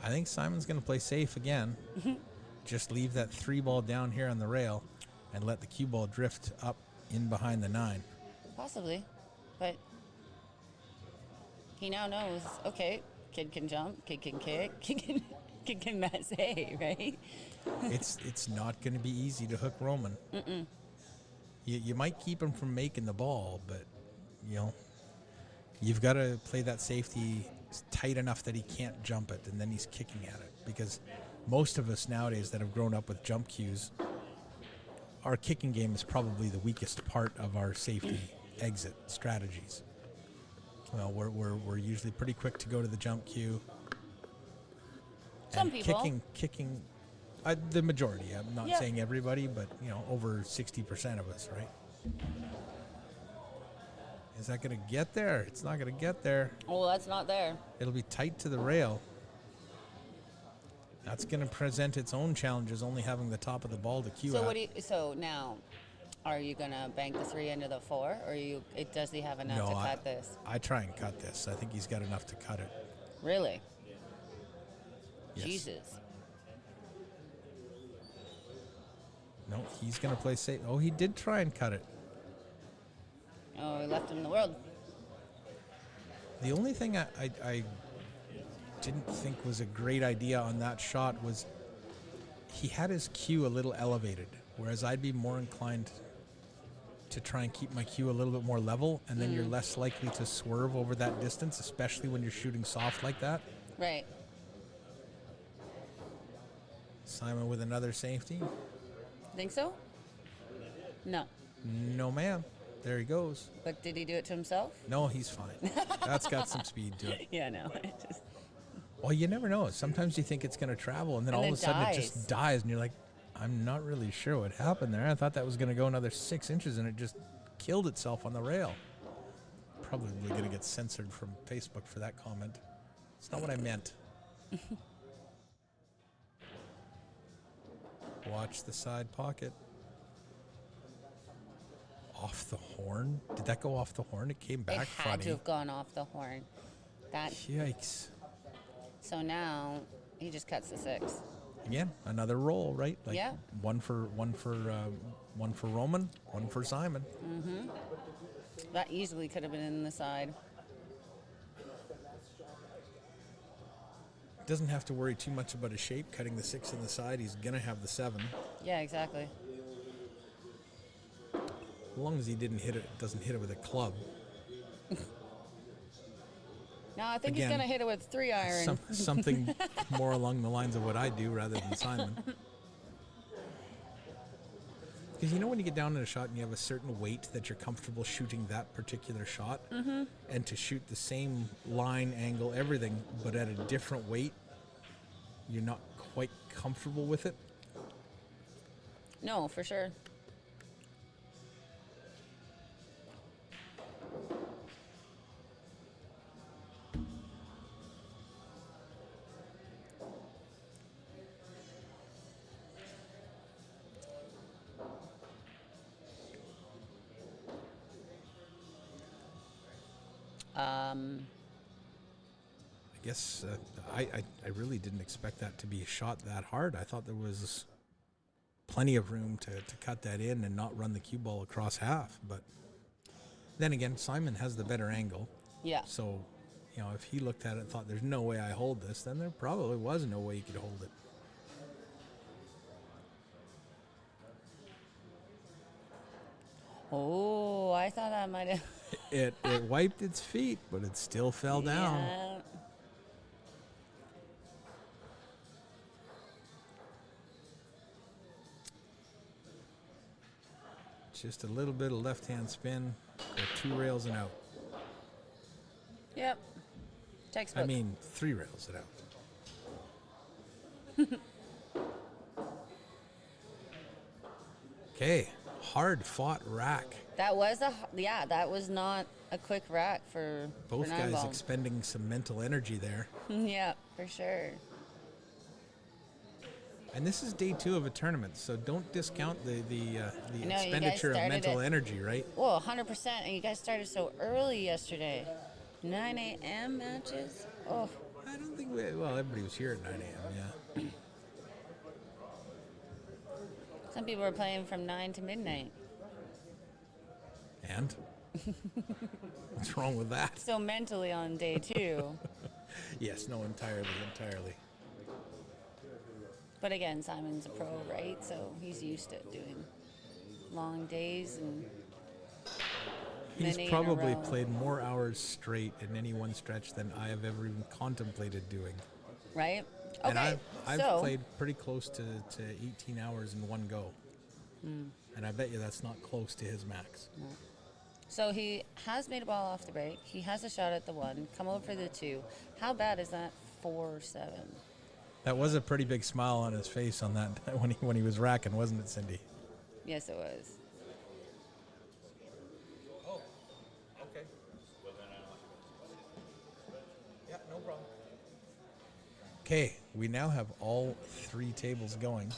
I think Simon's going to play safe again. Just leave that 3 ball down here on the rail and let the cue ball drift up in behind the 9. Possibly, but he now knows, okay, kid can jump, kid can kick, kid can massé, right? It's not going to be easy to hook Roman. You might keep him from making the ball, but, you've got to play that safety tight enough that he can't jump it, and then he's kicking at it. Because most of us nowadays that have grown up with jump cues, our kicking game is probably the weakest part of our safety exit strategies. Well, we're usually pretty quick to go to the jump cue. Some and people. Kicking, the majority. I'm not saying everybody, but over 60% of us, right? Is that going to get there? It's not going to get there. Oh, that's not there. It'll be tight to the rail. That's going to present its own challenges, only having the top of the ball to cue So at. so now, are you gonna bank the 3 into the 4, or does he have enough to cut this? I try and cut this. I think he's got enough to cut it. Really? Yes. Jesus. No, he's going to play safe. Oh, he did try and cut it. Oh, he left him in the world. The only thing I didn't think was a great idea on that shot was he had his cue a little elevated, whereas I'd be more inclined to try and keep my cue a little bit more level, and then you're less likely to swerve over that distance, especially when you're shooting soft like that. Right. Simon with another safety. Think so? No. No, ma'am. There he goes. But did he do it to himself? No, he's fine. That's got some speed to it. Yeah, no. Well, you never know. Sometimes you think it's going to travel, and then all of a sudden it just dies, and you're like, I'm not really sure what happened there. I thought that was going to go another 6 inches, and it just killed itself on the rail. Probably going to get censored from Facebook for that comment. It's not what I meant. Watch the side pocket. Off the horn? Did that go off the horn? It came back funny. It had to have gone off the horn. Yikes. So now he just cuts the 6. Again, another roll, right? Like yeah. One for Roman, one for Simon. Mm-hmm. That easily could have been in the side. Doesn't have to worry too much about his shape. Cutting the 6 in the side, he's gonna have the 7. Yeah, exactly. As long as he doesn't hit it with a club. No, I think Again, he's gonna hit it with 3 iron. Something more along the lines of what I do rather than Simon. Because when you get down in a shot and you have a certain weight that you're comfortable shooting that particular shot, and to shoot the same line, angle, everything, but at a different weight, you're not quite comfortable with it. No, for sure. I guess I really didn't expect that to be shot that hard. I thought there was plenty of room to cut that in and not run the cue ball across half. But Then again, Simon has the better angle. Yeah. So, you know, if he looked at it and thought there's no way I hold this, then there probably was no way he could hold it. Oh, I thought that might have. It wiped its feet, but it still fell down. Yeah. Just a little bit of left-hand spin, go 2 rails and out. Yep. Textbook. I mean, 3 rails and out. Okay, hard-fought rack. That was that was not a quick rack for Both nine guys ball. expending some mental energy there. Yeah, for sure. And this is day 2 of a tournament, so don't discount the I know, expenditure of mental energy, right? Well, 100%. And you guys started so early yesterday. 9 a.m. matches? Oh. I don't think everybody was here at 9 a.m., yeah. Some people were playing from 9 to midnight. And? What's wrong with that? So mentally on day 2. Yes, no, entirely. But again, Simon's a pro, right? So he's used to doing long days and He's many probably in a row. played more hours straight in any one stretch than I have ever even contemplated doing. Right? And Okay, I've so played pretty close to 18 hours in one go. And I bet you that's not close to his max. No. So he has made a ball off the break. He has a shot at the 1. Come over for the 2. How bad is that 4-7? That was a pretty big smile on his face on that when he was racking, wasn't it, Cindy? Yes, it was. Oh, okay. Yeah, no problem. Okay, we now have all 3 tables going.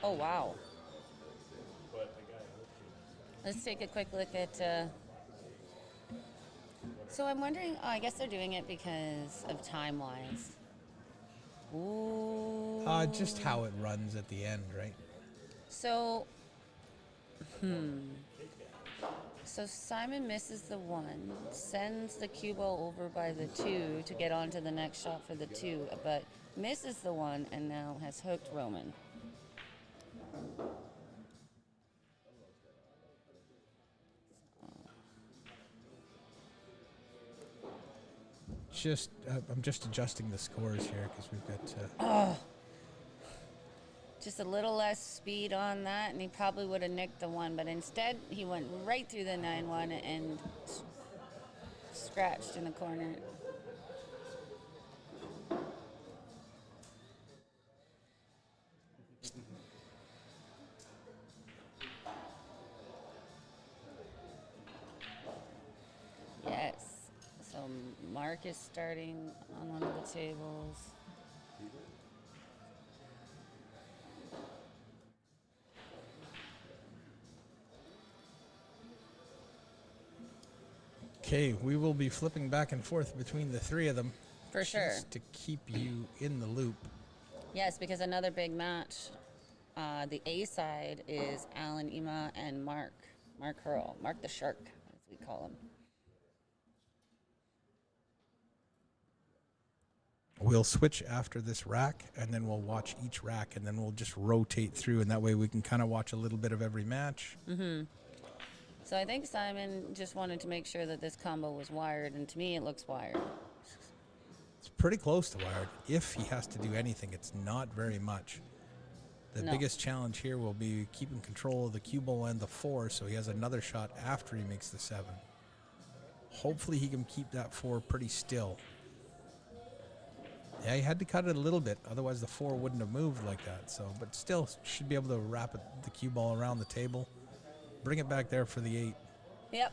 Oh, wow. Let's take a quick look at... So I'm wondering... Oh, I guess they're doing it because of time-wise. Ooh. Just how it runs at the end, right? So... So Simon misses the 1, sends the cue ball over by the 2 to get on to the next shot for the 2, but misses the 1 and now has hooked Roman. I'm just adjusting the scores here because we've got... Just a little less speed on that, and he probably would have nicked the 1, but instead he went right through the 9-1 and scratched in the corner. Yes. So Mark is starting on one of the tables. Okay, we will be flipping back and forth between the 3 of them. For sure. Just to keep you in the loop. Yes, because another big match, the A side is Alan Ema and Mark Hurl, Mark the Shark, as we call him. We'll switch after this rack, and then we'll watch each rack, and then we'll just rotate through, and that way we can kind of watch a little bit of every match. Mm-hmm. So I think Simon just wanted to make sure that this combo was wired, and to me it looks wired. It's pretty close to wired. If he has to do anything, it's not very much. The biggest challenge here will be keeping control of the cue ball and the 4, so he has another shot after he makes the 7. Hopefully he can keep that 4 pretty still. Yeah, he had to cut it a little bit, otherwise the 4 wouldn't have moved like that. So, but still should be able to wrap the cue ball around the table, bring it back there for the 8. Yep.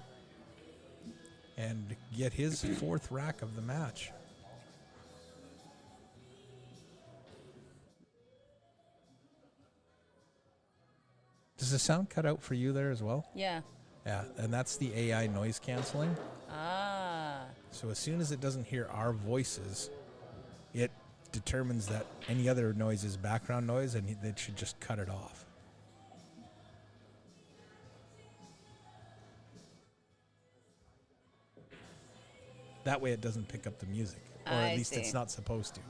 And get his 4th rack of the match. Does the sound cut out for you there as well? Yeah. Yeah, and that's the AI noise canceling. Ah. So as soon as it doesn't hear our voices, it determines that any other noise is background noise, and it should just cut it off. That way it doesn't pick up the music. Or I at least see. it's not supposed to.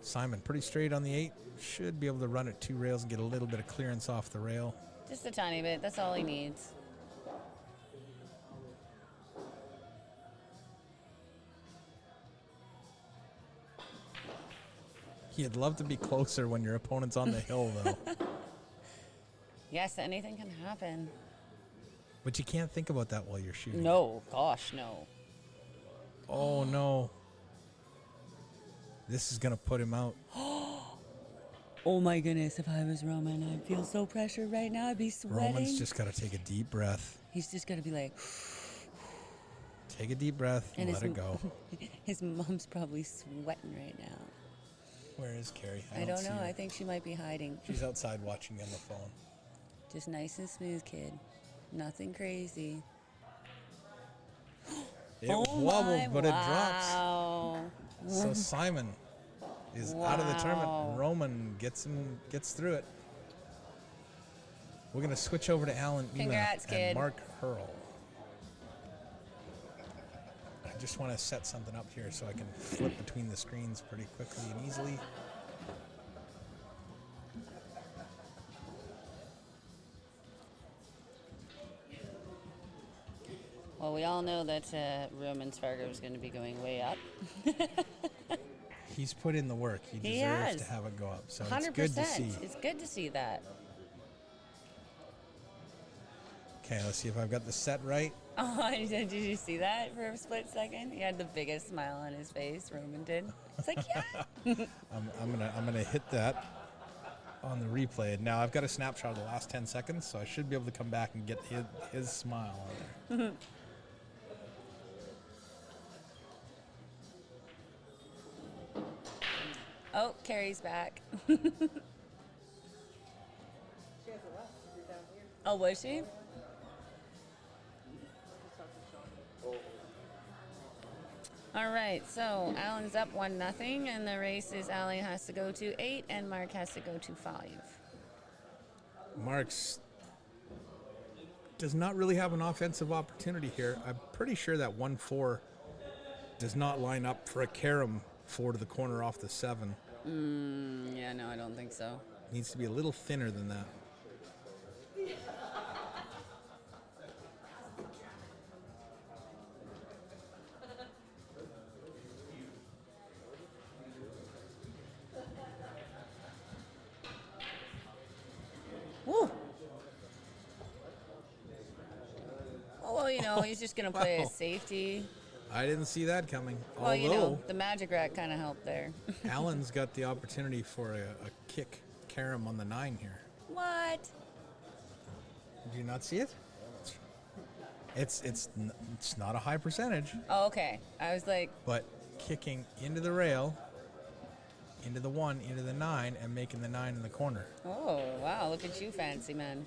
Simon, pretty straight on the 8. Should be able to run it 2 rails and get a little bit of clearance off the rail. Just a tiny bit. That's all he needs. You'd love to be closer when your opponent's on the hill, though. Yes, anything can happen. But you can't think about that while you're shooting. No, gosh, no. Oh, no. This is going to put him out. Oh my goodness, if I was Roman, I'd feel so pressured right now. I'd be sweating. Roman's just got to take a deep breath. He's just got to be like... Take a deep breath and let it go. His mom's probably sweating right now. Where is Carrie? I don't see know. her. I think she might be hiding. She's outside watching on the phone. Just nice and smooth, kid. Nothing crazy. It wobbled, but it drops. Wow. So Simon is out of the tournament. Roman gets through it. We're going to switch over to Alan Ema Congrats, and kid. Mark Hurl. I just want to set something up here so I can flip between the screens pretty quickly and easily. Well, we all know that Roman's Fargo is going to be going way up. He's put in the work. He He deserves has. to have it go up. So 100%. it's good to see. It's good to see that. Okay, let's see if I've got the set right. Oh, did you see that for a split second? He had the biggest smile on his face. Roman did. It's like, yeah. I'm gonna hit that on the replay. Now I've got a snapshot of the last 10 seconds, so I should be able to come back and get his smile on there. Oh, Carrie's back. Oh, was she? All right, so Alan's up 1-0, and the race is Alan has to go to 8, and Mark has to go to 5. Marks does not really have an offensive opportunity here. I'm pretty sure that 1-4 does not line up for a carom 4 to the corner off the 7. Yeah, no, I don't think so. Needs to be a little thinner than that. Woo! Oh, well, you know, he's just going to play Wow. a safety. I didn't see that coming. Well, Although you know, the magic rack kind of helped there. Alan's got the opportunity for a kick carom on the 9 here. What? Did you not see it? It's not a high percentage, Oh, okay. I was like, but kicking into the rail, into the 1, into the 9, and making the 9 in the corner. oh, wow, look at you, fancy man.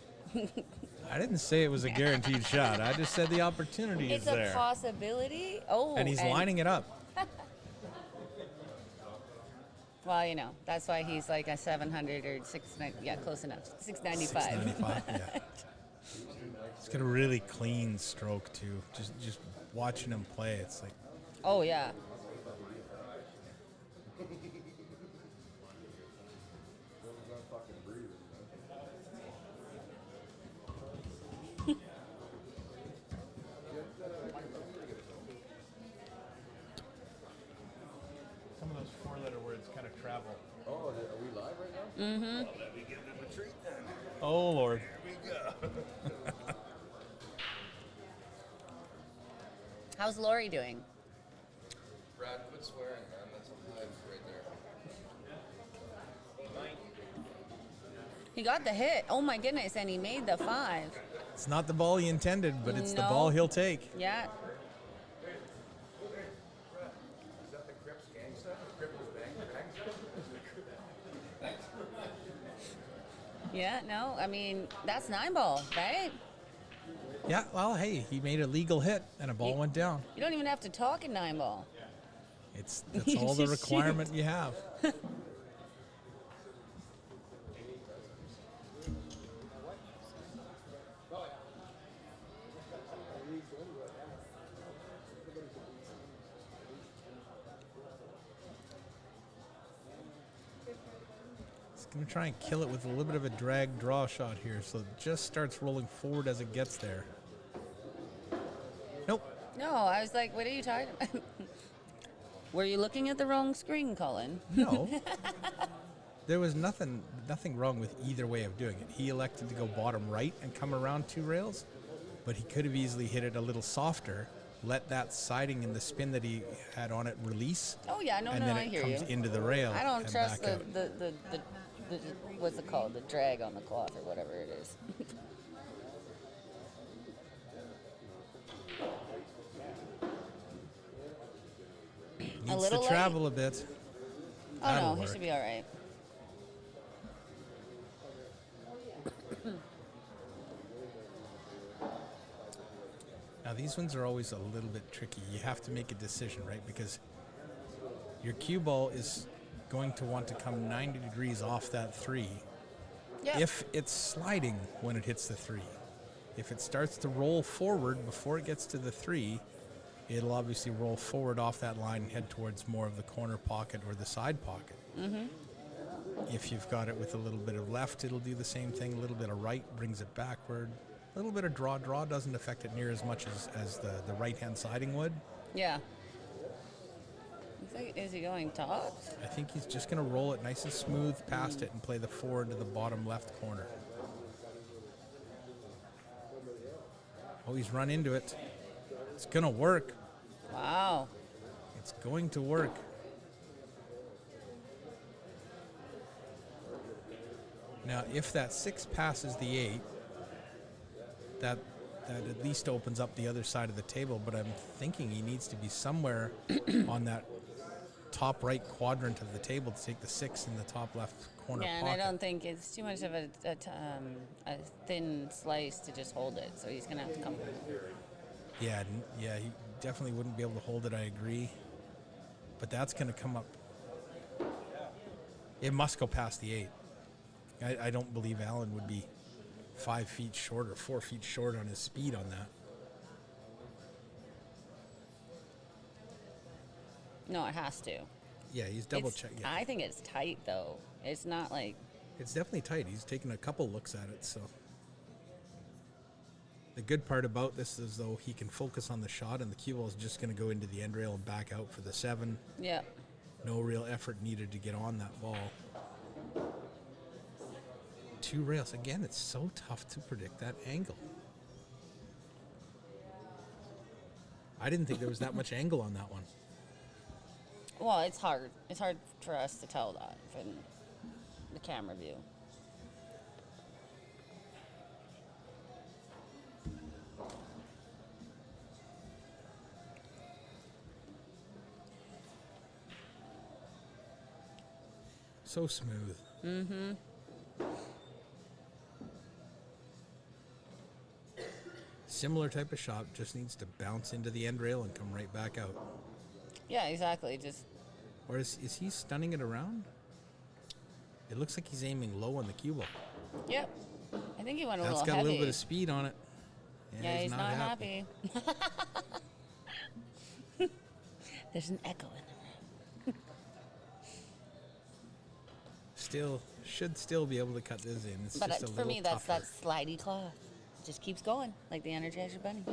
I didn't say it was a guaranteed shot. I just said the opportunity It's is there. a possibility. Oh, And he's lining it up. Well, you know, that's why he's like a 700 or 690. Yeah, close enough. 695. 695, yeah. He's got a really clean stroke too. Just watching him play, it's like Oh, yeah. some of those 4-letter words kind of travel. Oh, are we live right now? Mm-hmm. Let me give them a treat then. Oh Lord. Here we go. How's Lori doing? Brad, quit swearing, man. That's a hive right there. He got the hit. Oh, my goodness, and he made the 5. It's not the ball he intended, but it's the No. ball he'll take. Yeah. Is that the Crips gangsta? Cripples bang bang? Yeah, no, I mean, that's 9 ball, right? Yeah, well, hey, he made a legal hit and a ball went down. You don't even have to talk in 9 ball. That's You all the just requirement you have. going to try and kill it with a little bit of a drag draw shot here. So it just starts rolling forward as it gets there. Nope. No, I was like, what are you talking about? Were you looking at the wrong screen, Colin? No. There was nothing wrong with either way of doing it. He elected to go bottom right and come around 2 rails, but he could have easily hit it a little softer, let that siding and the spin that he had on it release. Oh yeah, no, and no, then I it hear comes you. into the rail. I don't and trust back out. the what's it called? The drag on the cloth or whatever it is. Needs little to travel a bit. Oh That'll no, work. he should be all right. Now these ones are always a little bit tricky. You have to make a decision, right? Because your cue ball is going to want to come 90 degrees off that 3. Yeah. If it's sliding when it hits the 3. If it starts to roll forward before it gets to the 3, it'll obviously roll forward off that line and head towards more of the corner pocket or the side pocket. Mm-hmm. If you've got it with a little bit of left, it'll do the same thing. A little bit of right brings it backward. A little bit of draw. Draw doesn't affect it near as much as the right-hand siding would. Yeah. Is he going tops? I think he's just going to roll it nice and smooth past it and play the 4 into the bottom left corner. Oh, he's run into it. It's going to work. Wow. It's going to work. Now, if that 6 passes the 8, that at least opens up the other side of the table, but I'm thinking he needs to be somewhere on that top right quadrant of the table to take the 6 in the top left corner Yeah, and pocket. I don't think it's too much of a thin slice to just hold it, so he's going to have to come. Yeah, he definitely wouldn't be able to hold it, I agree. But that's going to come up. It must go past the 8. I don't believe Allen would be 5 feet short or 4 feet short on his speed on that. No, it has to. Yeah, he's double checking. Yeah. I think it's tight, though. It's not like... It's definitely tight. He's taken a couple looks at it, so. The good part about this is, though, he can focus on the shot, and the cue ball is just going to go into the end rail and back out for the 7. Yeah. No real effort needed to get on that ball. 2 rails. Again, it's so tough to predict that angle. I didn't think there was that much angle on that one. Well, it's hard. It's hard for us to tell that from the camera view. So smooth. Mm-hmm. Similar type of shot, just needs to bounce into the end rail and come right back out. Yeah, exactly. Just. Or is he stunning it around? It looks like he's aiming low on the cue ball. Yep. I think he went a That's little got heavy. a little bit of speed on it. Yeah, he's not happy. There's an echo in the room. Should still be able to cut this in. It's But just a for little me, that's tougher. that slidey cloth. It just keeps going, like the Energizer Bunny.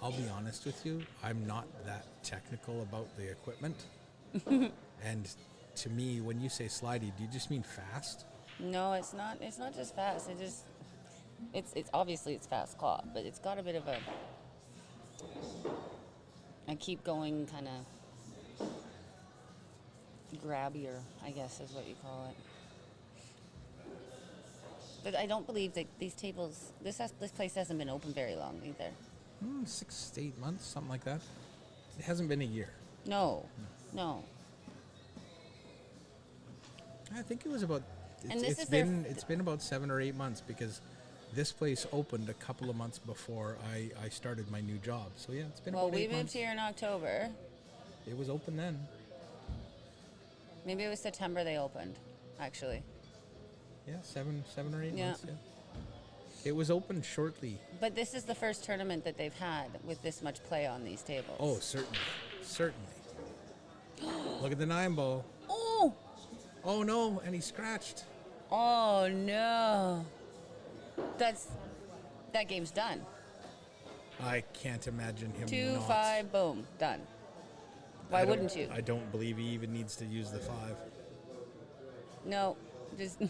I'll be honest with you, I'm not that technical about the equipment. And to me, when you say slidey, do you just mean fast? No, it's not. It's not just fast. It's obviously it's fast cloth, but it's got a bit of a keep going kind of grabbier, I guess is what you call it. But I don't believe that these tables. This place hasn't been open very long either. 6 to 8 months, something like that. It hasn't been a year. No. I think it was about. And this It's is their been about 7 or 8 months because this place opened a couple of months before I started my new job. So yeah, it's been Well, about we 8 moved months. here in October. It was open then. Maybe it was September they opened, actually. Yeah, seven or 8 Yeah. months. Yeah. It was open shortly. But this is the first tournament that they've had with this much play on these tables. Oh, certainly. Look at the 9-ball. Oh! Oh no, and he scratched. Oh no. That game's done. I can't imagine him 2-5, boom, done. Why wouldn't you? I don't believe he even needs to use the 5. No, just.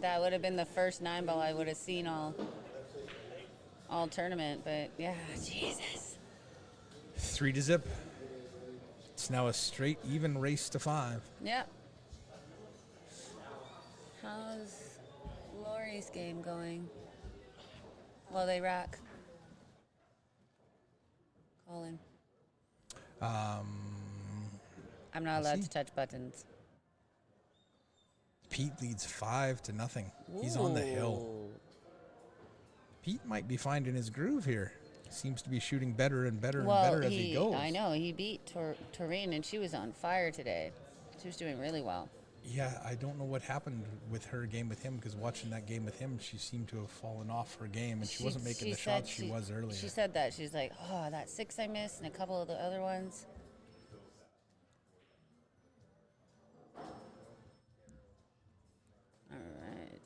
That would have been the first 9-ball I would have seen all tournament, but yeah, Jesus. 3-0. It's now a straight even race to 5. Yep. How's Lori's game going? Well, they rack. Colin. I'm not allowed to touch buttons. Pete leads 5-0. He's on the hill. Pete might be finding his groove here. Seems to be shooting better and better and better as he goes. I know. He beat Toreen, and she was on fire today. She was doing really well. Yeah, I don't know what happened with her game with him, because watching that game with him, she seemed to have fallen off her game, and she wasn't making the shots she was earlier. She said that. She's like, oh, that 6 I missed and a couple of the other ones. All right.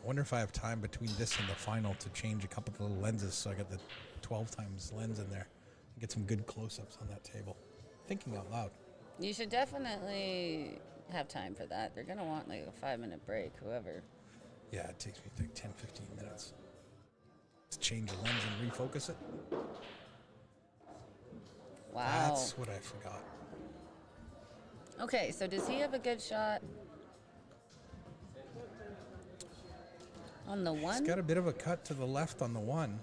I wonder if I have time between this and the final to change a couple of little lenses, so I got the 12 times lens in there and get some good close-ups on that table. Thinking out loud. You should definitely have time for that. They're going to want like a 5-minute break, whoever. Yeah, it takes me like 10, 15 minutes to change the lens and refocus it. Wow. That's what I forgot. Okay, so does he have a good shot on the 1? He's got a bit of a cut to the left on the 1.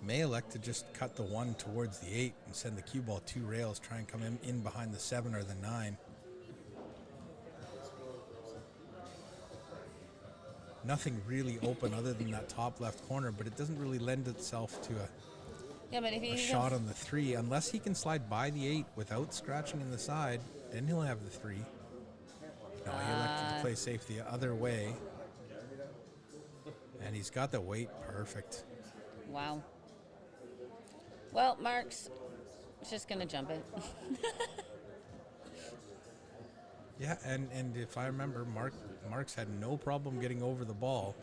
May elect to just cut the 1 towards the 8 and send the cue ball 2 rails, try and come in behind the 7 or the 9. Nothing really open other than that top left corner, but it doesn't really lend itself to a shot on the 3. Unless he can slide by the 8 without scratching in the side, then he'll have the 3. No, he elected to play safe the other way. And he's got the weight perfect. Wow. Well, Mark's just going to jump it. Yeah, and if I remember, Mark's had no problem getting over the ball.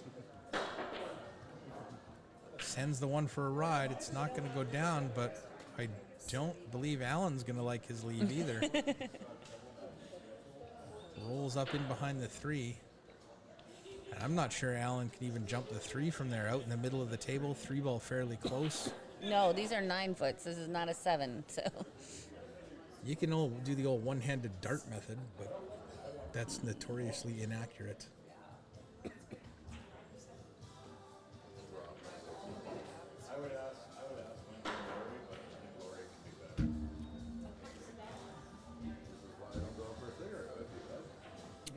Sends the 1 for a ride. It's not going to go down, but I don't believe Alan's going to like his lead either. Rolls up in behind the 3. And I'm not sure Alan can even jump the 3 from there. Out in the middle of the table, 3-ball fairly close. No, these are 9-foots. This is not a 7, so. You can all do the old one-handed dart method, but that's notoriously inaccurate.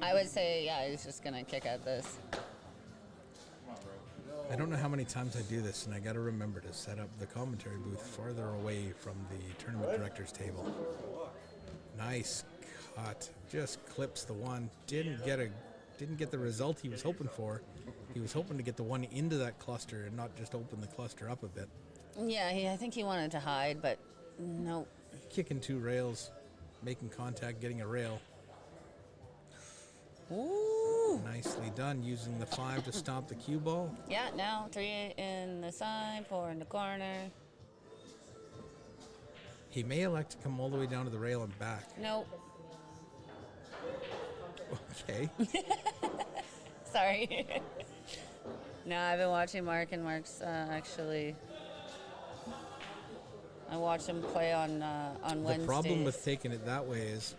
I would say, yeah, he's just going to kick at this. I don't know how many times I do this, and I got to remember to set up the commentary booth farther away from the tournament director's table. Nice cut. Just clips the 1. Didn't get the result he was hoping for. He was hoping to get the 1 into that cluster and not just open the cluster up a bit. Yeah, I think he wanted to hide, but no. Kicking 2 rails, making contact, getting a rail. Ooh. Nicely done, using the 5 to stop the cue ball. Yeah, now 3 in the side, 4 in the corner. He may elect to come all the way down to the rail and back. Nope. Okay. Sorry. No, I've been watching Mark, and Mark's actually. I watched him play on Wednesdays. The problem with taking it that way is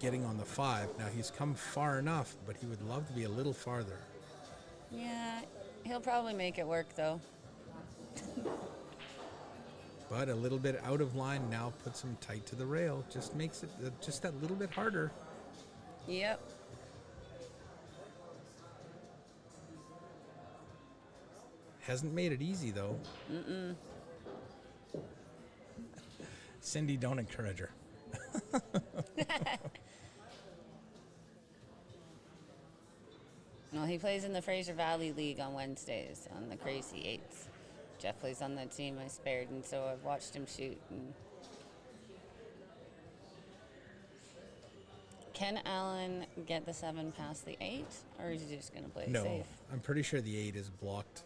getting on the 5. Now, he's come far enough, but he would love to be a little farther. Yeah, he'll probably make it work, though. But a little bit out of line now puts him tight to the rail. Just makes it just that little bit harder. Yep. Hasn't made it easy, though. Mm-mm. Cindy, don't encourage her. No, he plays in the Fraser Valley League on Wednesdays on the Crazy Eights. Jeff plays on that team I spared, and so I've watched him shoot. And can Allen get the 7 past the 8, or is he just going to play No, safe? I'm pretty sure the 8 is blocked.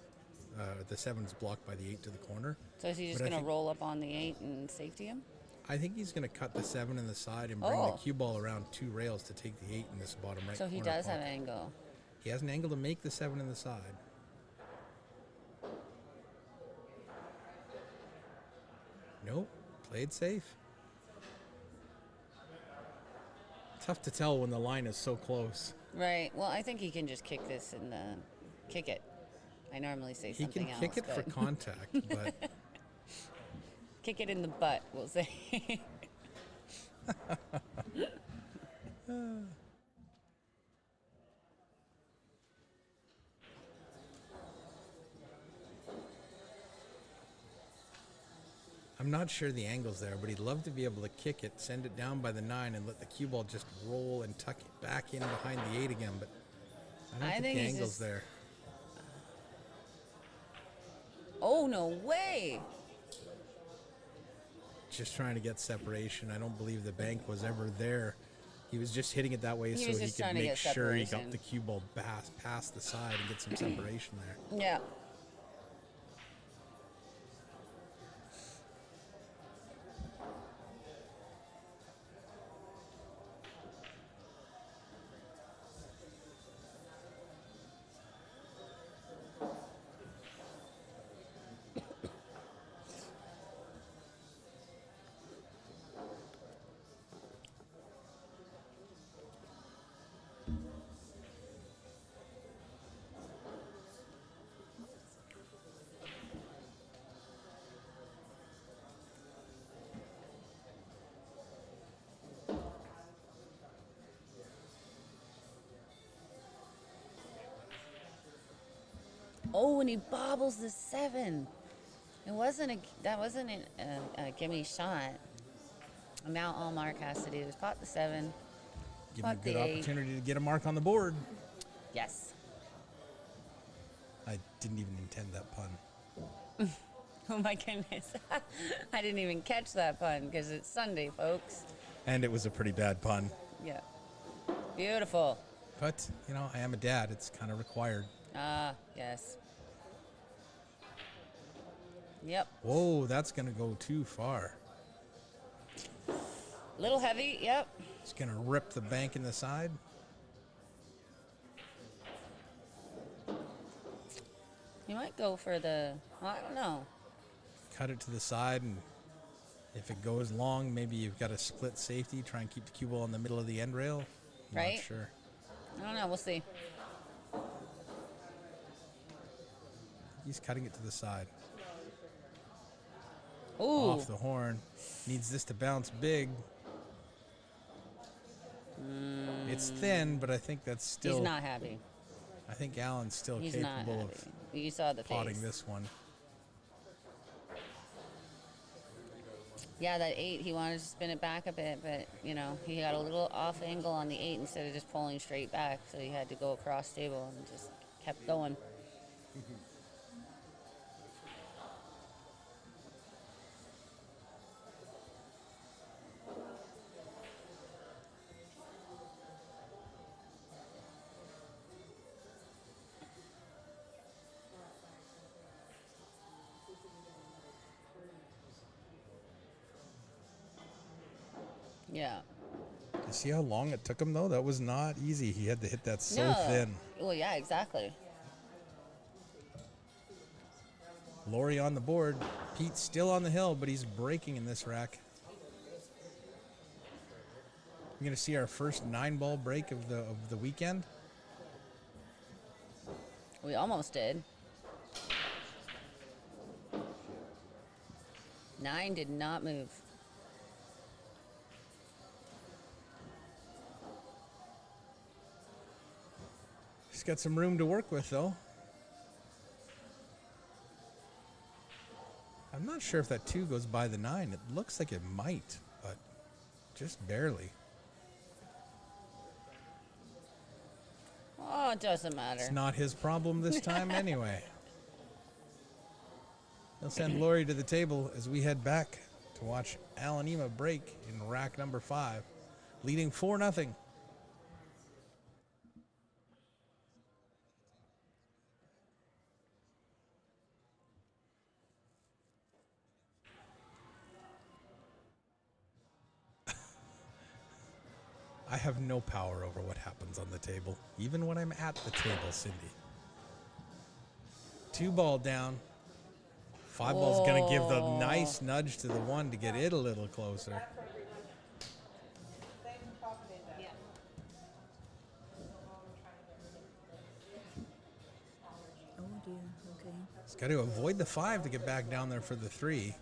The 7 is blocked by the 8 to the corner. So is he just But I going to think- roll up on the 8 and safety him? I think he's going to cut the 7 in the side and bring Oh. the cue ball around 2 rails to take the 8 in this bottom right So he corner does have pocket. angle. He has an angle to make the 7 in the side. Nope, played safe. Tough to tell when the line is so close. Right. Well, I think he can just kick this in the kick it. I normally say He something can else. kick it for but- contact, but Kick it in the butt, we'll say. I'm not sure the angle's there, but he'd love to be able to kick it, send it down by the 9, and let the cue ball just roll and tuck it back in behind the 8 again, but I don't think the he's angle's just- there. Oh, no way. Just trying to get separation. I don't believe the bank was ever there. He was just hitting it that way He so was he just could trying to make get sure he got separation. the cue ball past the side and get some separation there. Yeah. Oh, and he bobbles the 7. That wasn't a gimme shot. And now all Mark has to do is pot the 7. Give him a pot good the 8. opportunity to get a mark on the board. Yes. I didn't even intend that pun. Oh my goodness. I didn't even catch that pun because it's Sunday, folks. And it was a pretty bad pun. Yeah. Beautiful. But, you know, I am a dad. It's kind of required. Ah, yes. Yep. Whoa, that's going to go too far. Little heavy, yep. It's going to rip the bank in the side. You might go for the, I don't know. Cut it to the side, and if it goes long, maybe you've got a split safety. Try and keep the cue ball in the middle of the end rail. I'm Right? Not sure. I don't know, we'll see. He's cutting it to the side. Ooh. Off the horn. Needs this to bounce big. It's thin, but I think that's still. He's not happy. I think Allen's still He's not capable happy. of You saw the potting face. this one. Yeah, that 8, he wanted to spin it back a bit, but, you know, he got a little off angle on the 8 instead of just pulling straight back, so he had to go across table and just kept going. Yeah. You see how long it took him, though? That was not easy. He had to hit that so No. thin. Well, yeah, exactly. Lori on the board. Pete's still on the hill, but he's breaking in this rack. We're going to see our first 9-ball break of the weekend. We almost did. 9 did not move. He's got some room to work with, though. I'm not sure if that 2 goes by the 9. It looks like it might, but just barely. Oh, it doesn't matter. It's not his problem this time anyway. He'll send Lori to the table as we head back to watch Alan Ema break in rack number 5, leading 4-0. I have no power over what happens on the table, even when I'm at the table, Cindy. 2 ball down. 5 ball's going to give the nice nudge to the 1 to get it a little closer. Oh dear, okay. He's got to avoid the 5 to get back down there for the 3.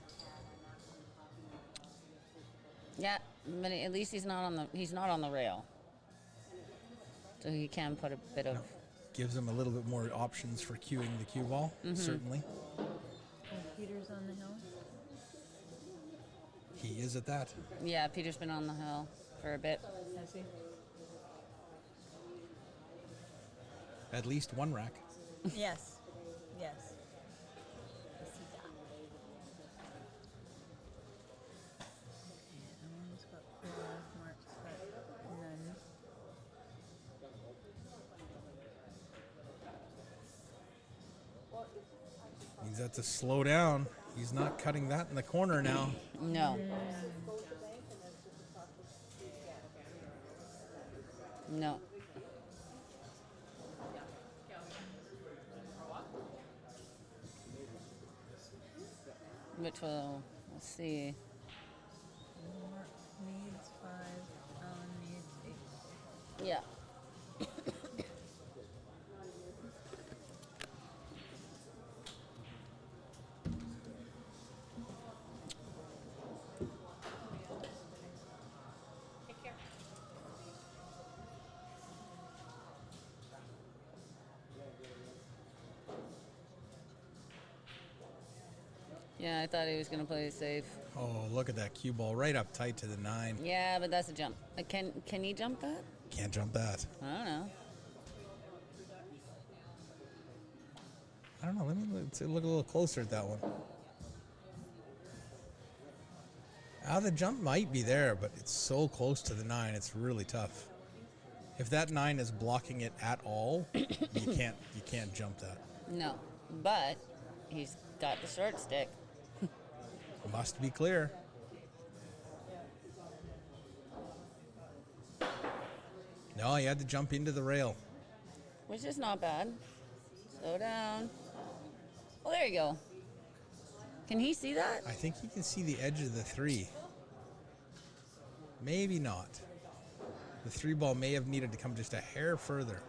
Yeah, but at least he's not on the rail. So he can put a bit of... Gives him a little bit more options for cueing the cue ball, certainly. Peter's on the hill. He is at that. Yeah, Peter's been on the hill for a bit. Has he? At least 1 rack. Yes. Yes. I see that. Okay, Alan's got 4, Mark's got none. Means that to slow down. He's not cutting that in the corner now. No. No. Which will, let's see. Mark needs 5, Alan needs 8. Yeah. Yeah, I thought he was going to play it safe. Oh, look at that cue ball right up tight to the 9. Yeah, but that's a jump. Can he jump that? Can't jump that. I don't know. I don't know. Let's look a little closer at that one. The jump might be there, but it's so close to the 9. It's really tough. If that 9 is blocking it at all, you can't jump that. No, but he's got the short stick. Must be clear. No, he had to jump into the rail. Which is not bad. Slow down. Oh, there you go. Can he see that? I think he can see the edge of the 3. Maybe not. The 3 ball may have needed to come just a hair further.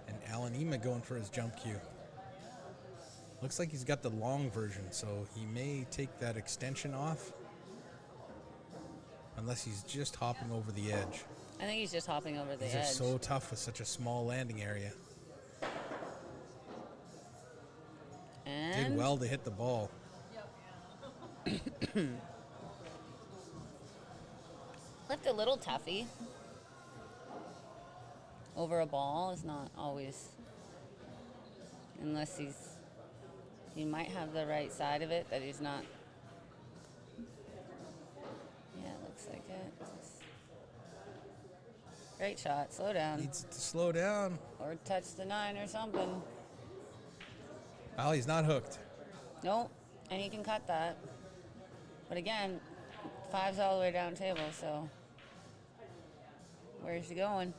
And Alan Ema going for his jump cue. Looks like he's got the long version, so he may take that extension off. Unless he's just hopping over the edge. I think he's just hopping over the These edge. are so tough with such a small landing area. And Did well to hit the ball. Left a little toughy. Over a ball is not always, unless he might have the right side of it, that he's not. Yeah, it looks like it. Great shot. Slow down. Needs to slow down. Or touch the 9 or something. Well, he's not hooked. Nope. And he can cut that. But again, 5's all the way down table, so where's he going?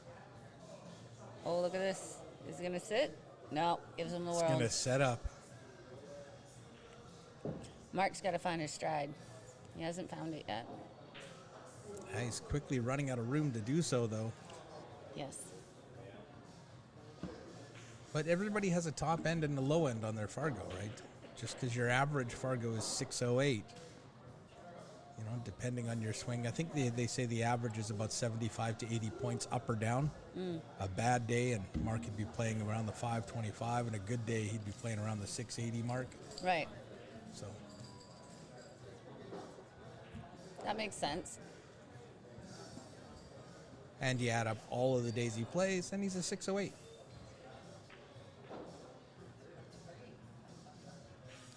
Oh, look at this. Is he going to sit? No. Gives him the He's world. going to set up. Mark's got to find his stride. He hasn't found it yet. Yeah, he's quickly running out of room to do so, though. Yes. But everybody has a top end and a low end on their Fargo, right? Just because your average Fargo is 608, you know, depending on your swing. I think they say the average is about 75 to 80 points up or down. A bad day, and Mark would be playing around the 525, and a good day, he'd be playing around the 680 mark. Right. So That makes sense. and you add up all of the days he plays, and he's a 608.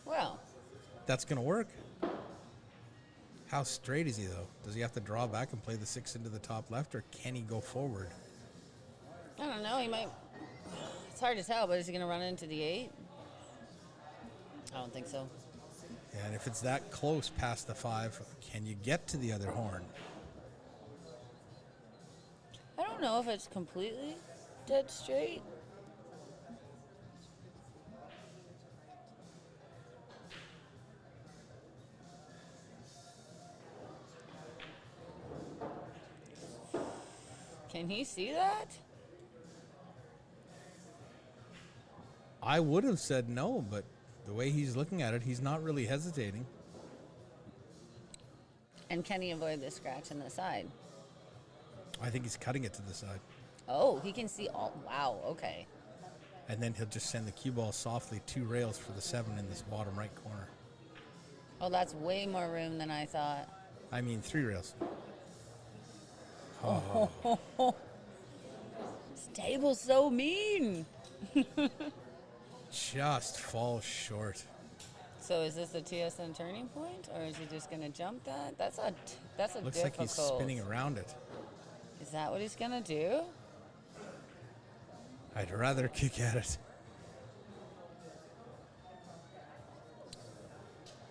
Well, That's going to work. How straight is he, though? Does he have to draw back and play the 6 into the top left, or can he go forward? I don't know. He might. It's hard to tell, but is he going to run into the 8? I don't think so. And if it's that close past the 5, can you get to the other horn? I don't know if it's completely dead straight. Can he see that? I would have said no, but the way he's looking at it, he's not really hesitating. And can he avoid the scratch on the side? I think he's cutting it to the side. Oh, he can see all. Wow, okay. And then he'll just send the cue ball softly 2 rails for the 7 in this bottom right corner. Oh, that's way more room than I thought. I mean 3 rails. Oh. This table's so mean. Just falls short. So is this a TSN turning point, or is he just going to jump that? That's a Looks difficult. like he's spinning around it. Is that what he's going to do? I'd rather kick at it.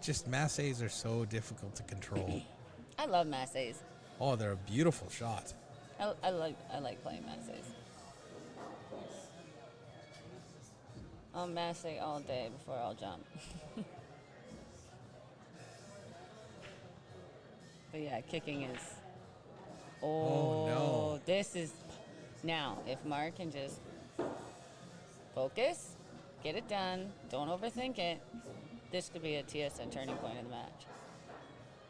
Just masses are so difficult to control. I love masses. Oh, they're a beautiful shot. I like playing masses. I'll masse all day before I'll jump. But yeah, kicking is. Oh, no. This is. Now, if Mark can just focus, get it done, don't overthink it, this could be a TSN turning point in the match.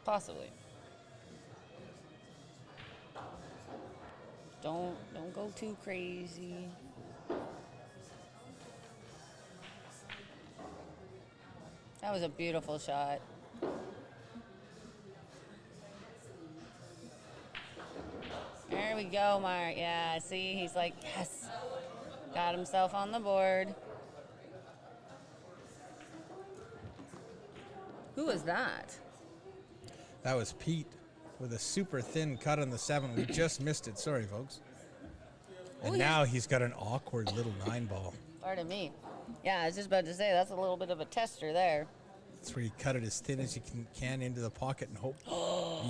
Possibly. Don't go too crazy. That was a beautiful shot. There we go, Mark. Yeah, see, he's like, yes. Got himself on the board. Who was that? That was Pete with a super thin cut on the 7. We just missed it. Sorry, folks. And now he's got an awkward little 9 ball. Pardon me. Yeah, I was just about to say, that's a little bit of a tester there. That's where you cut it as thin as you can into the pocket and hope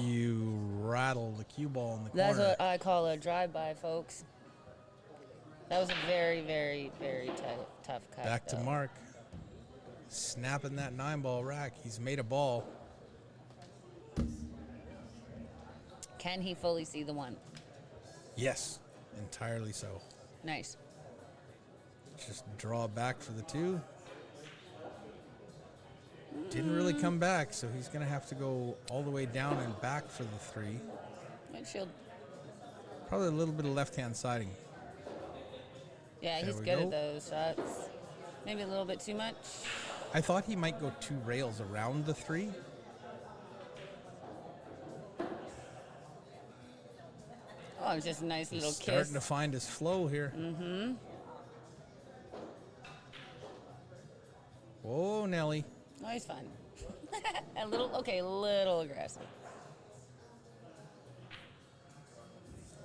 you rattle the cue ball in the corner. That's what I call a drive-by, folks. That was a very, very, very tough cut. Back to Mark. Snapping that 9 ball rack. He's made a ball. Can he fully see the 1? Yes, entirely so. Nice. Just draw back for the 2. Didn't really come back, so he's going to have to go all the way down and back for the 3. Windshield. Probably a little bit of left-hand siding. Yeah, There he's we good go. at those shots. Maybe a little bit too much. I thought he might go 2 rails around the 3. Oh, it was just a nice He's little starting kiss. to find his flow here. Mm-hmm. Whoa, Nelly. Oh, he's fun. A little aggressive.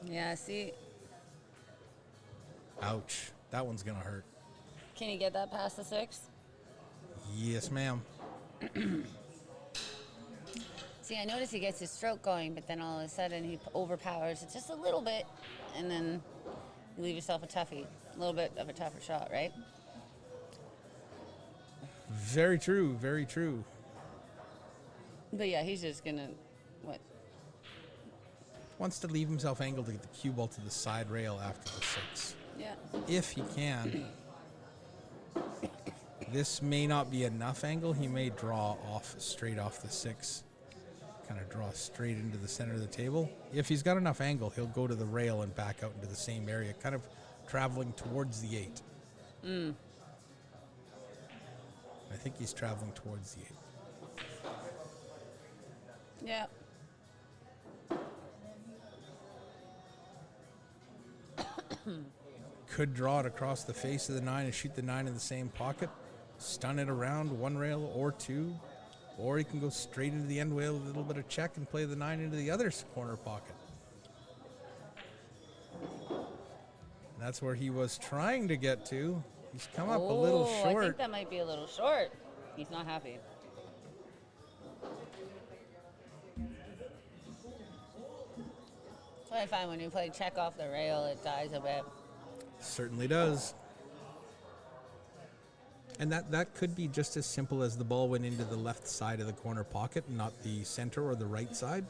Yeah, see, Ouch. That one's going to hurt. can you get that past the 6? Yes, ma'am. See, I notice he gets his stroke going, but then all of a sudden he overpowers it just a little bit, and then you leave yourself a toughie. A little bit of a tougher shot, right? Very true. Very true. But yeah, he's just gonna, wants to leave himself angled to get the cue ball to the side rail after the 6. Yeah. If he can. This may not be enough angle. He may draw off straight off the 6. Kind of draw straight into the center of the table. If he's got enough angle, he'll go to the rail and back out into the same area, kind of traveling towards the 8. I think he's traveling towards the 8. Yeah. Could draw it across the face of the 9 and shoot the 9 in the same pocket. Stun it around one rail or 2. Or he can go straight into the end rail with a little bit of check and play the 9 into the other corner pocket. And that's where he was trying to get to. He's come up a little short. I think that might be a little short. He's not happy. That's what I find when you play check off the rail, it dies a bit. Certainly does. And that could be just as simple as the ball went into the left side of the corner pocket, not the center or the right side,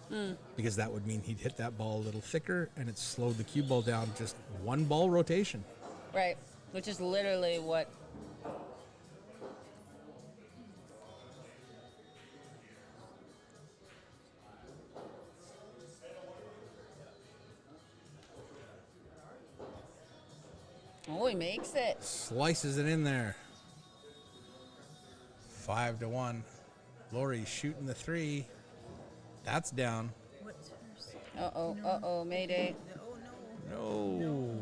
because that would mean he'd hit that ball a little thicker, and it slowed the cue ball down just one ball rotation. Right, which is literally what... Oh, he makes it. Slices it in there. 5-1. Lori's shooting the 3. That's down. Uh-oh, mayday. No.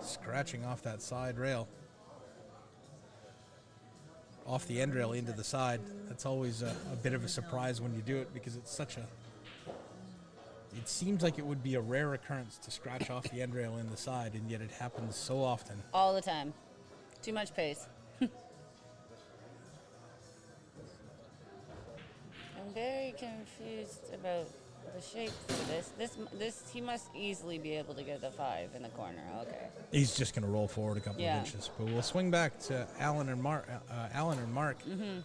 Scratching off that side rail. Off the end rail into the side. That's always a bit of a surprise when you do it, because it's such a... It seems like it would be a rare occurrence to scratch off the end rail in the side, and yet it happens so often. All the time. Too much pace. I'm very confused about the shape for this. He must easily be able to get the 5 in the corner. Okay. He's just going to roll forward a couple of inches. But we'll swing back to Alan and Mark. Mm-hmm.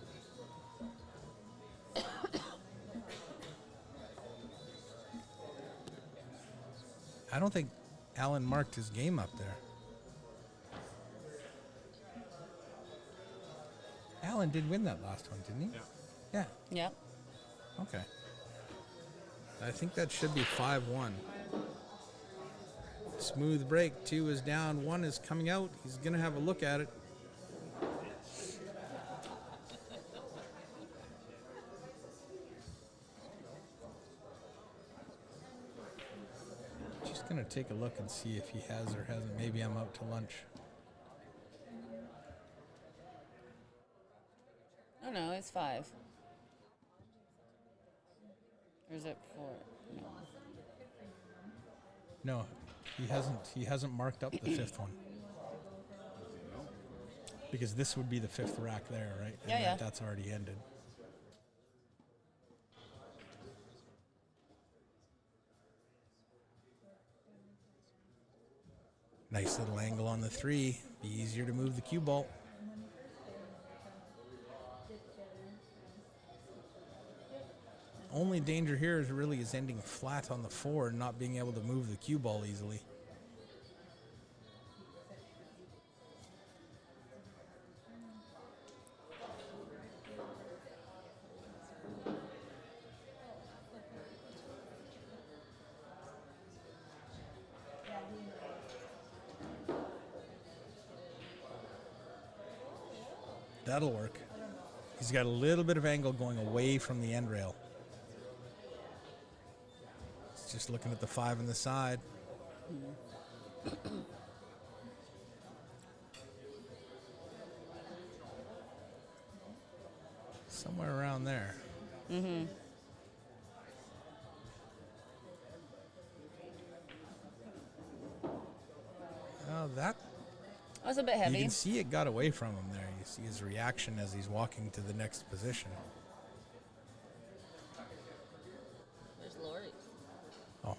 I don't think Alan marked his game up there. Alan did win that last one, didn't he? Yeah. Yep. Okay. I think that should be 5-1. Smooth break. 2 is down. 1 is coming out. He's going to have a look at it. Just going to take a look and see if he has or hasn't. Maybe I'm out to lunch. Oh, no, it's 5. Or is it 4? No, he hasn't marked up the 5th one. Because this would be the 5th rack there, right? And Yeah. That's already ended. Nice little angle on the 3. Be easier to move the cue ball. Only danger here is ending flat on the 4 and not being able to move the cue ball easily. That'll work. He's got a little bit of angle going away from the end rail. He's just looking at the 5 on the side. Somewhere around there. Mm-hmm. Oh, that was a bit heavy. You can see it got away from him there. You see his reaction as he's walking to the next position. There's Lori. Oh.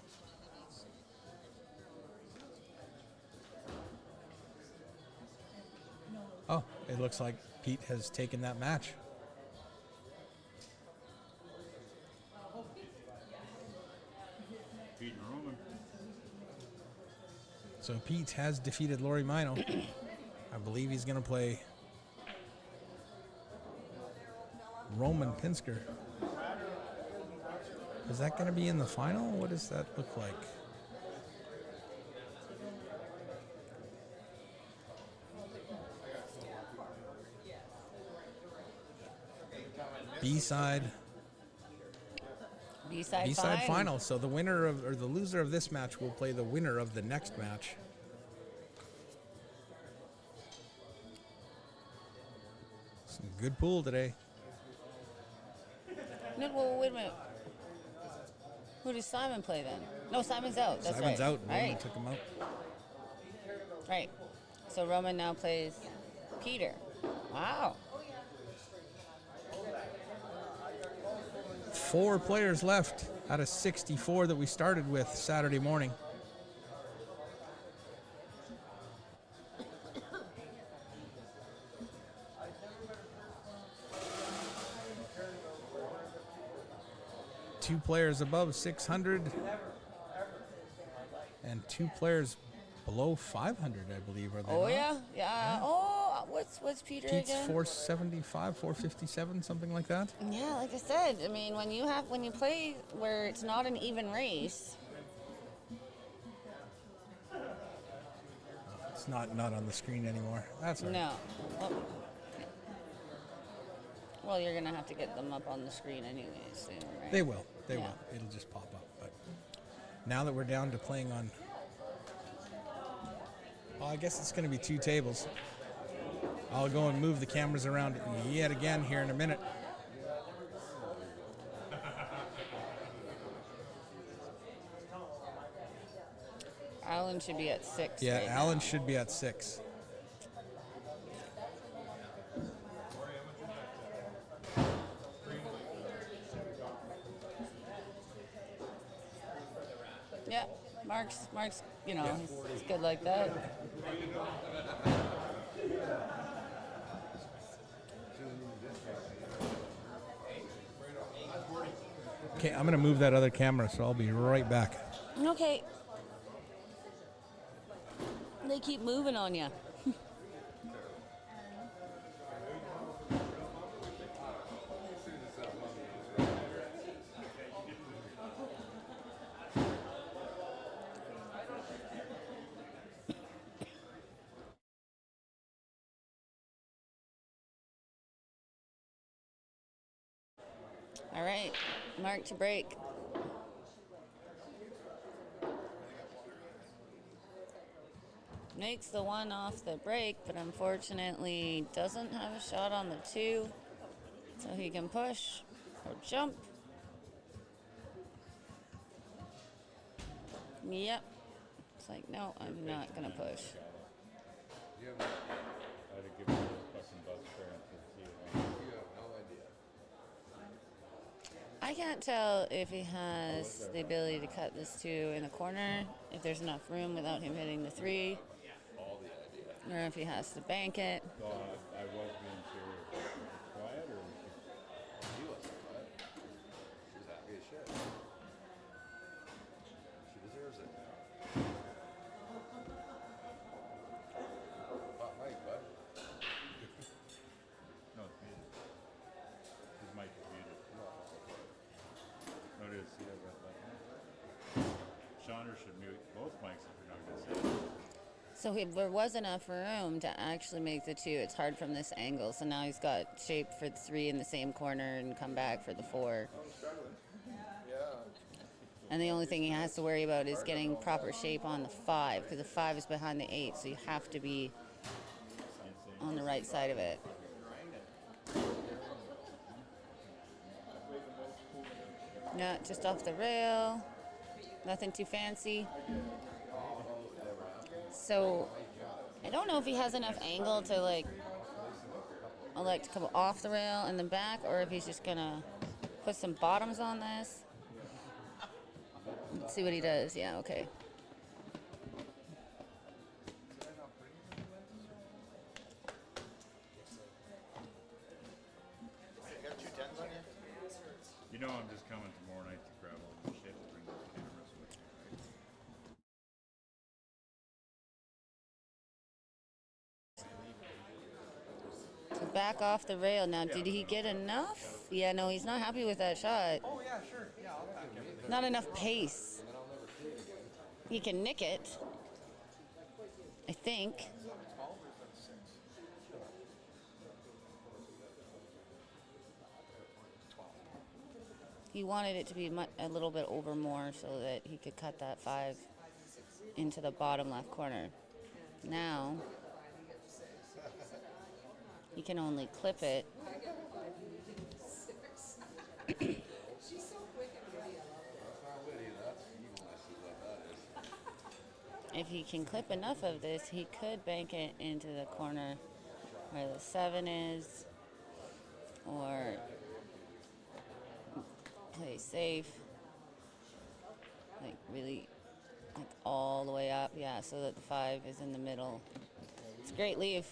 Oh, it looks like Pete has taken that match. So Pete has defeated Lori Mino. I believe he's going to play Roman Pinsker. Is that going to be in the final? What does that look like? B-side final. So the winner of, or the loser of this match will play the winner of the next match. Some good pool today. No, well, wait a minute. Who does Simon play then? No, Simon's out. That's Simon's right. out. Roman Right. took him out. Right. So Roman now plays Peter. Wow. 4 players left out of 64 that we started with Saturday morning. Two players above 600 and 2 players below 500, I believe, are they? Oh not? yeah. Oh, what's Peter Pete's again? 475, 457, something like that. Yeah, like I said, I mean, when you play where it's not an even race, It's not on the screen anymore. That's all right. no. Well, you're gonna have to get them up on the screen anyway soon, right? They will. They Yeah. will. It'll just pop up. But now that we're down to playing on, well, I guess it's going to be 2 tables. I'll go and move the cameras around yet again here in a minute. Alan should be at 6. Yeah, right Alan now. should be at 6. Yeah, Mark's, you know, he's good like that. Okay, I'm going to move that other camera, so I'll be right back. Okay. They keep moving on you. All right, Mark to break. Makes the 1 off the break, but unfortunately doesn't have a shot on the 2, so he can push or jump. Yep. It's like, no, I'm not gonna push. I can't tell if he has the ability to cut this 2 in the corner, if there's enough room without him hitting the 3, or if he has to bank it. I was being serious. Quiet or She wasn't quiet. She was happy as shit. She deserves it. Hot mic, bud. No, it's muted. His mic is muted. No, it is. See that red button? Chandra should mute both mics if you're not going to say it. So there was enough room to actually make the 2. It's hard from this angle, so now he's got shape for the 3 in the same corner and come back for the 4. And the only thing he has to worry about is getting proper shape on the 5, because the 5 is behind the 8, so you have to be on the right side of it. Yeah, just off the rail. Nothing too fancy. So I don't know if he has enough angle to like to come off the rail and then back, or if he's just gonna put some bottoms on this. Let's see what he does. Yeah, okay. You know I'm just coming tomorrow night to grab all the shit. back off the rail. Now, did he get enough? Yeah, no, he's not happy with that shot. Oh, yeah, sure. Yeah, I'll pack everything. Not enough pace. He can nick it, I think. He wanted it to be a little bit over more so that he could cut that 5 into the bottom left corner. Now, he can only clip it. If he can clip enough of this, he could bank it into the corner where the 7 is, or play safe, like really, like all the way up, yeah, so that the 5 is in the middle. It's a great leave.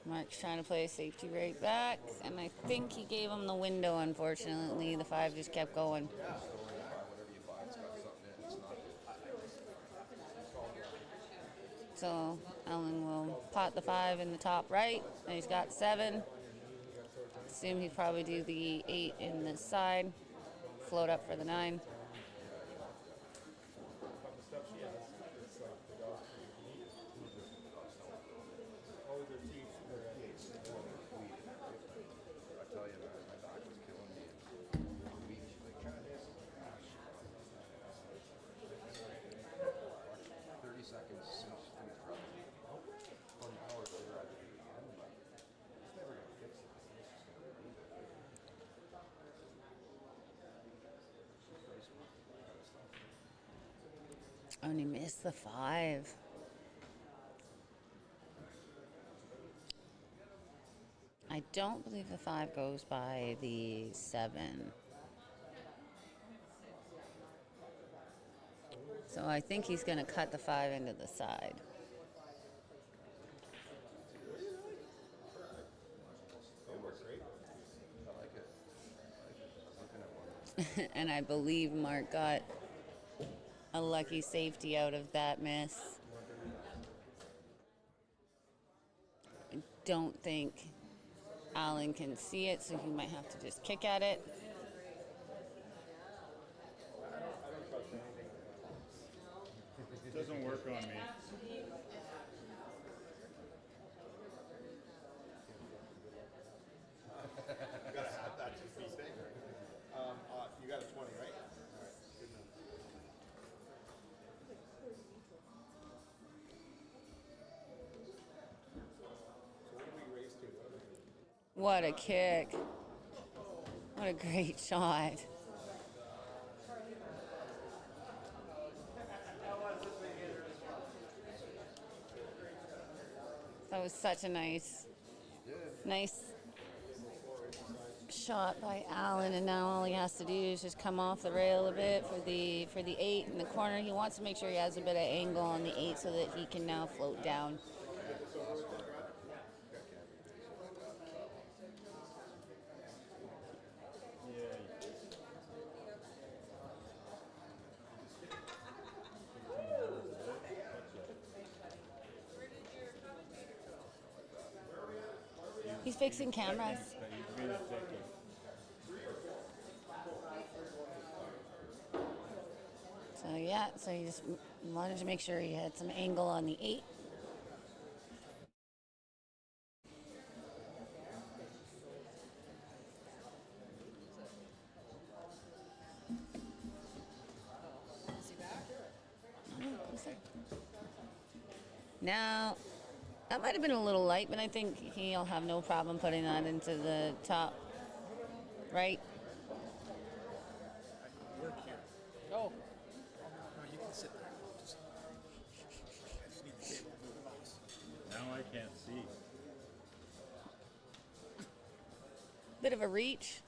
Mark's trying to play a safety right back, and I think he gave him the window, unfortunately. The 5 just kept going. So Alan will pot the 5 in the top right, and he's got 7. Assume he'd probably do the 8 in the side, float up for the 9. Oh, and he missed the 5. I don't believe the 5 goes by the 7. So I think he's going to cut the 5 into the side. And I believe Mark got a lucky safety out of that miss. I don't think Alan can see it, so he might have to just kick at it. It doesn't work on me. You got a 20, right? All right, good enough. So what do we race to? What a kick. What a great shot. That was such a nice shot by Alan, and now all he has to do is just come off the rail a bit for the 8 in the corner. He wants to make sure he has a bit of angle on the 8 so that he can now float down. He's fixing cameras. So yeah, so he just wanted to make sure he had some angle on the 8. Now, that might have been a little light, but I think he'll have no problem putting that into the top right. Work here. Oh. No, you can sit there. I just need the table to move across. Now I can't see. Bit of a reach.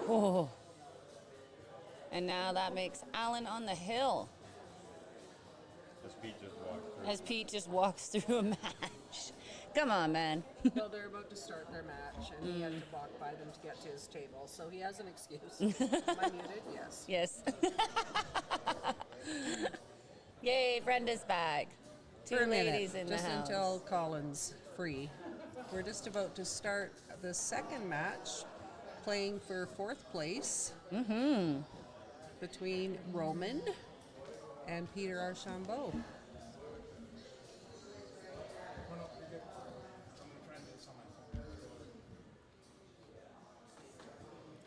Oh. And now that makes Alan on the hill. As Pete just walked through. As Pete just walks through a match. Come on, man. Well, they're about to start their match, and he had to walk by them to get to his table, so he has an excuse. Am I muted? Yes. Yes. Yay, Brenda's back. Two For a ladies minute, in just the house. until Colin's free. We're just about to start the second match, playing for fourth place between Roman and Peter Archambault.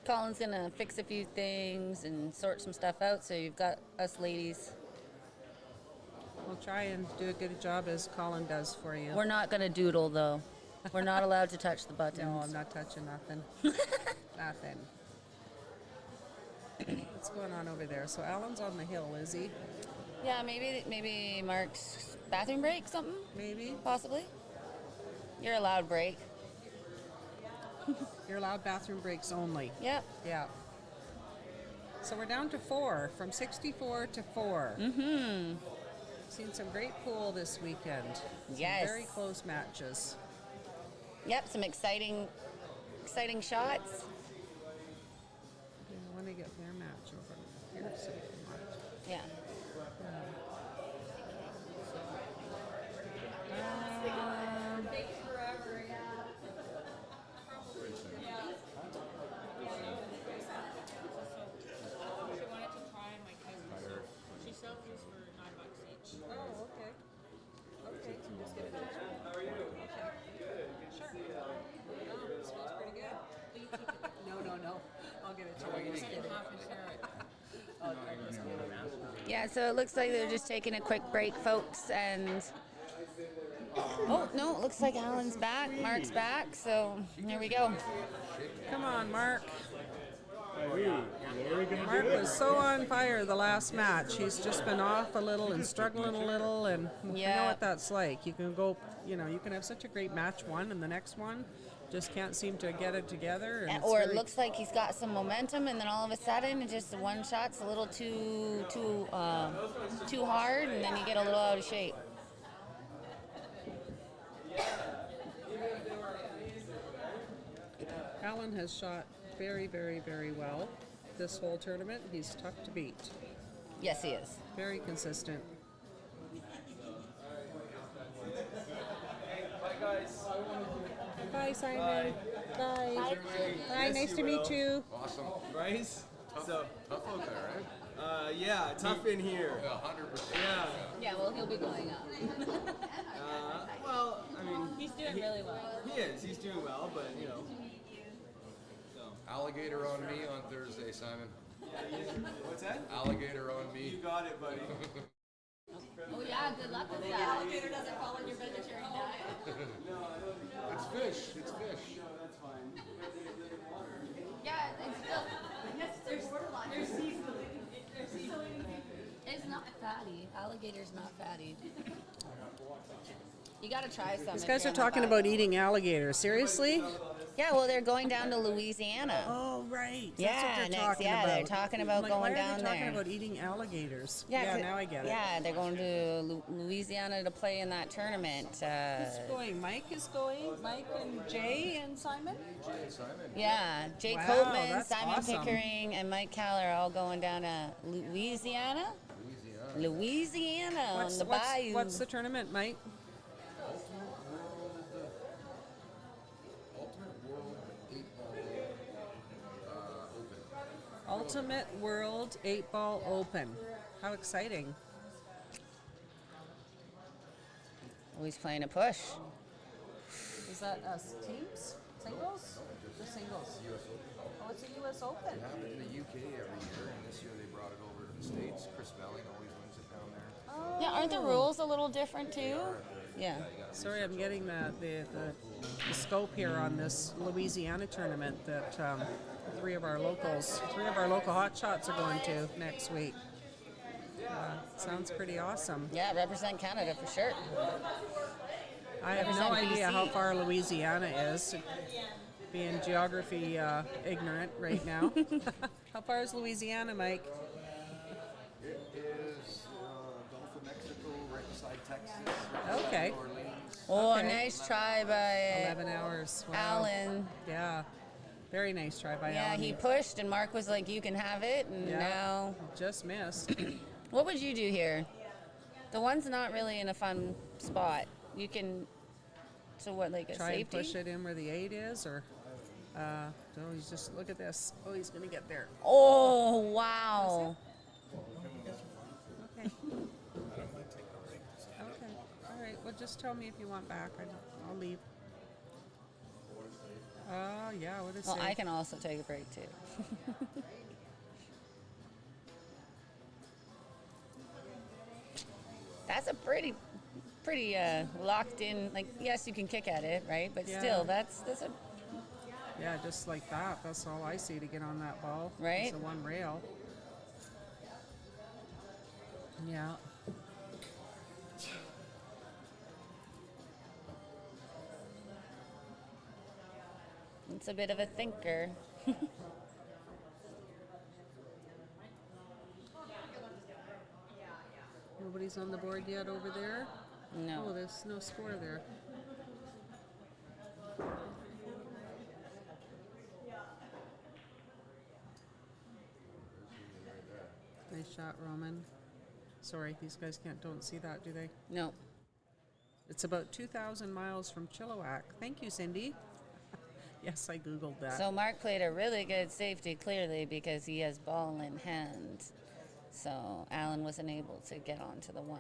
Colin's gonna fix a few things and sort some stuff out, so you've got us ladies. We'll try and do a good job as Colin does for you. We're not gonna doodle though. We're not allowed to touch the buttons. No, I'm not touching nothing. Nothing. What's going on over there? So Alan's on the hill, is he? Yeah, maybe Mark's bathroom break, something? Maybe. Possibly. You're allowed break. You're allowed bathroom breaks only. Yep. Yeah. So we're down to 4, from 64 to 4. Mm-hmm. Seen some great pool this weekend. Some Yes. very close matches. Yep, some exciting shots. I want to get their match over here. So we can watch. Yeah. She wanted to try my cousin's. She sells these for $9 each. Oh, okay. Okay, just get it. How are you? Sure. Oh, it smells pretty good. No. I'll give it to you. Just kidding. Yeah, so it looks like they're just taking a quick break, folks, and oh no, it looks like Alan's back, Mark's back, so here we go. Come on, Mark. Mark was so on fire the last match. He's just been off a little and struggling a little, and you know what that's like. You can go, you can have such a great match one, and the next one just can't seem to get it together. And Or it looks like he's got some momentum, and then all of a sudden, it just one shot's a little too hard, and then you get a little out of shape. Alan has shot very, very, very well this whole tournament. He's tough to beat. Yes, he is. Very consistent. Bye, guys. Bye, Simon. Bye. Bye. Nice to meet you. Awesome. Bryce? Tough out there, right? Yeah, tough in here. Yeah, 100%. Yeah. Yeah, well, he'll be going up. Well, I mean... He's doing really well. He is. He's doing well, but, Alligator on me on Thursday, Simon. What's that? Alligator on me. You got it, buddy. Oh yeah, good luck with that. Alligator doesn't fall in your vegetarian diet. It's fish. It's fish. That's fine. Yeah, it's still. They're seasonally. It's not fatty. Alligator's not fatty. You gotta try some. These guys are talking about eating alligator. Seriously? Yeah, well, they're going down to Louisiana. Oh, right. Yeah, That's what they're next, talking yeah, about. they're talking about I'm like, going why are down they talking there. about eating alligators? Yeah, Yeah, now I get it. Yeah, they're going to Louisiana to play in that tournament. Who's going? Mike is going. Mike and Jay and Simon? Yeah, Jay Wow, Copeman, that's Simon awesome. Pickering, and Mike Caller are all going down to Louisiana. Louisiana on the bayou. What's the tournament, Mike? Ultimate World 8-Ball Open. How exciting. Oh, he's playing a push. Is that us teams? Singles? Just singles. Oh, it's a U.S. Open. It happened in the UK every year, and this year they brought it over to the States. Chris Belling always wins it down there. Yeah, aren't the rules a little different too? Yeah. Sorry, I'm getting the scope here on this Louisiana tournament that three of our local hot shots are going to next week. Sounds pretty awesome. Yeah, represent Canada for sure. I have no idea how far Louisiana is, being geography ignorant right now. How far is Louisiana, Mike? It is Gulf of Mexico, right beside Texas. Right Okay. beside New Orleans. Oh, Okay. nice try by 11 hours. Wow. Alan. Yeah. Very nice try by Yeah, Alan. he pushed, and Mark was like, "You can have it," and Yeah. now. Just missed. What would you do here? The one's not really in a fun spot. You can. So what, like a Try and safety? push it in where the 8 is, or. Oh, he's just. Look at this. Oh, he's going to get there. Oh, wow. Okay. Okay. All right. Well, just tell me if you want back. I'll leave. Oh, yeah. What is Well, it? I can also take a break too. That's a pretty locked in. Like, yes, you can kick at it, right? But Yeah. still, that's a Yeah, just like that. That's all I see to get on that ball. Right. It's a one rail. Yeah. it's a bit of a thinker. Nobody's on the board yet over there? No. Oh, there's no score there. Nice shot, Roman. Sorry, these guys don't see that, do they? No. It's about 2,000 miles from Chilliwack. Thank you, Cindy. Yes, I Googled that. So Mark played a really good safety, clearly, because he has ball in hand. So Alan wasn't able to get onto the 1.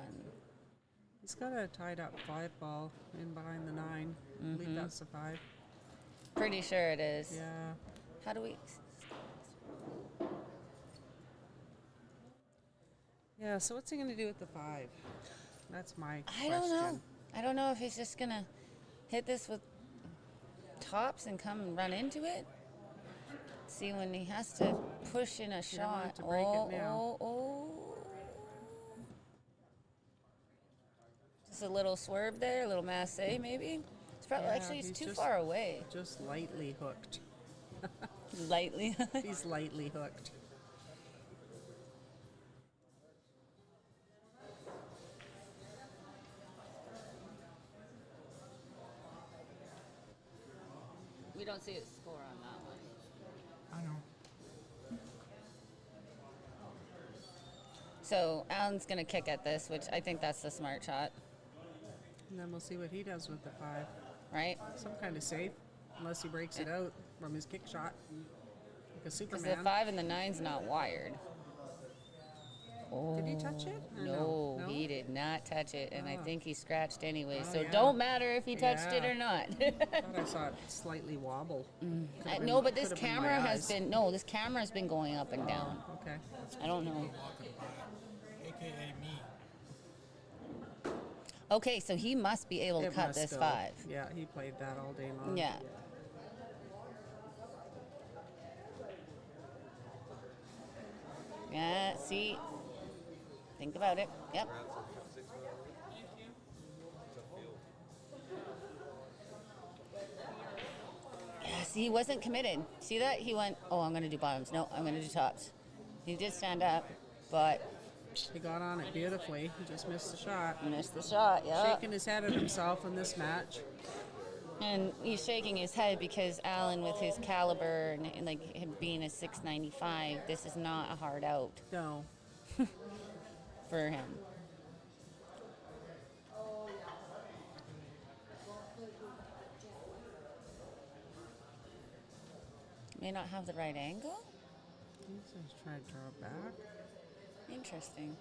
He's got a tied up 5 ball in behind the 9. I believe that's a 5. Pretty sure it is. Yeah. How do we? Yeah, so what's he going to do with the 5? That's my I question. don't know. I don't know if he's just gonna hit this with tops and come and run into it. See, when he has to push in a shot. to break it now. Oh. Just a little swerve there, a little masse maybe. It's probably Yeah, actually he's too just- far away. Just lightly hooked. Lightly. He's lightly hooked. We don't see a score on that one. I know. So Alan's gonna kick at this, which I think that's the smart shot, And then we'll see what he does with the 5. right? Some kind of safe, unless he breaks it out from his kick shot. Like a Because Superman. the 5 and the 9's not wired. Did he touch it? Or No, no? he did not touch it, and I Ah. think he scratched anyway. Oh, So yeah. don't matter if he touched it Yeah. or not. I thought I saw it slightly wobble. Could've No, been- but this could've been my camera has eyes. been this camera's been going up and down. Okay. I don't know. AKA me. Okay, so he must be able to It cut must this go. 5. Yeah, he played that all day long. Yeah. Yeah, see? Think about it. Yep. Yeah, see, he wasn't committed. See that? He went, oh, I'm going to do bottoms. No, I'm going to do tops. He did stand up, but He got on it beautifully. He just missed the shot. missed the shot. Yeah. Shaking his head at himself in this match. And he's shaking his head because Alan, with his caliber and like him being a 695, this is not a hard out No. for him. May not have the right angle. He's just trying to draw it back. Interesting.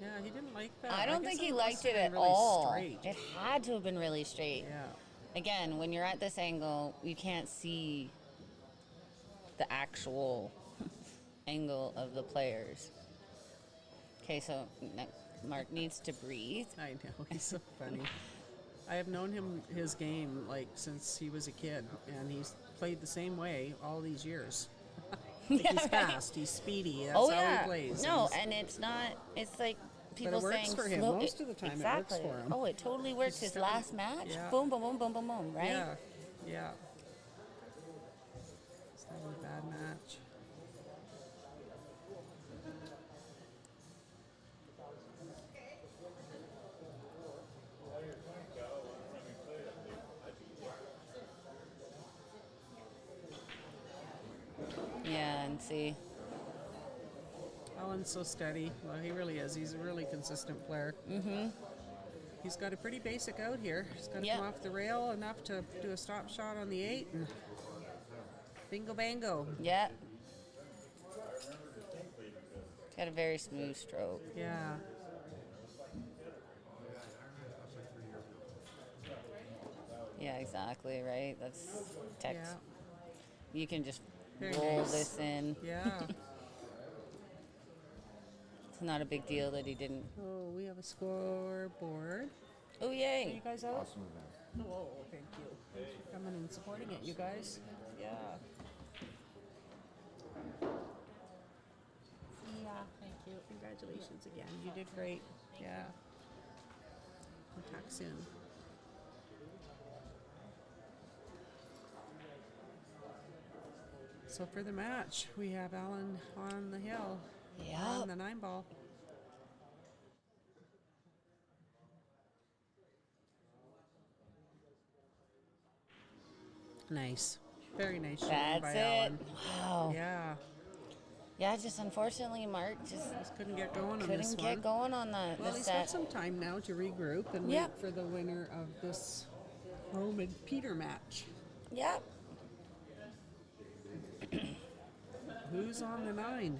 Yeah, he didn't like that. I don't guess think he must liked have it been at really all. Straight. It had to have been really straight. Yeah. Again, when you're at this angle, you can't see the actual angle of the players. Okay, so Mark needs to breathe. I know, he's so funny. I have known his game like since he was a kid, and he's played the same way all these years. Like Yeah, he's right. fast, he's speedy. That's Oh how yeah. he plays. No, He's- and it's not. It's like it people works saying for him. slow- Most of the time it works exactly. for him. Oh, it totally worked. He's His still- last match, yeah. boom, boom, boom, boom, boom, boom, right? Yeah, yeah. It's not a bad match. and see. Alan's so steady. Well, he really is. He's a really consistent player. Mm-hmm. He's got a pretty basic out here. He's got to Yep. come off the rail enough to do a stop shot on the 8 and bingo bango. Yeah. Got a very smooth stroke. Yeah. Yeah, exactly, right? That's text. Yeah. You can just Very roll nice. this in. Yeah. It's not a big deal that he didn't. Oh, we have a scoreboard. Oh, Are you yay. guys out? Awesome event. Oh, thank you. Thanks for coming and supporting it, you guys. Yeah. Yeah, thank you. Congratulations again. You did great. Yeah. We'll talk soon. So for the match, we have Alan on the hill. Yeah. On the 9 ball. Nice. Very nice shooting That's by it. Alan. Wow. Yeah. Yeah, just unfortunately, Mark just Couldn't get going on this couldn't get one. going on the Well, he's set. got some time now to regroup and Yep. wait for the winner of this Roman Peter match. Yep. Who's on the 9?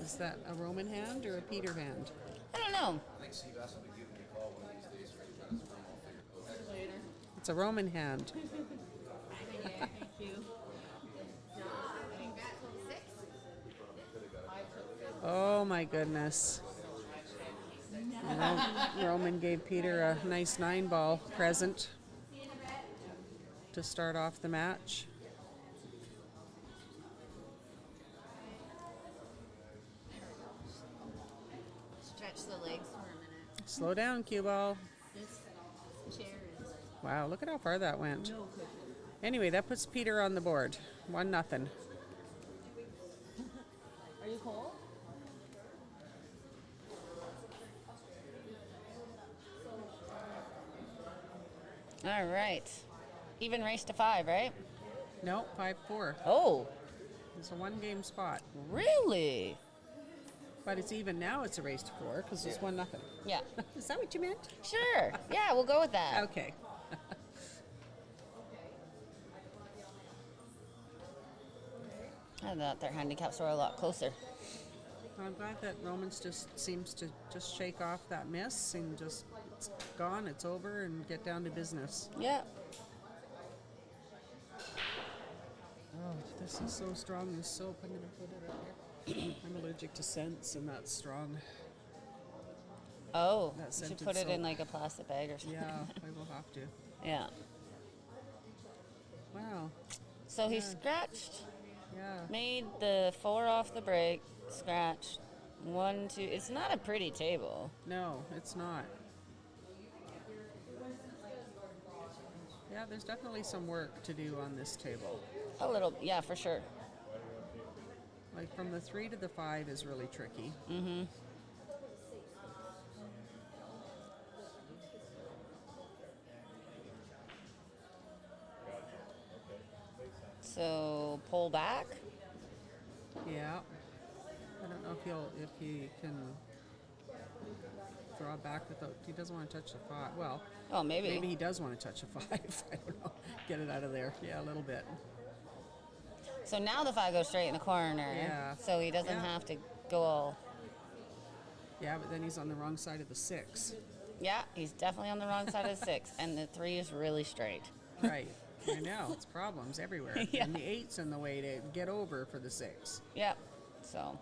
Is that a Roman hand or a Peter hand? I don't know. I think Steve has to be giving me a call one of these days, right? Trying to sperm all figured out. It's a Roman hand. Thank you. Oh my goodness. Roman gave Peter a nice 9 ball present to start off the match. Stretch the legs for a minute. Slow down, cue ball. This chair is Wow, look at how far that went. no good. Anyway, that puts Peter on the board. 1-0. Are you cold? All right. Even race to 5, right? No, 5-4. Oh, It's a 1-game spot. really? But it's even now. It's a race to 4 because it's 1-0. Yeah. Is that what you meant? Sure. Yeah, we'll go with that. Okay. I thought their handicaps were a lot closer. I'm glad that Romans just seems to just shake off that miss and just it's gone, it's over, and get down to business. Yeah. Oh, this is so strong, this soap. I'm going to put it up here. I'm allergic to scents, and that's strong. Oh, That you should scented put it in soap. like a plastic bag or something. Yeah, I will have to. Yeah. Wow. So he Yeah. scratched, Yeah. made the 4 off the break, scratched 1, 2. It's not a pretty table. No, it's not. Yeah, there's definitely some work to do on this table. A little, yeah, for sure. Like from the 3 to the 5 is really tricky. Mm-hmm. So pull back. Yeah. I don't know if he can draw back without. He doesn't want to touch the 5. Well, Oh, maybe. maybe he does want to touch a 5. I don't know. Get it out of there. Yeah, a little bit. So now the 5 goes straight in the corner. Yeah. So he doesn't Yeah. have to go all. Yeah, but then he's on the wrong side of the 6. Yeah, he's definitely on the wrong side of the 6, and the 3 is really straight. Right. I know. It's problems everywhere. Yeah. And the 8's in the way to get over for the 6. Yep. So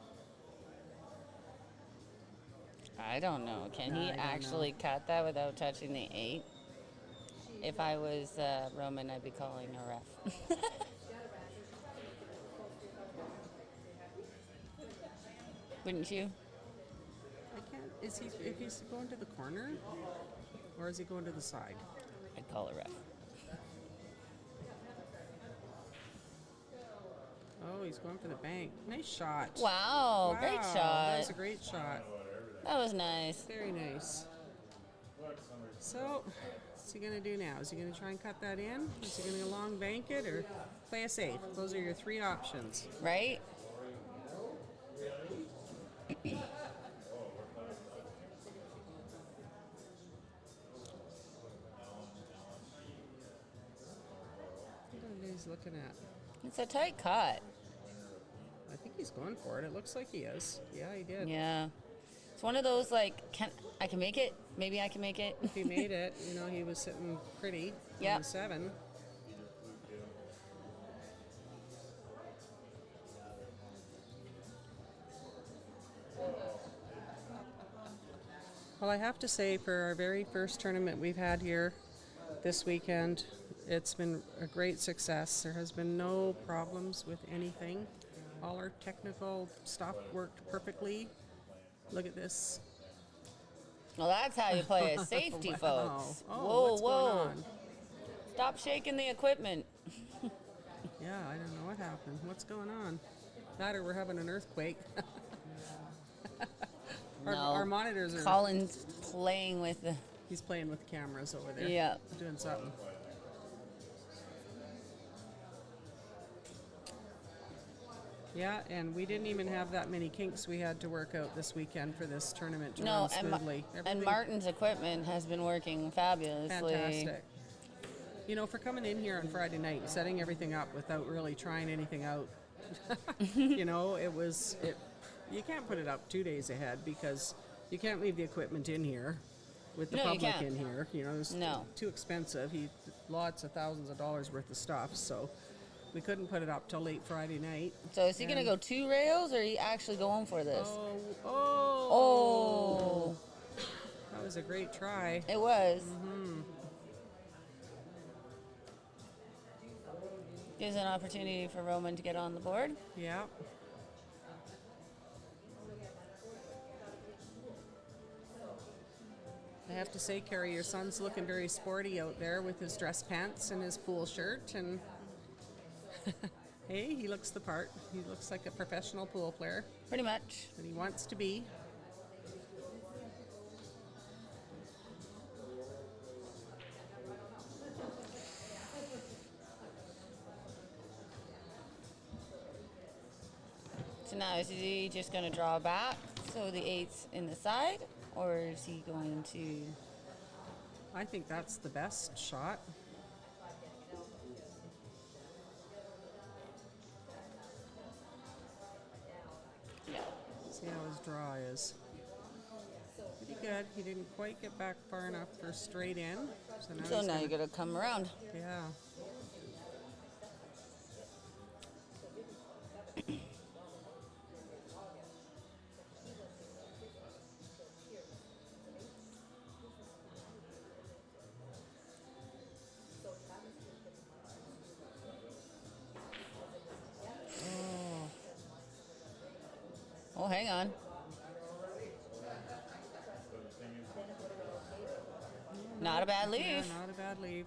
I don't know. Can he I don't actually cut that without touching the 8? If I was Roman, I'd be calling a ref. Wouldn't you? I can't. Is he? If he's going to the corner, or is he going to the side? I'd call a ref. Oh, he's going for the bank. Nice shot. Wow, great Wow, shot. That was a great shot. That was nice. Very nice. So, what's he going to do now? Is he going to try and cut that in? Is he going to long bank it or play it safe? Those are your 3 options. Right? What he's looking at? It's a tight cut. I think he's going for it. It looks like he is. Yeah, he did. Yeah. It's one of those like, I can make it? Maybe I can make it. If he made it, you know, he was sitting pretty Yep. on the 7. Well, I have to say, for our very first tournament we've had here this weekend, it's been a great success. There has been no problems with anything. All our technical stuff worked perfectly. Look at this. Well, that's how you play a safety, Wow. folks. Oh, Whoa, what's whoa. going on? Stop shaking the equipment. Yeah, I don't know what happened. What's going on? That or we're having an earthquake. Our monitors are... Colin's playing with the... He's playing with cameras over there. Yeah. Doing something. Yeah, and we didn't even have that many kinks we had to work out this weekend for this tournament to run smoothly. And Martin's equipment has been working fabulously. Fantastic. You know, for coming in here on Friday night, setting everything up without really trying anything out, you know, you can't put it up 2 days ahead because you can't leave the equipment in here with the public in here. You know, it's too expensive. Lots of thousands of dollars worth of stuff, so we couldn't put it up till late Friday night. So is he going to go 2 rails, or are you actually going for this? Oh. That was a great try. It was. Mm-hmm. Gives an opportunity for Roman to get on the board. Yeah. I have to say, Carrie, your son's looking very sporty out there with his dress pants and his pool shirt, and hey, he looks the part. He looks like a professional pool player. Pretty much. And he wants to be. So now is he just going to draw back so the 8's in the side, or is he going to... I think that's the best shot. Yeah. See how his draw is. Pretty good. He didn't quite get back far enough for straight in. So now you got to come around. Yeah. Oh, hang on. Not a bad leave. Yeah, not a bad leave.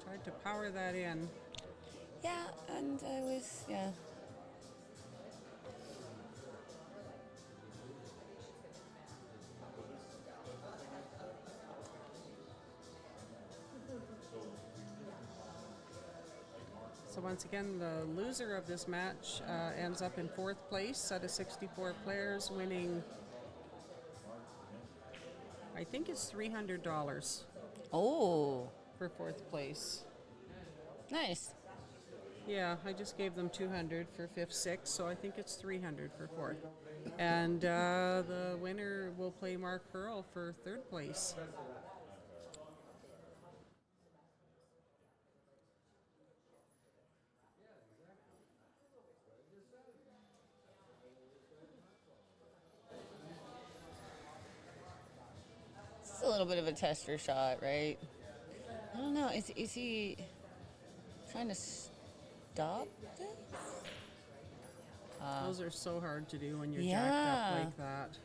Tried to power that in. Yeah, and I was, yeah. So once again, the loser of this match ends up in 4th place out of 64 players, winning, I think it's $300. Oh. For 4th place. Nice. Yeah, I just gave them $200 for 5th, 6th, so I think it's $300 for 4th. And the winner will play Mark Hurl for 3rd place. It's a little bit of a tester shot, right? I don't know. Is he trying to stop this? Those are so hard to do when you're jacked up like that.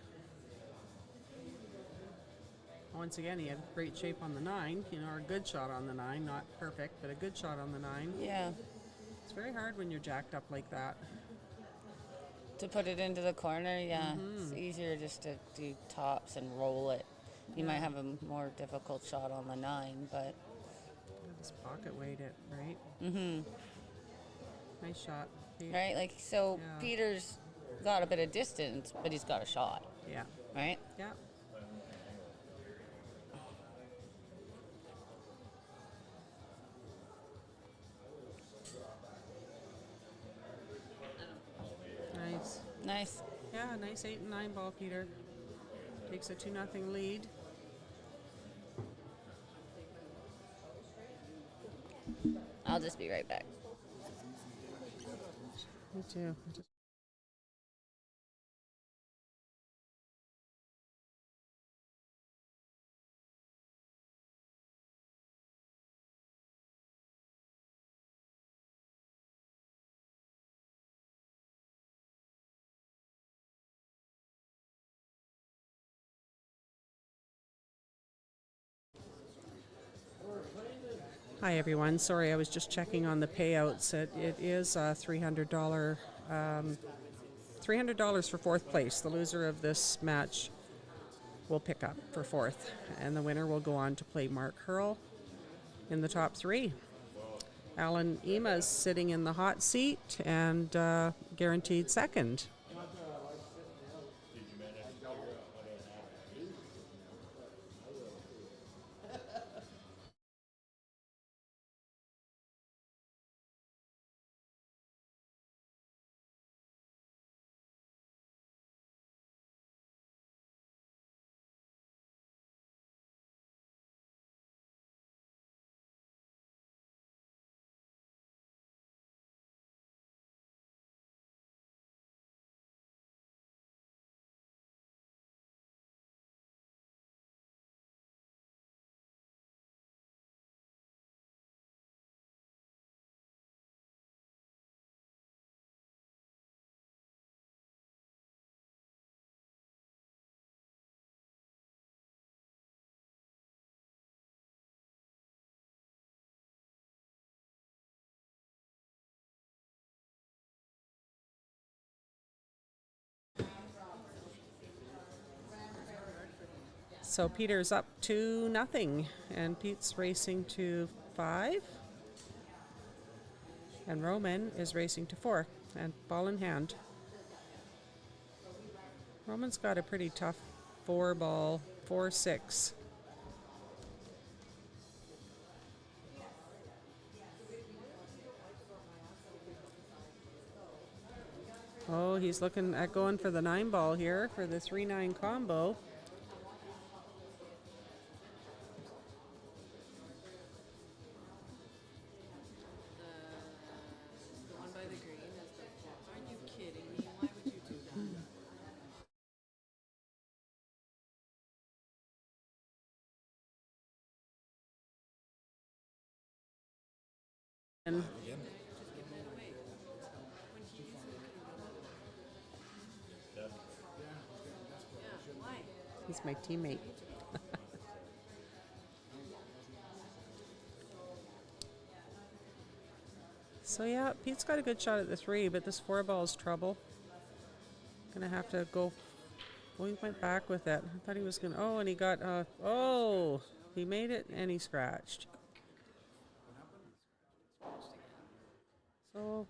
Once again, he had great shape on the 9, you know, or a good shot on the 9, not perfect, but a good shot on the 9. Yeah. It's very hard when you're jacked up like that. To put it into the corner, yeah. It's easier just to do tops and roll it. You might have a more difficult shot on the 9, but... Just pocket weight it, right? Mm-hmm. Nice shot. right? Like, so Yeah. Peter's got a bit of distance, but he's got a shot, Yeah. right? Yeah. Nice. Nice. Yeah, nice 8 and 9 ball, Peter. Takes a 2-0 lead. I'll just be right back. Me too. Hi everyone. Sorry, I was just checking on the payouts. It is a $300 $300 for fourth place. The loser of this match will pick up for fourth, and the winner will go on to play Mark Hurl in the top 3. Alan Ema's sitting in the hot seat and guaranteed second. So Peter's up 2-0, and Pete's racing to 5. And Roman is racing to 4, and ball in hand. Roman's got a pretty tough 4-ball, 4-6. Oh, he's looking at going for the 9-ball here for the 3-9 combo. The one by the green is the four. Are you kidding me? Why would you do that? And he's my teammate. So yeah, Pete's got a good shot at the 3, but this 4-ball is trouble. Gonna have to go. Well, he went back with it. I thought he was gonna. Oh, and he got. Oh, he made it and he scratched. So,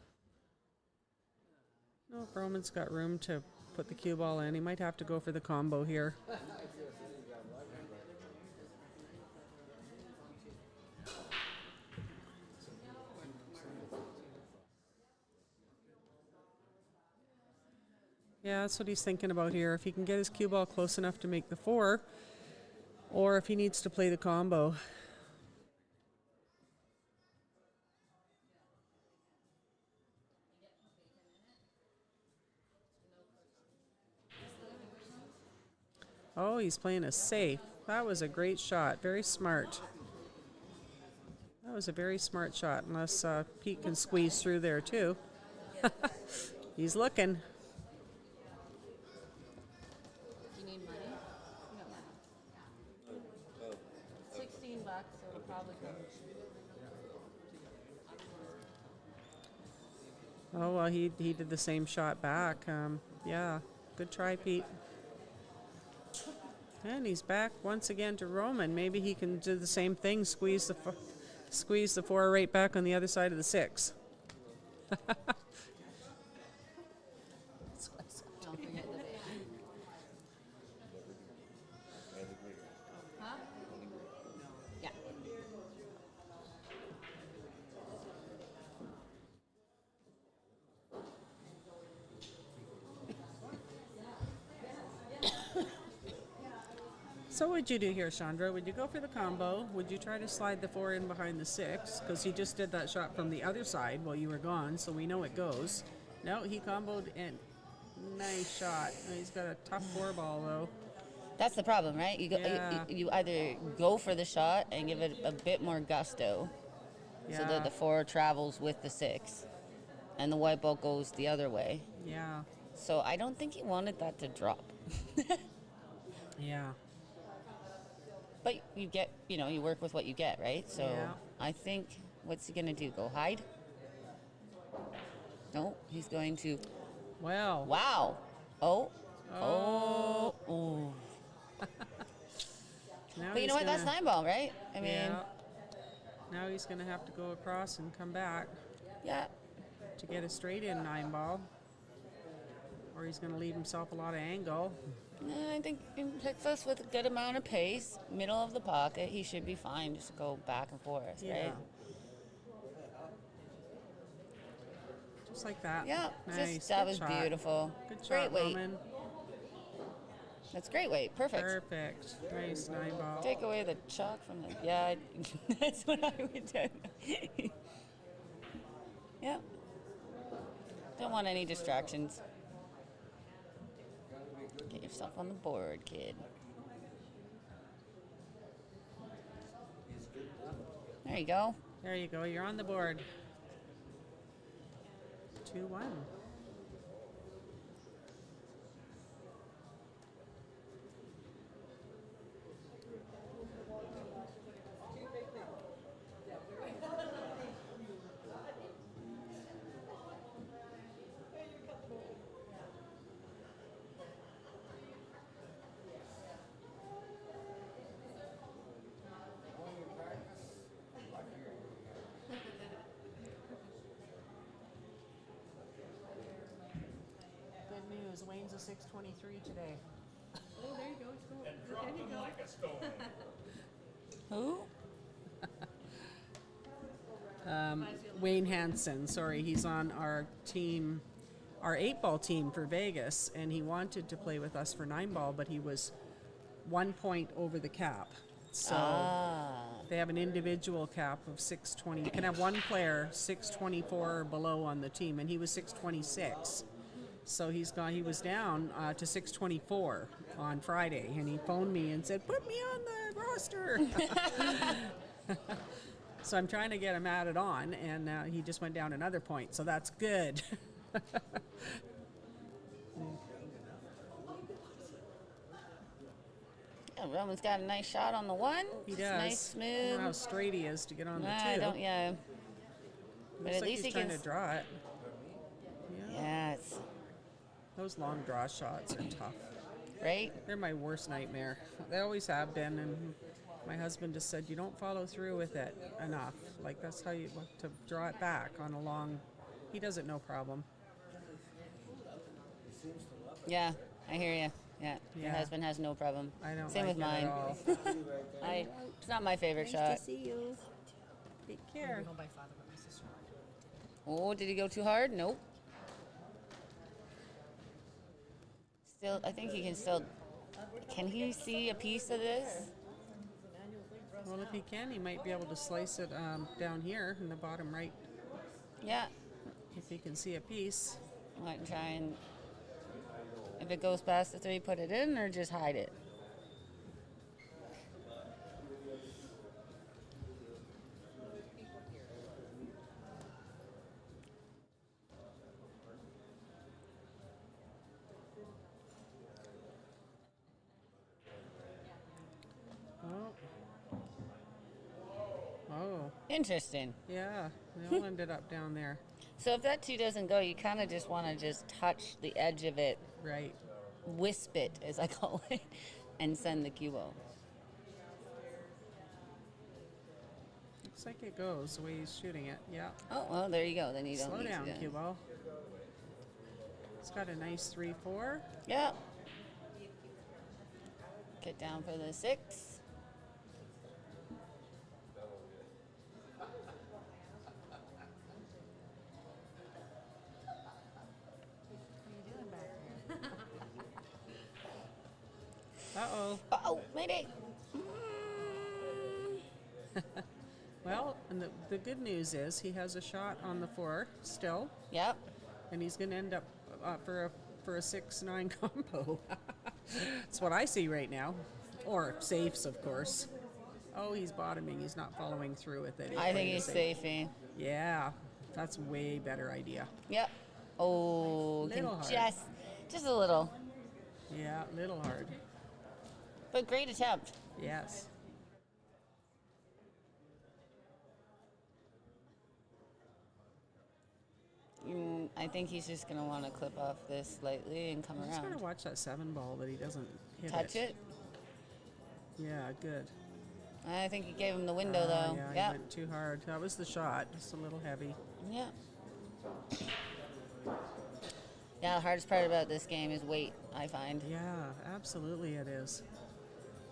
no, if Roman's got room to put the cue ball in, he might have to go for the combo here. Yeah, that's what he's thinking about here. If he can get his cue ball close enough to make the 4, or if he needs to play the combo. Oh, he's playing a safe. That was a great shot. Very smart. That was a very smart shot, unless Pete can squeeze through there too. He's looking. Do you need money? You got money. $16, so it'll probably come. Oh, well, he did the same shot back. Yeah, good try, Pete. And he's back once again to Roman. Maybe he can do the same thing, squeeze the 4 right back on the other side of the 6. So what'd you do here, Chandra? Would you go for the combo? Would you try to slide the 4 in behind the 6? Because he just did that shot from the other side while you were gone, so we know it goes. No, he comboed in. Nice shot. He's got a tough 4 ball, though. That's the problem, right? You go, Yeah. you either go for the shot and give it a bit more gusto, so that the 4 travels with the 6, and the white ball goes the other way. Yeah. So I don't think he wanted that to drop. Yeah. But you get, you work with what you get, right? So Yeah. I think, what's he going to do? Go hide? No, he's going to. Well. Wow. Oh. Ooh. But you know what? That's 9 ball, right? I mean. Yeah. Now he's going to have to go across and come back. Yeah. To get a straight in 9 ball. Or he's going to leave himself a lot of angle. I think he picks us with a good amount of pace, middle of the pocket. He should be fine just to go back and forth, right? Just like that. Yeah, Nice. that Good was shot. beautiful. Good shot, Great weight. Roman. That's great weight. Perfect. Perfect. Nice 9 ball. Take away the chalk from the. Yeah, that's what I would do. Yep. Don't want any distractions. Get yourself on the board, kid. There you go. There you go. You're on the board. 2-1. Good news. Wayne's a 623 today. Oh, there you go. There you go. Who? Wayne Hansen. Sorry, he's on our team, our 8-ball team for Vegas, and he wanted to play with us for 9-ball, but he was 1 point over the cap. So they have an individual cap of 620. You can have one player 624 or below on the team, and he was 626. So he was down to 624 on Friday, and he phoned me and said, "Put me on the roster." So I'm trying to get him added on, and he just went down another point, so that's good. Yeah, Roman's got a nice shot on the 1. He Just does. nice, smooth. I don't know how straight he is to get on the 2. I don't. Yeah. But Looks at like least he's he trying can to draw it. Yeah, it's Those long draw shots are tough. right. They're my worst nightmare. They always have been, and my husband just said, you don't follow through with it enough. Like, that's how you to draw it back on a long. He does it no problem. Yeah, I hear you. Yeah, your Yeah. husband has no problem. I don't Same like with it mine. at all. It's not my favorite shot. see you. Take care. Oh, did he go too hard? Nope. Still, I think he can still. Can he see a piece of this? Well, if he can, he might be able to slice it down here in the bottom right. Yeah. If he can see a piece. Might try and. If it goes past the 3, put it in, or just hide it. Oh. Interesting. Yeah, they all ended up down there. So if that 2 doesn't go, you kind of just want to just touch the edge of it. Right. Wisp it, as I call it, and send the cue ball. Looks like it goes the way he's shooting it. Yeah. Oh, well, there you go. Then you don't Slow need down, to. cue ball. It's got a nice 3-4. Yeah. Get down for the 6. Uh-oh. Oh, mayday. Well, and the good news is he has a shot on the 4 still. Yep. And he's going to end up for a 6-9 combo. That's what I see right now. Or safes, of course. Oh, he's bottoming. He's not following through with it. I think he's safing. Yeah, that's way better idea. Yep. Oh, Little hard. just a little. Yeah, little hard. But great attempt. Yes. I think he's just going to want to clip off this slightly and come I'm just around. going to watch that 7 ball that he doesn't hit Touch it. Yeah, good. I think he gave him the window, though. Yeah, Yep. he went too hard. That was the shot. Just a little heavy. Yeah. Yeah, the hardest part about this game is weight, I find. Yeah, absolutely it is.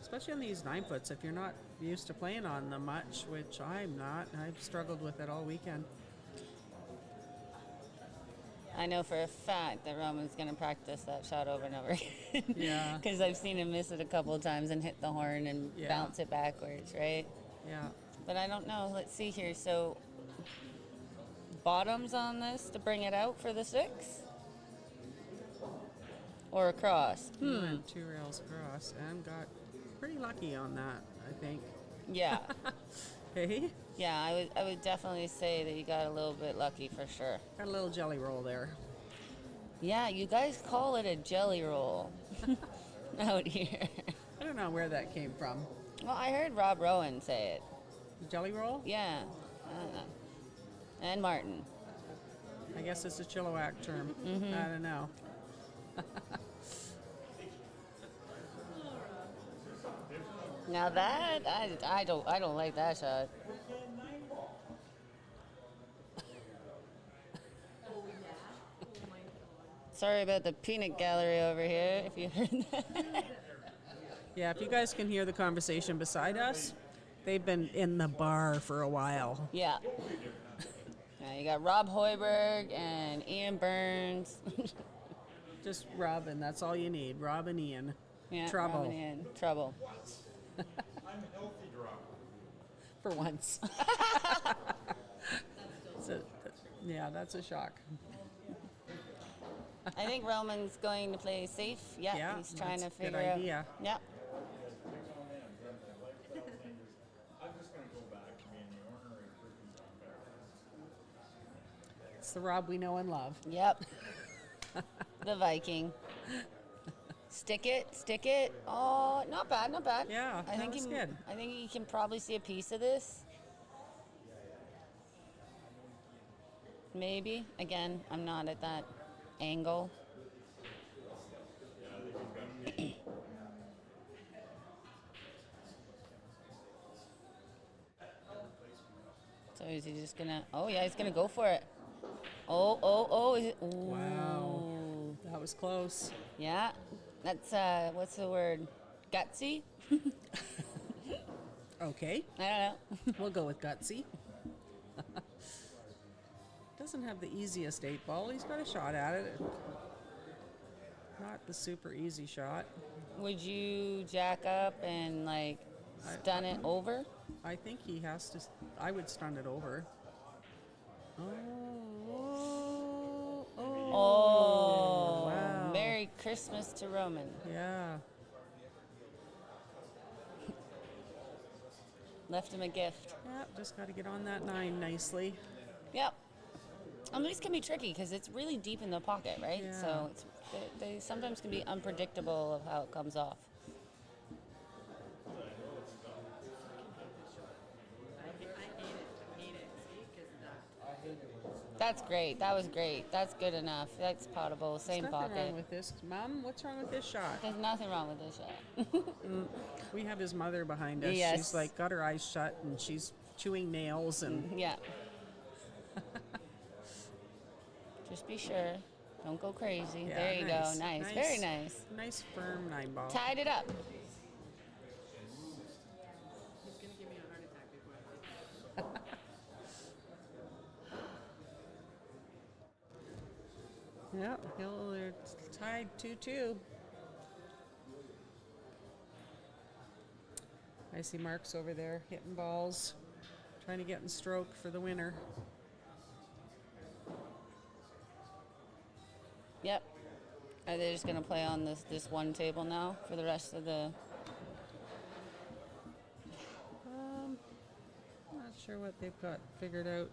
Especially on these 9-foots, if you're not used to playing on them much, which I'm not. I've struggled with it all weekend. I know for a fact that Roman's going to practice that shot over and over again. Yeah. Because I've seen him miss it a couple of times and hit the horn and bounce it backwards, right? Yeah. But I don't know. Let's see here. So, bottoms on this to bring it out for the 6? Or across? He went 2 rails across and got pretty lucky on that, I think. Yeah. Hey? Yeah, I would definitely say that you got a little bit lucky for sure. Got a little jelly roll there. Yeah, you guys call it a jelly roll out here. I don't know where that came from. Well, I heard Rob Rowan say it. Jelly roll? Yeah. And Martin. I guess it's a Chilliwack term. Mm-hmm. I don't know. Now that I don't like that shot. Sorry about the peanut gallery over here. If you heard that. Yeah, if you guys can hear the conversation beside us, they've been in the bar for a while. Yeah. Yeah, you got Rob Hoiberg and Ian Burns. Just Rob, and that's all you need. Rob and Ian. Yeah, Trouble. Rob and Ian. Trouble. I'm healthy drunk. For once. So, yeah, that's a shock. I think Roman's going to play safe. Yeah, Yeah, he's trying to that's a good figure out. idea. Yep. I'm just going to go back to being the ornery freaking drunk. It's the Rob we know and love. Yep. The Viking. Stick it. Oh, not bad, not bad. Yeah, I think that was he, good. I think you can probably see a piece of this. Maybe. Again, I'm not at that angle. So is he just gonna? Oh yeah, he's gonna go for it. Oh! Is it? Ooh. Wow, that was close. Yeah, that's what's the word? Gutsy. Okay, I don't know. we'll go with gutsy. Doesn't have the easiest 8-ball. He's got a shot at it. Not the super easy shot. Would you jack up and like stun it over? I think he has to. I would stun it over. Oh! Wow. Merry Christmas to Roman. Yeah. Left him a gift. Yep, just got to get on that 9 nicely. Yep. These can be tricky because it's really deep in the pocket, right? Yeah. So they sometimes can be unpredictable of how it comes off. That's great. That was great. That's good enough. That's potable. Same There's nothing pocket. wrong with this. Mom, what's wrong with this shot? There's nothing wrong with this shot. We have his mother behind us. Yes. She's like got her eyes shut and she's chewing nails and Yeah. Just be sure. Don't go crazy. Yeah, There you nice. go. Nice. Nice. Very nice. Nice firm 9-ball. Tied it up. He's gonna give me a heart attack before I play. Yeah, they're tied 2-2. I see Mark's over there hitting balls, trying to get in stroke for the winner. Yep. Are they just gonna play on this one table now for the rest of the? Not sure what they've got figured out.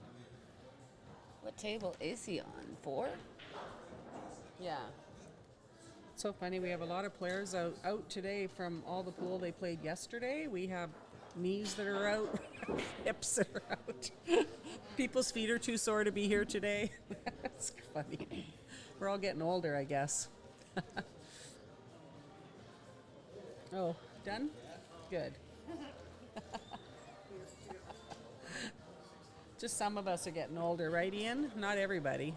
What table is he on? 4? Yeah. It's so funny. We have a lot of players out today from all the pool they played yesterday. We have knees that are out, hips that are out. People's feet are too sore to be here today. It's funny. We're all getting older, I guess. Oh, done? Good. Just some of us are getting older, right, Ian? Not everybody.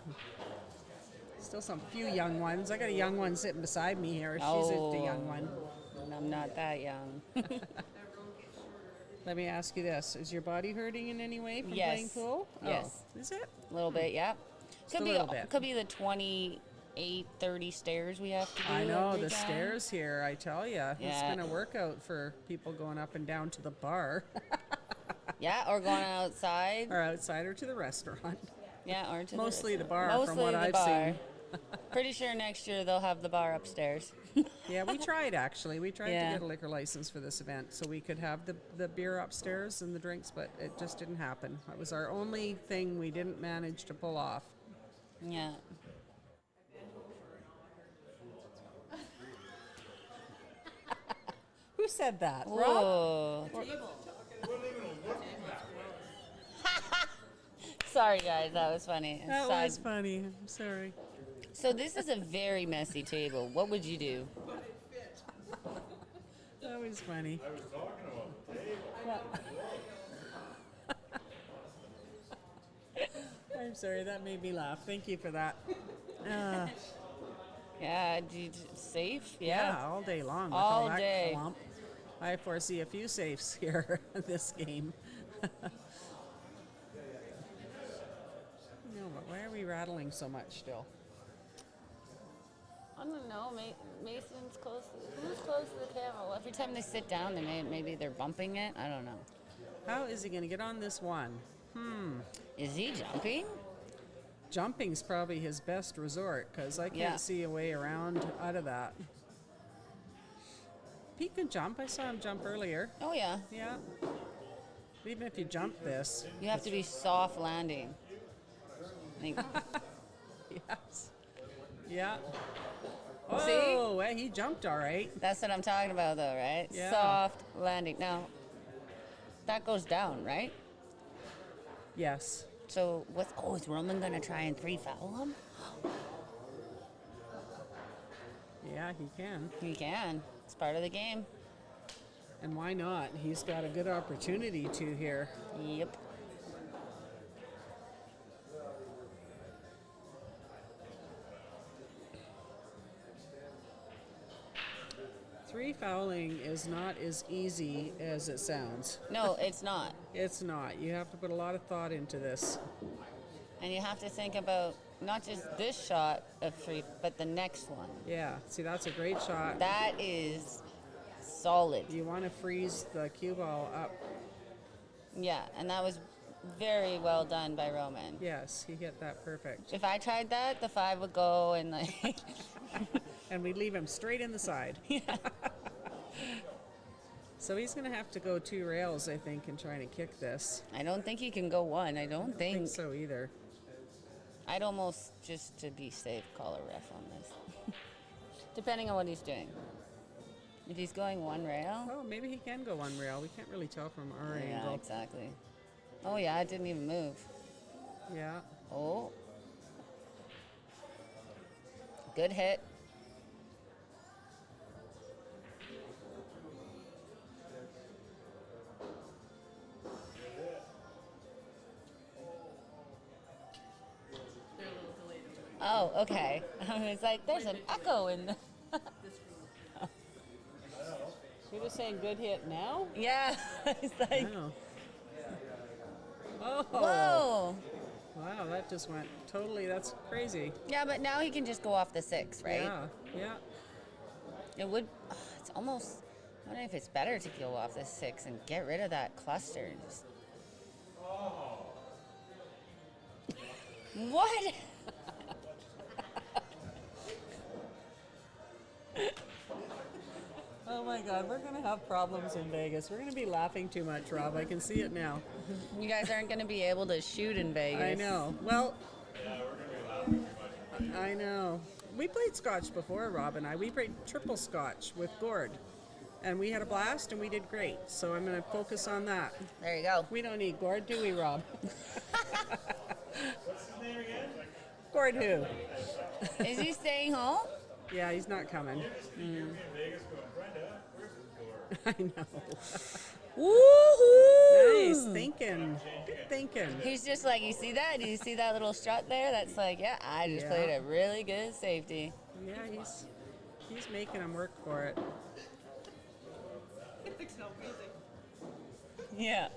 Still some few young ones. I got a young one sitting beside me here. She's a young one. I'm not that young. Let me ask you this. Is your body hurting in any way from Yes. playing pool? Yes. Oh, is it? A little bit, yeah. Just a little bit. Could be the 28, 30 stairs we have to do. I know, every the time. stairs here, I tell you. It's Yeah. been a workout for people going up and down to the bar. Yeah, or going outside. Or outside or to the restaurant. Yeah, or to Mostly the restaurant. bar, Mostly from what the I've bar. seen. Pretty sure next year they'll have the bar upstairs. Yeah, we tried actually. We tried Yeah. to get a liquor license for this event so we could have the beer upstairs and the drinks, but it just didn't happen. That was our only thing we didn't manage to pull off. Yeah. Who said that? Rob? Whoa. Sorry, guys, that was funny. That Side- was funny. I'm sorry. So this is a very messy table. What would you do? That was funny. I was talking about I'm sorry, that made me laugh. Thank you for that. Yeah, safe? Yeah, all day long. With All that day. clump. I foresee a few safes here in this game. No, but why are we rattling so much still? I don't know. Mason's close. Who's close to the camera? Well, every time they sit down, maybe they're bumping it. I don't know. How is he going to get on this one? Is he jumping? Jumping's probably his best resort because I can't Yeah. see a way around out of that. He can jump. I saw him jump earlier. Oh yeah. Yeah. Even if you jump this. You have to be soft landing. Like, Yes. Yeah. See? Oh, well, he jumped all right. that's what I'm talking about, though, right? Yeah. Soft landing. Now, that goes down, right? Yes. So what's? Oh, is Roman gonna try and 3-foul him? Yeah, he can. He can. It's part of the game. And why not? He's got a good opportunity to here. Yep. Three fouling is not as easy as it sounds. No, it's not. It's not. You have to put a lot of thought into this. And you have to think about not just this shot of 3, but the next one. Yeah. See, that's a great shot. That is solid. You want to freeze the cue ball up. Yeah, and that was very well done by Roman. Yes, he hit that perfect. If I tried that, the 5 would go and like. And we leave him straight in the side. Yeah. So he's going to have to go 2 rails, I think, in trying to kick this. I don't think he can go 1. I don't think. So either. I'd almost, just to be safe, call a ref on this. Depending on what he's doing. If he's going 1 rail. Oh, maybe he can go 1 rail. We can't really tell from our Yeah, angle. exactly. Oh yeah, it didn't even move. Yeah. Oh. Good hit. Oh, okay. I was like, there's an echo in the... She was saying good hit now? Yeah. It's like, Oh. whoa. Wow, that just went totally, that's crazy. Yeah, but now he can just go off the 6, right? Yeah, yeah. It would, it's almost, I wonder if it's better to go off this 6 and get rid of that cluster. And just... What? Oh my God, we're gonna have problems in Vegas. We're gonna be laughing too much, Rob. I can see it now. You guys aren't going to be able to shoot in Vegas. I know. Well, I know. We played Scotch before, Rob and I. We played triple Scotch with Gord. And we had a blast and we did great. So I'm going to focus on that. There you go. We don't need Gord, do we, Rob? What's his name again? Gord who? Is he staying home? Yeah, he's not coming. I know. Woohoo! Nice thinking. Good thinking. He's just like, you see that? Do you see that little strut there? That's like, yeah, I just played a really good safety. Yeah, he's making him work for it. Yeah.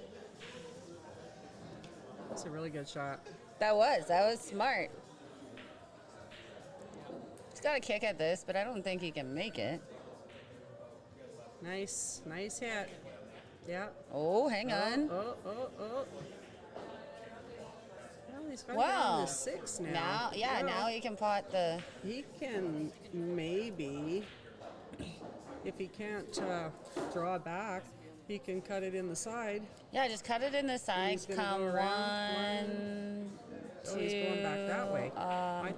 That's a really good shot. That was smart. He's got a kick at this, but I don't think he can make it. Nice hit. Yeah. Oh, hang on. Oh. Well, he's got down to 6 now. Now he can pot the... He can maybe, if he can't draw back, he can cut it in the side. Yeah, just cut it in the side. He's gonna Come go one, two... Oh, he's going back that way. I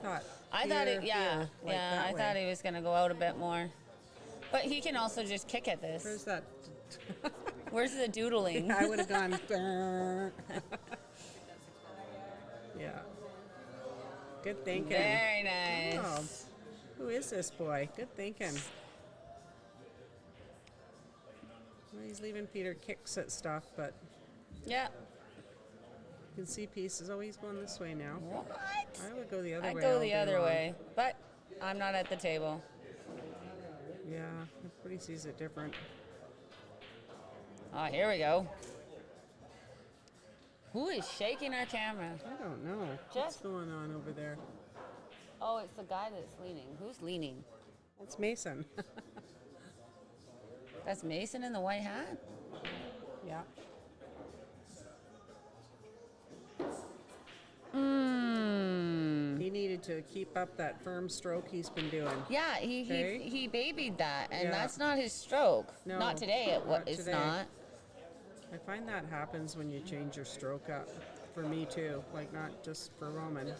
thought he was going to go out a bit more. But he can also just kick at this. Where's that? Where's the doodling? I would have gone. Yeah. Good thinking. Very nice. Oh, who is this boy? Good thinking. Well, he's leaving Peter kicks at stuff, but yeah. You can see pieces. Oh, he's going this way now. What? I would go the other way. I'd go the other way, but I'm not at the table. Yeah, everybody sees it different. Oh, here we go. Who is shaking our camera? I don't know. What's going on over there? Oh, it's the guy that's leaning. Who's leaning? That's Mason. That's Mason in the white hat? Yeah. He needed to keep up that firm stroke he's been doing. Yeah, he babied that, and that's not his stroke. No, not today. It's today. not. I find that happens when you change your stroke up. For me too, like not just for Roman. Every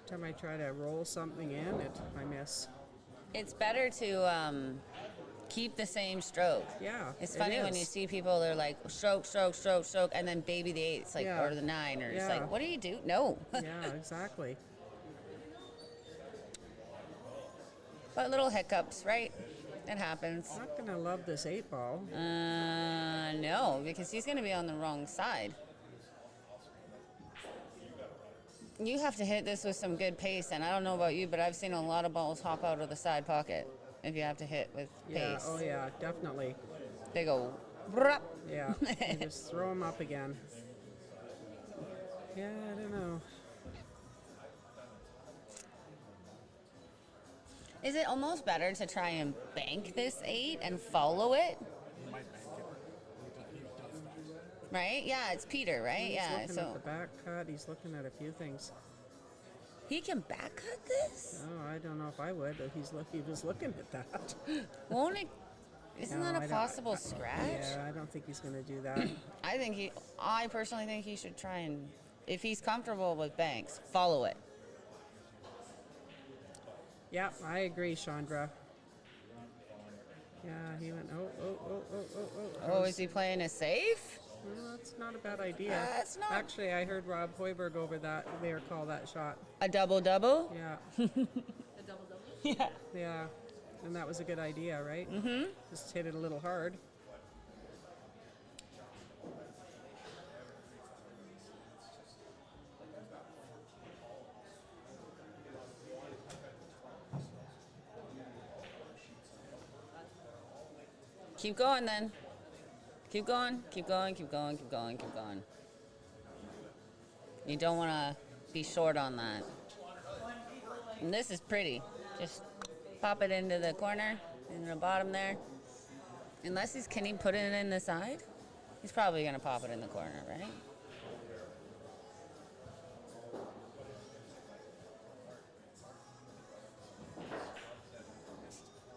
time I try to roll something in, I miss. It's better to keep the same stroke. Yeah, it's funny when you see people, they're like stroke, and then baby the 8s, like or the 9, or it's like, what do you do? No. Yeah, exactly. But little hiccups, right? It happens. I'm not gonna love this 8-ball. No, because he's gonna be on the wrong side. You have to hit this with some good pace, and I don't know about you, but I've seen a lot of balls hop out of the side pocket if you have to hit with pace. Oh yeah, definitely. They go, brup. Yeah, you just throw them up again. Yeah, I don't know. Is it almost better to try and bank this 8 and follow it? Right? Yeah, it's Peter, right? He's looking at the back cut. He's looking at a few things. He can back cut this? Oh, I don't know if I would. He was looking at that. Won't it? Isn't that a possible scratch? Yeah, I don't think he's going to do that. I personally think he should try and, if he's comfortable with banks, follow it. Yeah, I agree, Chandra. Yeah, he went, Oh, is he playing a safe? Well, that's not a bad idea. That's not. Actually, I heard Rob Hoiberg over that. They call that shot. A double-double? Yeah. A double-double? Yeah. Yeah. And that was a good idea, right? Mm-hmm. Just hit it a little hard. Keep going then. Keep going, keep going, keep going, keep going, keep going. You don't want to be short on that. And this is pretty. Just pop it into the corner, in the bottom there. Can he put it in the side? He's probably going to pop it in the corner, right?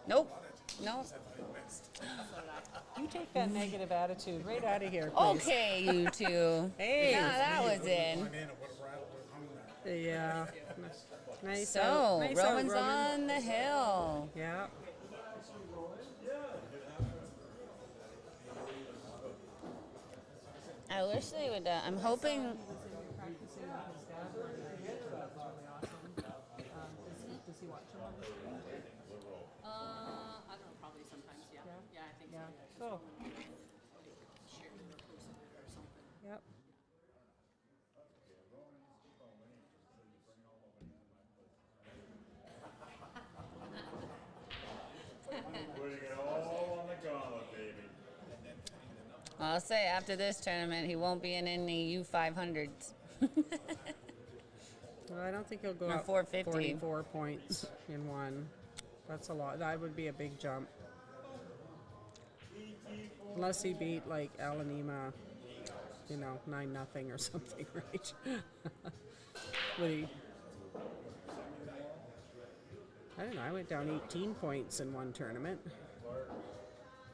Nope. Nope. You take that negative attitude right out of here, please. Okay, you two. Hey. Now that was in. Yeah. Nice. So, out. Nice out, Roman's Roman. on the hill. Yeah. I wish they would. I'm hoping. Does he watch him on the screen? I don't know, probably sometimes, yeah. Yeah, I think so. So. Share it or post it or something. Yep. Putting it all on the gauntlet, baby. I'll say after this tournament, he won't be in any U500s. Well, I don't think he'll go Or up 450. 44 points in one. That's a lot. That would be a big jump. Unless he beat like Alanima, 9-0 or something, right? Would he? I don't know. I went down 18 points in one tournament.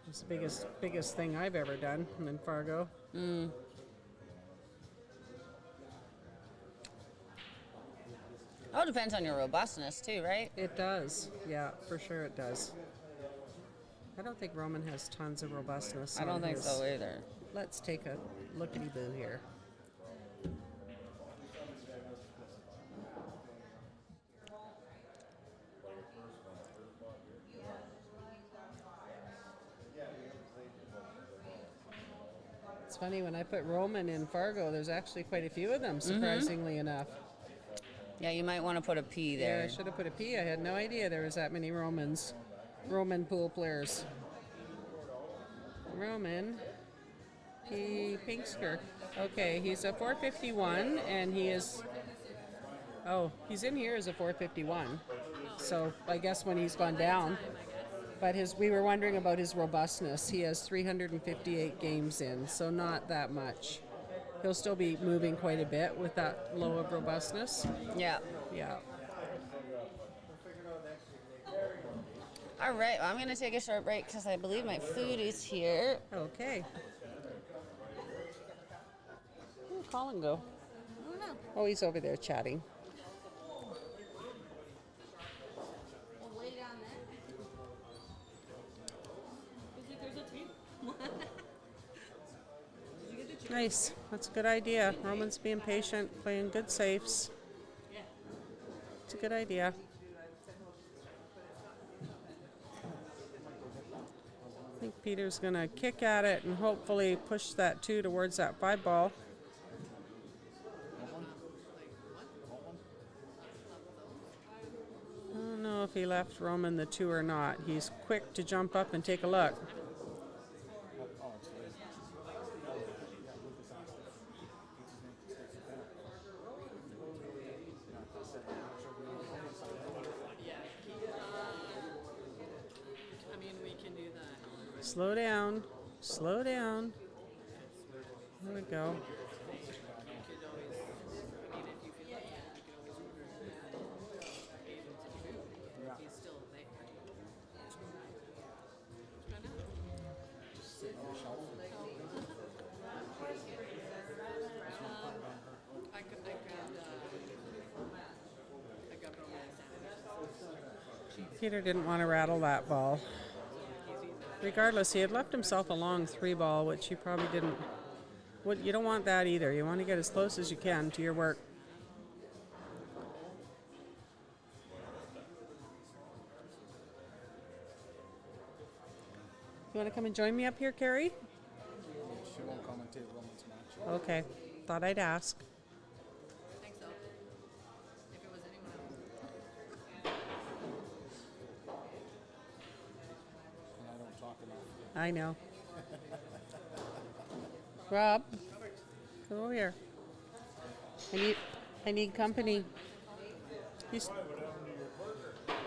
It's the biggest thing I've ever done in Fargo. Oh, it depends on your robustness too, right? It does. Yeah, for sure it does. I don't think Roman has tons of robustness. I don't on think his- so either. Let's take a lookity-boo here. It's funny, when I put Roman in Fargo, there's actually quite a few of them, surprisingly enough. Yeah, you might want to put a P Yeah, there. I should have put a P. I had no idea there was that many Roman pool players. Roman P. Pinksker. Okay, he's a 451, and he is... Oh, he's in here as a 451. So I guess when he's gone down. But we were wondering about his robustness. He has 358 games in, so not that much. He'll still be moving quite a bit with that low of robustness. Yeah. Yeah. All right, well, I'm going to take a short break because I believe my food is here. Okay. Where'd Colin go? I don't know. Oh, he's over there chatting. We'll lay down there. Nice. That's a good idea. Roman's being patient, playing good safes. It's a good idea. I think Peter's going to kick at it and hopefully push that 2 towards that 5 ball. I don't know if he left Roman the 2 or not. He's quick to jump up and take a look. Slow down. Slow down. There we go. Peter didn't want to rattle that ball. Regardless, he had left himself a long 3 ball, which he probably didn't. You don't want that either. You want to get as close as you can to your work. You want to come and join me up here, Carrie? She won't commentate Roman's match. Okay. Thought I'd ask. I think so. If it was anyone else. And I don't talk enough. I know. Rob, come over here. I need company.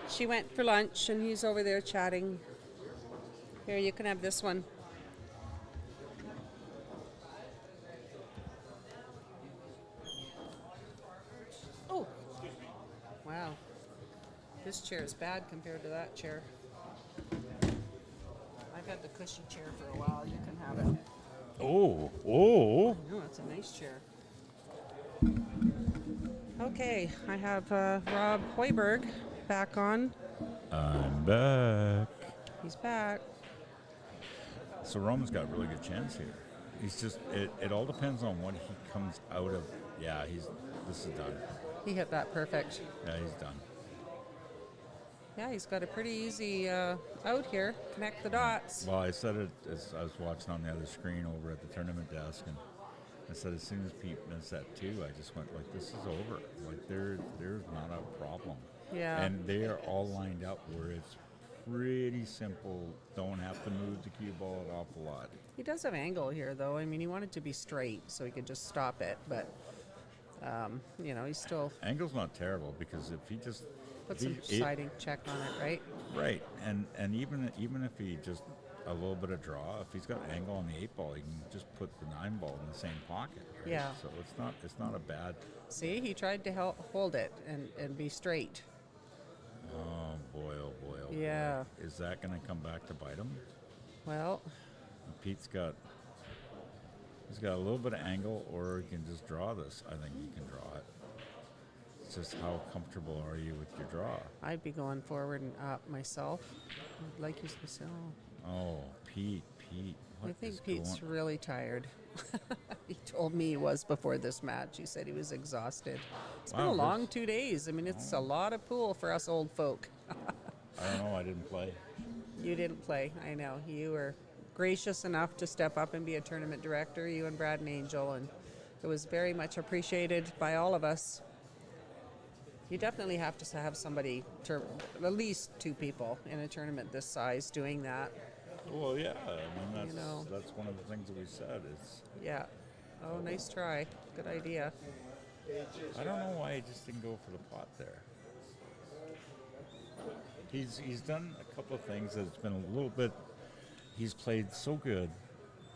She went for lunch and he's over there chatting. Here, you can have this one. Oh, wow. This chair is bad compared to that chair. I've had the cushy chair for a while. You can have it. Oh. No, it's a nice chair. Okay, I have Rob Hoiberg back on. I'm back. He's back. So Roman's got a really good chance here. He's just, it all depends on what he comes out of. Yeah, this is done. He hit that perfect. Yeah, he's done. Yeah, he's got a pretty easy out here. Connect the dots. Well, I said it as I was watching on the other screen over at the tournament desk, and I said as soon as Pete missed that two, I just went like, this is over. Like there's not a problem. Yeah. And they are all lined up where it's pretty simple. Don't have to move the cue ball an awful lot. He does have angle here, though. I mean, he wanted to be straight so he could just stop it, but he's still Angle's not terrible because if he just put some siding check on it, right? Right, and even if he just a little bit of draw, if he's got angle on the 8 ball, he can just put the 9 ball in the same pocket. Right? Yeah. So it's not a bad. See, he tried to hold it and be straight. Oh boy! Yeah. Boy. Is that going to come back to bite him? Well, Pete's got a little bit of angle, or he can just draw this. I think he can draw it. It's just how comfortable are you with your draw? I'd be going forward and up myself. Like you said. Oh, Pete. I think Pete's really tired. He told me he was before this match. He said he was exhausted. It's been a long 2 days. I mean, it's a lot of pool for us old folk. I don't know. I didn't play. You didn't play. I know. You were gracious enough to step up and be a tournament director, you and Brad and Angel, and it was very much appreciated by all of us. You definitely have to have somebody, at least 2 people in a tournament this size doing that. Well, yeah. I mean, that's one of the things that we said. Yeah. Oh, nice try. Good idea. I don't know why he just didn't go for the pot there. He's done a couple of things that's been a little bit. He's played so good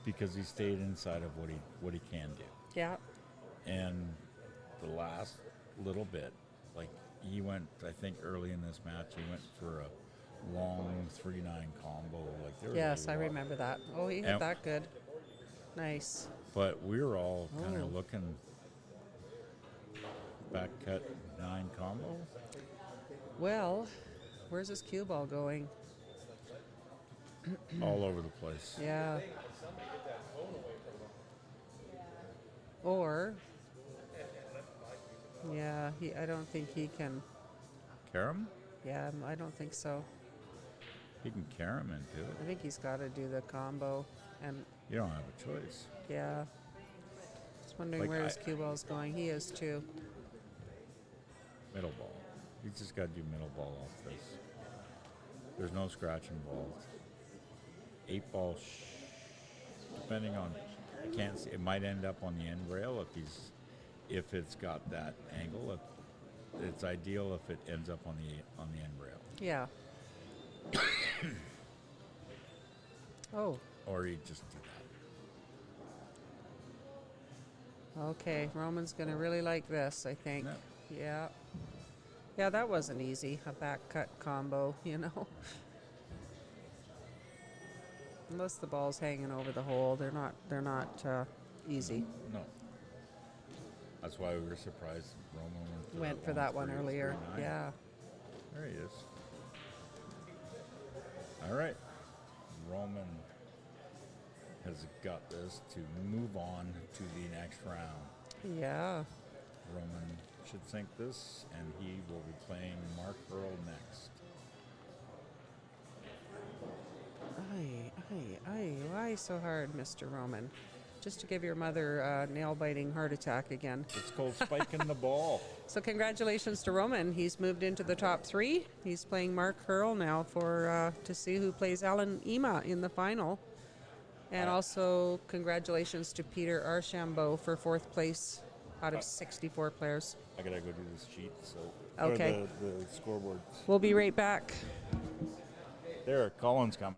because he stayed inside of what he can do. Yeah. And the last little bit, like he went, I think early in this match, he went for a long 3-9 combo. Like there was yes, I remember that. Oh, he hit that good. Nice. But we were all kind of looking back cut 9 combo. Well, where's this cue ball going? All over the place. Yeah. Or, yeah, I don't think he can. Carom? Yeah, I don't think so. He can carom into it. I think he's got to do the combo, and you don't have a choice. Yeah. Just wondering where his cue ball's going. He is too. Middle ball. You just got to do middle ball off this. There's no scratch involved. 8 ball, depending on, I can't see. It might end up on the end rail if it's got that angle. It's ideal if it ends up on the end rail. Yeah. Oh. Or you just do that. Okay, Roman's going to really like this, I think. Yeah. Yeah, that wasn't easy, a back cut combo, you know. Unless the ball's hanging over the hole, they're not easy. No. That's why we were surprised Roman went for that one earlier. Yeah. There he is. All right. Roman has got this to move on to the next round. Yeah. Roman should sink this, and he will be playing Mark Earl next. Why so hard, Mr. Roman? Just to give your mother a nail-biting heart attack again. It's called spiking the ball. So congratulations to Roman. He's moved into the top 3. He's playing Mark Hurl now to see who plays Alan Ema in the final. And also congratulations to Peter Archambault for 4th place out of 64 players. I gotta go do this sheet. So okay. The scoreboard. We'll be right back. There, Colin's coming.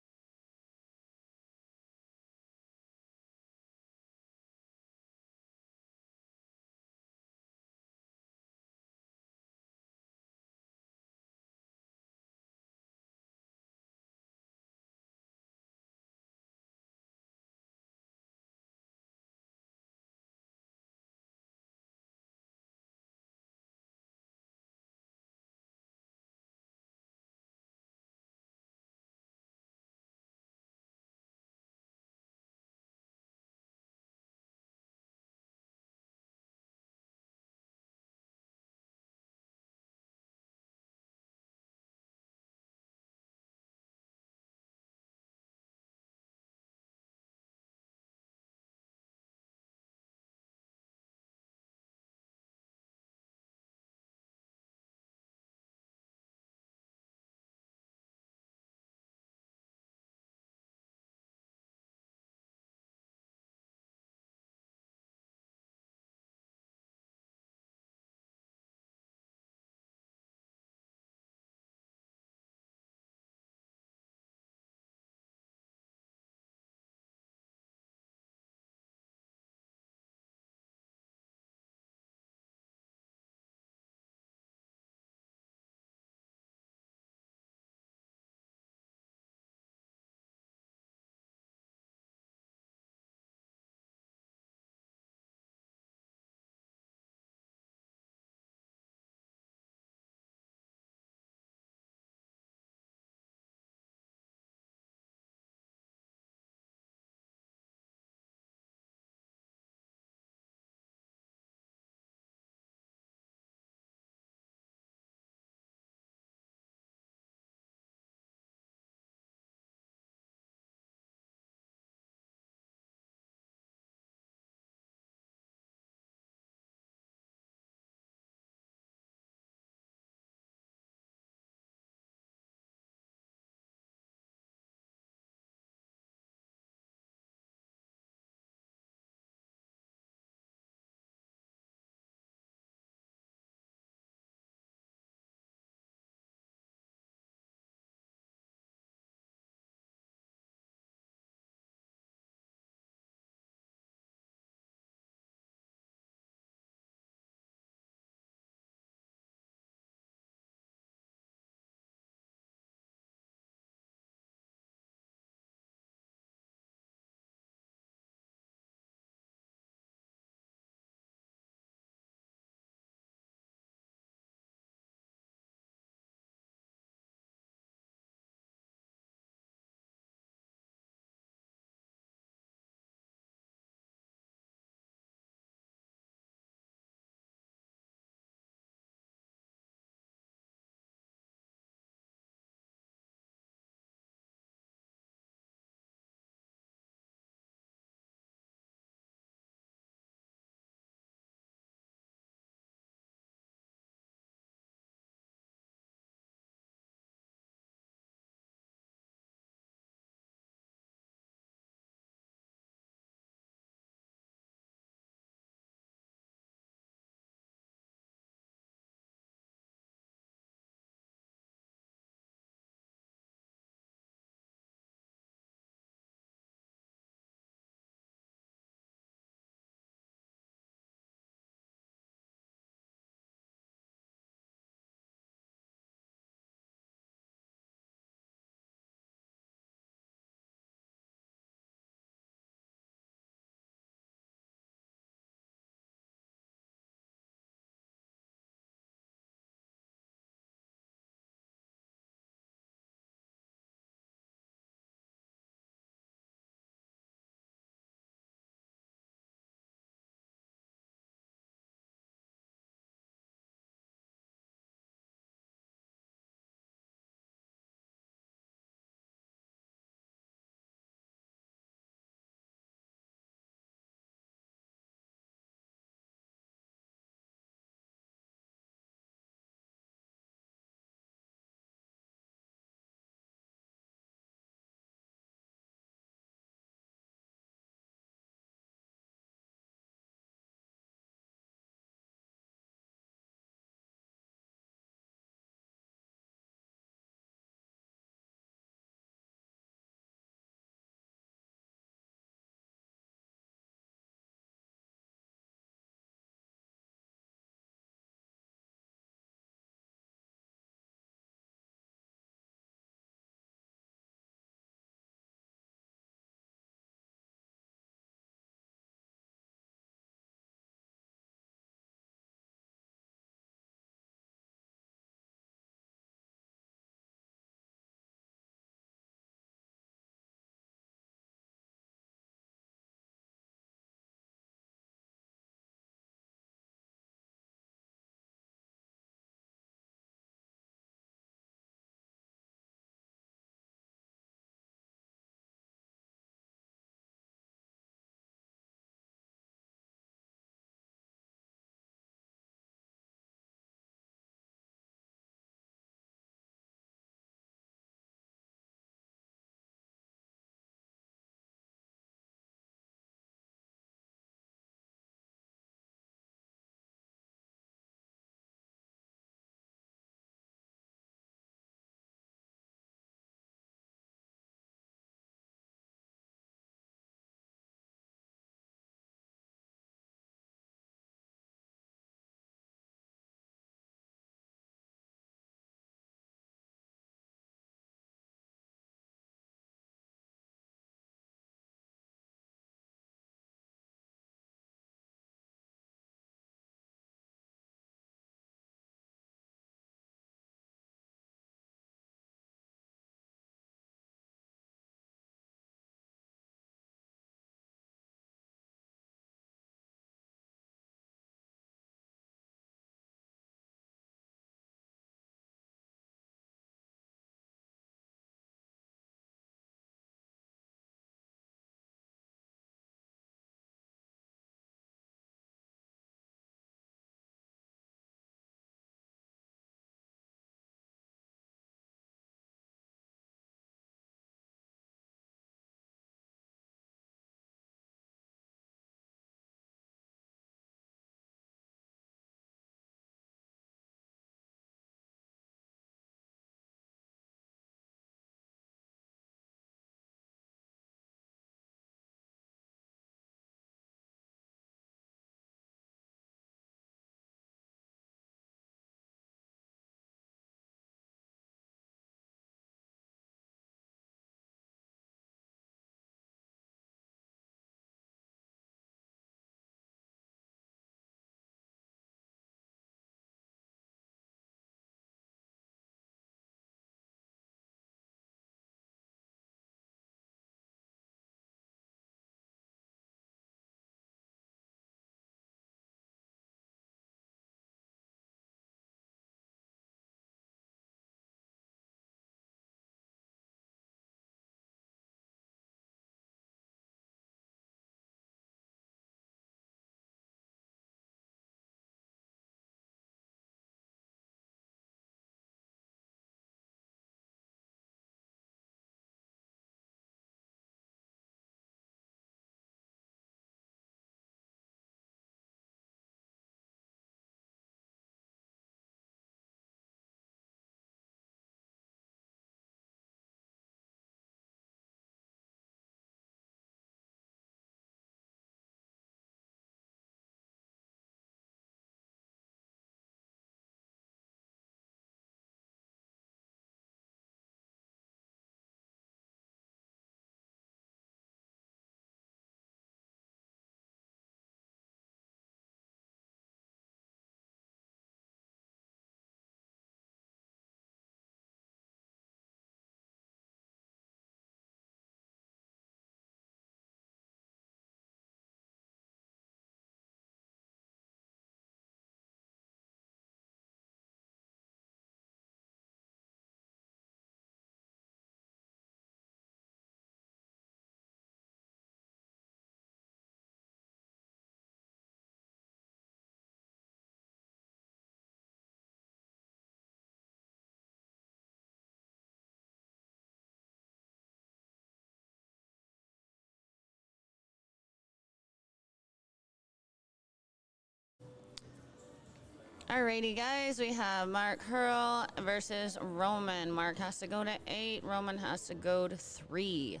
Alrighty, guys, we have Mark Hurl versus Roman. Mark has to go to 8. Roman has to go to 3.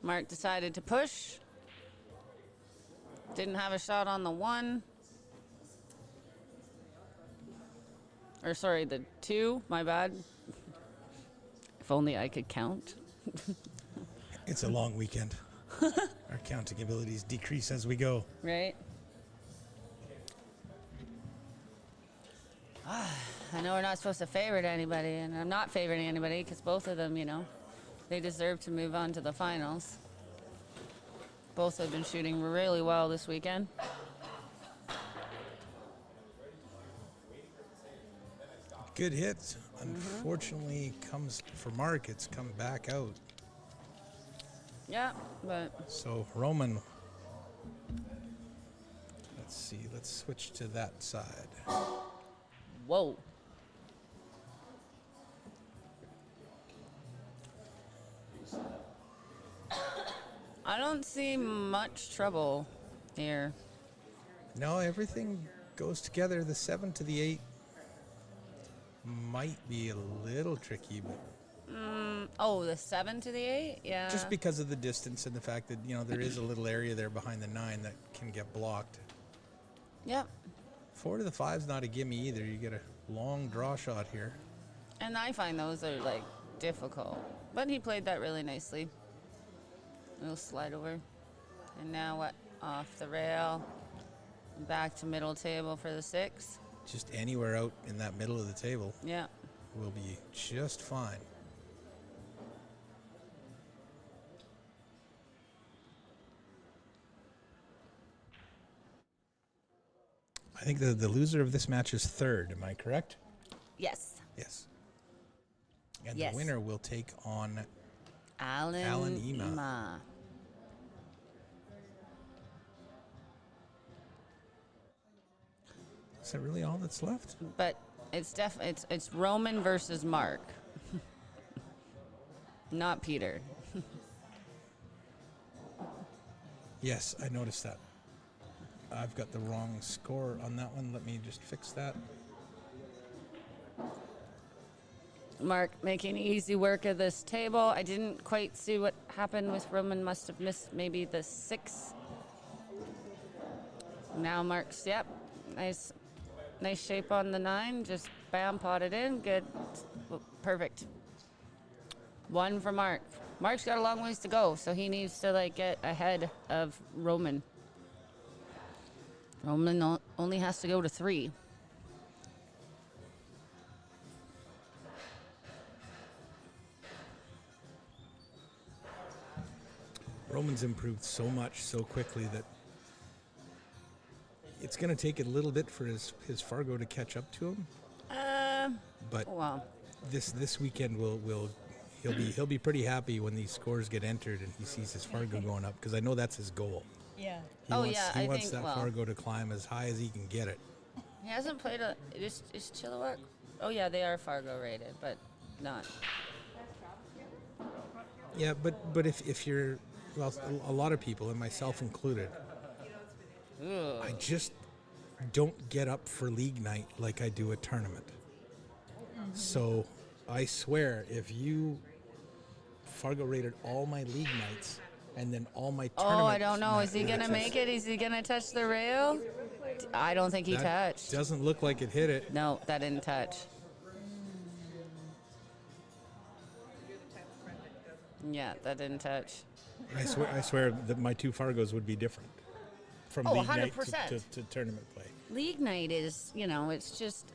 Mark decided to push. Didn't have a shot on the 1. Or sorry, the 2, my bad. If only I could count. It's a long weekend. Our counting abilities decrease as we go. Right? I know we're not supposed to favorite anybody, and I'm not favoring anybody because both of them, you know, they deserve to move on to the finals. Both have been shooting really well this weekend. Good hit. Unfortunately, comes for Mark. It's come back out. Yeah, but So Roman. Let's see. Let's switch to that side. whoa. I don't see much trouble here. No, everything goes together. The 7 to the 8 might be a little tricky, but Oh, the 7 to the 8? Yeah. just because of the distance and the fact that, you know, there is a little area there behind the 9 that can get blocked. Yep. 4 to the 5's not a gimme either. You get a long draw shot here. And I find those are, like, difficult. But he played that really nicely. Little slide over. And now what? Off the rail. Back to middle table for the 6. Just anywhere out in that middle of the table Yeah. will be just fine. I think the loser of this match is 3rd. Am I correct? Yes. Yes. And Yes. the winner will take on Alan Ema. Ema. Is that really all that's left? But it's Roman versus Mark. Not Peter. Yes, I noticed that. I've got the wrong score on that one. Let me just fix that. Mark making easy work of this table. I didn't quite see what happened with Roman. Must have missed maybe the 6. Now Mark's, yep. Nice shape on the 9. Just bam, potted in. Good. Perfect. 1 for Mark. Mark's got a long ways to go, so he needs to like get ahead of Roman. Roman only has to go to 3. Roman's improved so much so quickly that it's going to take a little bit for his Fargo to catch up to him. But well, this weekend he'll be pretty happy when these scores get entered and he sees his Fargo going up, because I know that's his goal. Yeah. He I wants think, that well, Fargo to climb as high as he can get it. he hasn't played is Chilliwack? Oh yeah, they are Fargo rated, but not. Yeah, but if you're, well, a lot of people, and myself included, Ugh. I just don't get up for league night like I do a tournament. So I swear, if you Fargo rated all my league nights and then all my tournament. Oh, I don't know. Is he gonna make it? Is he gonna touch the rail? I don't think he touched. Doesn't look like it hit it. No, that didn't touch. Yeah, that didn't touch. I swear that my 2 Fargos would be different from Oh, league night 100%. to tournament play. League night is, it's just.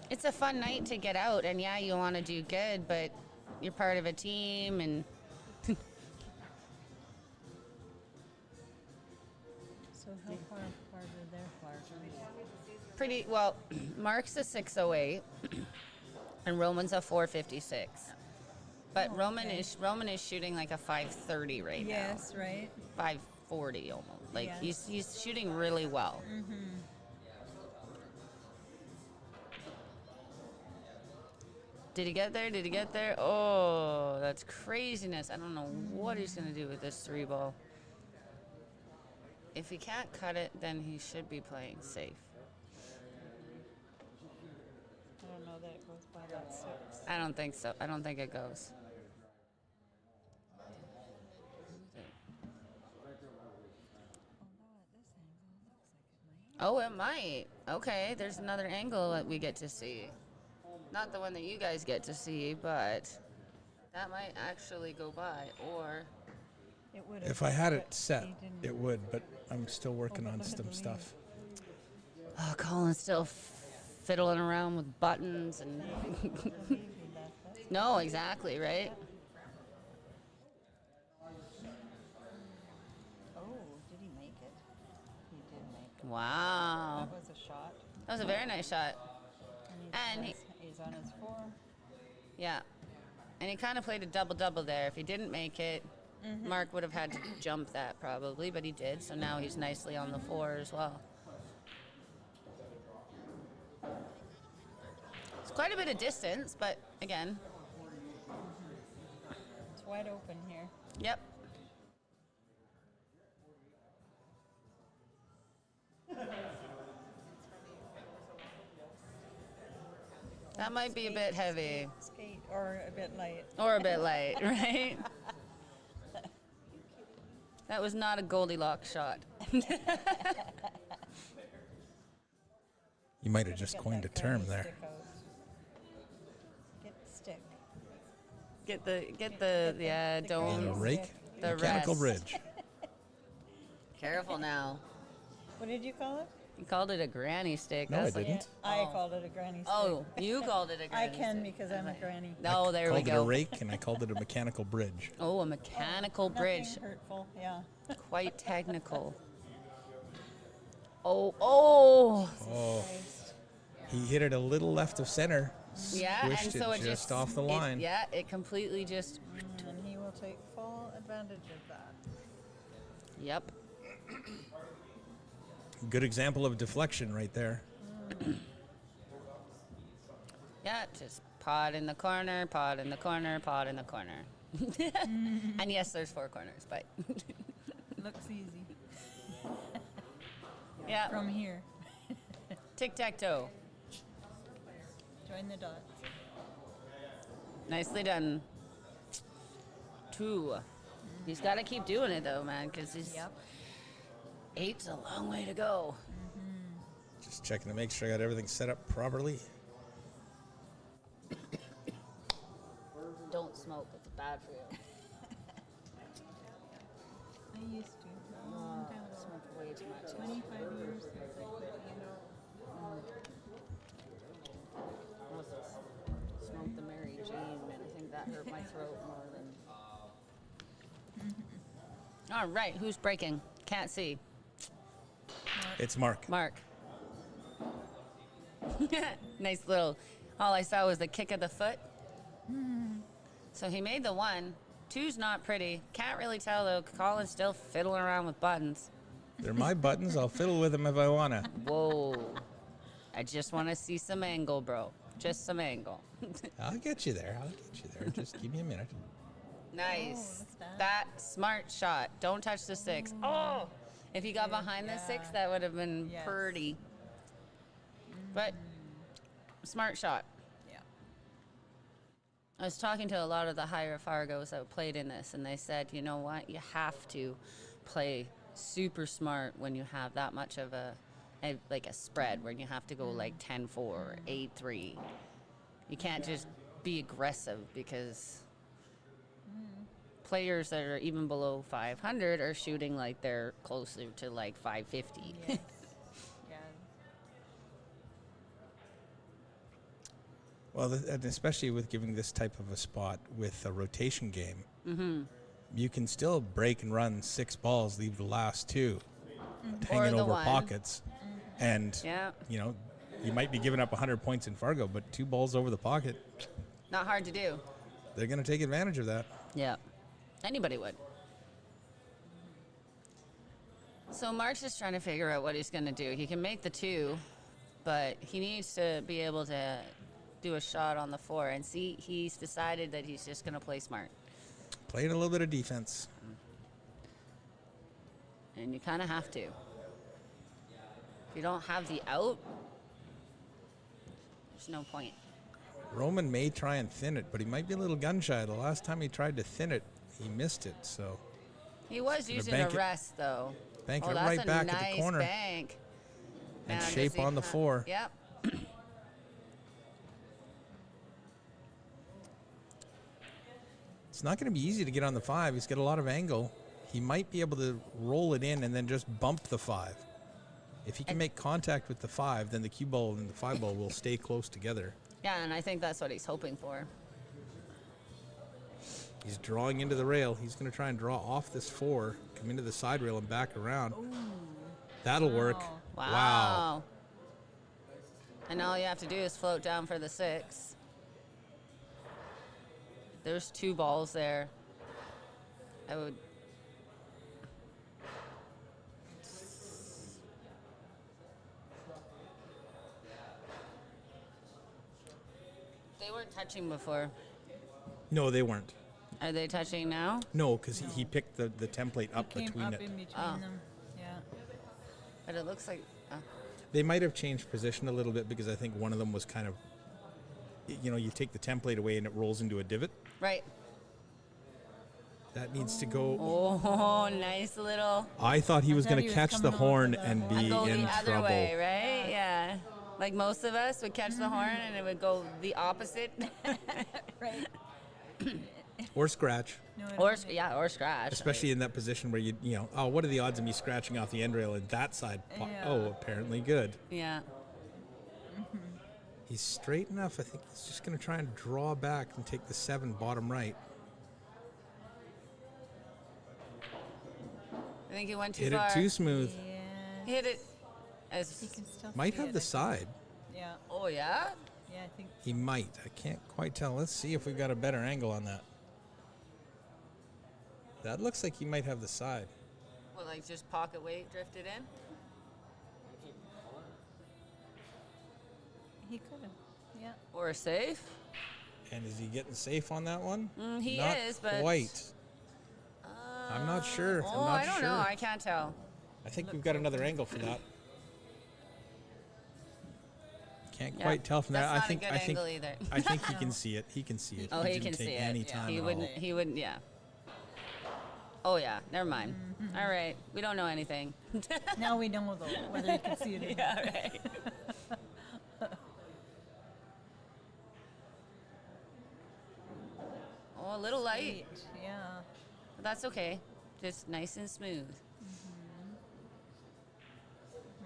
It's a fun night to get out, and yeah, you want to do good, but you're part of a team, and So how far apart are their Fargos? pretty well. Mark's a 608, and Roman's a 456. But Roman is shooting like a 530 right now. Yes, right. 540 almost. Like Yes. he's shooting really well. Did he get there? Did he get there? Oh, that's craziness. I don't know what he's going to do with this 3 ball. If he can't cut it, then he should be playing safe. I don't know that it goes by that 6. I don't think so. I don't think it goes. Oh, it might. Okay, there's another angle that we get to see. Not the one that you guys get to see, but that might actually go by. Or It would If I had it set, it would, but I'm still working on some stuff. oh, Colin's still fiddling around with buttons and. No, exactly, right? Oh, did he make it? He did make it. Wow. That was a shot. That was a very nice shot. And And he's on his 4. Yeah. And he kind of played a double-double there. If he didn't make it, Mark would have had to jump that probably, but he did. So now he's nicely on the 4 as well. It's quite a bit of distance, but again. It's wide open here. Yep. That might be a bit heavy. Skate or a bit light. Or a bit light, right? That was not a Goldilocks shot. You might have just coined a term there. Get the stick. Get the yeah, don't. A rake? The Mechanical rest. bridge. Careful now. What did you call it? You called it a granny stick. No, I That's like- didn't. I called it a granny stick. Oh, you called it a I granny can stick. because I'm a granny. No, there we Called it a go. rake, and I called it a mechanical bridge. Oh, a mechanical Nothing bridge. hurtful, yeah. Quite technical. Oh. Oh, he hit it a little left of center. Yeah, Squished and so it it just off the it- line. yeah, it completely just. And he will take full advantage of that. Yep. Good example of deflection right there. Yeah, just pot in the corner, pot in the corner, pot in the corner. And yes, there's 4 corners, but Looks easy. yeah. From here. Tic-tac-toe. Join the dots. Nicely done. 2. He's got to keep doing it though, man, because he's 8's a long way to go. Just checking to make sure I got everything set up properly. Don't smoke; it's bad for you. I used to. Smoke way too much. 25 years since I quit, Must have smoked the Mary Jane, and I think that hurt my throat more than. All right, who's breaking? Can't see. It's Mark. Mark. Nice little. All I saw was the kick of the foot. So he made the 1. 2's not pretty. Can't really tell though. Colin's still fiddling around with buttons. They're my buttons. I'll fiddle with them if I wanna. Whoa. I just want to see some angle, bro. Just some angle. I'll get you there. I'll get you there. Just give me a minute. Nice. That smart shot. Don't touch the 6. Oh! If he got behind the 6, that would have been pretty. But smart shot. Yeah. I was talking to a lot of the higher Fargos that played in this, and they said, you know what? You have to play super smart when you have that much of a spread where you have to go like 10-4 or 8-3. You can't just be aggressive because players that are even below 500 are shooting like they're closer to like 550. Yes. Yeah. Well, and especially with giving this type of a spot with a rotation game, you can still break and run 6 balls, leave the last 2 hanging Or the over 1. pockets, and Yeah. you know, you might be giving up 100 points in Fargo, but 2 balls over the pocket, Not hard to do. they're going to take advantage of that. Yeah. Anybody would. So Mark's just trying to figure out what he's going to do. He can make the 2, but he needs to be able to do a shot on the 4. And see, he's decided that he's just going to play smart. Playing a little bit of defense. And you kind of have to. If you don't have the out, there's no point. Roman may try and thin it, but he might be a little gun shy. The last time he tried to thin it, he missed it. So he was using a rest, though. Bank it that's right a back nice at the corner. Bank. And Now, shape on the 4. Yep. It's not going to be easy to get on the 5. He's got a lot of angle. He might be able to roll it in and then just bump the 5. If he can make contact with the 5, then the cue ball and the 5 ball will stay close together. Yeah, and I think that's what he's hoping for. He's drawing into the rail. He's going to try and draw off this 4, come into the side rail and back around. Ooh. That'll work. Wow. And all you have to do is float down for the 6. There's 2 balls there. I would. They weren't touching before. No, they weren't. Are they touching now? No, because he picked the template up Came between up it. in between them. Yeah. But it looks like. They might have changed position a little bit because I think one of them was kind of, you take the template away and it rolls into a divot. Right. That needs to go. Oh, nice little. I thought he was going to catch the horn and be go in the other trouble. way, right? Yeah. Like most of us would catch the horn and it would go the opposite. Right. Or scratch. No, or scratch. Especially in that position where what are the odds of me scratching off the end rail in that side? Yeah. Oh, apparently good. Yeah. He's straight enough. I think he's just going to try and draw back and take the 7 bottom right. I think he went too Hit far. it too smooth. He hit it as. He can still Might see have it, the I think. side. Yeah. Oh, yeah? Yeah, I think. He might. I can't quite tell. Let's see if we've got a better angle on that. That looks like he might have the side. What, like just pocket weight drifted in? He could have. Yeah. Or safe? And is he getting safe on that one? He Not is, but. quite. I'm not sure. Oh, I don't know. I can't tell. I think we've got another angle for that. Can't quite tell from that. That's not a good angle either. I think he can see it. He can see it. Oh, he didn't can take see any it. time He at wouldn't. all. He wouldn't. Yeah. Oh yeah. Never mind. All right. We don't know anything. Now we know though whether he can see it or not. Yeah. Right. Oh, a little light. Yeah. But that's okay. Just nice and smooth.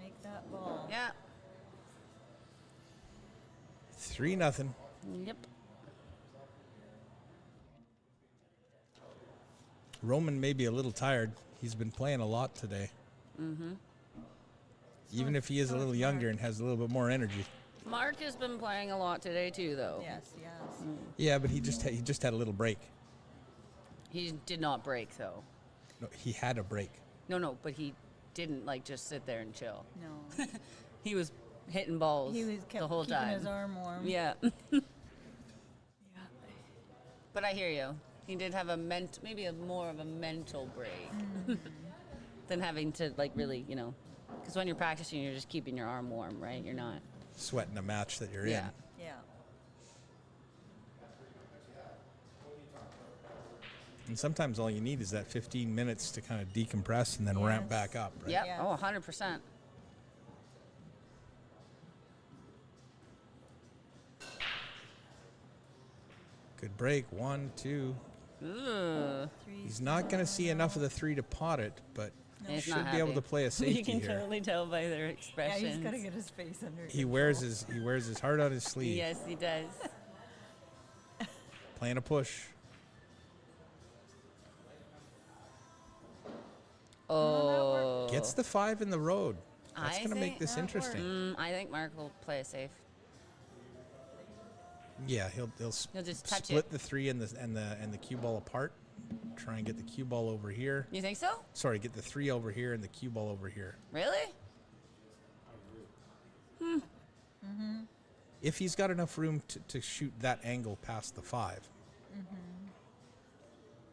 Make that ball. Yeah. 3-0. Yep. Roman may be a little tired. He's been playing a lot today. Mm-hmm. Even if he is a little younger and has a little bit more energy. Mark has been playing a lot today too, though. Yes, yes. Yeah, but he just had a little break. He did not break though. No, he had a break. No, but he didn't like just sit there and chill. No. He was hitting balls He was the whole keeping time. his arm warm. Yeah. Yeah. But I hear you. He did have maybe more of a mental break than having to like really, because when you're practicing, you're just keeping your arm warm, right? You're not Sweating a match that you're in. Yeah. And sometimes all you need is that 15 minutes to kind of decompress and then ramp back up, right? Yep. Yes. Oh, 100%. Good break. 1, 2. Ooh. He's not going to see enough of the 3 to pot it, but He's should not be able happy. to play a safety You can here. totally tell by their Yeah, expressions. he's got to get his face under He wears his heart on his sleeve. Yes, he does. Playing a push. Oh. Gets the 5 in the road. That's I going to make think this that interesting. I think Mark will play it safe. Yeah, he'll just touch split it. the 3 and the cue ball apart. Try and get the cue ball over here. You think so? Sorry, get the 3 over here and the cue ball over here. Really? if he's got enough room to shoot that angle past the 5.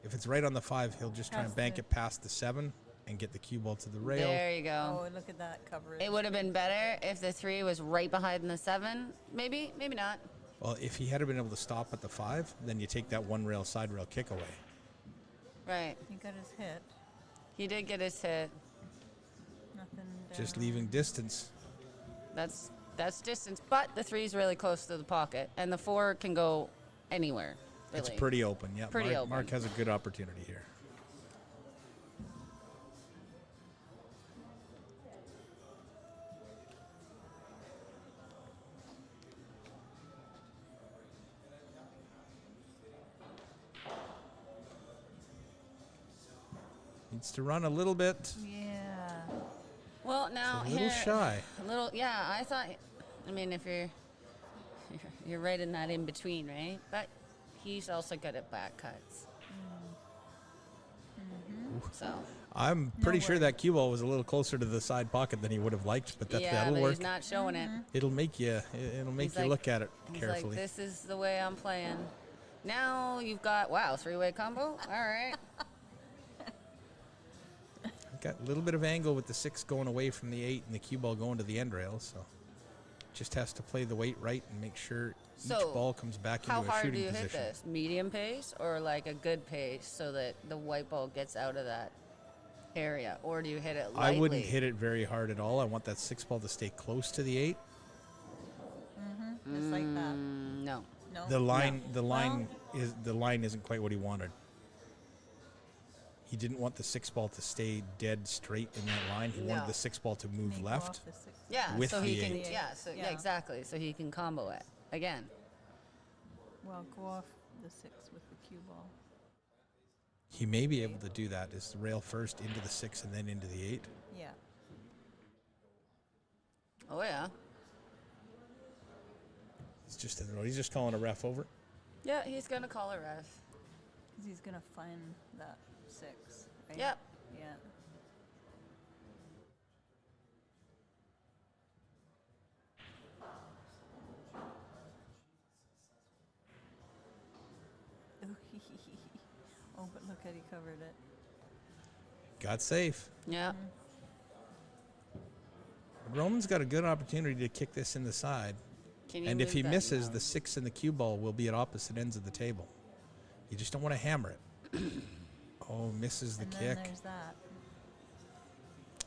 If it's right on the 5, he'll just try and bank it past the 7 and get the cue ball to the rail. There you go. Oh, look at that coverage. It would have been better if the 3 was right behind the 7. Maybe, maybe not. Well, if he had been able to stop at the 5, then you take that one rail, side rail kick away. Right. He got his hit. He did get his hit. Nothing down. Just leaving distance. That's distance, but the 3's really close to the pocket, and the 4 can go anywhere. Really. It's pretty open. Yeah, Pretty open. Mark has a good opportunity here. Needs to run a little bit. Yeah. Well, now It's a little here, shy. A little, yeah. I thought. I mean, if you're right in that in between, right? But he's also good at back cuts. So. I'm pretty sure that cue ball was a little closer to the side pocket than he would have liked, but that'll but work. he's not showing it. It'll make you look at it He's carefully. like, this is the way I'm playing. Now you've got 3-way combo. All right. Got a little bit of angle with the 6 going away from the 8 and the cue ball going to the end rail, so just has to play the weight right and make sure each ball comes back into How a hard do shooting you position. hit this? Medium pace or like a good pace so that the white ball gets out of that area? Or do you hit it lightly? I wouldn't hit it very hard at all. I want that 6 ball to stay close to the 8. Just like that. No. No. The line isn't quite what he wanted. He didn't want the 6 ball to stay dead straight in that line. He wanted the 6 ball to move left. Yeah, with so he the can. 8. Yeah, exactly. So he can combo it again. Well, go off the 6 with the cue ball. He may be able to do that. Is the rail first into the 6 and then into the 8? Yeah. Oh yeah. It's just in the road. He's just calling a ref over. Yeah, he's gonna call a ref. Because he's going to find that 6. Right? Yep. Yeah. Oh, but look at he covered it. Got safe. Yeah. Roman's got a good opportunity to kick this in the side. And if he misses, the 6 and the cue ball will be at opposite ends of the table. You just don't want to hammer it. Oh, misses the And kick. then there's that.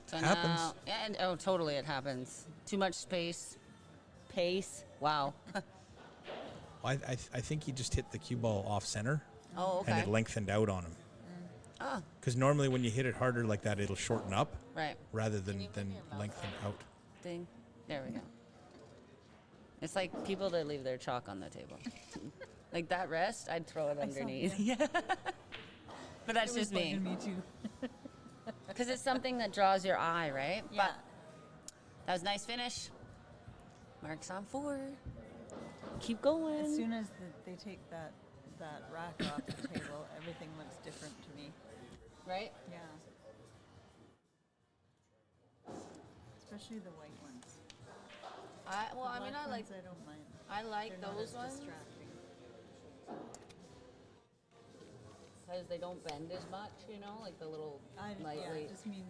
So Happens. now, yeah, totally, it happens. Too much pace. Wow. I think he just hit the cue ball off center. Oh, okay. And it lengthened out on him. Oh. Because normally when you hit it harder like that, it'll shorten up. Right. Rather than lengthen out. Ding. There we go. It's like people that leave their chalk on the table. Like that rest, I'd throw it underneath. Yeah. But that's just me. Me too. Because it's something that draws your eye, right? Yeah. But that was a nice finish. Mark's on 4. Keep going. As soon as they take that rack off the table, everything looks different to me. Right? Yeah. Especially the white ones. I The like. black ones I don't mind. I like They're not those as ones distracting. because they don't bend as much. You know, like the little lightweight. I mean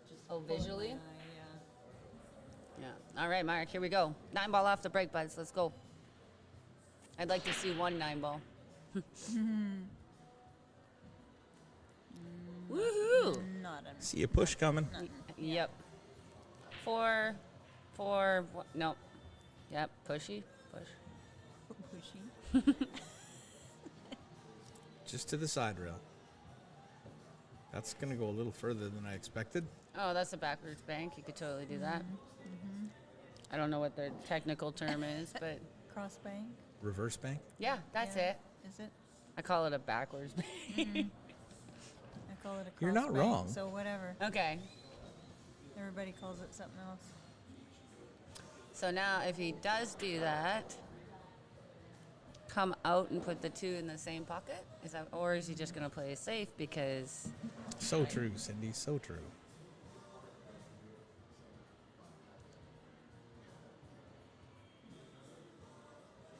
just. Oh, pulling visually? my eye, Yeah. All right, Mark. Here we go. 9 ball off the break, buds. Let's go. I'd like to see 1 9 ball. Woohoo! Not a See a push coming. Yep. 4. No. Yep. Push. pushy. Just to the side rail. That's going to go a little further than I expected. Oh, that's a backwards bank. You could totally do that. I don't know what the technical term is, but Cross bank. Reverse bank. yeah, that's Yeah. it. Is it? I call it a backwards bank. I call it a cross You're not bank, wrong. So whatever. Okay. Everybody calls it something else. So now if he does do that, come out and put the 2 in the same pocket? Or is he just going to play safe because... So true, Cindy. So true.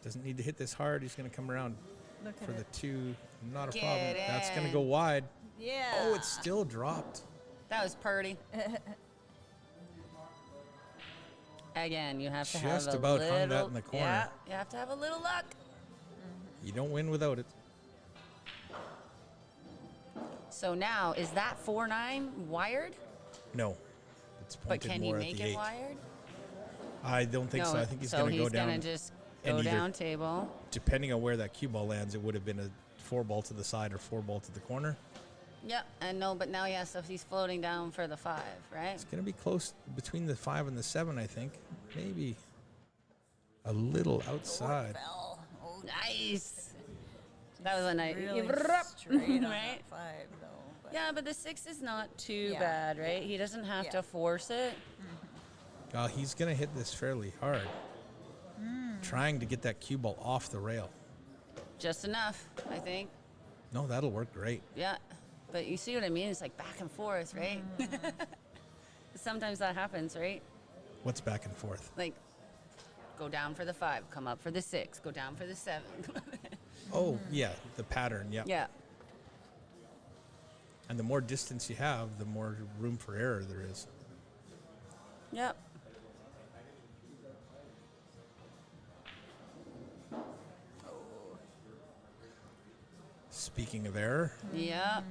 Doesn't need to hit this hard. He's going to come around Look for at the it. 2. Not a Get problem. That's going to in. go wide. Yeah. Oh, it's still dropped. That was purty. Again, you have to have Just a about little, hung that in the corner. Yeah, you have to have a little luck. You don't win without it. So now, is that 4-9 wired? No. It's But pointed can he more at make the it 8. wired? I don't think No, so. I think he's so going to go he's down. gonna just and go either- down table. Depending on where that cue ball lands, it would have been a 4 ball to the side or 4 ball to the corner. Yep, and no, but now yes, so he's floating down for the 5, right? It's going to be close between the 5 and the 7, I think. Maybe a little outside. Fell. Oh, Nice. That was a nice, really right? straight on that 5, though. But Yeah, but the 6 is not too Yeah, bad, right? He doesn't have to force it. He's going to hit this fairly hard. Trying to get that cue ball off the rail. Just enough, I think. No, that'll work great. Yeah, but you see what I mean? It's like back and forth, right? Sometimes that happens, right? What's back and forth? Like, go down for the 5, come up for the 6, go down for the 7. Oh, yeah, the pattern, yeah. Yeah. And the more distance you have, the more room for error there is. Yep. Speaking of error, Yeah.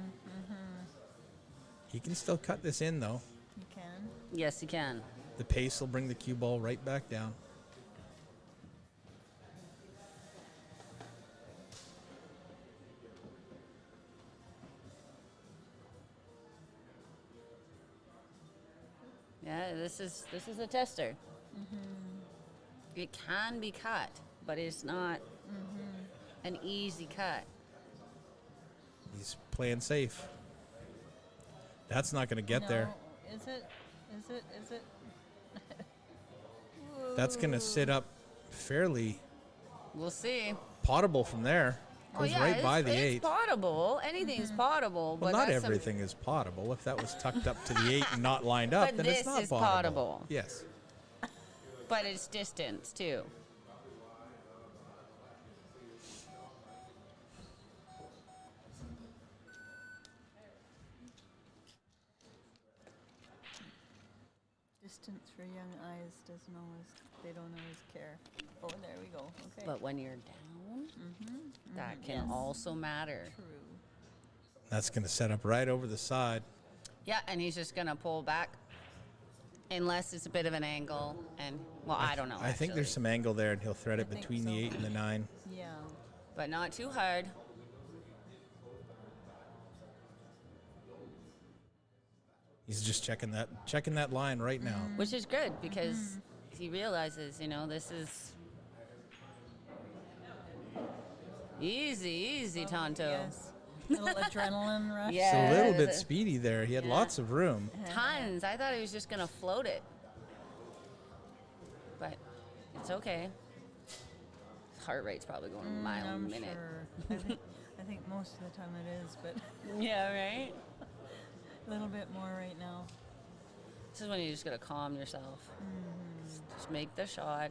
he can still cut this in, though. you can. Yes, you can. The pace will bring the cue ball right back down. Yeah, this is a tester. It can be cut, but it's not an easy cut. He's playing safe. That's not going to get there. No, is it? Is it? Is it? That's going to sit up fairly We'll see. potable from there. Goes right by the 8. It's potable. Anything's potable, Well, but not that's everything is potable. If that was tucked up to the 8 and not lined up, But then this it's not is potable. potable. Yes. But it's distance too. Distance for young eyes doesn't always. They don't always care. Oh, there we go. Okay. But when you're down, that can Yes. also matter. True. That's going to set up right over the side. Yeah, and he's just gonna pull back, unless it's a bit of an angle. And well, I don't know. I think there's actually. some angle there, and he'll thread it think between the so. 8 and the 9. Yeah. but not too hard. He's just checking that line right now. Which is good because he realizes, this is easy, Tonto. Yes. Little adrenaline rush. Yeah. It's a little bit there's a- speedy there. He had lots of room. Tons. I thought he was just gonna float it, but it's okay. His heart rate's probably going a mile a I'm minute. sure. I think most of the time it is, but Yeah, right. a little bit more right now. This is when you just gotta calm yourself. Just make the shot.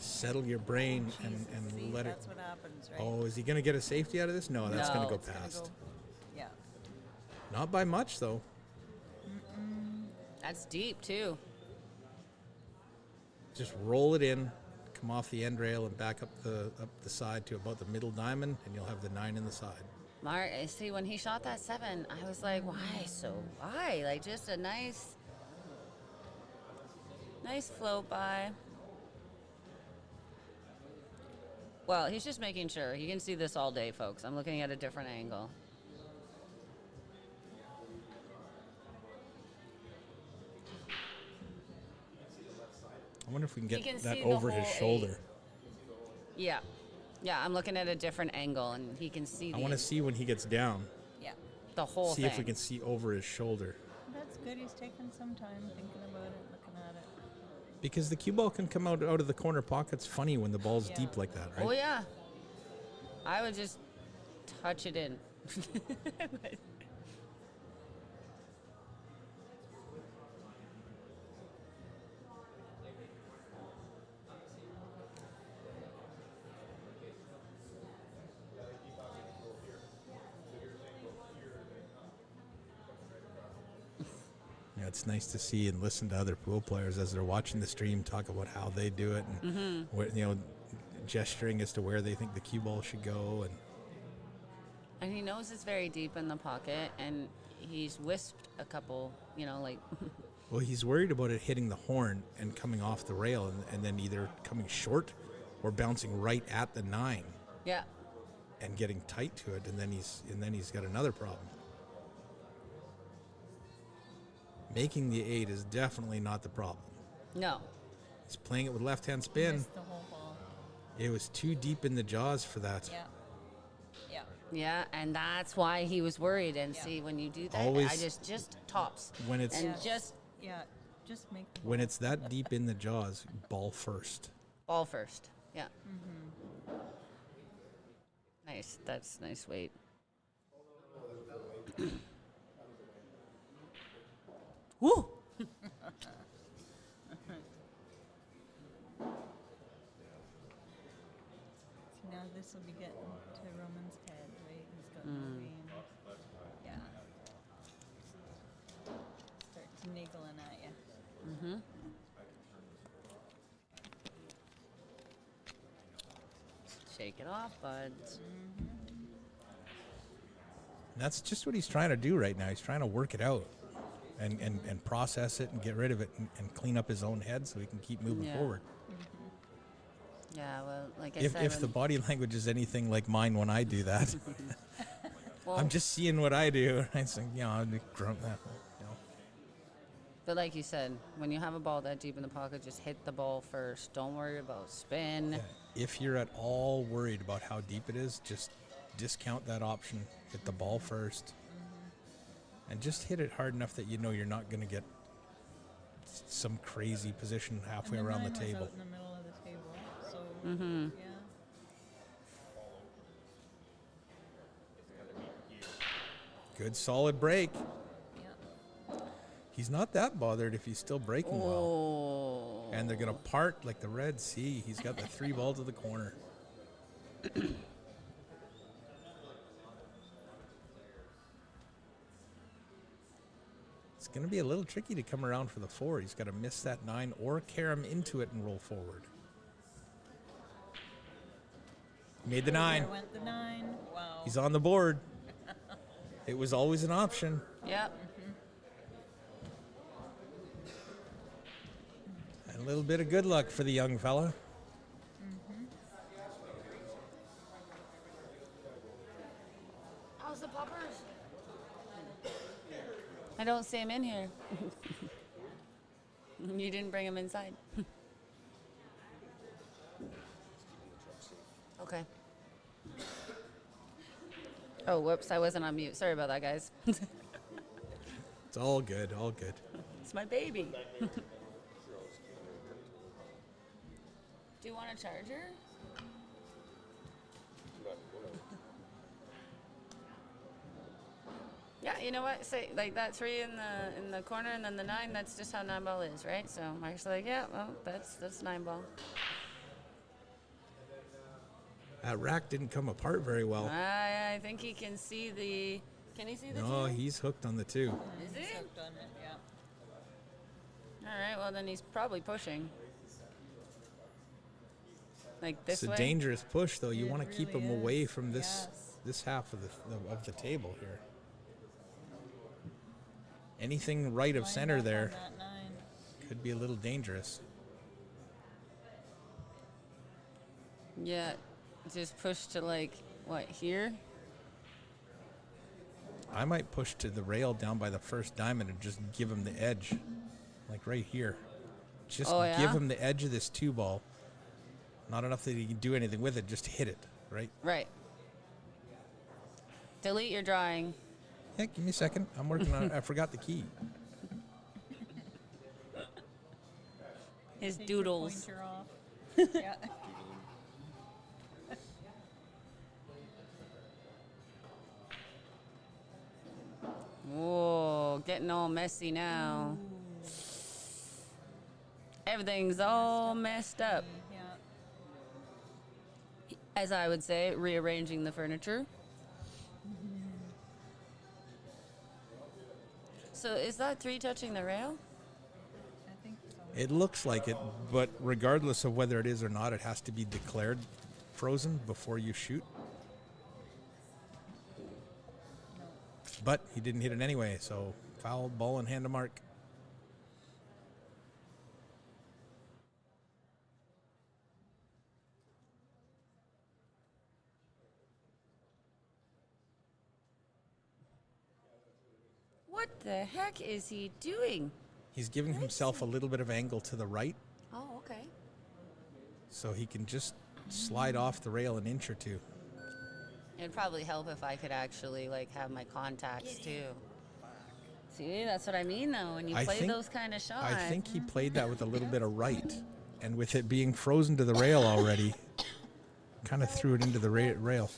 Settle your brain See, and let it. that's what happens, right? Oh, is he going to get a safety out of this? No, that's No, going to go it's gonna past. Yeah. Not by much, though. That's deep too. Just roll it in, come off the end rail, and back up the side to about the middle diamond, and you'll have the 9 in the side. Mark, see, when he shot that 7, I was like, why so wide? Like just a nice float by. Well, he's just making sure. You can see this all day, folks. I'm looking at a different angle. I wonder if we can You get can that see the over his whole shoulder. Yeah. Yeah, I'm looking at a different angle, and he can see I want to see when he gets down. Yeah. the whole See thing. if we can see over his shoulder. That's good. He's taking some time thinking about it, looking at it. Because the cue ball can come out of the corner pockets funny when the ball's deep like that, right? Oh, yeah. I would just touch it in. You know, it's nice to see and listen to other pool players as they're watching the stream talk about how they do it and what, you know, gesturing as to where they think the cue ball should go. And he knows it's very deep in the pocket, and he's wisped a couple, you know, like. Well, he's worried about it hitting the horn and coming off the rail and then either coming short or bouncing right at the 9. Yeah. And getting tight to it, and then he's got another problem. Making the 8 is definitely not the problem. No. He's playing it with left-hand spin. Missed the whole ball. It was too deep in the jaws for that. Yeah. Yeah. Yeah, and that's why he was worried. And see, when you do that, Always I just tops. when it's and just make. When it's that deep in the jaws, ball first. Ball first. Yeah. Nice. That's nice weight. Woo! So now this will be getting to Roman's head, right? He's got no range. Yeah. Starts niggling at you. Shake it off, buds. And that's just what he's trying to do right now. He's trying to work it out and process it and get rid of it and clean up his own head so he can keep moving forward. Yeah, well, like I If said, the body language is anything like mine when I do that, well, I'm just seeing what I do. I think, you know, I'm grunt that. You know. But like you said, when you have a ball that deep in the pocket, just hit the ball first. Don't worry about spin. Yeah. If you're at all worried about how deep it is, just discount that option. Hit the ball first. And just hit it hard enough that you know you're not going to get some crazy position halfway And the around 9 the was table. out in the middle of the table, so yeah. Good solid break. Yeah. He's not that bothered if he's still breaking well. Oh. And they're going to part like the Red Sea. He's got the 3 ball to the corner. It's going to be a little tricky to come around for the 4. He's got to miss that 9 or carry him into it and roll forward. Made the 9. There went the 9. Wow. He's on the board. It was always an option. Yep. And a little bit of good luck for the young fella. How's the poppers? I don't see him in here. You didn't bring him inside. Okay. Oh, whoops, I wasn't on mute. Sorry about that, guys. It's all good, all good. It's my baby. Do you want a charger? Yeah, you know what? Say like that 3 in the corner and then the 9. That's just how 9 ball is, right? So Mike's like, yeah, well, that's 9 ball. That rack didn't come apart very well. I think he can see the. Can he see the? No, 2? he's hooked on the 2. Is he? He's hooked on it, yeah. All right. Well, then he's probably pushing. Like this It's a way. dangerous push, though. You It want to keep really him away is, from this yes. this half of the table here. Anything right of Lined center up on there that 9. could be a little dangerous. Yeah. Just push to like what here? I might push to the rail down by the first diamond and just give him the edge, like right here. Just Oh, yeah? give him the edge of this 2 ball. Not enough that he can do anything with it. Just hit it, right? Right. Delete your drawing. Yeah, give me a second. I'm working on it. I forgot the key. His Take your doodles. pointer off. Yeah. Whoa, getting all messy now. Everything's all messed up. Yeah. As I would say, rearranging the furniture. So is that 3 touching the rail? I think so. It looks like it, but regardless of whether it is or not, it has to be declared frozen before you shoot. But he didn't hit it anyway, so foul, ball, and hand to mark. What the heck is he doing? He's giving himself a little bit of angle to the right, Oh, okay. so he can just slide off the rail an inch or two. It'd probably help if I could actually like have my contacts too. See, that's what I mean though. When you play those kind of shots. I think he played that with a little bit of right, and with it being frozen to the rail already, kind of threw it into the rail.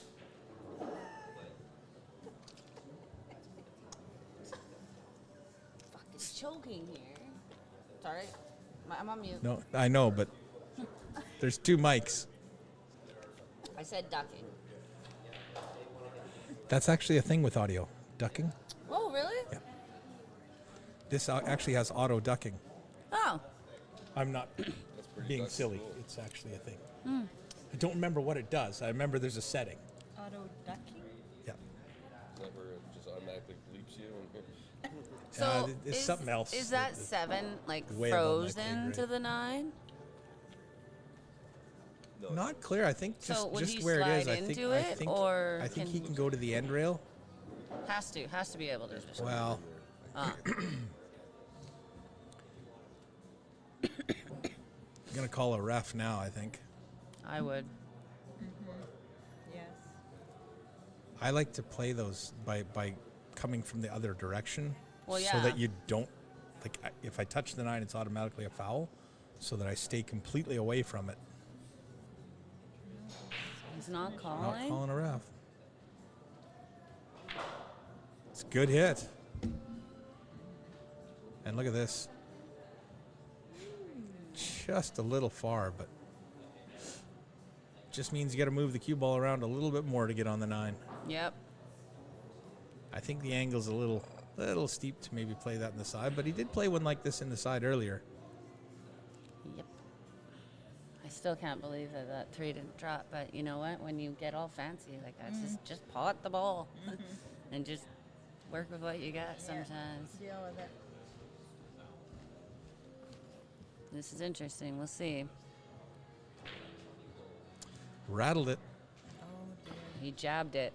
Fucking choking here. Sorry, I'm on mute. No, I know, but there's 2 mics. I said ducking. That's actually a thing with audio, ducking. Oh, really? Yeah. This actually has auto ducking. Oh. I'm not being silly. Cool. It's actually a thing. I don't remember what it does. I remember there's a setting. Auto ducking? Yeah. Is that where it just automatically bleeps you? So it's something else. Is that 7 like way above my pay frozen grade. to the 9? No. Not clear. I think So just, would just he where it is. slide I think into I it, think or I think can he can go to the end rail. Has to be able to. Just Well, Ah. I'm gonna call a ref now. I think. I would. Yes. I like to play those by coming from the other direction, Well, so yeah. that you don't like. If I touch the 9, it's automatically a foul, so that I stay completely away from it. He's not Not calling. calling a ref. It's a good hit. And look at this. Just a little far, but just means you got to move the cue ball around a little bit more to get on the 9. Yep. I think the angle's a little steep to maybe play that in the side, but he did play one like this in the side earlier. Yep. I still can't believe that 3 didn't drop, but you know what? When you get all fancy like that, just pot the ball and just work with what you got sometimes. Deal with it. This is interesting. We'll see. Rattled it. Oh dear. He jabbed it.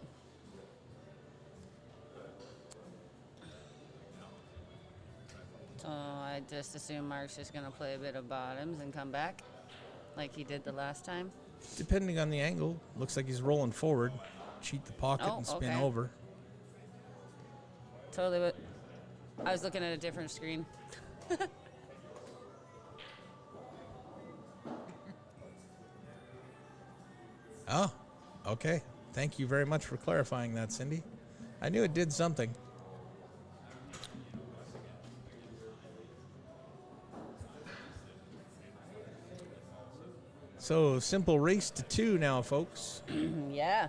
So I just assume Mark's just going to play a bit of bottoms and come back like he did the last time. Depending on the angle, looks like he's rolling forward. Cheat the pocket Oh, and spin okay. over. Totally, but I was looking at a different screen. Oh, okay. Thank you very much for clarifying that, Cindy. I knew it did something. So, simple race to 2 now, folks. Yeah.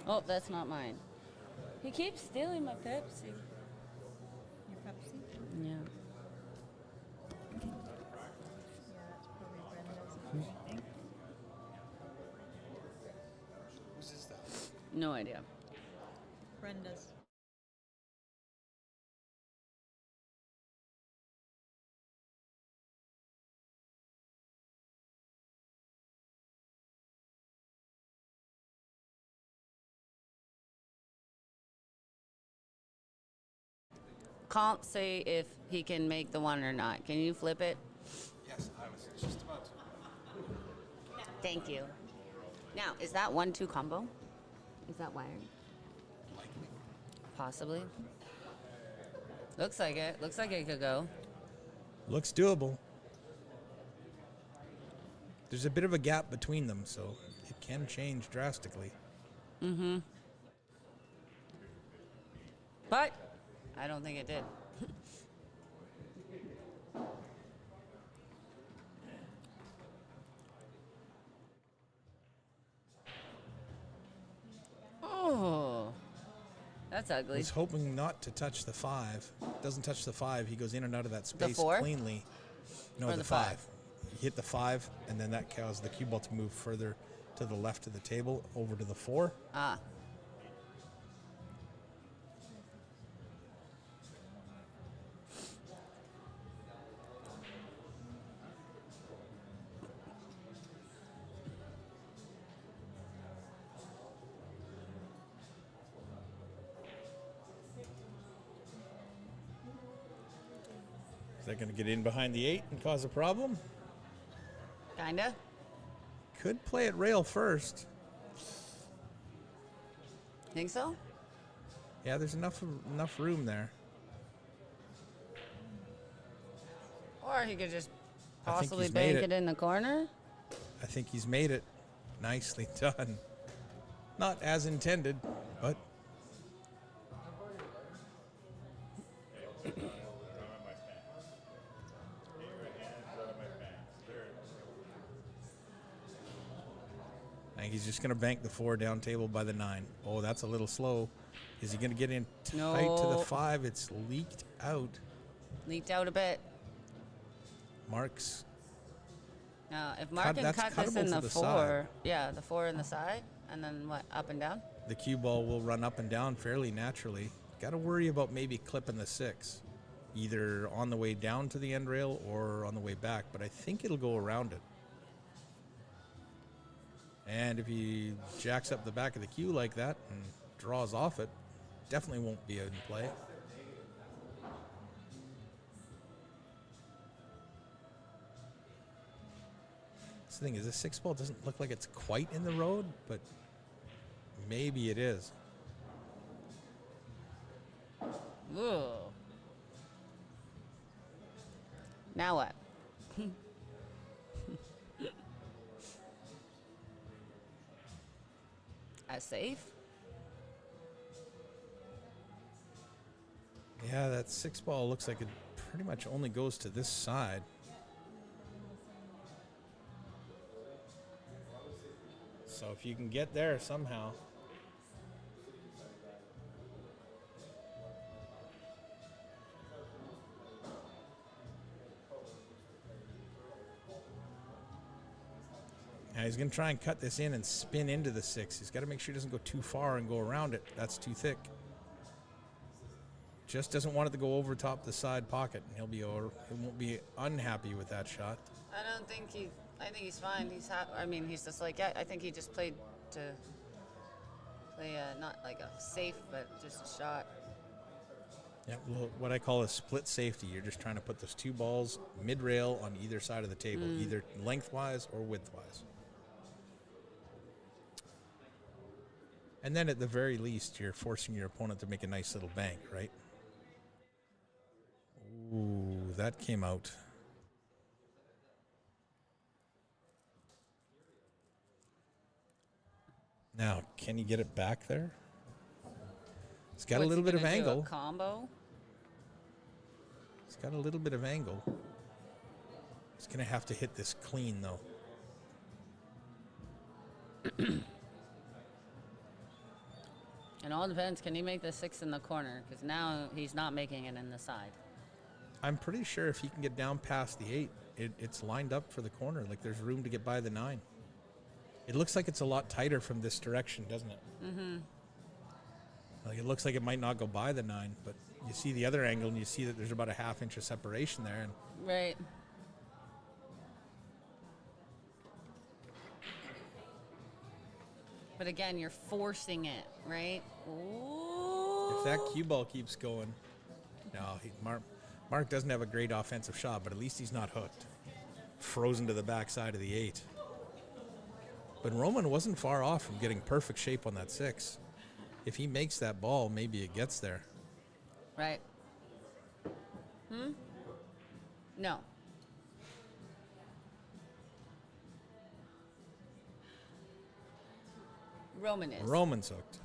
Oh, that's not mine. He keeps stealing my Pepsi. Your Pepsi? Yeah. Yeah, that's probably Brenda's, I think. No idea. Brenda's. Can't say if he can make the 1 or not. Can you flip it? Yes, I was just about to. Thank you. Now, is that 1-2 combo? Is that wired? Likely. Possibly. Looks like it. Looks like it could go. Looks doable. There's a bit of a gap between them, so it can change drastically. Mm-hmm. But I don't think it did. Oh. That's ugly. Was hoping not to touch the 5. Doesn't touch the 5. He goes in and out of that space 4? cleanly. No, Or the the 5. 5? He hit the 5, and then that caused the cue ball to move further to the left of the table, over to the 4. Ah. Is that going to get in behind the 8 and cause a problem? Kinda. Could play it rail first. Think so? Yeah, there's enough room there. Or he could just I think possibly he's made bank it in the corner. I think he's made it. Nicely done. Not as intended, but I think he's just going to bank the 4 down table by the 9. Oh, that's a little slow. Is he going to get in tight to the 5? It's leaked out. Leaked out a bit. Mark's. Now, if Mark can cut this in the 4, yeah, the 4 in the side, and then what, up and down? The cue ball will run up and down fairly naturally. Got to worry about maybe clipping the 6, either on the way down to the end rail or on the way back, but I think it'll go around it. And if he jacks up the back of the cue like that and draws off it, definitely won't be in play. This thing is, the 6 ball doesn't look like it's quite in the road, but maybe it is. Ooh. Now what? As safe? Yeah, that 6 ball looks like it pretty much only goes to this side. So if you can get there somehow. Now he's going to try and cut this in and spin into the 6. He's got to make sure he doesn't go too far and go around it. That's too thick. Just doesn't want it to go over top the side pocket, and he won't be unhappy with that shot. I think he's fine. I mean, he's just like, yeah, I think he just played to play not like a safe, but just a shot. Yeah, well, what I call a split safety. You're just trying to put those 2 balls mid-rail on either side of the table, either lengthwise or widthwise. And then at the very least, you're forcing your opponent to make a nice little bank, right? Ooh, that came out. Now, can you get it back there? It's got a little bit of angle. A combo? It's got a little bit of angle. It's going to have to hit this clean, though. It all depends. Can he make the 6 in the corner? Because now he's not making it in the side. I'm pretty sure if he can get down past the 8, it's lined up for the corner. Like there's room to get by the 9. It looks like it's a lot tighter from this direction, doesn't it? Mm-hmm. Like it looks like it might not go by the 9, but you see the other angle and you see that there's about a ½ inch of separation there. And right. But again, you're forcing it, right? Ooh. If that cue ball keeps going, no, Mark doesn't have a great offensive shot, but at least he's not hooked. Frozen to the backside of the 8. But Roman wasn't far off from getting perfect shape on that 6. If he makes that ball, maybe it gets there. Right. No. Roman is. Roman's hooked.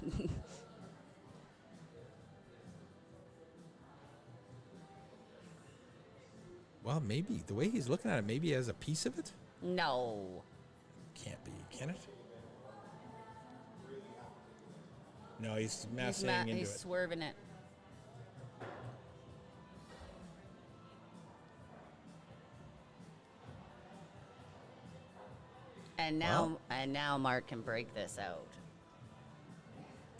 Well, maybe. The way he's looking at it, maybe he has a piece of it? No. Can't be, can it? No, he's massing into He's it. swerving it. And now Mark can break this out.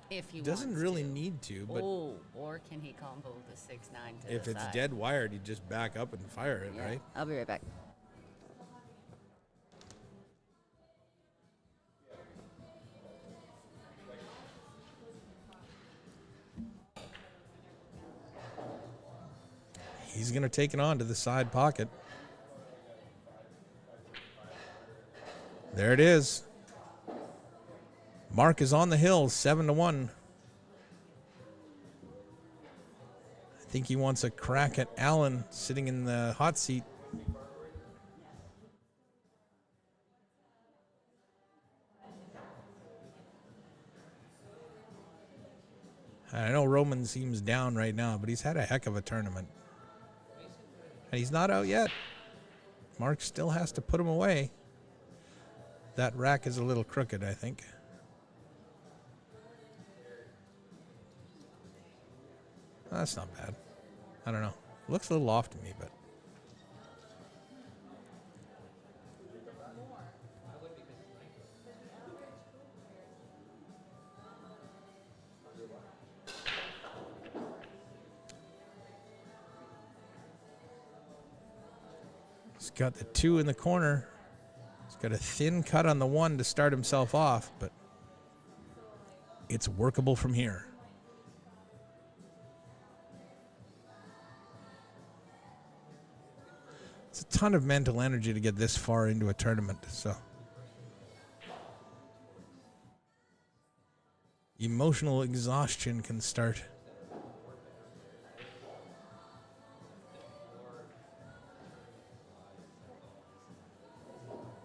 If he Doesn't wants really to. need to, but Or can he combo the 6-9 to if the it's side? dead wired, you just back up and fire it, Yeah, right? I'll be right back. He's going to take it on to the side pocket. There it is. Mark is on the hill, 7-1. I think he wants a crack at Allen sitting in the hot seat. I know Roman seems down right now, but he's had a heck of a tournament. And he's not out yet. Mark still has to put him away. That rack is a little crooked, I think. That's not bad. I don't know. Looks a little off to me, but. He's got the 2 in the corner. He's got a thin cut on the 1 to start himself off, but it's workable from here. It's a ton of mental energy to get this far into a tournament, so. Emotional exhaustion can start.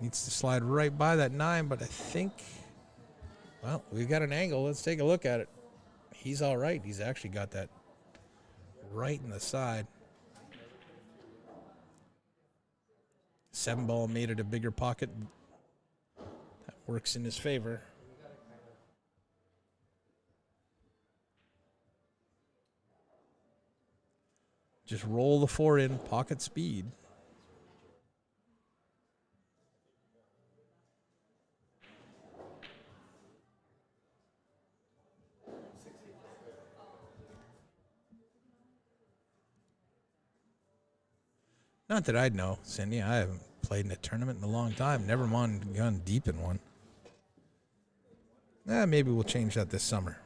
Needs to slide right by that 9, but I think, well, we've got an angle. Let's take a look at it. He's all right. He's actually got that right in the side. 7 ball made it a bigger pocket. That works in his favor. Just roll the 4 in, pocket speed. Not that I'd know, Cindy. I haven't played in a tournament in a long time. Never mind gone deep in one. Maybe we'll change that this summer.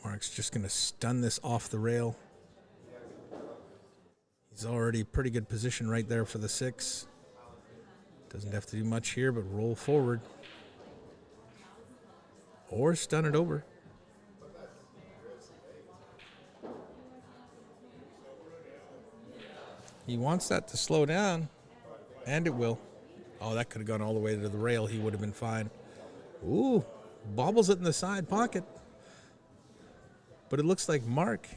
Mark's just going to stun this off the rail. He's already pretty good position right there for the 6. Doesn't have to do much here, but roll forward. Or stun it over. He wants that to slow down, and it will. Oh, that could have gone all the way to the rail. He would have been fine. Ooh, bobbles it in the side pocket. But it looks like Mark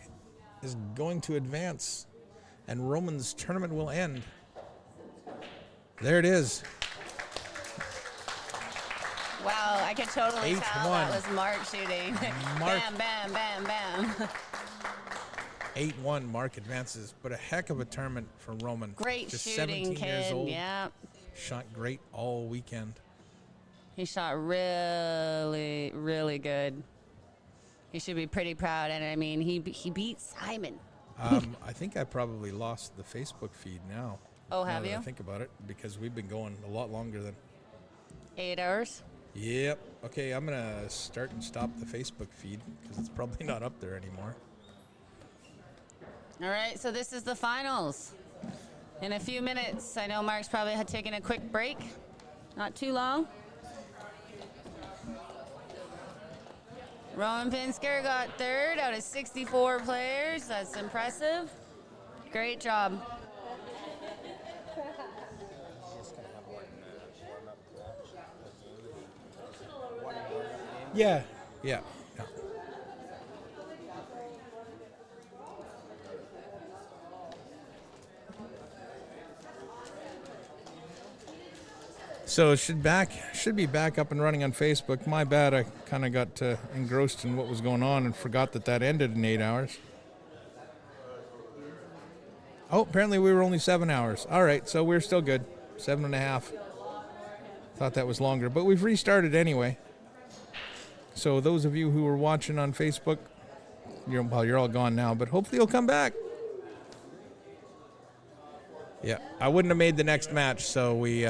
is going to advance, and Roman's tournament will end. There it is. Wow, I could totally 8-1. tell that was Mark shooting. Mark. Bam, bam, bam, bam. 8-1, Mark advances, but a heck of a tournament for Roman. Great Just shooting, 17 years kid. old. Yeah. Shot great all weekend. He shot really, really good. He should be pretty proud. And I mean, he beat Simon. I think I probably lost the Facebook feed now. Oh, have now that you? I think about it, because we've been going a lot longer than 8 hours. Yep. Okay, I'm going to start and stop the Facebook feed because it's probably not up there anymore. All right, so this is the finals. In a few minutes, I know Mark's probably had taken a quick break. Not too long. Roman Pinsker got 3rd out of 64 players. That's impressive. Great job. Yeah. So it should be back up and running on Facebook. My bad, I kind of got engrossed in what was going on and forgot that ended in 8 hours. Oh, apparently we were only 7 hours. All right, so we're still good. 7.5. Thought that was longer, but we've restarted anyway. So those of you who were watching on Facebook, you're all gone now, but hopefully you'll come back. Yeah, I wouldn't have made the next match, so we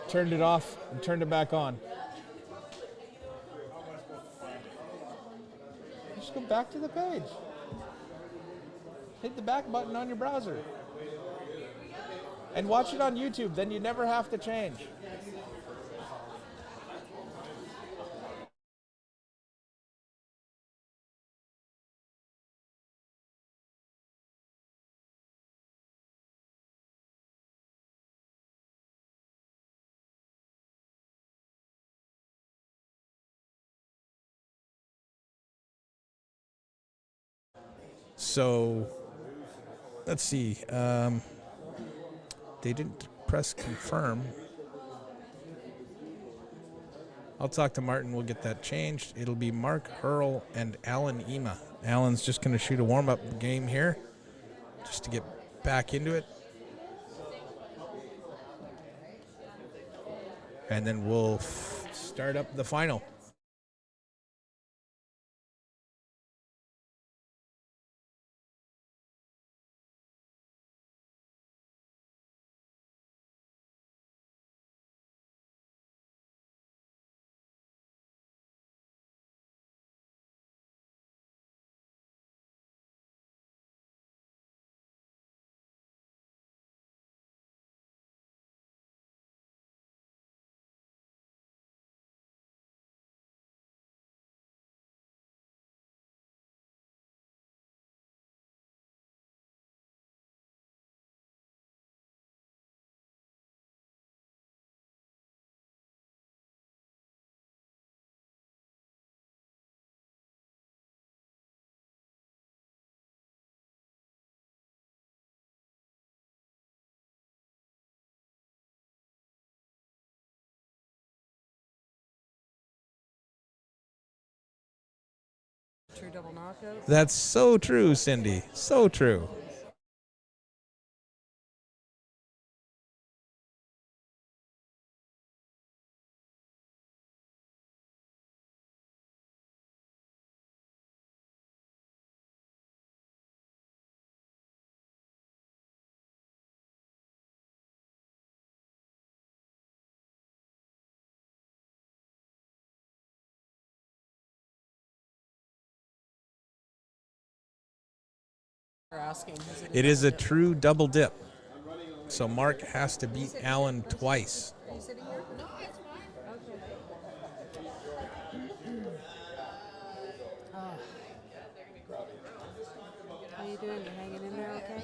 turned it off and turned it back on. Just go back to the page. Hit the back button on your browser. And watch it on YouTube, then you never have to change. So, let's see. They didn't press confirm. I'll talk to Martin. We'll get that changed. It'll be Mark Hurl and Alan Ema. Alan's just going to shoot a warm-up game here just to get back into it. And then we'll start up the final. True double knockout. That's so true, Cindy. So true. Asking, It is a true double dip. So Mark has to beat Alan twice. Are you sitting here? No, it's fine. Okay. How you doing? You hanging in there okay?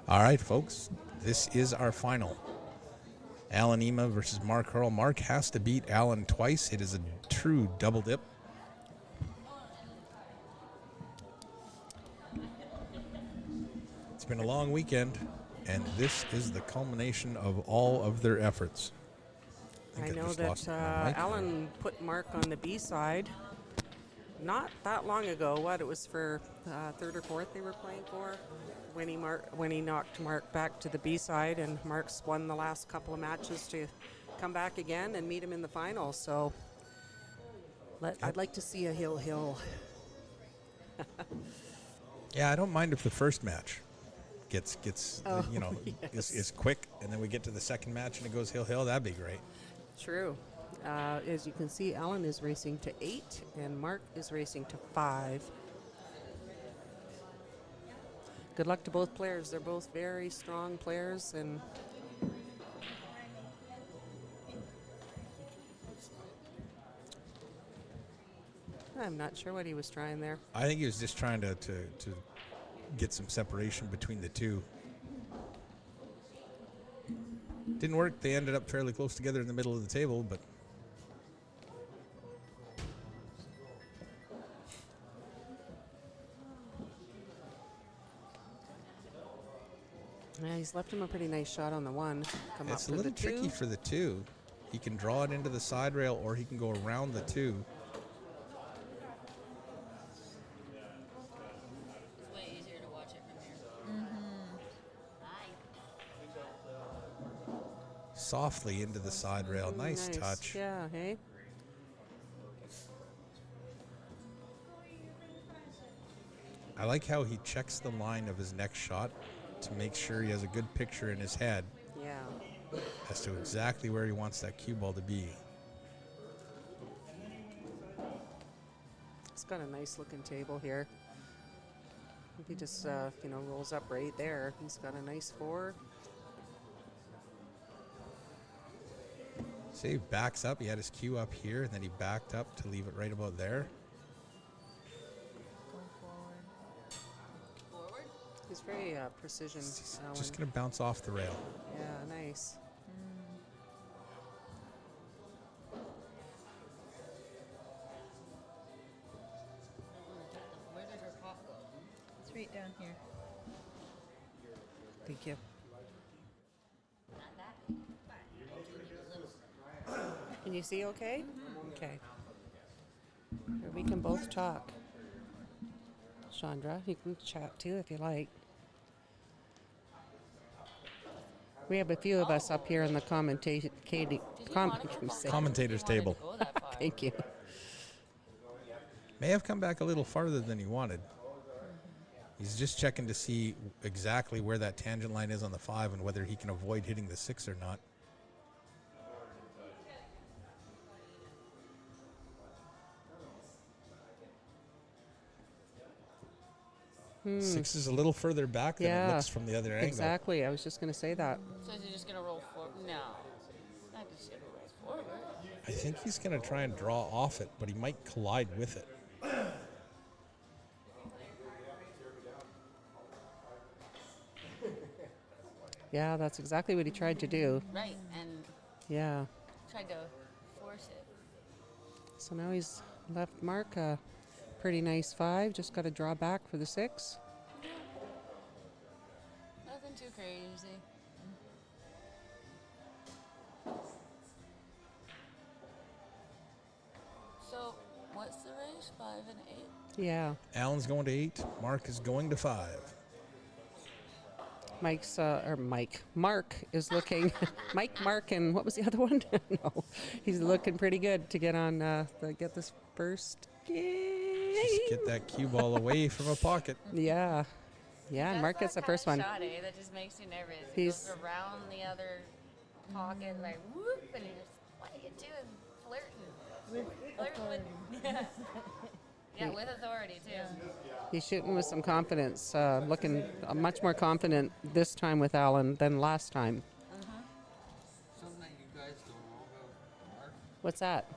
All right, folks, this is our final. Alan Ema versus Mark Hurl. Mark has to beat Alan twice. It is a true double dip. It's been a long weekend, and this is the culmination of all of their efforts. I know just that lost my mic. Alan put Mark on the B side not that long ago. What, it was for third or fourth they were playing for when he knocked Mark back to the B side, and Mark's won the last couple of matches to come back again and meet him in the final. So I'd like to see a hill. Yeah, I don't mind if the first match gets yes. is quick, and then we get to the second match and it goes hill. That'd be great. True. As you can see, Alan is racing to 8 and Mark is racing to 5. Good luck to both players. They're both very strong players, and I'm not sure what he was trying there. I think he was just trying to get some separation between the two. Didn't work. They ended up fairly close together in the middle of the table, but yeah, he's left him a pretty nice shot on the one. Come it's up a for little the two. tricky for the two. He can draw it into the side rail, or he can go around the two. It's way easier to watch it from here. Softly into the side rail. Nice touch. Yeah, hey? I like how he checks the line of his next shot to make sure he has a good picture in his head Yeah. as to exactly where he wants that cue ball to be. It's got a nice looking table here. If he just, rolls up right there, he's got a nice 4. See, he backs up. He had his cue up here, and then he backed up to leave it right about there. Going forward. Forward? He's very precision. He's Alan. just going to bounce off the rail. Yeah, nice. Where did her pop go? It's right down here. Thank you. Not that. Can you see okay? Okay. Here, we can both talk. Chandra, you can chat too if you like. We have a few of us up here in the commentators table. Thank you. May have come back a little farther than he wanted. He's just checking to see exactly where that tangent line is on the 5 and whether he can avoid hitting the 6 or not. Six is a little further back than it looks from the other angle. Exactly. I was just going to say that. So is he just going to roll forward? No. It's not just going to roll forward. I think he's going to try and draw off it, but he might collide with it. Yeah, that's exactly what he tried to do. Right, and Yeah. tried to force it. So now he's left Mark a pretty nice 5. Just got to draw back for the 6. Nothing too crazy. So, what's the race? 5 and 8? Yeah. Alan's going to 8. Mark is going to 5. Mark is looking, Mark, and what was the other one? No, he's looking pretty good to get on, get this first game. Just get that cue ball away from a pocket. Yeah. Yeah, and Mark gets the first one. Shot, eh? That just makes you nervous. He's- He goes around the other pocket, like, whoop, and you're just, what are you doing? Flirting. Flirting with, yeah, with authority, too. He's shooting with some confidence, looking much more confident this time with Alan than last time. Something that you guys don't know about Mark? What's that?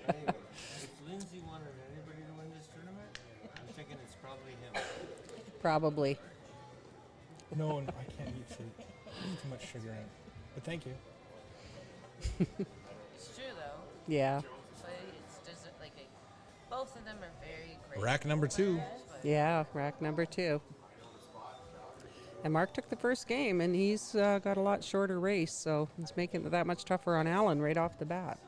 If Lindsey wanted anybody to win this tournament, I'm thinking it's probably him. Probably. No, I can't eat fruit. There's too much sugar in it. But thank you. It's true though. Yeah. But it's just like both of them are very great. Rack number 2. Yeah, rack number 2. And Mark took the first game, and he's got a lot shorter race, so it's making it that much tougher on Alan right off the bat.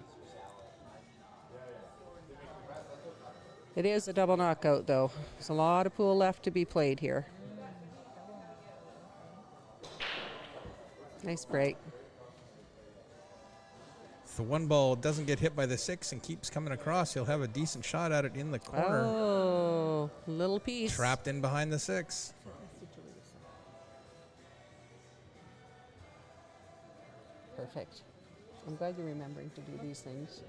It is a double knockout, though. There's a lot of pool left to be played here. Nice break. If the one ball doesn't get hit by the 6 and keeps coming across, he'll have a decent shot at it in the corner. Oh, little piece. Trapped in behind the 6. Perfect. I'm glad you're remembering to do these things.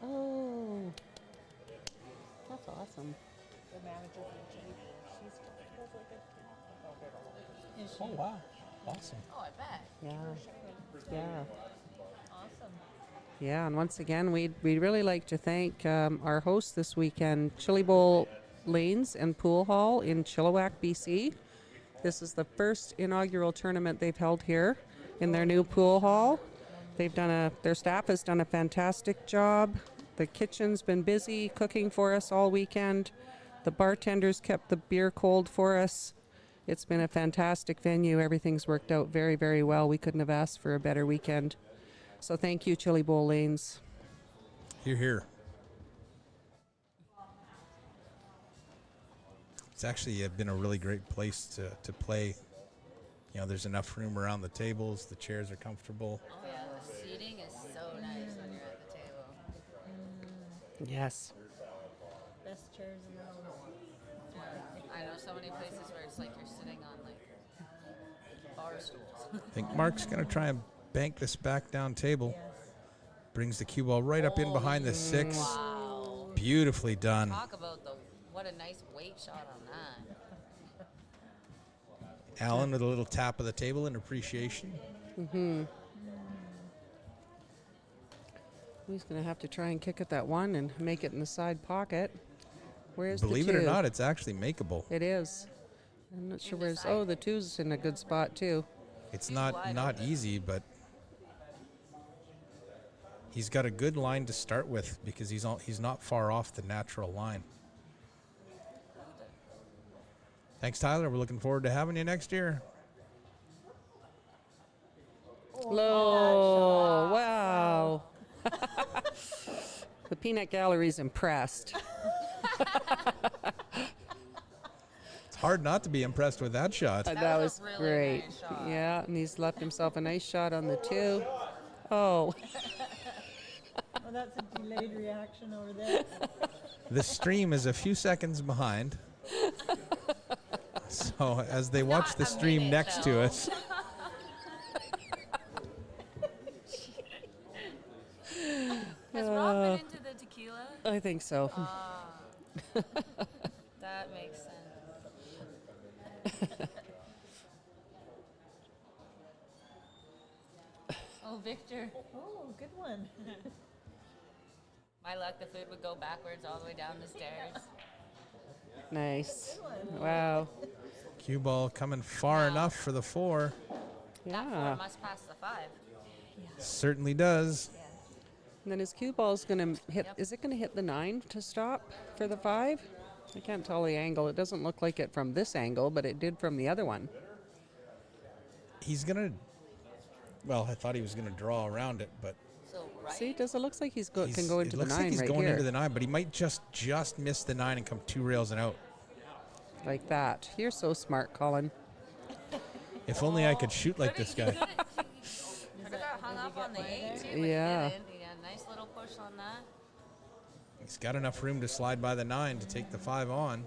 Oh, that's awesome. The manager for the Chillibowl, she's like a Oh, wow. Awesome. Oh, I bet. Yeah. Yeah. awesome. Yeah, and once again, we'd really like to thank our hosts this weekend, Chillibowl Lanes and Pool Hall in Chilliwack, BC. This is the first inaugural tournament they've held here in their new pool hall. Their staff has done a fantastic job. The kitchen's been busy cooking for us all weekend. The bartenders kept the beer cold for us. It's been a fantastic venue. Everything's worked out very, very well. We couldn't have asked for a better weekend. So thank you, Chillibowl Lanes. Hear, hear. It's actually been a really great place to play. You know, there's enough room around the tables. The chairs are comfortable. Oh yeah, the seating is so nice when you're at the table. Yes. Best chairs in the house. I know so many places where it's like you're sitting on like bar stools. I think Mark's going to try and bank this back down table. Brings the cue ball right up in behind the 6. Wow. Beautifully done. Talk about what a nice weight shot on that. Alan with a little tap of the table in appreciation. Mm-hmm. He's going to have to try and kick at that 1 and make it in the side pocket. Where's Believe the 2? it or not, it's actually makeable. It is. I'm not sure where's... Oh, the 2's in a good spot, too. It's not easy, but he's got a good line to start with because he's not far off the natural line. Thanks, Tyler. We're looking forward to having you next year. Low. Wow. The peanut gallery's impressed. It's hard not to be impressed with that shot. That was a really great. nice shot. Yeah, and he's left himself a nice shot on the 2. Oh. Well, that's a delayed reaction over there. The stream is a few seconds behind. So as they watch the stream next to us. Has Rob been into the tequila? I think so. That makes sense. Oh, Victor. Oh, good one. My luck, the food would go backwards all the way down the stairs. Nice. Wow. Cue ball coming far enough for the 4. That 4 Yeah. must pass the 5. Certainly does. And then his cue ball's going to hit... Yep. Is it going to hit the 9 to stop for the 5? I can't tell the angle. It doesn't look like it from this angle, but it did from the other one. He's going to... Well, I thought he was going to draw around it, but... So, right? See, does it looks like can go it into the looks 9 like he's right going here. into the 9, but he might just miss the 9 and come 2 rails and out. Like that. You're so smart, Colin. If only I could shoot like this guy. Could have got hung up on the 8 too, but Yeah. he didn't. He had a nice little push on that. He's got enough room to slide by the 9 to take the 5 on.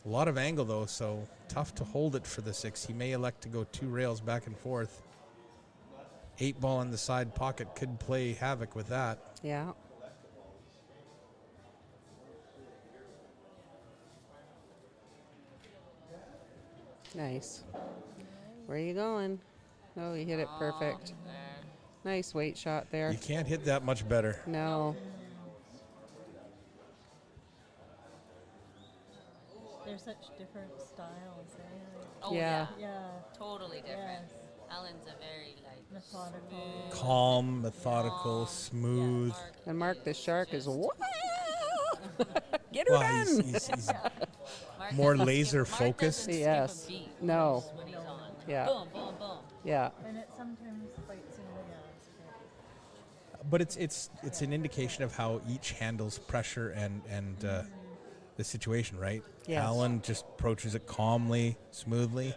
A lot of angle, though, so tough to hold it for the 6. He may elect to go 2 rails back and forth. 8 ball in the side pocket could play havoc with that. Yeah. Nice. Where are you going? Oh, you hit it perfect. There. Nice weight shot there. You can't hit that much better. No. They're such different styles, eh? Oh Yeah. Yeah. Totally different. Yes. Alan's a very Methodical. Calm, methodical, smooth. Mark And Mark the Shark is, just- wow! Get her Well, done! he's Mark more doesn't laser skip- Mark focused. doesn't skip Yes. a beat No. when he's on. Yeah. Boom, boom, boom. Yeah. And it sometimes bites in the ass. But it's an indication of how each handles pressure and the situation, right? Yes. Alan just approaches it calmly, smoothly,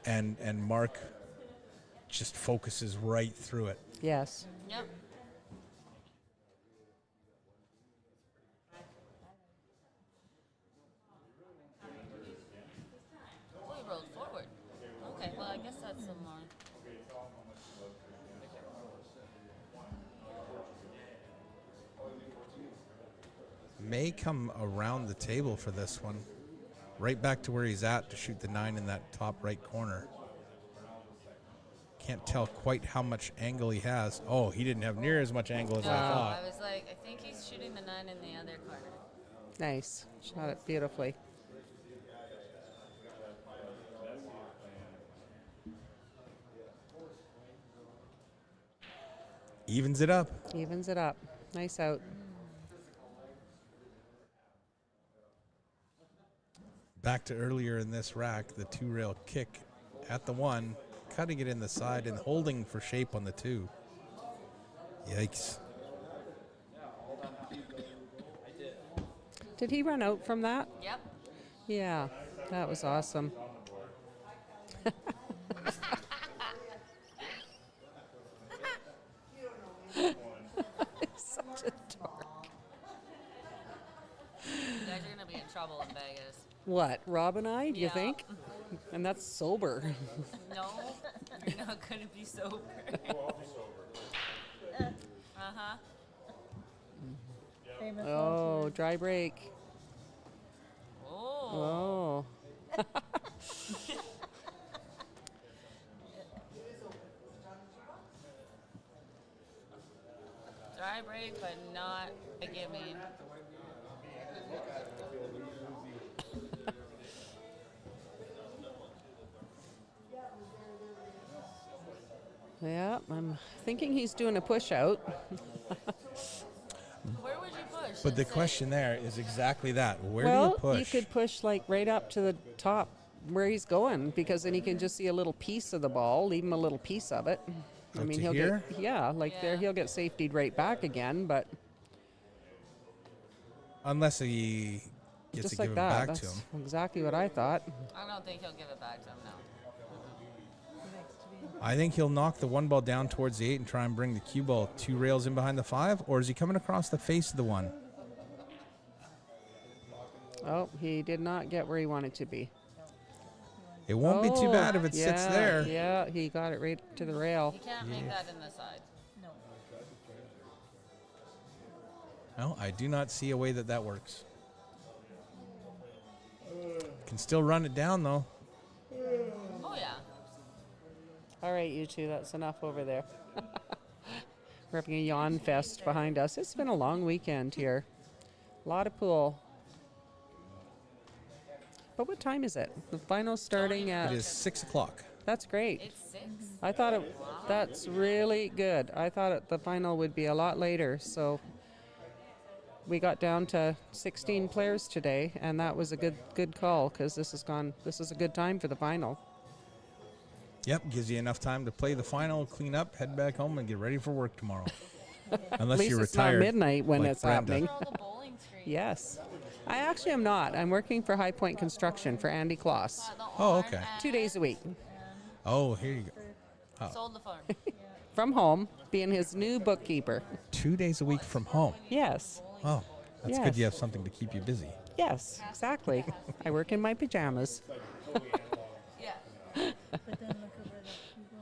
and Mark just focuses right through it. Yes. Yep. Oh, he rolled forward. Okay, well, I guess that's some more. May come around the table for this one, right back to where he's at to shoot the 9 in that top right corner. Can't tell quite how much angle he has. Oh, he didn't have near as much angle as I thought. I was like, I think he's shooting the 9 in the other corner. Nice. Shot it beautifully. Evens it up. Evens it up. Nice out. Back to earlier in this rack, the 2-rail kick at the 1, cutting it in the side and holding for shape on the 2. Yikes. Did he run out from that? Yep. Yeah. That was awesome. Such a dork. You guys are going to be in trouble in Vegas. What, Rob and I, do you Yeah. think? And that's sober. No, you're not going to be sober. Uh-huh. Famous Oh, dry break. Oh. Oh. Dry break, but not a gimme. Yeah, I'm thinking he's doing a push out. Where would you push? But the and say- question there is exactly that. Where Well, do you push? you could push like right up to the top where he's going, because then he can just see a little piece of the ball, leave him a little piece of it. I Out mean, to he'll here? get, yeah, like there Yeah. he'll get safetied right back again, but Unless he gets just to like give that. it back to That's him. exactly what I thought. I don't think he'll give it back to him now. I think he'll knock the 1 ball down towards the 8 and try and bring the cue ball 2 rails in behind the 5, or is he coming across the face of the 1? Oh, he did not get where he wanted to be. It won't be too Oh, bad if it sits yeah, there. Yeah, he got it right to the rail. He can't make that in the side. No. No, I do not see a way that works. Can still run it down, though. Oh, yeah. All right, you two, that's enough over there. We're having a yawn fest behind us. It's been a long weekend here. A lot of pool. But what time is it? The final's starting It at... is 6 o'clock. That's great. It's 6. I thought that's really good. I thought the final would be a lot later, so we got down to 16 players today, and that was a good call, because this is a good time for the final. Yep, gives you enough time to play the final, clean up, head back home, and get ready for work tomorrow. At Unless least you're it's retired. not midnight when like it's Brenda. happening. All the bowling screens. Yes. I actually am not. I'm working for High Point Construction for Andy Kloss. Oh, okay. 2 days a week. Oh, here you go. Oh. Sold the farm. From home, being his new bookkeeper. 2 days a week from home. Yes. Oh, that's good. You have something to keep you busy. Yes, exactly. I work in my pajamas. Yeah. But then look over the people.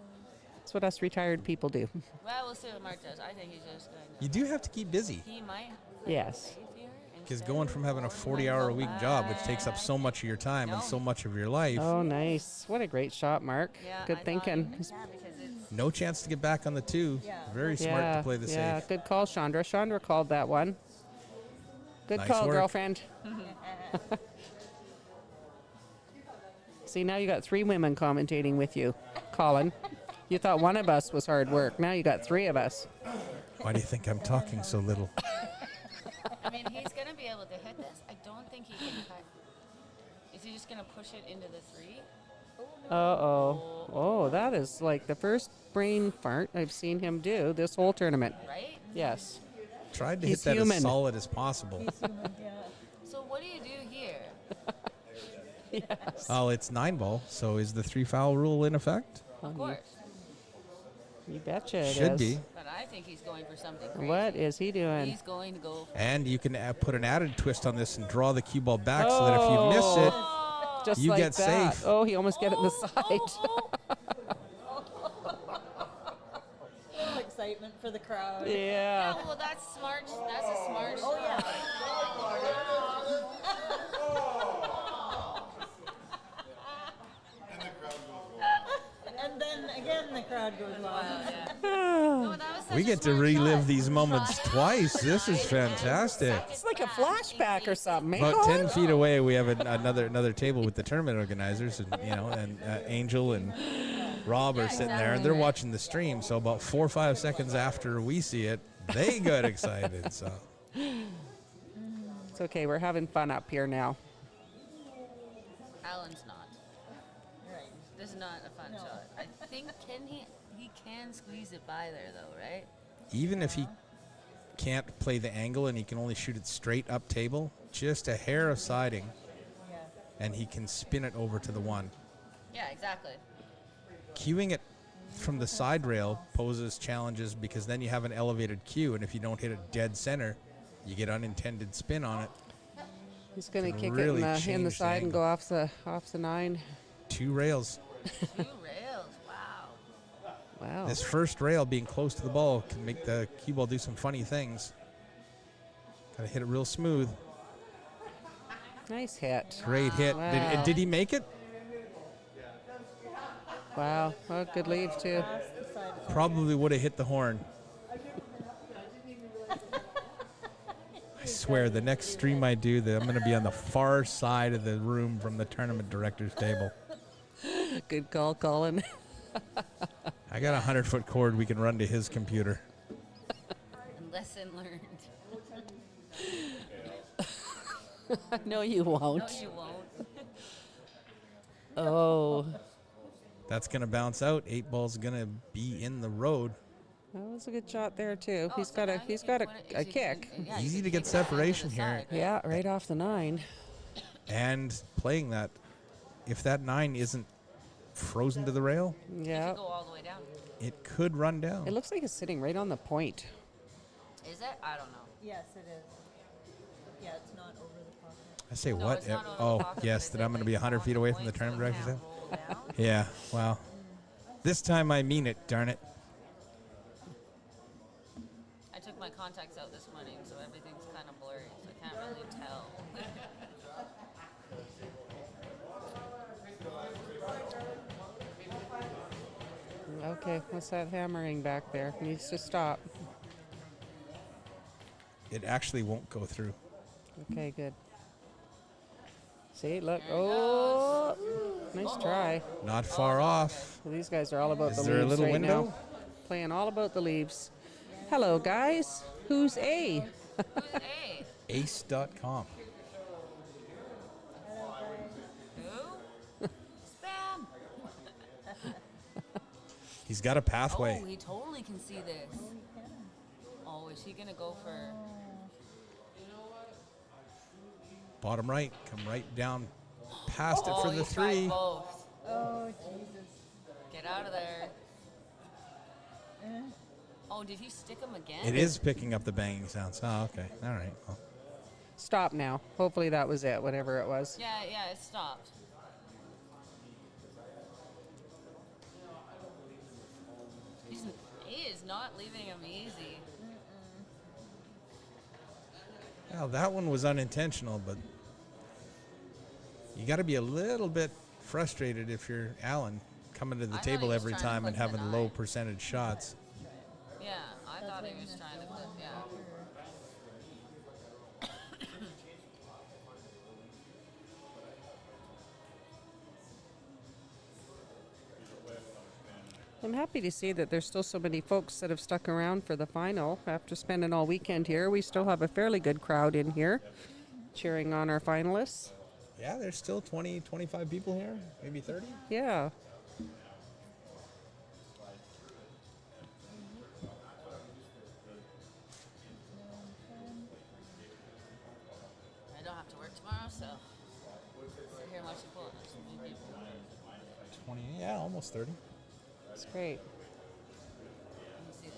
That's what us retired people do. Well, we'll see what Mark does. I think he's just going to. You do have to keep busy. He might. Yes. Because going from having a 40-hour-a-week job, which takes up so much of your time and so much of your life. Oh, nice. What a great shot, Mark. Yeah, Good I thinking. Thought, yeah, because it's No chance to get back on the 2. Yeah. Very smart to play the yeah, safe. good call, Chandra. Chandra called that one. Good Nice call, work. girlfriend. See, now you got 3 women commentating with you, Colin. You thought one of us was hard work. Now you got 3 of us. Why do you think I'm talking so little? I mean, he's going to be able to hit this. I don't think he can cut. Is he just going to push it into the 3? Uh-oh. Oh, that is like the first brain fart I've seen him do this whole tournament. Right? Yes. Tried to He's hit that human. as solid as possible. So what do you do here? Yes. Oh, it's 9-ball, so is the 3-foul rule in effect? Of course. You betcha it Should is. be. But I think he's going for something crazy. What is he doing? He's going to go for And you can put an added twist on this and draw the cue ball back so that if you miss it, Just you like get that. safe. Oh, he almost get it in the side. Little excitement for the crowd. Yeah. Yeah, well, that's smart. That's a smart shot. Oh, yeah. And then again, the crowd goes wild. No, that was such We a get to smart relive shot. these moments twice. This is fantastic. It's like a flashback or something. eh, About Colin? 10 feet away, we have another table with the tournament organizers, and Angel and Rob are sitting there, and they're watching the stream. So about 4 or 5 seconds after we see it, they got excited. So It's okay. We're having fun up here now. Alan's not. Right. This is not a fun shot. I think he can squeeze it by there though, right? even if he can't play the angle and he can only shoot it straight up table, just a hair of siding, and he can spin it over to the 1. Yeah, exactly. Cueing it from the side rail poses challenges because then you have an elevated cue, and if you don't hit it dead center, you get unintended spin on it. He's going to Can kick really it in the change the side and angle. go off the 9. 2 rails. 2 rails, wow. Wow. This first rail being close to the ball can make the cue ball do some funny things. Gotta hit it real smooth. Nice hit. Great hit. Wow. Did he make it? Wow. Oh, good leave, too. Probably would have hit the horn. I swear, the next stream I do, I'm going to be on the far side of the room from the tournament director's table. Good call, Colin. I got a 100-foot cord we can run to his computer. Lesson learned. No, you won't. No, you won't. Oh. That's going to bounce out. 8 ball's going to be in the road. That was a good shot there, too. Oh, He's so got now a is he kick. yeah, Easy you to can get kick that into separation the here. side, right? Yeah, right off the 9. And playing that, if that 9 isn't frozen to the rail, Yeah. Go all the way down. it could run down. It looks like it's sitting right on the point. Is it? I don't know. Yes, it is. Yeah, it's not over the pocket. I say No, what? it's not over the Oh, pocket, yes, but that I'm going to be 100 feet away from the point, so tournament it director's can't table. roll down. Yeah, well, this time I mean it, darn it. I took my contacts out this morning, so everything's kind of blurry, so I can't really tell. Okay, what's that hammering back there? Needs to stop. It actually won't go through. Okay, good. See, look. Oh, nice try. Not far off. Well, these guys are all about Is the there a leaves little right window? now. Playing all about the leaves. Hello, guys. Who's A? Who's A? Ace.com. Who? Spam. He's got a pathway. Oh, he totally can see this. Oh, is he gonna go for? Bottom right. Come right down past it Oh, for he the tried 3. both. Oh, Jesus. Get out of there. Oh, did he stick him again? It is picking up the banging sounds. Oh, okay. All right. Well, Stop now. Hopefully that was it, whatever it was. Yeah, it stopped. He is not leaving him easy. well, that one was unintentional, but you got to be a little bit frustrated if you're Alan coming to the I thought he table was every trying to time and clip the having low nine. percentage shots. Yeah, I thought he was trying to clip. Yeah. I'm happy to see that there's still so many folks that have stuck around for the final. After spending all weekend here, we still have a fairly good crowd in here cheering on our finalists. Yeah, there's still 20, 25 people here, maybe 30. Yeah. I don't have to work tomorrow, so sit here and watch the pool. There's some new people. 20, yeah, almost 30. It's great.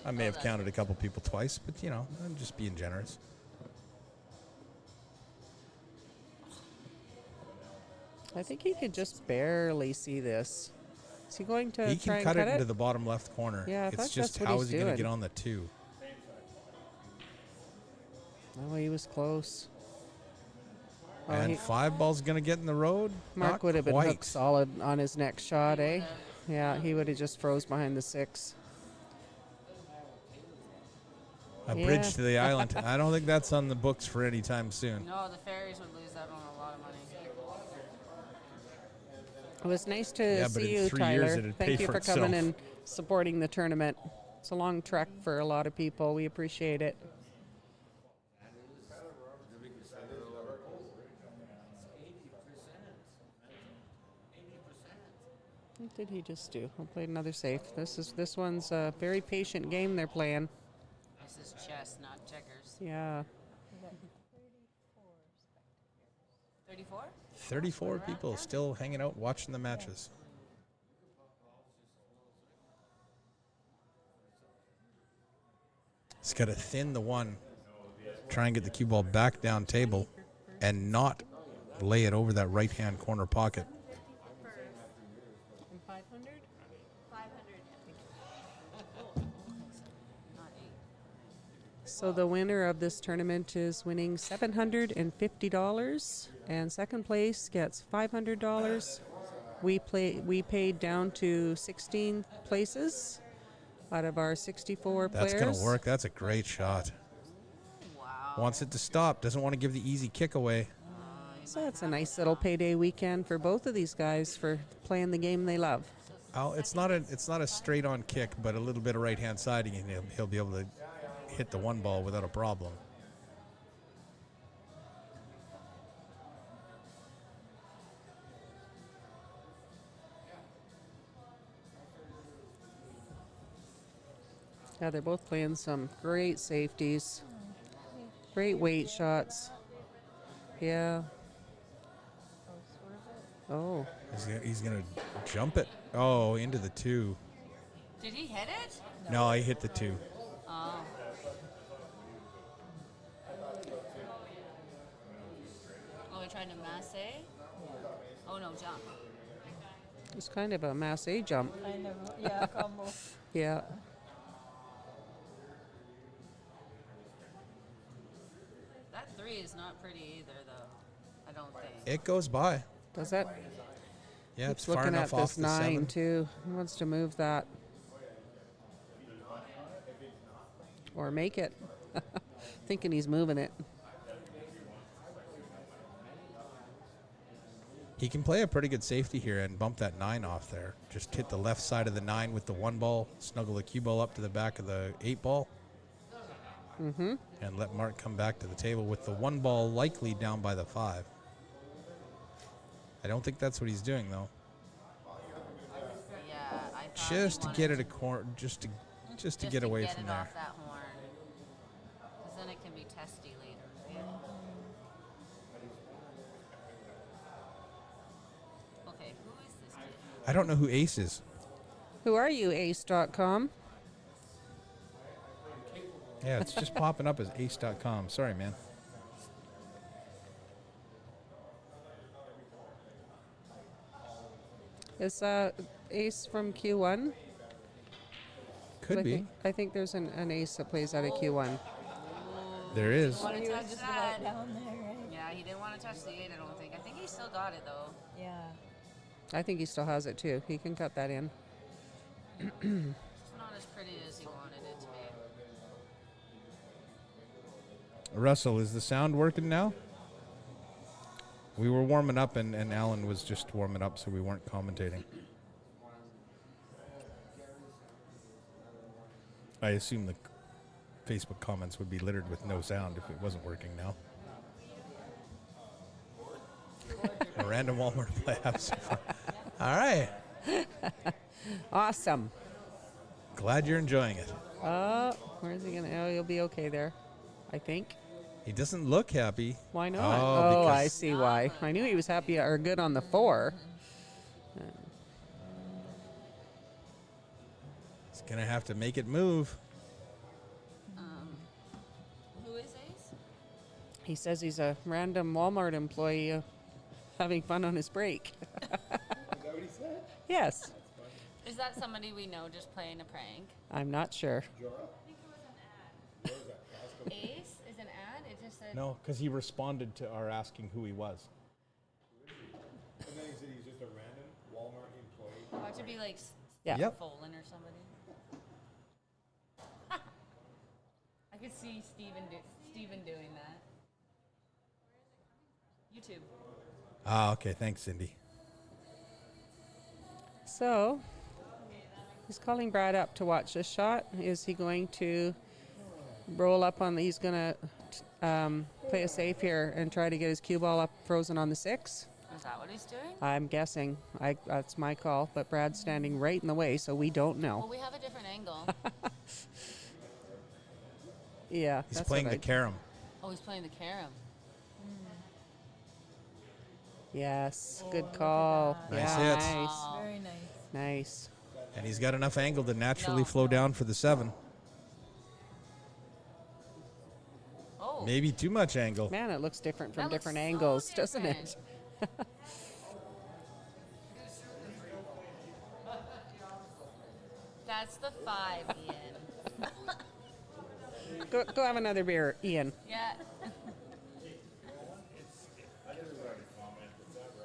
I may have counted a couple people twice, but you know, I'm just being generous. I think he could just barely see this. Is he going to He try can and cut it into the bottom left corner. Yeah, I it's thought just that's what how he's is he going to doing. get on the 2? Oh, he was close. Oh, And 5 ball's going to get in the road. Mark Not would have been quite. hooked solid on his next shot, eh? Yeah, he would have just froze behind the 6. A bridge to the island. I don't think that's on the books for any time soon. No, the Fairies would lose out on a lot of money. It was nice to Yeah, but see in you, 3 Tyler. years it'd Thank pay you for for coming itself. and supporting the tournament. It's a long trek for a lot of people. We appreciate it. What did he just do? I played another safe. This one's a very patient game they're playing. This is chess, not checkers. Yeah. 34? 34 people still hanging out watching the matches. He's got to thin the 1, try and get the cue ball back down table, and not lay it over that right-hand corner pocket. 500? 500. So the winner of this tournament is winning $750, and second place gets $500. We paid down to 16 places out of our 64 That's players. going to work. That's a great shot. Wow. Wants it to stop. Doesn't want to give the easy kick away. So it's a nice little payday weekend for both of these guys for playing the game they love. It's not a straight-on kick, but a little bit of right-hand siding, and he'll be able to hit the 1 ball without a problem. Yeah, they're both playing some great safeties, great weight shots. Yeah. Oh. He's gonna jump it. Oh, into the 2. Did he hit it? No, he hit the 2. Oh. Oh, he tried to masse? Oh, no, jump. It's kind of a masse jump. Kind of, yeah, combo. Yeah. That 3 is not pretty either, though. I don't think. It goes by. Does it? Yeah, Keeps it's far looking enough at off this the 9 7. too. He wants to move that. Or make it. Thinking he's moving it. He can play a pretty good safety here and bump that 9 off there. Just hit the left side of the 9 with the 1 ball, snuggle the cue ball up to the back of the 8 ball, and let Mark come back to the table with the 1 ball likely down by the 5. I don't think that's what he's doing though. Yeah, I thought Just he to get wanted it a corner, just to get away get from it there. off that horn. Because then it can be testy later. Okay, who is this kid? I don't know who Ace is. Who are you, ace.com? Yeah, it's just popping up as ace.com. Sorry, man. Is Ace from Q1? Could be. I think there's an Ace that plays out of Q1. There is. Want to He was touch just that? about down there, right? Yeah, he didn't want to touch the 8, I don't think. I think he still got it, though. Yeah. I think he still has it too. He can cut that in. It's not as pretty as he wanted it to be. Russell, is the sound working now? We were warming up, and Alan was just warming up, so we weren't commentating. I assume the Facebook comments would be littered with no sound if it wasn't working now. A random Walmart play. All right. Awesome. Glad you're enjoying it. Where's he gonna? Oh, you'll be okay there, I think. He doesn't look happy. Why not? Oh, Oh, I because see why. I knew he was happy or good on the 4. he's going to have to make it move. Who is Ace? He says he's a random Walmart employee having fun on his break. Is that what he said? Yes. Is that somebody we know just playing a prank? I'm not sure. Ace is an ad? It just said. No, because he responded to our asking who he was. And then he said he's just a random Walmart employee. Watch it be like Yeah. Yep. Folin or somebody. I could see Steven doing that. YouTube. Ah, okay. Thanks, Cindy. So, he's calling Brad up to watch this shot. Is he going to roll up on he's going to play it safe here and try to get his cue ball up frozen on the 6? Is that what he's doing? I'm guessing. That's my call, but Brad's standing right in the way, so we don't Well, know. we have a different angle. Yeah. He's that's playing what the carom. Oh, he's playing the carom. Yes, good call. Nice Yeah, hits. nice. Very nice. Nice. And he's got enough angle to naturally No, flow no. down for the 7. Oh. Maybe too much angle. Man, it looks different from That looks different so angles, doesn't it? different. That's the 5, Ian. Go have another beer, Ian. Yeah.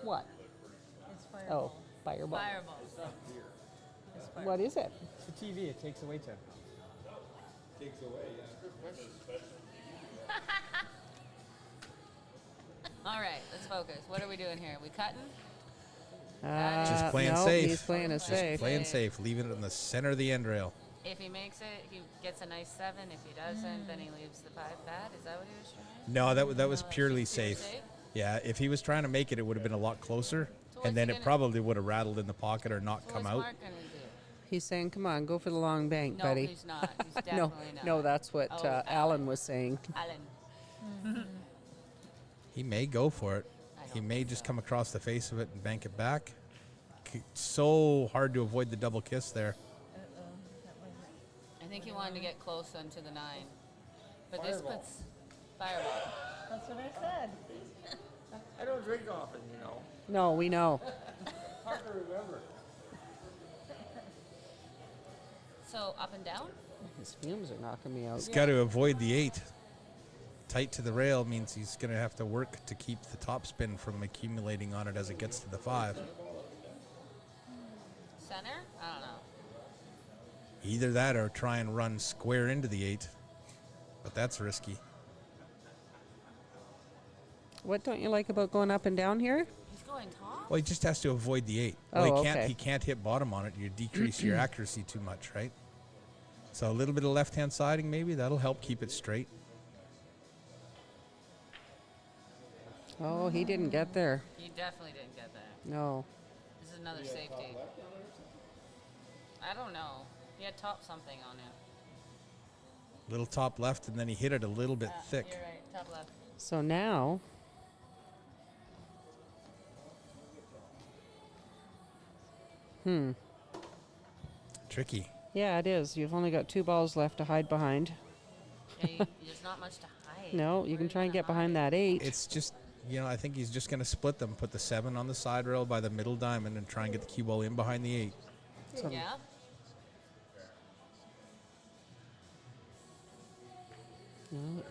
What? It's fireball. Oh, fireball. Fireball. It's fireball. What is it? It's a TV. It takes away time. Takes away, yeah. All right, let's focus. What are we doing here? We cutting? Just playing no, safe. He's playing a Just safe. playing safe, leaving it in the center of the end rail. If he makes it, he gets a nice 7. If he doesn't, then he leaves the 5 pad. Is that what he was trying? No, that was No, purely it's pure safe. Yeah, if he was trying to make it, it would have been a lot closer, what's and then he it gonna- probably would have rattled in the pocket or not So come what's out. Mark gonna do? He's saying, "Come on, go for the long bank, No, buddy." he's not. He's no, definitely not. no, that's what Oh, Alan was saying. Alan. He may go for it. I He don't may think just so. come across the face of it and bank it back. So hard to avoid the double kiss there. I think he wanted to get close onto the 9. But this puts fireball. That's what I said. I don't drink often, you know. No, we know. Hard to remember. So up and down? His fumes are knocking me out. He's got to avoid the 8. Tight to the rail means he's going to have to work to keep the topspin from accumulating on it as it gets to the 5. Center? I don't know. Either that or try and run square into the 8. But that's risky. What don't you like about going up and down here? He's going top? Well, he just has to avoid the 8. Oh, Well, okay. he can't hit bottom on it. You decrease your accuracy too much, right? So a little bit of left-hand siding maybe. That'll help keep it straight. Oh, he didn't get there. He definitely didn't get that. No. This is another safety. I don't know. He had top something on him. Little top left, and then he hit it a little bit thick. You're right. Top left. So now, Tricky. yeah, it is. You've only got 2 balls left to hide behind. Yeah, there's not much to hide. No, you Where can are try and gonna get behind hide? that 8. It's just, I think he's just going to split them, put the 7 on the side rail by the middle diamond, and try and get the cue ball in behind the 8. Yeah? No.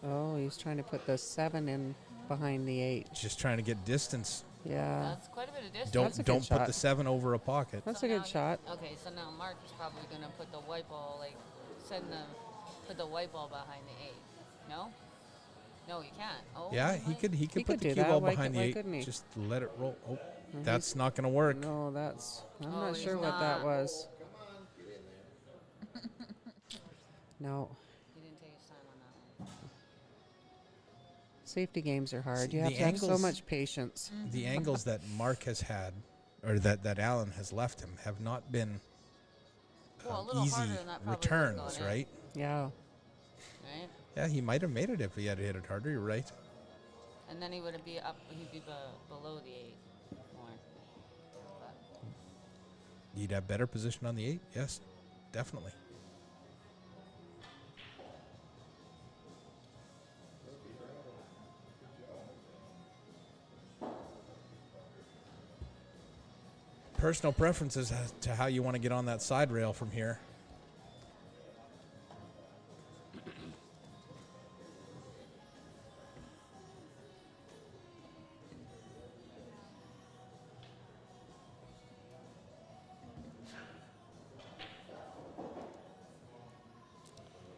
Oh, he's trying to put the 7 in behind the 8. Just trying to get distance. Yeah. That's quite a bit of distance. That's a Don't good put shot. the 7 over a pocket. That's So a now good shot. Okay, so now Mark is probably gonna put the white ball, like put the white ball behind the 8. No? No, you can't. Oh. Yeah, he could He put could the do cue that. ball Why behind why the 8. couldn't he? Just let it roll. Oh, Mhm. that's not going to work. No, that's. I'm Oh, not he's sure what that not. was. No. He didn't take his time on that one. Safety games are hard. See, You have the to have so angles- much patience. The angles that Mark has had, or that Allen has left him, have not been Well, a little easy harder than that probably returns, would've gone in. right? Yeah. Right? Yeah, he might have made it if he had hit it harder. You're right. And then he would be up. He'd be below the 8 more. But He'd have better position on the 8. Yes, definitely. Personal preferences as to how you want to get on that side rail from here.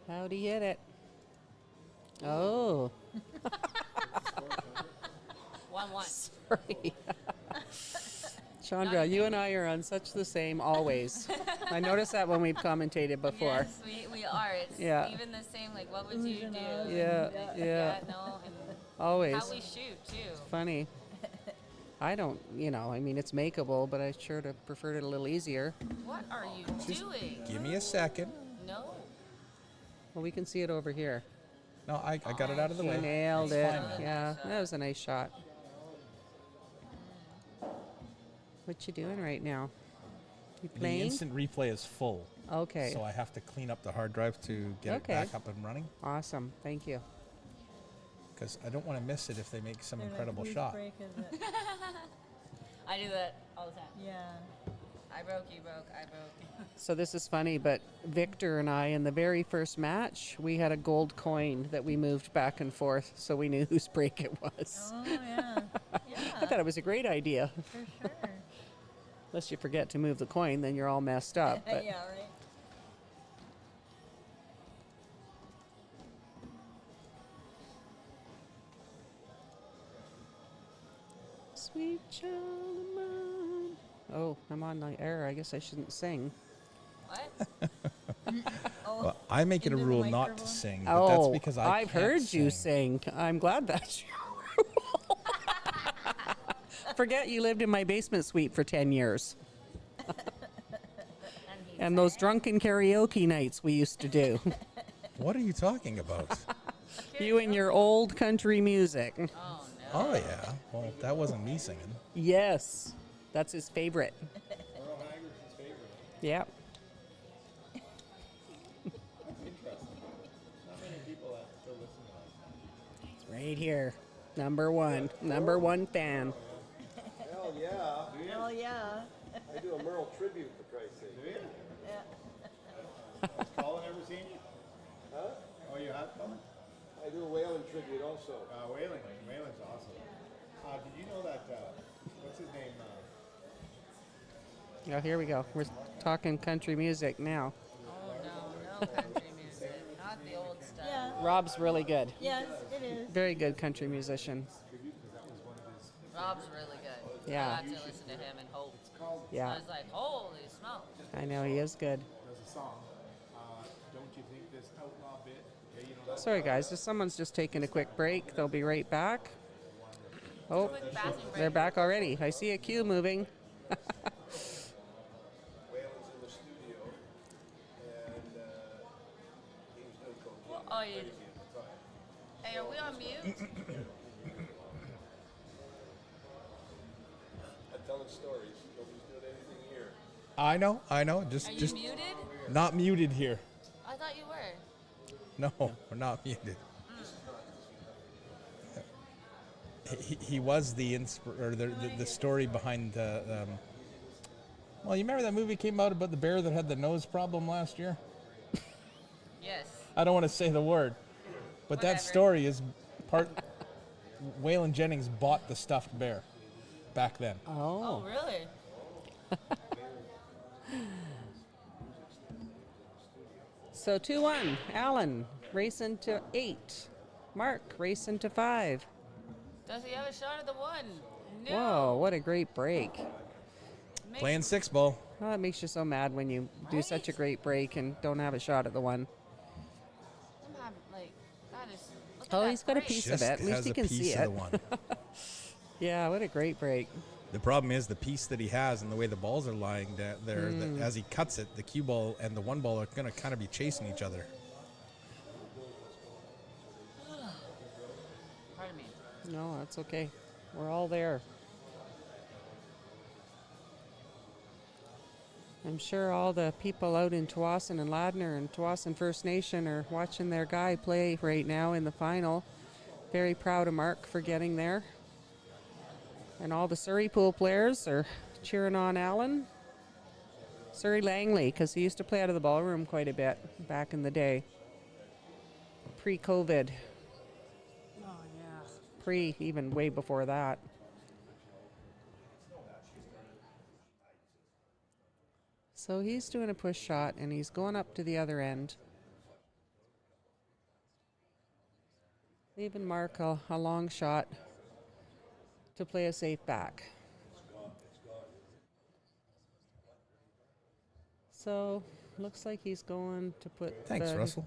How'd he hit it? Oh. 1-1. Sorry. Chandra, you and I are on such the same always. I noticed that when we've commentated before. Yes, we are. It's Yeah. even the same. Like, what would you do? Yeah, yeah. No, and Always. how we shoot too. Funny. I don't, I mean, it's makeable, but I sure have preferred it a little easier. What are you doing? Give me a second. No. Well, we can see it over here. No, I got it out of the He way. nailed It's it. fine. Yeah, that was a nice shot. What you doing right now? You The playing? instant replay is full. Okay. So I have to clean up the hard drive to get Okay. it back up and running. Awesome. Thank you. Because I don't want to miss it if they make some They're like, incredible "Whose shot. break is it?" I do that all the time. Yeah. I broke, you broke, I broke. So this is funny, but Victor and I, in the very first match, we had a gold coin that we moved back and forth, so we knew whose break it was. Oh, yeah. I thought it was a great idea. For sure. Unless you forget to move the coin, then you're all messed up. But Yeah, right. Sweet child of mine. Oh, I'm on the air. I guess I shouldn't sing. What? Well, I make it a Into the rule not to microphone? sing, but that's Oh, because I I've can't heard you sing. sing. I'm glad that's your rule. Forget you lived in my basement suite for 10 years. And those drunken karaoke nights we used to do. What are you talking about? You and your old country music. Oh, no. Oh, yeah. Well, that wasn't me singing. Yes, that's his favorite. Yeah. It's right here. Number one fan. Hell yeah. Hell yeah. I do a Merle tribute, for Christ's sake. Do you? Yeah. Has Colin ever seen you? Huh? Oh, you have, Colin? I do a whaling tribute also. Whaling. Whaling's awesome. Did you know that, what's his name? Oh, here we go. We're talking country music now. Oh, no country music. Not the old stuff. Yeah. Rob's really good. Yes, it is. Very good country musician. Rob's really good. Yeah. I got to listen to him and hope. Yeah. I was like, holy smokes. I know he is good. There's a song. Don't you think this outlaw bit? Okay, you know that. Sorry, guys. Someone's just taking a quick break. They'll be right back. Oh, Quick bathroom break. they're back already. I see a queue moving. Whalen's in the studio, and he was doing cocaine. Oh, you. Crazy at the time. Hey, are we on mute? I'm telling stories. Nobody's doing anything here. I know. Are you Just muted? not muted here. I thought you were. No, we're not muted. He was the the story behind the. Well, you remember that movie came out about the bear that had the nose problem last year? Yes. I don't want to say the word, but that Whatever. story is part. Waylon Jennings bought the stuffed bear. back then. Oh, really? So 2-1. Allen racing to 8. Mark racing to 5. Does he have a shot at the 1? No. Whoa, what a great break. Playing 6 ball. Oh, it makes you so mad when you do such a great break and don't have a shot at the 1. Oh, he's got a piece of it. At least he can see it. Yeah, what a great break. The problem is the piece that he has and the way the balls are lying there, that as he cuts it, the cue ball and the 1 ball are going to kind of be chasing each other. Pardon me. No, that's okay. We're all there. I'm sure all the people out in Tawasin and Ladner and Tawasin First Nation are watching their guy play right now in the final. Very proud of Mark for getting there. And all the Surrey pool players are cheering on Allen. Surrey Langley, because he used to play out of the ballroom quite a bit back in the day. Pre-COVID. Oh, yeah. Even way before that. So he's doing a push shot, and he's going up to the other end. Leaving Mark a long shot to play a safe back. So, looks like he's going to put Thanks, Russell.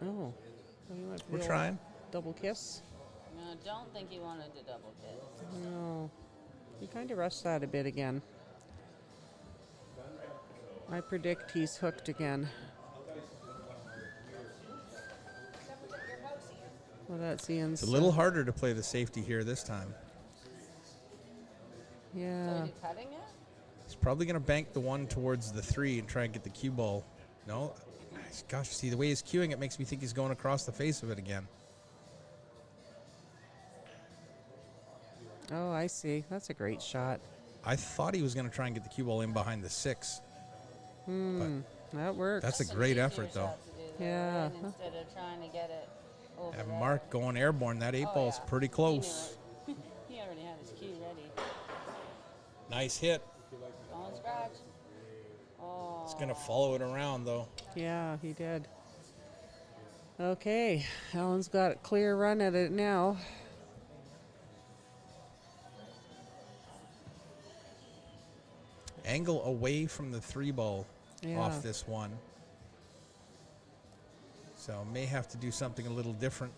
Oh. He went for We're the trying. Double kiss? No, I don't think he wanted to double kiss. No. He kind of rushed that a bit again. I predict he's hooked again. Well, that's Ian's. It's a little harder to play the safety here this time. Yeah. So are you cutting it? He's probably going to bank the 1 towards the 3 and try and get the cue ball. No. Gosh, see, the way he's cueing it makes me think he's going across the face of it again. Oh, I see. That's a great shot. I thought he was going to try and get the cue ball in behind the 6. That works. That's a great effort, though. Yeah. Instead of trying to get it over And there. Mark going airborne. That 8 ball's pretty close. He already had his cue ready. Nice hit. Don't scratch. Oh. It's going to follow it around, though. Yeah, he did. Okay. Alan's got a clear run at it now. Angle away from the 3 ball Yeah. off this 1. So may have to do something a little different.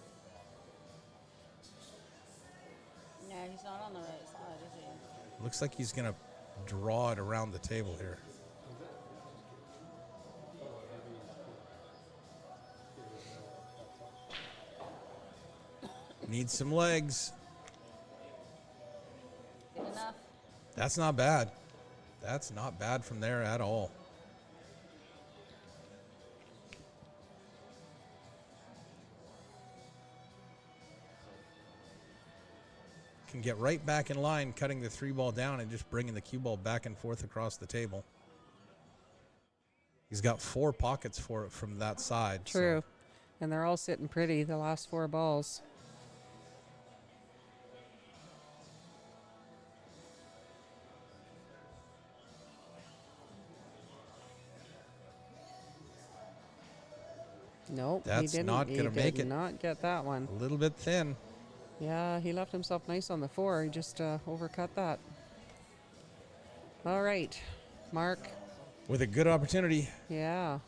Yeah, he's not on the right side, is he? Looks like he's going to draw it around the table here. Needs some legs. Good enough. That's not bad. That's not bad from there at all. Can get right back in line, cutting the 3 ball down and just bringing the cue ball back and forth across the table. He's got 4 pockets for it from that side. True. And they're all sitting pretty, the last 4 balls. Nope, That's he didn't. not gonna make He it. did not get that one. A little bit thin. Yeah, he left himself nice on the 4. He just overcut that. All right, Mark. With a good opportunity. Yeah.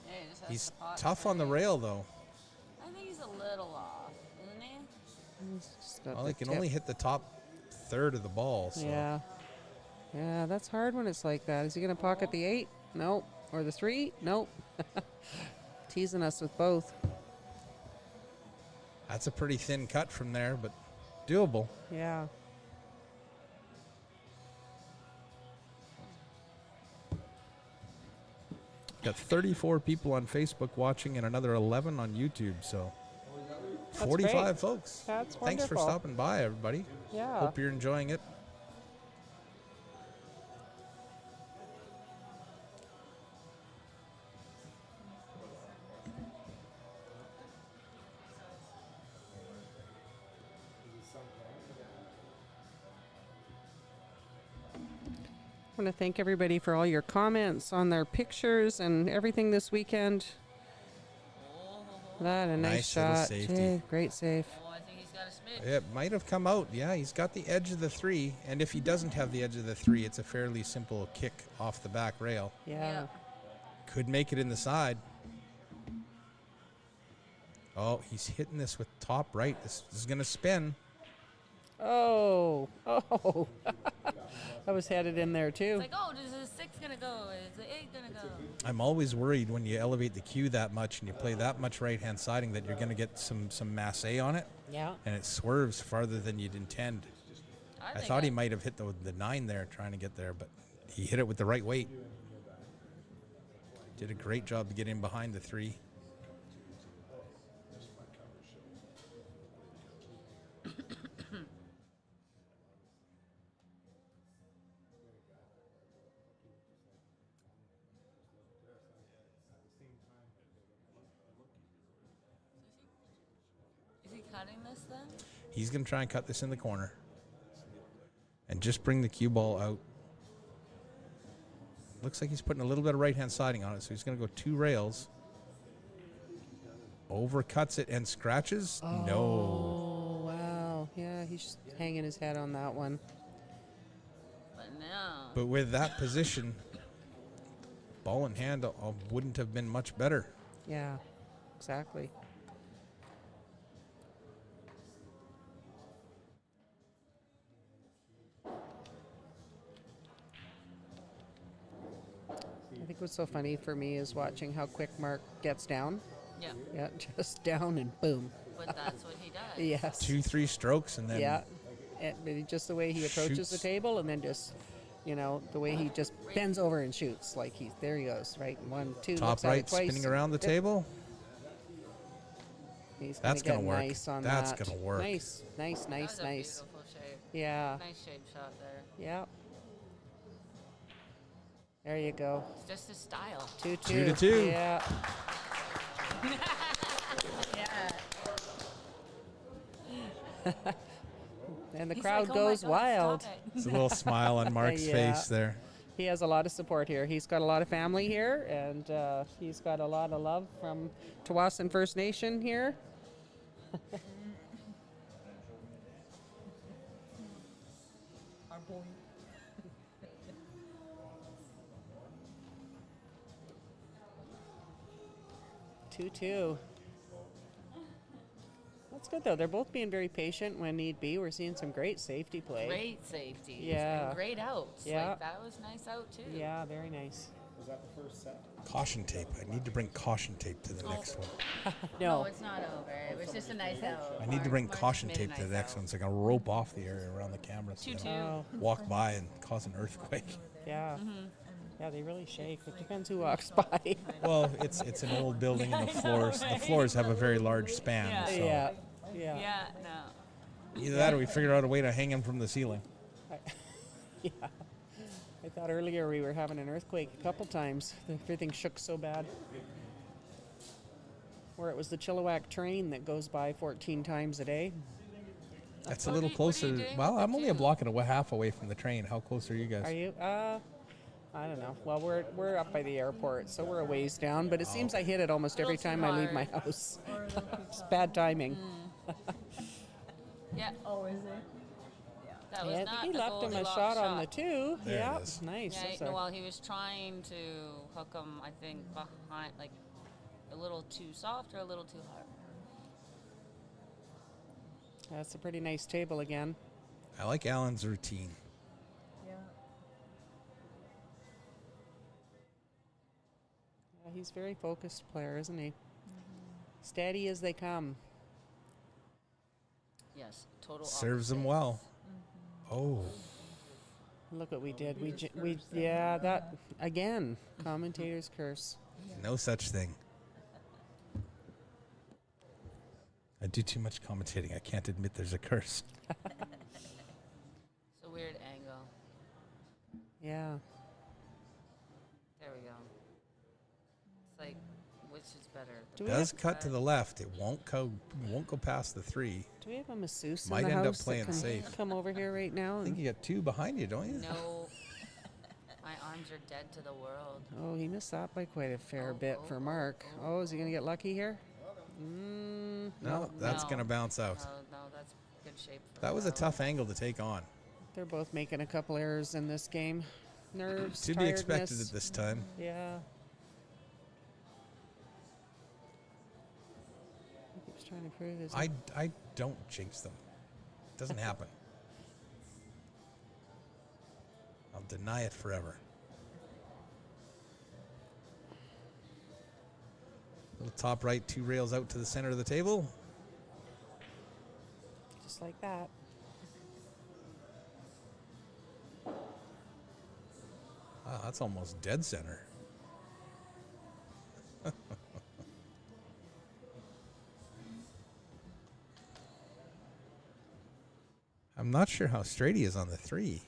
Yeah, he just has He's the pot tough on the rail, though. I think he's a little off, isn't he? He's just got Well, the he can tip. only hit the top third of the ball. So. Yeah. Yeah, that's hard when it's like that. Is he going to pocket the 8? Nope. Or the 3? Nope. Teasing us with both. That's a pretty thin cut from there, but doable. Yeah. Got 34 people on Facebook watching and another 11 on YouTube, so That's 45 great. folks. That's Thanks for wonderful. stopping by, everybody. Yeah. Hope you're enjoying it. want to thank everybody for all your comments on their pictures and everything this weekend. That a nice little shot. safety. Gee, great save. Oh, I think he's got a smidge. It might have come out. Yeah, he's got the edge of the 3. And if he doesn't have the edge of the 3, it's a fairly simple kick off the back rail. Yeah. Could make it in the side. Oh, he's hitting this with top right. This is going to spin. Oh. I was headed in there too. It's like, oh, is the 6 gonna go? Is the 8 gonna go? I'm always worried when you elevate the cue that much and you play that much right-hand siding that you're going to get some masse on it. Yeah. And it swerves farther than you'd intend. I thought he might have hit the 9 there trying to get there, but he hit it with the right weight. Did a great job to get in behind the 3. Is he cutting this then? He's going to try and cut this in the corner and just bring the cue ball out. Looks like he's putting a little bit of right-hand siding on it, so he's going to go 2 rails. Overcuts it and scratches? No. Oh, wow. Yeah, he's just hanging his head on that one. But no. But with that position, ball in hand wouldn't have been much better. Yeah, exactly. I think what's so funny for me is watching how quick Mark gets down. Yeah. Yeah, just down and boom. But that's what he does. Yes. 2-3 strokes and then Yeah. Just the way he approaches the shoots. table and then just, the way he just bends over and shoots. Like there he goes, right? 1, 2, top looks at it right twice. spinning around the Yep. table. He's That's gonna gonna get work. nice on That's that. gonna work. Nice. That was a beautiful shape. Yeah. Nice shape shot there. Yeah. There you go. It's just his style. 2-2. 2-2. Yeah. And the He's crowd like, "Oh my goes God, wild. stop it." There's a little smile on Mark's Yeah. face there. He has a lot of support here. He's got a lot of family here, and he's got a lot of love from Tawasin First Nation here. Our boy. 2-2. That's good, though. They're both being very patient when need be. We're seeing some great safety play. Great safety. Yeah. And great outs. Yeah. Like, that was nice out, too. Yeah, very nice. Was that the first set? Caution tape. I need to bring caution tape to the next one. No, it's not over. It was just a nice out. I need to bring Mark caution made a tape to the nice next out. one so I can rope off the area around the camera so 2-2. I don't walk by and cause an earthquake. Yeah. Yeah, they really shake. It depends who walks by. Well, it's an old building and the floors have a very large span. Yeah. So Yeah. Yeah. Yeah, no. either that or we figure out a way to hang him from the ceiling. Yeah. I thought earlier we were having an earthquake a couple times. Everything shook so bad. Or it was the Chilliwack train that goes by 14 times a day. That's a little closer. Well, I'm only a block and a half away from the train. How close are you guys? Are you? I don't know. Well, we're up by the airport, so we're a ways down. But it seems I hit it almost every time I leave my house. It's bad timing. Yeah. Oh, is it? That was Yeah, not he a left him a Goldilocks shot on the 2. There it Yeah, is. nice. Yeah, That's a- well, he was trying to hook him, I think, behind, like, a little too soft or a little too hard. That's a pretty nice table again. I like Alan's routine. Yeah. Yeah, he's a very focused player, isn't he? Steady as they come. Yes, total Serves him opposite. well. Oh, Look what we did. Yeah, that again. Commentator's curse. no such thing. I do too much commentating. I can't admit there's a curse. It's a weird angle. Yeah. There we go. It's like, which is better? Do It we does have- cut to the left. It won't go past the 3. Do we have a masseuse Might in the end up house playing that can safe. come over here right now? I think you got 2 behind you, don't you? No. arms are dead to the world. Oh, he missed that by quite a fair bit for Mark. Oh, is he going to get lucky here? No, that's going to bounce out. No, that's good shape. That was a tough angle to take on. They're both making a couple errors in this game. Nerves, To be expected tiredness. at this time. Yeah. He keeps trying to prove his... I don't jinx them. It doesn't happen. I'll deny it forever. Little top right, 2 rails out to the center of the table. Just like that. Wow, that's almost dead center. I'm not sure how straight he is on the 3.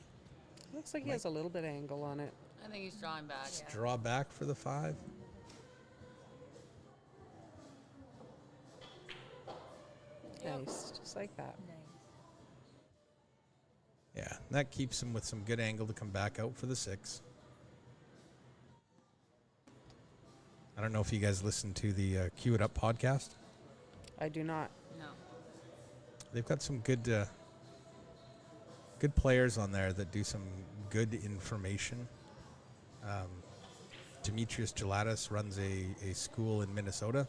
Looks like he has a little bit of angle on it. I think he's drawing back. Just draw back for the 5. Nice, just like that. Yeah, that keeps him with some good angle to come back out for the 6. I don't know if you guys listen to the Cue It Up podcast. I do not. No. They've got some good good players on there that do some good information. Demetrius Gelatis runs a school in Minnesota.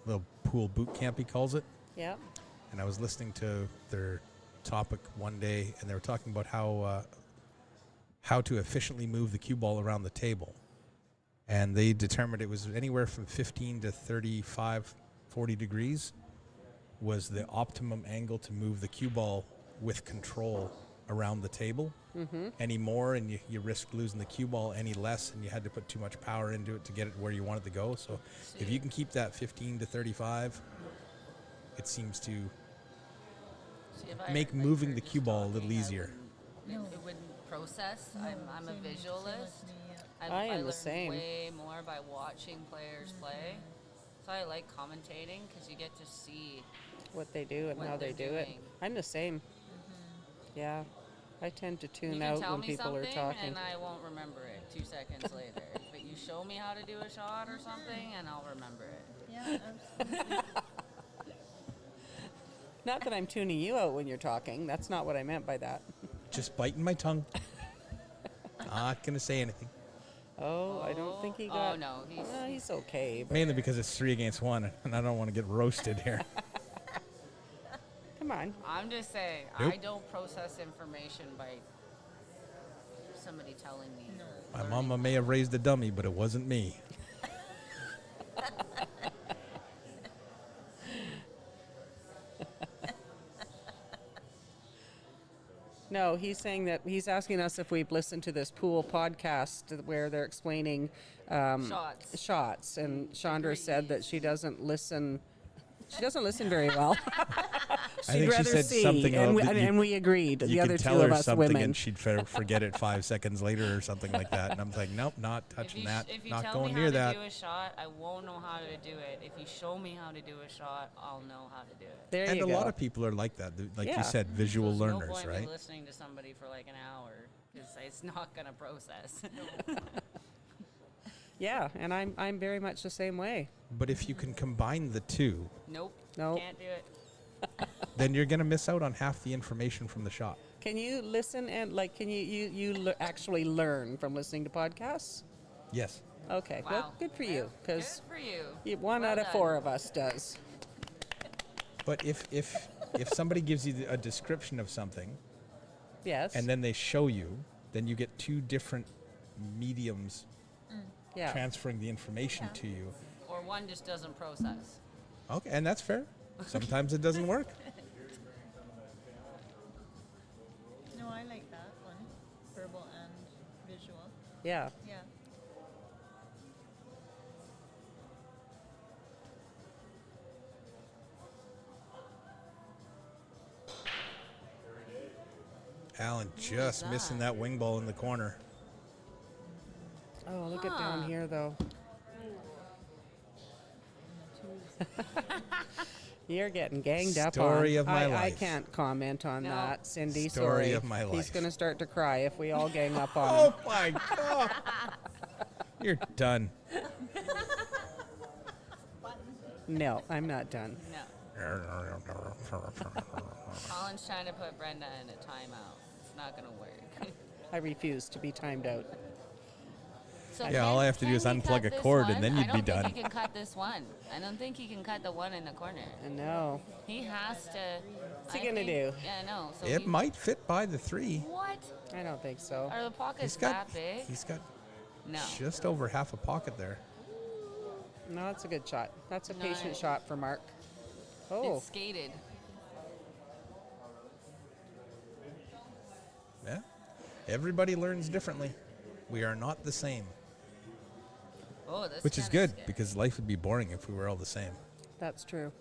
Little pool boot camp, he calls it. Yeah. And I was listening to their topic one day, and they were talking about how to efficiently move the cue ball around the table. And they determined it was anywhere from 15 to 35, 40 degrees was the optimum angle to move the cue ball with control around the table. Mm-hmm. Any more and you risk losing the cue ball, any less and you had to put too much power into it to get it where you want it to go. So if you can keep that 15 to 35, it seems to make moving the cue ball a little easier. It wouldn't process. I'm a visualist. I am the learn same. way more by watching players play. So I like commentating because you get to see what they do and what how they do they're it. doing. I'm the same. Yeah. I tend to You tune can out tell when me people are something talking. and I won't remember it 2 seconds later. But you show me how to do a shot or something and I'll remember it. Yeah, absolutely. Not that I'm tuning you out when you're talking. That's not what I meant by that. Just biting my tongue. Not going to say anything. Oh, I don't think he got... Oh, no. He's okay. But Mainly because it's 3 against 1, and I don't want to get roasted here. Come on. I'm just saying, Nope. I don't process information by somebody telling me. My mama may have raised a dummy, but it wasn't me. No, he's saying that he's asking us if we've listened to this pool podcast where they're explaining shots. And Chandra said that she doesn't listen. She doesn't listen very well. I think she said something and, about and we agreed. You The could other tell two her of us something women. and she'd forget it 5 seconds later or something like that. And I'm like, nope, not touching that. If you Not tell going me near how that. to do a shot, I won't know how to do it. If you show me how to do a shot, I'll know how to do it. There And you a go. lot of people are like that. Like Yeah. you said, visual There's learners, no point right? me listening to somebody for like an hour because it's not going to process. Yeah, and I'm very much the same way. But if you can combine the two, Nope. Nope. Can't do it. then you're going to miss out on half the information from the shot. Can you listen and can you actually learn from listening to podcasts? Yes. Okay, Wow. well, good for you, because Good for you. one Well out of done. 4 of us does. But if somebody gives you a description of something, Yes. and then they show you, then you get 2 different mediums Yeah. transferring the information to you. Or one just doesn't process. Okay, and that's fair. Sometimes it doesn't work. No, I like that one. Verbal and visual. Yeah. Yeah. Alan just missing that wing ball in the corner. Oh, look at down here, though. You're getting ganged up on. Story of my I life. can't comment on No. that, Cindy. Story sorry. of my He's life. going to start to cry if we all gang up on Oh him. my God. You're done. No, I'm not done. No. Colin's trying to put Brenda in a timeout. It's not going to work. I refuse to be timed out. So Yeah, all I have to do is can he unplug cut a this cord and one? then you'd be I don't done. think he can cut this one. I don't think he can cut the one in the corner. No. He has to. What's he I going to think- do? Yeah, I know. So It he- might fit by the 3. What? I don't think so. Are the pockets He's got that big? he's got No. just over half a pocket there. No, that's a good shot. That's a patient Nice. shot for Mark. Oh, It's skated. Yeah. Everybody learns differently. We are not the same. Oh, this Which is kinda good scary. because life would be boring if we were all the same. that's true.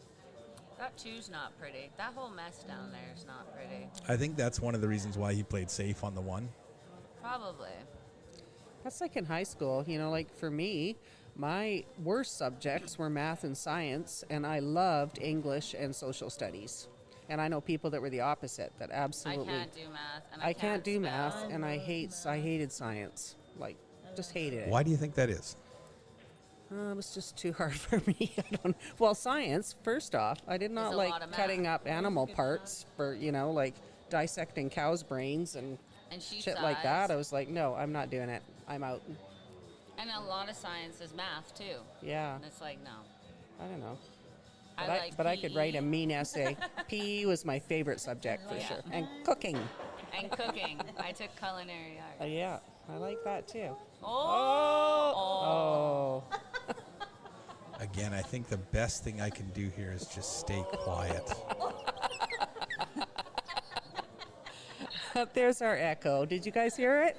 That two's not pretty. That whole mess down there is not pretty. I think that's one of the reasons why he played safe on the 1. Probably. That's like in high school. You know, like for me, my worst subjects were math and science, and I loved English and social studies. And I know people that were the opposite, that absolutely. I can't do math. And I can't do spell. math, and I hated science. Like, just hated it. Why do you think that is? It was just too hard for me. I don't. Well, science. First off, I did not a like lot of math. cutting up animal parts for like dissecting cows' brains and And sheep's shit like that. eyes. I was like, no, I'm not doing it. I'm out. And a lot of science is math too. Yeah, And it's like no. I don't know. I But, like but I could write a PE. mean essay. PE was my favorite subject for Yeah. sure, and cooking. And cooking. I took culinary art. Yeah, I like that too. Oh. Oh. Again, I think the best thing I can do here is just stay quiet. There's our echo. Did you guys hear it?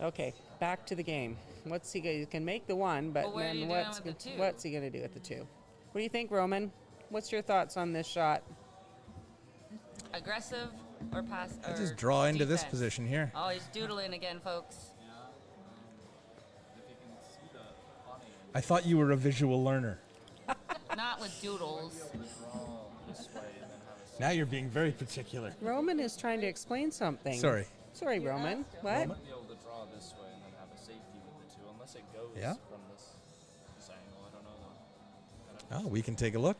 Okay, back to the game. What's he going? He can make the 1, but Well, what are then you doing with the 2? what's he going to do at the 2? What do you think, Roman? What's your thoughts on this shot? Aggressive or pass? I or just draw into this defense? position here. Oh, he's doodling again, folks. I thought you were a visual learner. Not with doodles. Now you're being very particular. Roman is trying to explain something. Sorry. Sorry, Roman. What? Be able to draw this way and then have a safety with the 2, unless it goes Yeah. from this angle. I don't know though. Oh, we can take a look.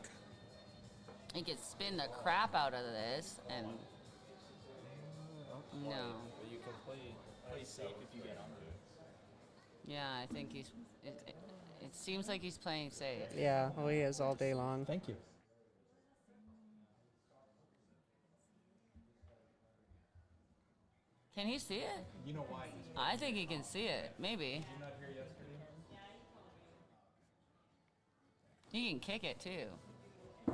He could spin the crap out of this and no. But you can play safe if you get under it. Yeah, I think he's. It seems like he's playing safe. Yeah, oh, he is all day long. Thank you. Can he see it? You know why? I think he can see it. Maybe. He can kick it too.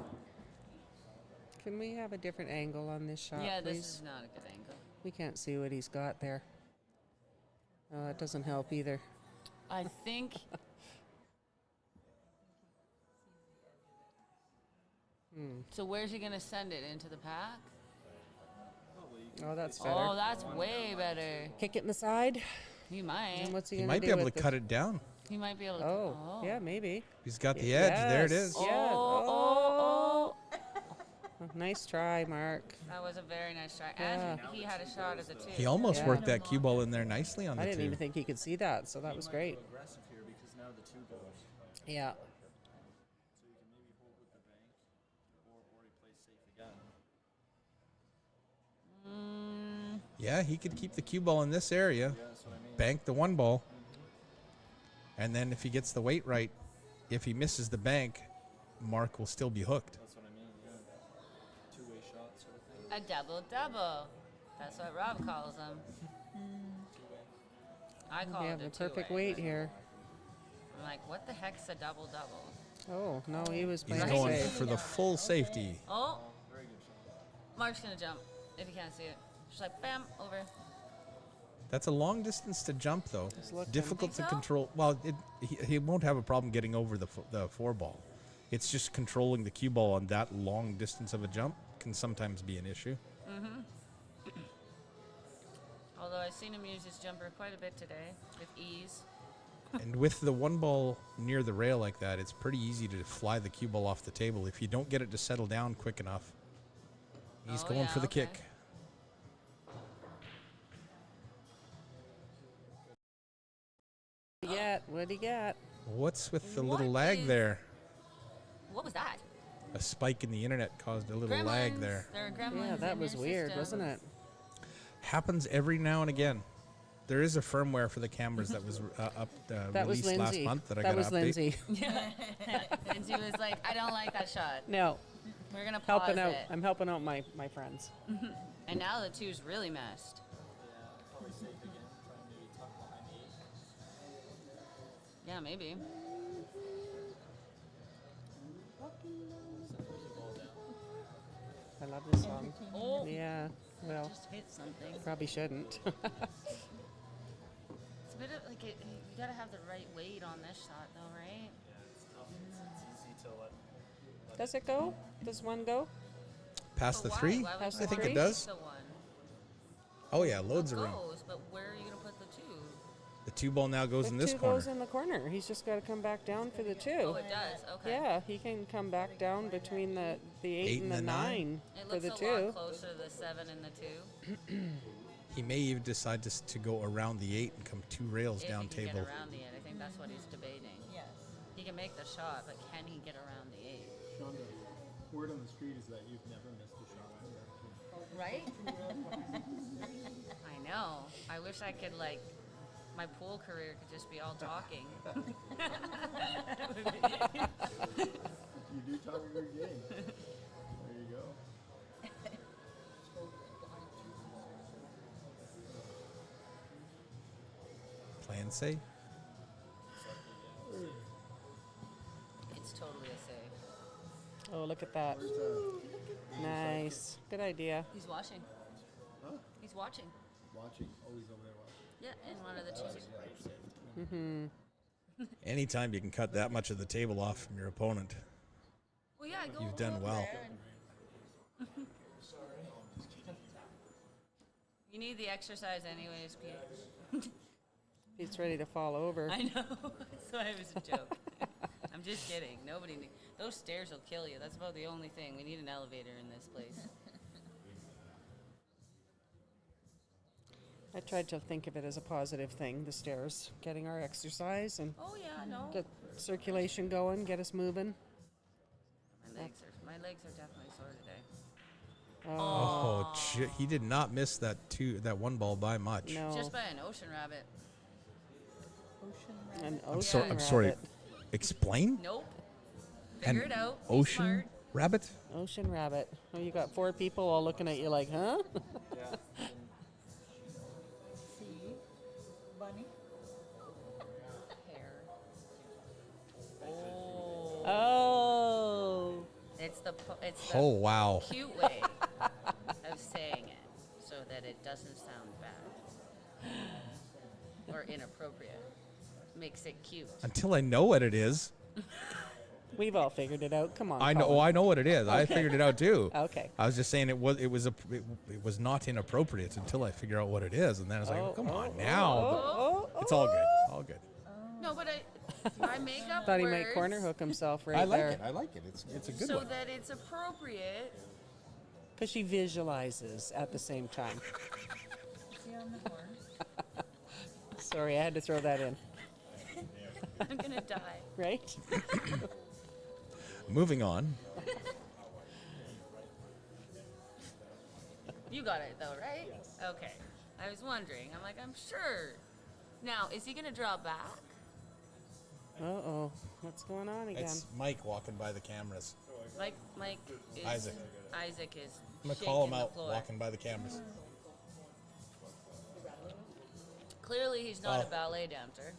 Can we have a different angle on this shot, Yeah, please? this is not a good angle. We can't see what he's got there. Oh, that doesn't help either. I think. So where's he gonna send it into the pack? Oh, that's better. Oh, that's way better. Kick it in the side. He might. And what's he He gonna might do be able to with cut it down. He might be able to. Oh, yeah, maybe. He's got the edge. There it is. Yeah. Oh. Nice try, Mark. That was a very nice try. Yeah. And he had a shot at the 2. He almost Yeah. worked that cue ball in there nicely on the I didn't 2. even think he could see that, so that was great. Aggressive here because now the 2 goes. Yeah. So you can maybe hold with the bank or he plays safe again. Yeah, he could keep the cue ball in this area, That's what I mean. bank the 1 ball, and then if he gets the weight right, if he misses the bank, Mark will still be hooked. That's what I mean, yeah. 2-way shot sort of thing. A double-double. That's what Rob calls them. I call We it have a the perfect two-way. weight here. I'm like, what the heck's a double-double? Oh, no, he was He's playing going safe. for the full safety. Oh. Mark's going to jump if you can't see it. Just like, bam, over. That's a long distance to jump, though. looking. Difficult to Think so? control. Well, he won't have a problem getting over the 4 ball. It's just controlling the cue ball on that long distance of a jump can sometimes be an issue. Although I've seen him use his jumper quite a bit today with ease. And with the one ball near the rail like that, it's pretty easy to fly the cue ball off the table if you don't get it to settle down quick enough. He's going for the kick. What do you got? What's with the little lag there? What was that? A spike in the internet caused a little lag there. There are gremlins Yeah, that in was your weird, system. wasn't it? Happens every now and again. There is a firmware for the cameras that was That was released last Lindsay. month that I That got to was update. Lindsay. Lindsay was like, I don't like that shot. No. We're going to pause Helping out. it. I'm helping out my friends. And now the two's really messed. Probably safe again. Try and maybe tuck behind the 8. Yeah, maybe. I love this song. Oh. Yeah, well, Just hit something. probably shouldn't. It's a bit of like you gotta have the right weight on this shot, though, right? Yeah, it's tough. It's easy to let Does it go? Does one go? Past the But why? 3? Why would I you think want it to does. keep the one? Oh yeah, loads of room. Goes, but where are you gonna put the 2? The 2 ball now goes The in this 2 corner. goes in the corner. He's just got to come back down for the 2. Oh, it does. Okay. Yeah, he can come back down between the 8 and the 9 It for looks the a 2. lot closer to the 7 and the 2. He may even decide to go around the 8 and come 2 rails If down he can table. get around the 8, I think that's what he's debating. Yes. He can make the shot, but can he get around the 8? Shonda, word on the street is that you've never missed a shot. Right? I know. I wish I could, like, my pool career could just be all talking. You do talk a good game. There you go. Plan safe. It's totally a save. Oh, look at that. Nice. Good idea. He's watching. Huh? He's watching. Watching. Always over there watching. Yeah, in one of the 2s. Mm-hmm. Anytime you can cut that much of the table off from your opponent, Well, yeah, go you've done over well. there and- You need the exercise anyways, Pete. He's ready to fall over. I know. So it was a joke. I'm just kidding. Those stairs will kill you. That's about the only thing. We need an elevator in this place. I tried to think of it as a positive thing, the stairs, getting our exercise and Oh yeah, no. get circulation going, get us moving. My legs are definitely sore today. Oh, he did not miss that 1 ball by much. No. Just by an ocean rabbit. An I'm ocean sorry. rabbit. Explain? Nope. An Figure it out. Be ocean smart. rabbit? Ocean rabbit. Oh, you got 4 people all looking at you like, huh? Yeah. See? Bunny? Hair. Oh. It's the Oh, wow. cute way of saying it so that it doesn't sound bad or inappropriate. Makes it cute. Until I know what it is. We've all figured it out. Come on. I know. Colin. Oh, I know what it is. I Okay. figured it out too. Okay. I was just saying it was not inappropriate until I figure out what it is, and then I was like, come on now. But it's all good. All good. No, but I make up Thought he words might corner hook himself right I like there. it. I like it. It's a good so one. that it's appropriate. Because she visualizes at the same time. See on the horn? Sorry, I had to throw that in. I'm gonna die. Right? Moving on. You got it though, right? Yes. Okay. I was wondering. I'm like, I'm sure. Now, is he gonna draw back? Uh-oh. What's going on again? It's Mike walking by the cameras. Mike is Isaac. Isaac is. I'm gonna call him shaking the out floor. walking by the cameras. Clearly, he's not Oh. a ballet dancer.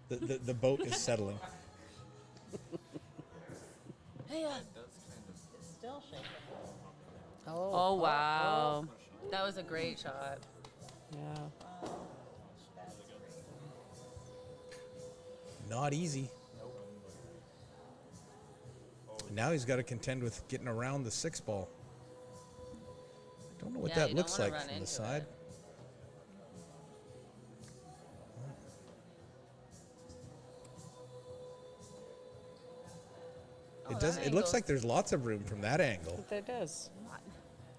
The boat is settling. Hey, It's still shaking. Oh wow, that was a great shot. Yeah. Not easy. Now he's got to contend with getting around the 6 ball. Don't know what Yeah, that you don't looks wanna like run from the into side. it. does. It looks like there's lots of room from that angle. There does.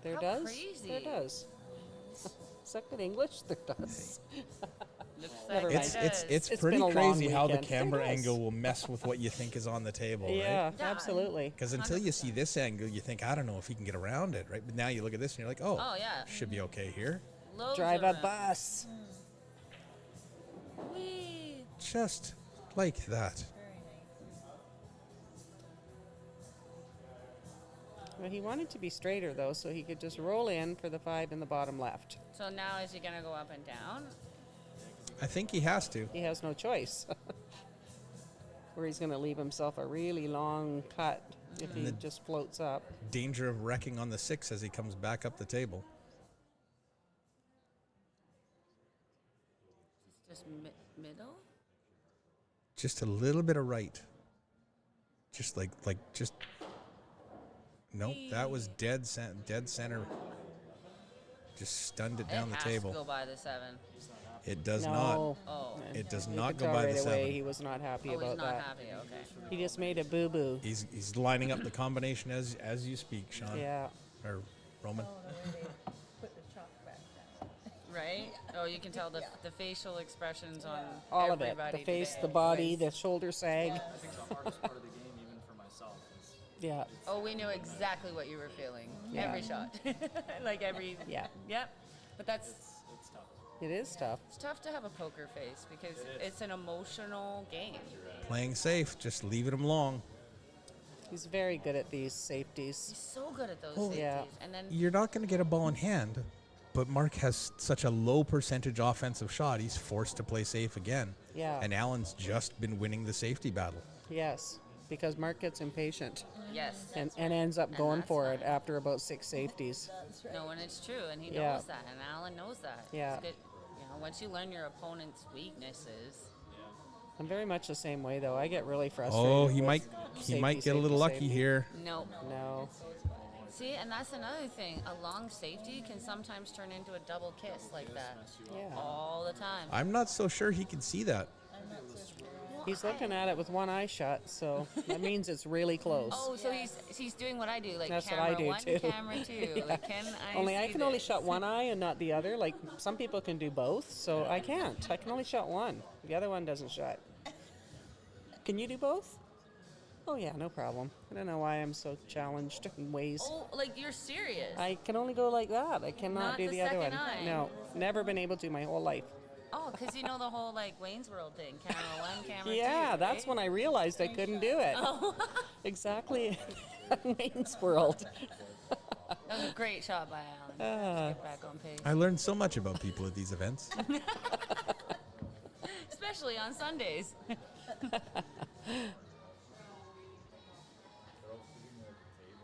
There How does. crazy. There does. Is that good English? There does. Looks Never like mind. It's It's pretty been a long crazy how the weekend. camera It is. angle will mess with what you think is on the table, Yeah, right? absolutely. Because until you see this angle, you think, I don't know if he can get around it, right? But now you look at this and you're like, oh, Oh, yeah. should be okay here. Loads Drive of a room. bus. Whee! Just like that. Well, he wanted to be straighter though, so he could just roll in for the 5 in the bottom left. So now is he gonna go up and down? I think he has to. He has no choice. Or he's going to leave himself a really long cut if he just floats up. Danger of wrecking on the 6 as he comes back up the table. Just middle? Just a little bit of right. Just just. Nope, that was dead center. Just stunned it down It the has table. to go by the 7. It does No. not. Oh. It does You not could go tell by right the away 7. he was not happy Oh, about he's not that. happy. Okay. He just made a boo-boo. He's lining up the combination as you speak, Sean. Yeah. Or Roman. Put the chalk back down. Right? Oh, you can tell the facial expressions on All of it. everybody The face, today. the body, the shoulder sag. I think the hardest part of the game, even for myself, is Yeah. Oh, we knew exactly what you were feeling. Yeah. Every shot. Like every. Yeah. Yep. But that's. it's tough. It is tough. It's tough to have a poker face because it's an emotional game. Playing safe. Just leave it alone. He's very good at these safeties. He's so good at those Well, safeties. yeah. And then You're not going to get a ball in hand, but Mark has such a low percentage offensive shot. He's forced to play safe again. Yeah. And Allen's just been winning the safety battle. Yes, because Mark gets impatient yes. and ends up going that's for it fine. after about 6 safeties. No, and it's true, and he Yeah. knows that, and Alan knows that. Yeah. It's good. You know, once you learn your opponent's weaknesses, I'm very much the same way, though. I get really frustrated. Oh, he with might safety, get a little safety, lucky safety. here. no. No. See, and that's another thing. A long safety can sometimes turn into a double kiss like that Yeah. all the time. I'm not so sure he can see that. He's looking at it with one eye shut, so that means it's really close. Oh, so he's doing what I do, like That's what camera I do, 1, too. camera 2. Yeah. Like, can I Only I see can only this? shut one eye and not the other. Like some people can do both, so I can't. I can only shut one. The other one doesn't shut. Can you do both? Oh yeah, no problem. I don't know why I'm so challenged in ways. Oh, like you're serious? I can only go like that. I cannot Not do the the other one. second eye. No, never been able to my whole life. Oh, because you know the whole like Wayne's World thing, camera 1, camera 2. Yeah, that's right? when I realized I couldn't do it. Oh. Exactly. Wayne's World. That was a great shot by Alan. Ah. Let's get back on pace. I learned so much about people at these events. Especially on Sundays.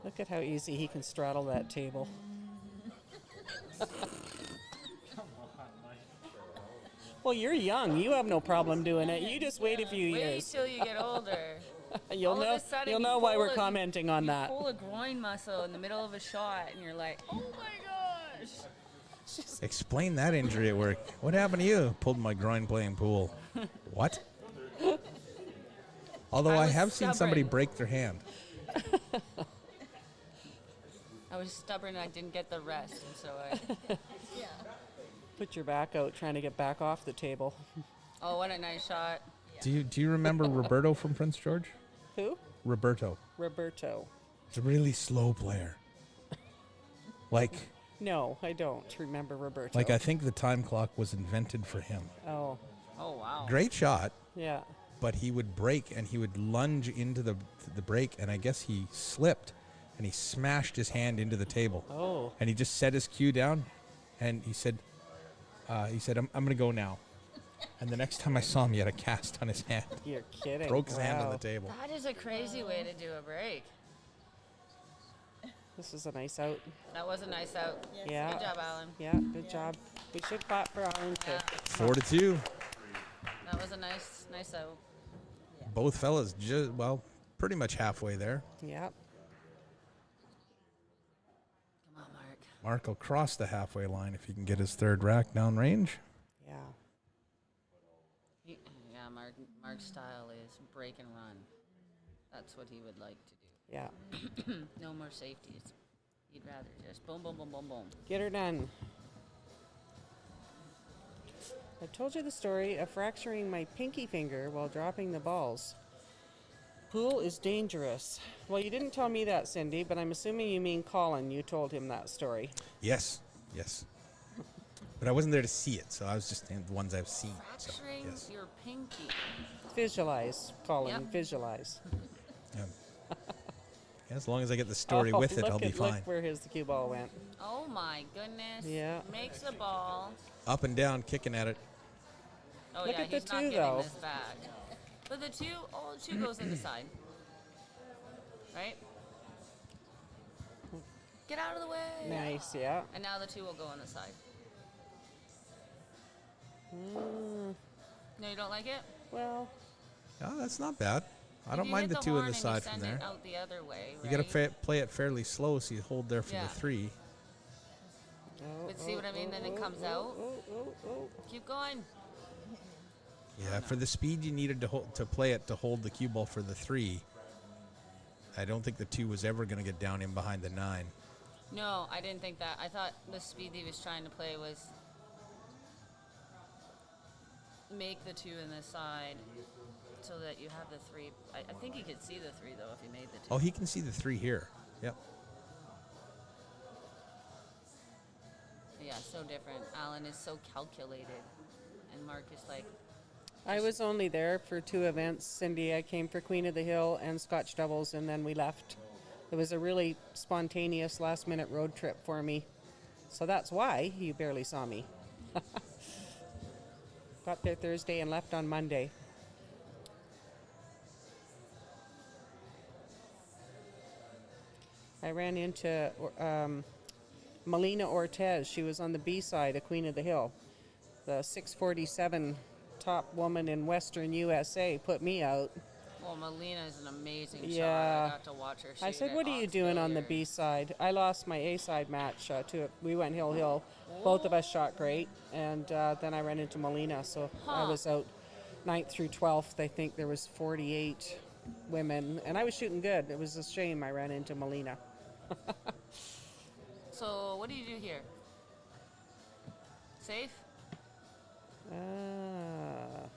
Look at how easy he can straddle that table. Well, you're young. You have no problem doing it. You just wait a few Wait years. till you get older. You'll All of know. a sudden You'll you know why pull we're commenting on you that. pull a groin muscle in the middle of a shot, and you're like, oh my gosh. Explain that injury at work. What happened to you? Pulled my groin playing pool. What? Although I was have seen somebody stubborn. break their hand. I was stubborn and I didn't get the rest, and so I. Put your back out, trying to get back off the table. Oh, what a nice shot. Do you remember Roberto from Prince George? Who? Roberto. Roberto. He's a really slow player. Like No, I don't remember Roberto. I think the time clock was invented for him. Oh, Oh, wow. Great shot, yeah. but he would break and he would lunge into the break, and I guess he slipped and he smashed his hand into the table. Oh. And he just set his cue down, and he said, I'm going to go now. And the next time I saw him, he had a cast on his hand. You're kidding. Broke his hand on Wow. the table. That is a crazy way to do a break. This is a nice out. That was a nice out. Yeah. Good job, Alan. Yeah, good job. We should clap for Alan too. 4-2. That was a nice out. Both fellas, pretty much halfway there. Yeah. Come on, Mark. Mark will cross the halfway line if he can get his third rack down range. Yeah. Mark's style is break and run. That's what he would like to do. Yeah. No more safeties. You'd rather just boom, boom, boom, boom, boom. Get her done. I told you the story of fracturing my pinky finger while dropping the balls. Pool is dangerous. Well, you didn't tell me that, Cindy, but I'm assuming you mean Colin. You told him that story. Yes. But I wasn't there to see it, so I was just in the ones I've seen. So, Fracturing yes. your pinky. Visualize, Colin. Yep. Visualize. Yeah. As long as I get the story with it, I'll be fine. Look where his cue ball went. Oh my goodness. Yeah. Makes the ball. Up and down, kicking at it. Oh Look yeah, at the he's not two, getting though. this back. But the two goes in the side. Right? Get out of the way. Nice, yeah. And now the two will go on the side. No, you don't like it? Well, Oh, that's not bad. I If don't you mind hit the two horn on the and you side from send there. it out the other way, You got right? to play it fairly slow, so you hold there for Yeah. the 3. But see what I mean? Then it comes out. Keep going. Yeah, for the speed you needed to play it to hold the cue ball for the 3. I don't think the 2 was ever going to get down in behind the 9. No, I didn't think that. I thought the speed he was trying to play was make the 2 in the side so that you have the 3. I think he could see the 3, though, if he made the 2. Oh, he can see the 3 here. Yep. Yeah, so different. Alan is so calculated. And Mark is like, I was only there for 2 events, Cindy. I came for Queen of the Hill and Scotch Doubles, and then we left. It was a really spontaneous last-minute road trip for me. So that's why you barely saw me. Got there Thursday and left on Monday. I ran into Melina Ortez. She was on the B side of Queen of the Hill. The 647 top woman in Western USA put me out. well, Melina is an amazing shot. Yeah. I got to watch her shoot I said, at what are you doing on the Oxford." B side? I lost my A side match to we went hill. Both of us shot great, and then I ran into Melina, so I was out 9th through 12th. I think there was 48 women, and I was shooting good. It was a shame I ran into Melina. So, what do you do here? Safe? No.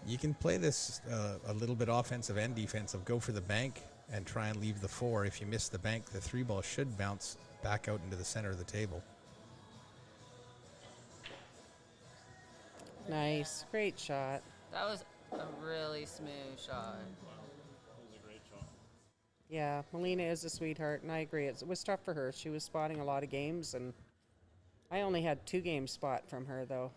You can play this a little bit offensive and defensive. Go for the bank and try and leave the 4. If you miss the bank, the 3 ball should bounce back out into the center of the table. Nice. Great shot. That was a really smooth shot. Yeah, Melina is a sweetheart, and I agree. It was tough for her. She was spotting a lot of games, and I only had 2 games spot from her, though.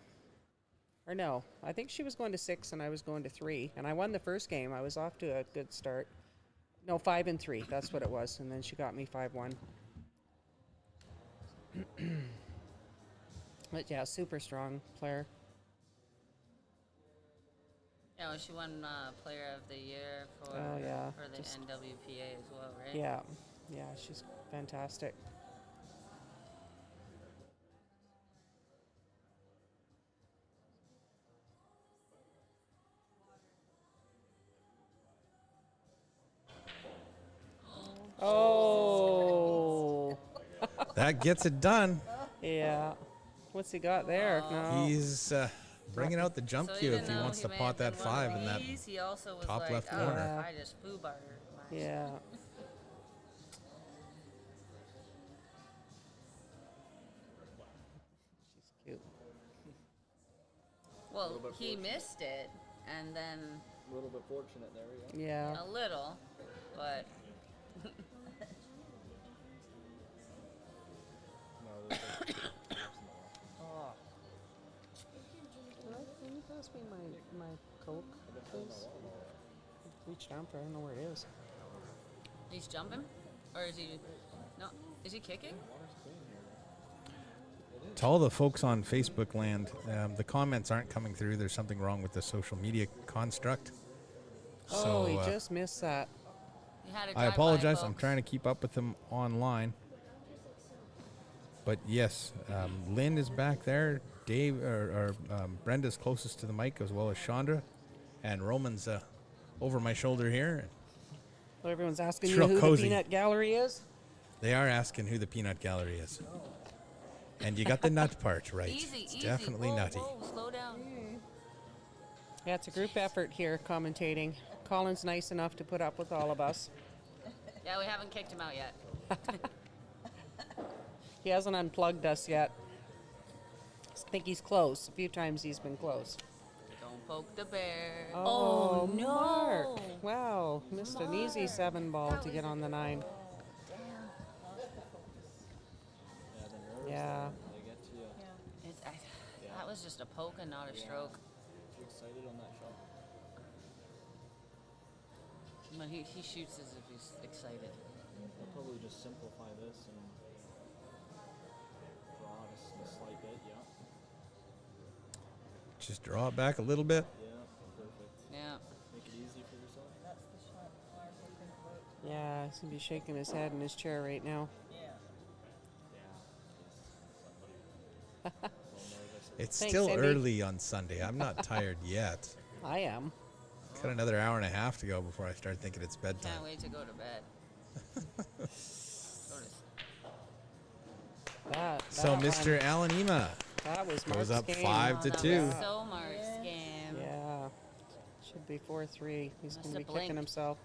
Or no, I think she was going to 6, and I was going to 3. And I won the first game. I was off to a good start. No, 5 and 3. That's what it was. And then she got me 5-1. But yeah, super strong player. Yeah, well, she won Player of the Year for the NWPA as well, right? Yeah, yeah, she's fantastic. Oh. That gets it done. Yeah. What's he got there? No. He's bringing out the jump So cue even if he though wants to may pot have that been one of 5 in that these, he also was top like, left oh, corner. I just foobarred. Yeah. She's cute. Well, he missed it, and then A little bit fortunate there, yeah. Yeah. a little, but Oh. Can you pass me my Coke, please? Reach down for it. I don't know where it is. he's jumping, or is he? No, is he kicking? To all the folks on Facebook land, the comments aren't coming through. There's something wrong with the social media construct. Oh, he So, just missed that. He had a I drive-by, apologize. I'm folks. trying to keep up with them online. But yes, Lynn is back there. Dave or Brenda's closest to the mic, as well as Chandra, And Roman's over my shoulder here. Well, everyone's asking you Real who cozy. the peanut gallery is. They are asking who the peanut gallery is. And you got the nut part right. Easy, It's easy. definitely Whoa, nutty. Whoa, slow down. Yeah, it's a group effort here commentating. Colin's nice enough to put up with all of us. Yeah, we haven't kicked him out yet. He hasn't unplugged us yet. I think he's close. A few times he's been close. Don't poke the bear. Oh, no. Mark. Wow, missed an easy 7 ball to get on the 9. Yeah. They get to you. That was just a poke and not a stroke. You excited on that shot? But he shoots as if he's excited. I'll probably just simplify this and draw just a slight bit, yeah. Just draw it back a little bit. Yeah, perfect. Yeah. Make it easy for yourself. That's the shot Mark has been put. Yeah, he's going to be shaking his head in his chair right now. It's Thanks, still Cindy. early on Sunday. I'm not tired yet. I am. Got another hour and a half to go before I start thinking it's bedtime. Can't wait to go to bed. So Mr. Alan Ema that was goes Mark's up game. 5 to 2. So Mark's game. Yeah. Should be 4-3. He's going to be have blinked. kicking himself.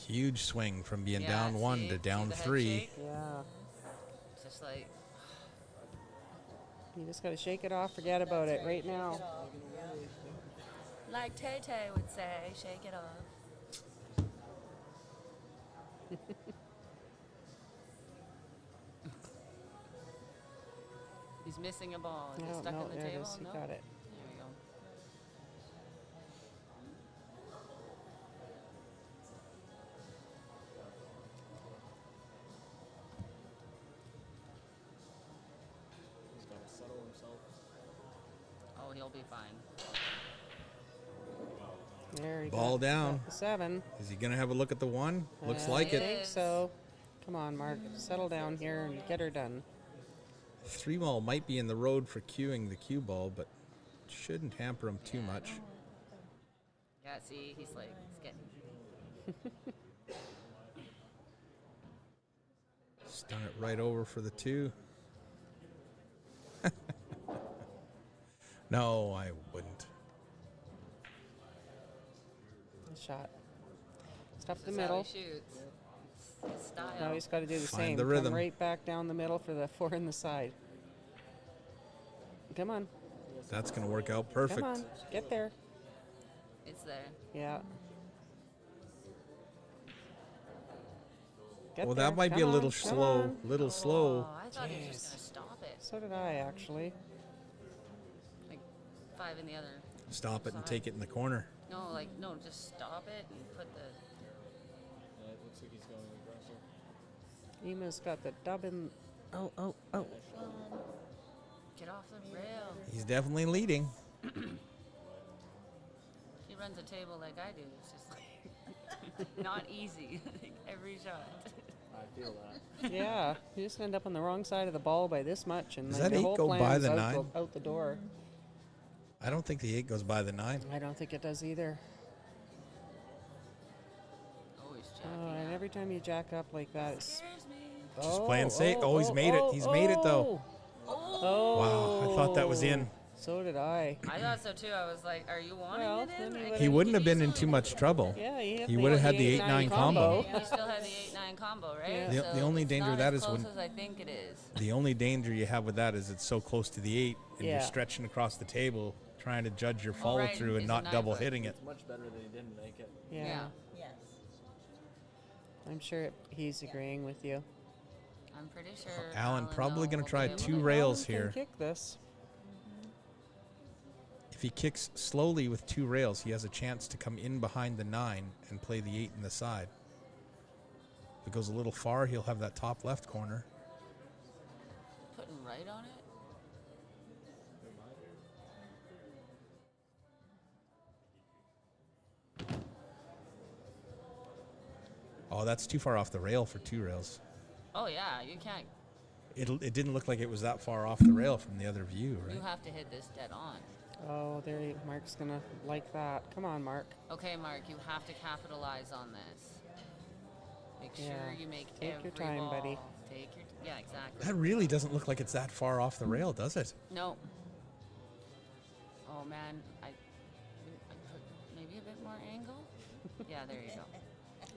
Huge swing from being Yeah, down 1 see? to down See the head 3. shake? Yeah. It's just like, You just got to shake it off. Forget about it right now. like Tay Tay would say, shake it off. He's missing a ball. Is it stuck no, in the there it table? is. He No? got it. There we go. He's got to settle himself. Oh, he'll be fine. There he Ball got down. the 7. Is he going to have a look at the 1? Looks I like it. think so. Come on, Mark. Settle down here and get her done. 3 ball might be in the road for cueing the cue ball, but shouldn't hamper him too much. Yeah, see, he's like, he's getting. Stun it right over for the 2. No, I wouldn't. Nice shot. Stuff the This is how middle. he shoots. It's his style. Now he's got to do the Find same. the rhythm. Come right back down the middle for the 4 in the side. Come on. That's going to work out perfect. Come on. Get there. It's there. Yeah. Get Well, there. that might be a Come little on. Come slow. on. Little slow. Oh, I thought he was just going to stop it. So did I, actually. Like 5 in the other. Stop it and side. take it in the corner. No, like, no, just stop it and put the. Yeah, it looks like he's going aggressive. Ema's got the dub in. Oh. Get off the rail. He's definitely leading. She runs a table like I do. It's just like not easy. Like every shot. I feel that. Yeah. You just end up on the wrong side of the ball by this much, and Does then that your 8 whole go plan by is the out 9? out the door. I don't think the 8 goes by the 9. I don't think it does either. Always Oh, and every time you jack up like that, it's Just playing safe. Oh, he's made it. He's made it, though. Oh. Wow, I thought that was in. So did I. I thought so too. I was like, "Are you wanting Well, it in?" then I He can wouldn't have give been you in too much trouble. Yeah, He would have had the 8-9 combo. You still had the 8-9 combo, right? Yeah. The- So the only it's danger not of that as is close when- as I think it is. The only danger you have with that is it's so close to the 8, and Yeah. you're stretching across the table trying to judge your follow right, through and he's not a double 9 foot. hitting it. It's much better that he didn't make it. Yeah. Yes. I'm sure he's agreeing with you. I'm pretty sure. Alan probably going gonna to try 2 rails Alan here. can kick this. If he kicks slowly with 2 rails, he has a chance to come in behind the 9 and play the 8 in the side. If it goes a little far, he'll have that top left corner. Putting right on it. Oh, that's too far off the rail for 2 rails. Oh yeah, you can't. It didn't look like it was that far off the rail from the other view, You right? have to hit this dead on. Oh, Mark's gonna like that. Come on, Mark. Okay, Mark, you have to capitalize on this. Make sure Yeah. you make Take every your time, ball. buddy. Yeah, exactly. That really doesn't look like it's that far off the rail, does it? No. Oh man, I put maybe a bit more angle. Yeah, there you go.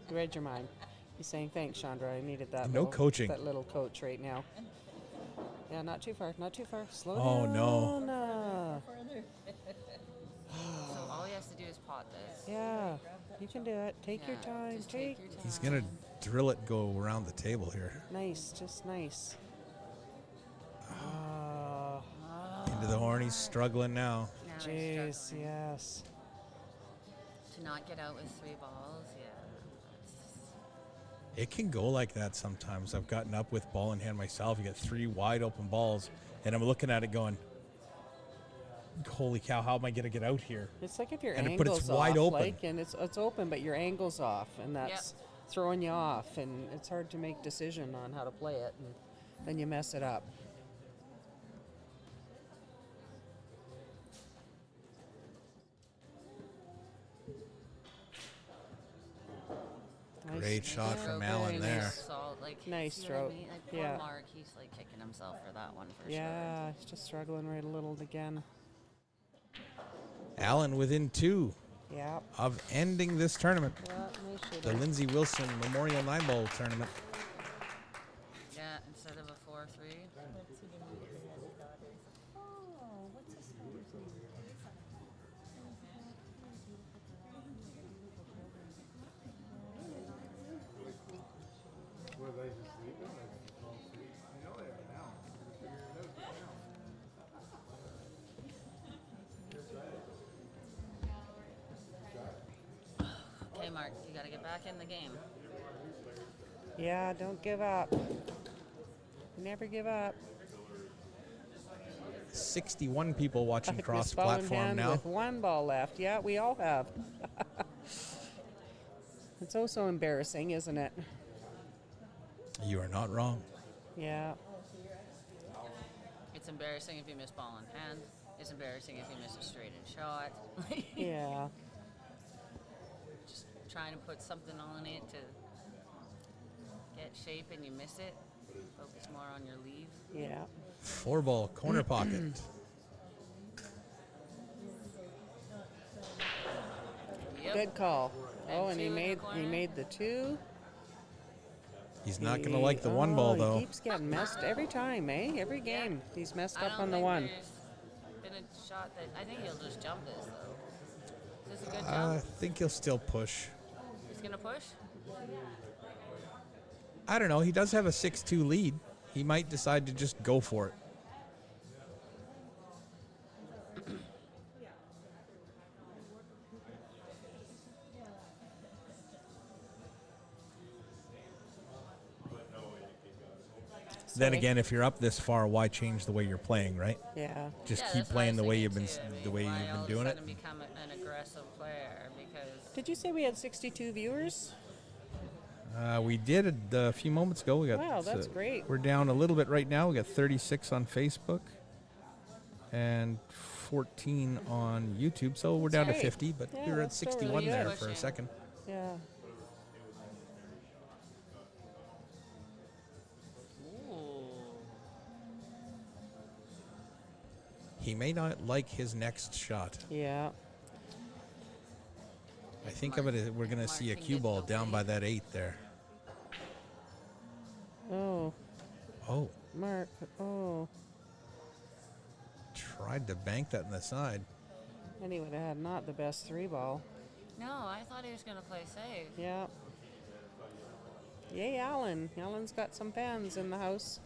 You read your mind. He's saying, thanks, Chandra. I needed that. No coaching. That little coach right now. Yeah, not too far. Not too far. Slow Oh, down. no. So all he has to do is pot this. Yeah, you can do it. Take your Yeah, time. just take your time. He's going to drill it go around the table here. Nice, just nice. Into the horn. He's struggling now. Now they're Jeez, struggling. yes. To not get out with 3 balls, yeah. It can go like that sometimes. I've gotten up with ball in hand myself. You get 3 wide open balls, and I'm looking at it going, holy cow, how am I going to get out here? It's like if your But angle's it's wide off, open. like, and it's open, but your angle's off, and that's throwing you off, and it's hard to make decision on how to play it, and then you mess it up. Great shot from Allen there. Nice see what I stroke. mean? Like, poor Yeah. Mark, he's like kicking himself for that one for sure. Yeah, he's just struggling right a little again. Allen within 2 Yeah. of ending this tournament. Yeah, nice shooting. The Lindsey Wilson Memorial 9-ball tournament. Yeah, instead of a 4-3. Were they just sleeping? Or they fall asleep? I know they are now. Figure it out now. Okay, Mark, you got to get back in the game. Yeah, don't give up. Never give up. 61 people watching Like cross this ball in platform hand now. with 1 ball left. Yeah, we all have. It's also embarrassing, isn't it? You are not wrong. Yeah. It's embarrassing if you miss ball in hand. It's embarrassing if you miss a straight-in shot. Yeah. Just trying to put something on it to get shape and you miss it. Focus more on your leave. Yeah. 4-ball corner pocket. Yep. Good call. Oh, and two he in the made the 2. He's not going to like the 1 ball, though. He keeps getting messed every time, eh? Every game. He's messed I up don't on the think 1. there's been a shot that I think he'll just jump this though. Is this a good I jump? think he'll still push. He's gonna push. I don't know. He does have a 6-2 lead. He might decide to just go for it. Then again, if you're up this far, why change the way you're playing, right? Yeah. Just Yeah, keep that's what I playing was the way thinking you've been too. I mean, the way why you've all been of a doing it. sudden become an aggressive player because Did you say we had 62 viewers? We did a few moments ago. We got Wow, that's great. We're down a little bit right now. We got 36 on Facebook and 14 on YouTube. So we're down to Great. 50, but Yeah, we were at that's still 61 really there good. for a second. Yeah. He may not like his next shot. Yeah. I think we're going to see a cue ball down by that 8 there. Oh. Oh, Mark. Oh. tried to bank that in the side. And he would have had not the best 3 ball. no, I thought he was gonna play safe. Yeah. Yay, Alan. Alan's got some fans in the house.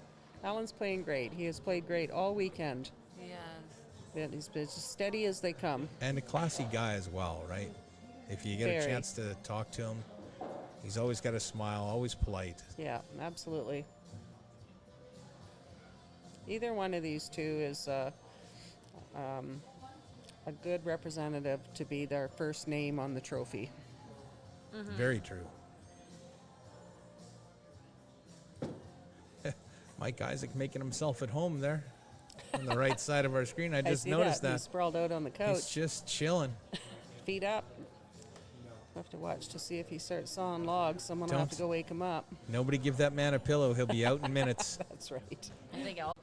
Alan's playing great. He has played great all weekend. He has. Yeah, he's been as steady as they come. And a classy guy as well, right? If you get Very. a chance to talk to him, he's always got a smile, always polite. Yeah, absolutely. Either one of these two is a good representative to be their first name on the trophy. Very true. Mike Isaac making himself at home there. on the right side of our screen. I just see noticed that. that. He's sprawled out on the He's couch, just chilling. feet up. We'll have to watch to see if he starts sawing logs. Someone will have to Don't- go wake him up. Nobody give that man a pillow. He'll be out in minutes. That's right. Anything else?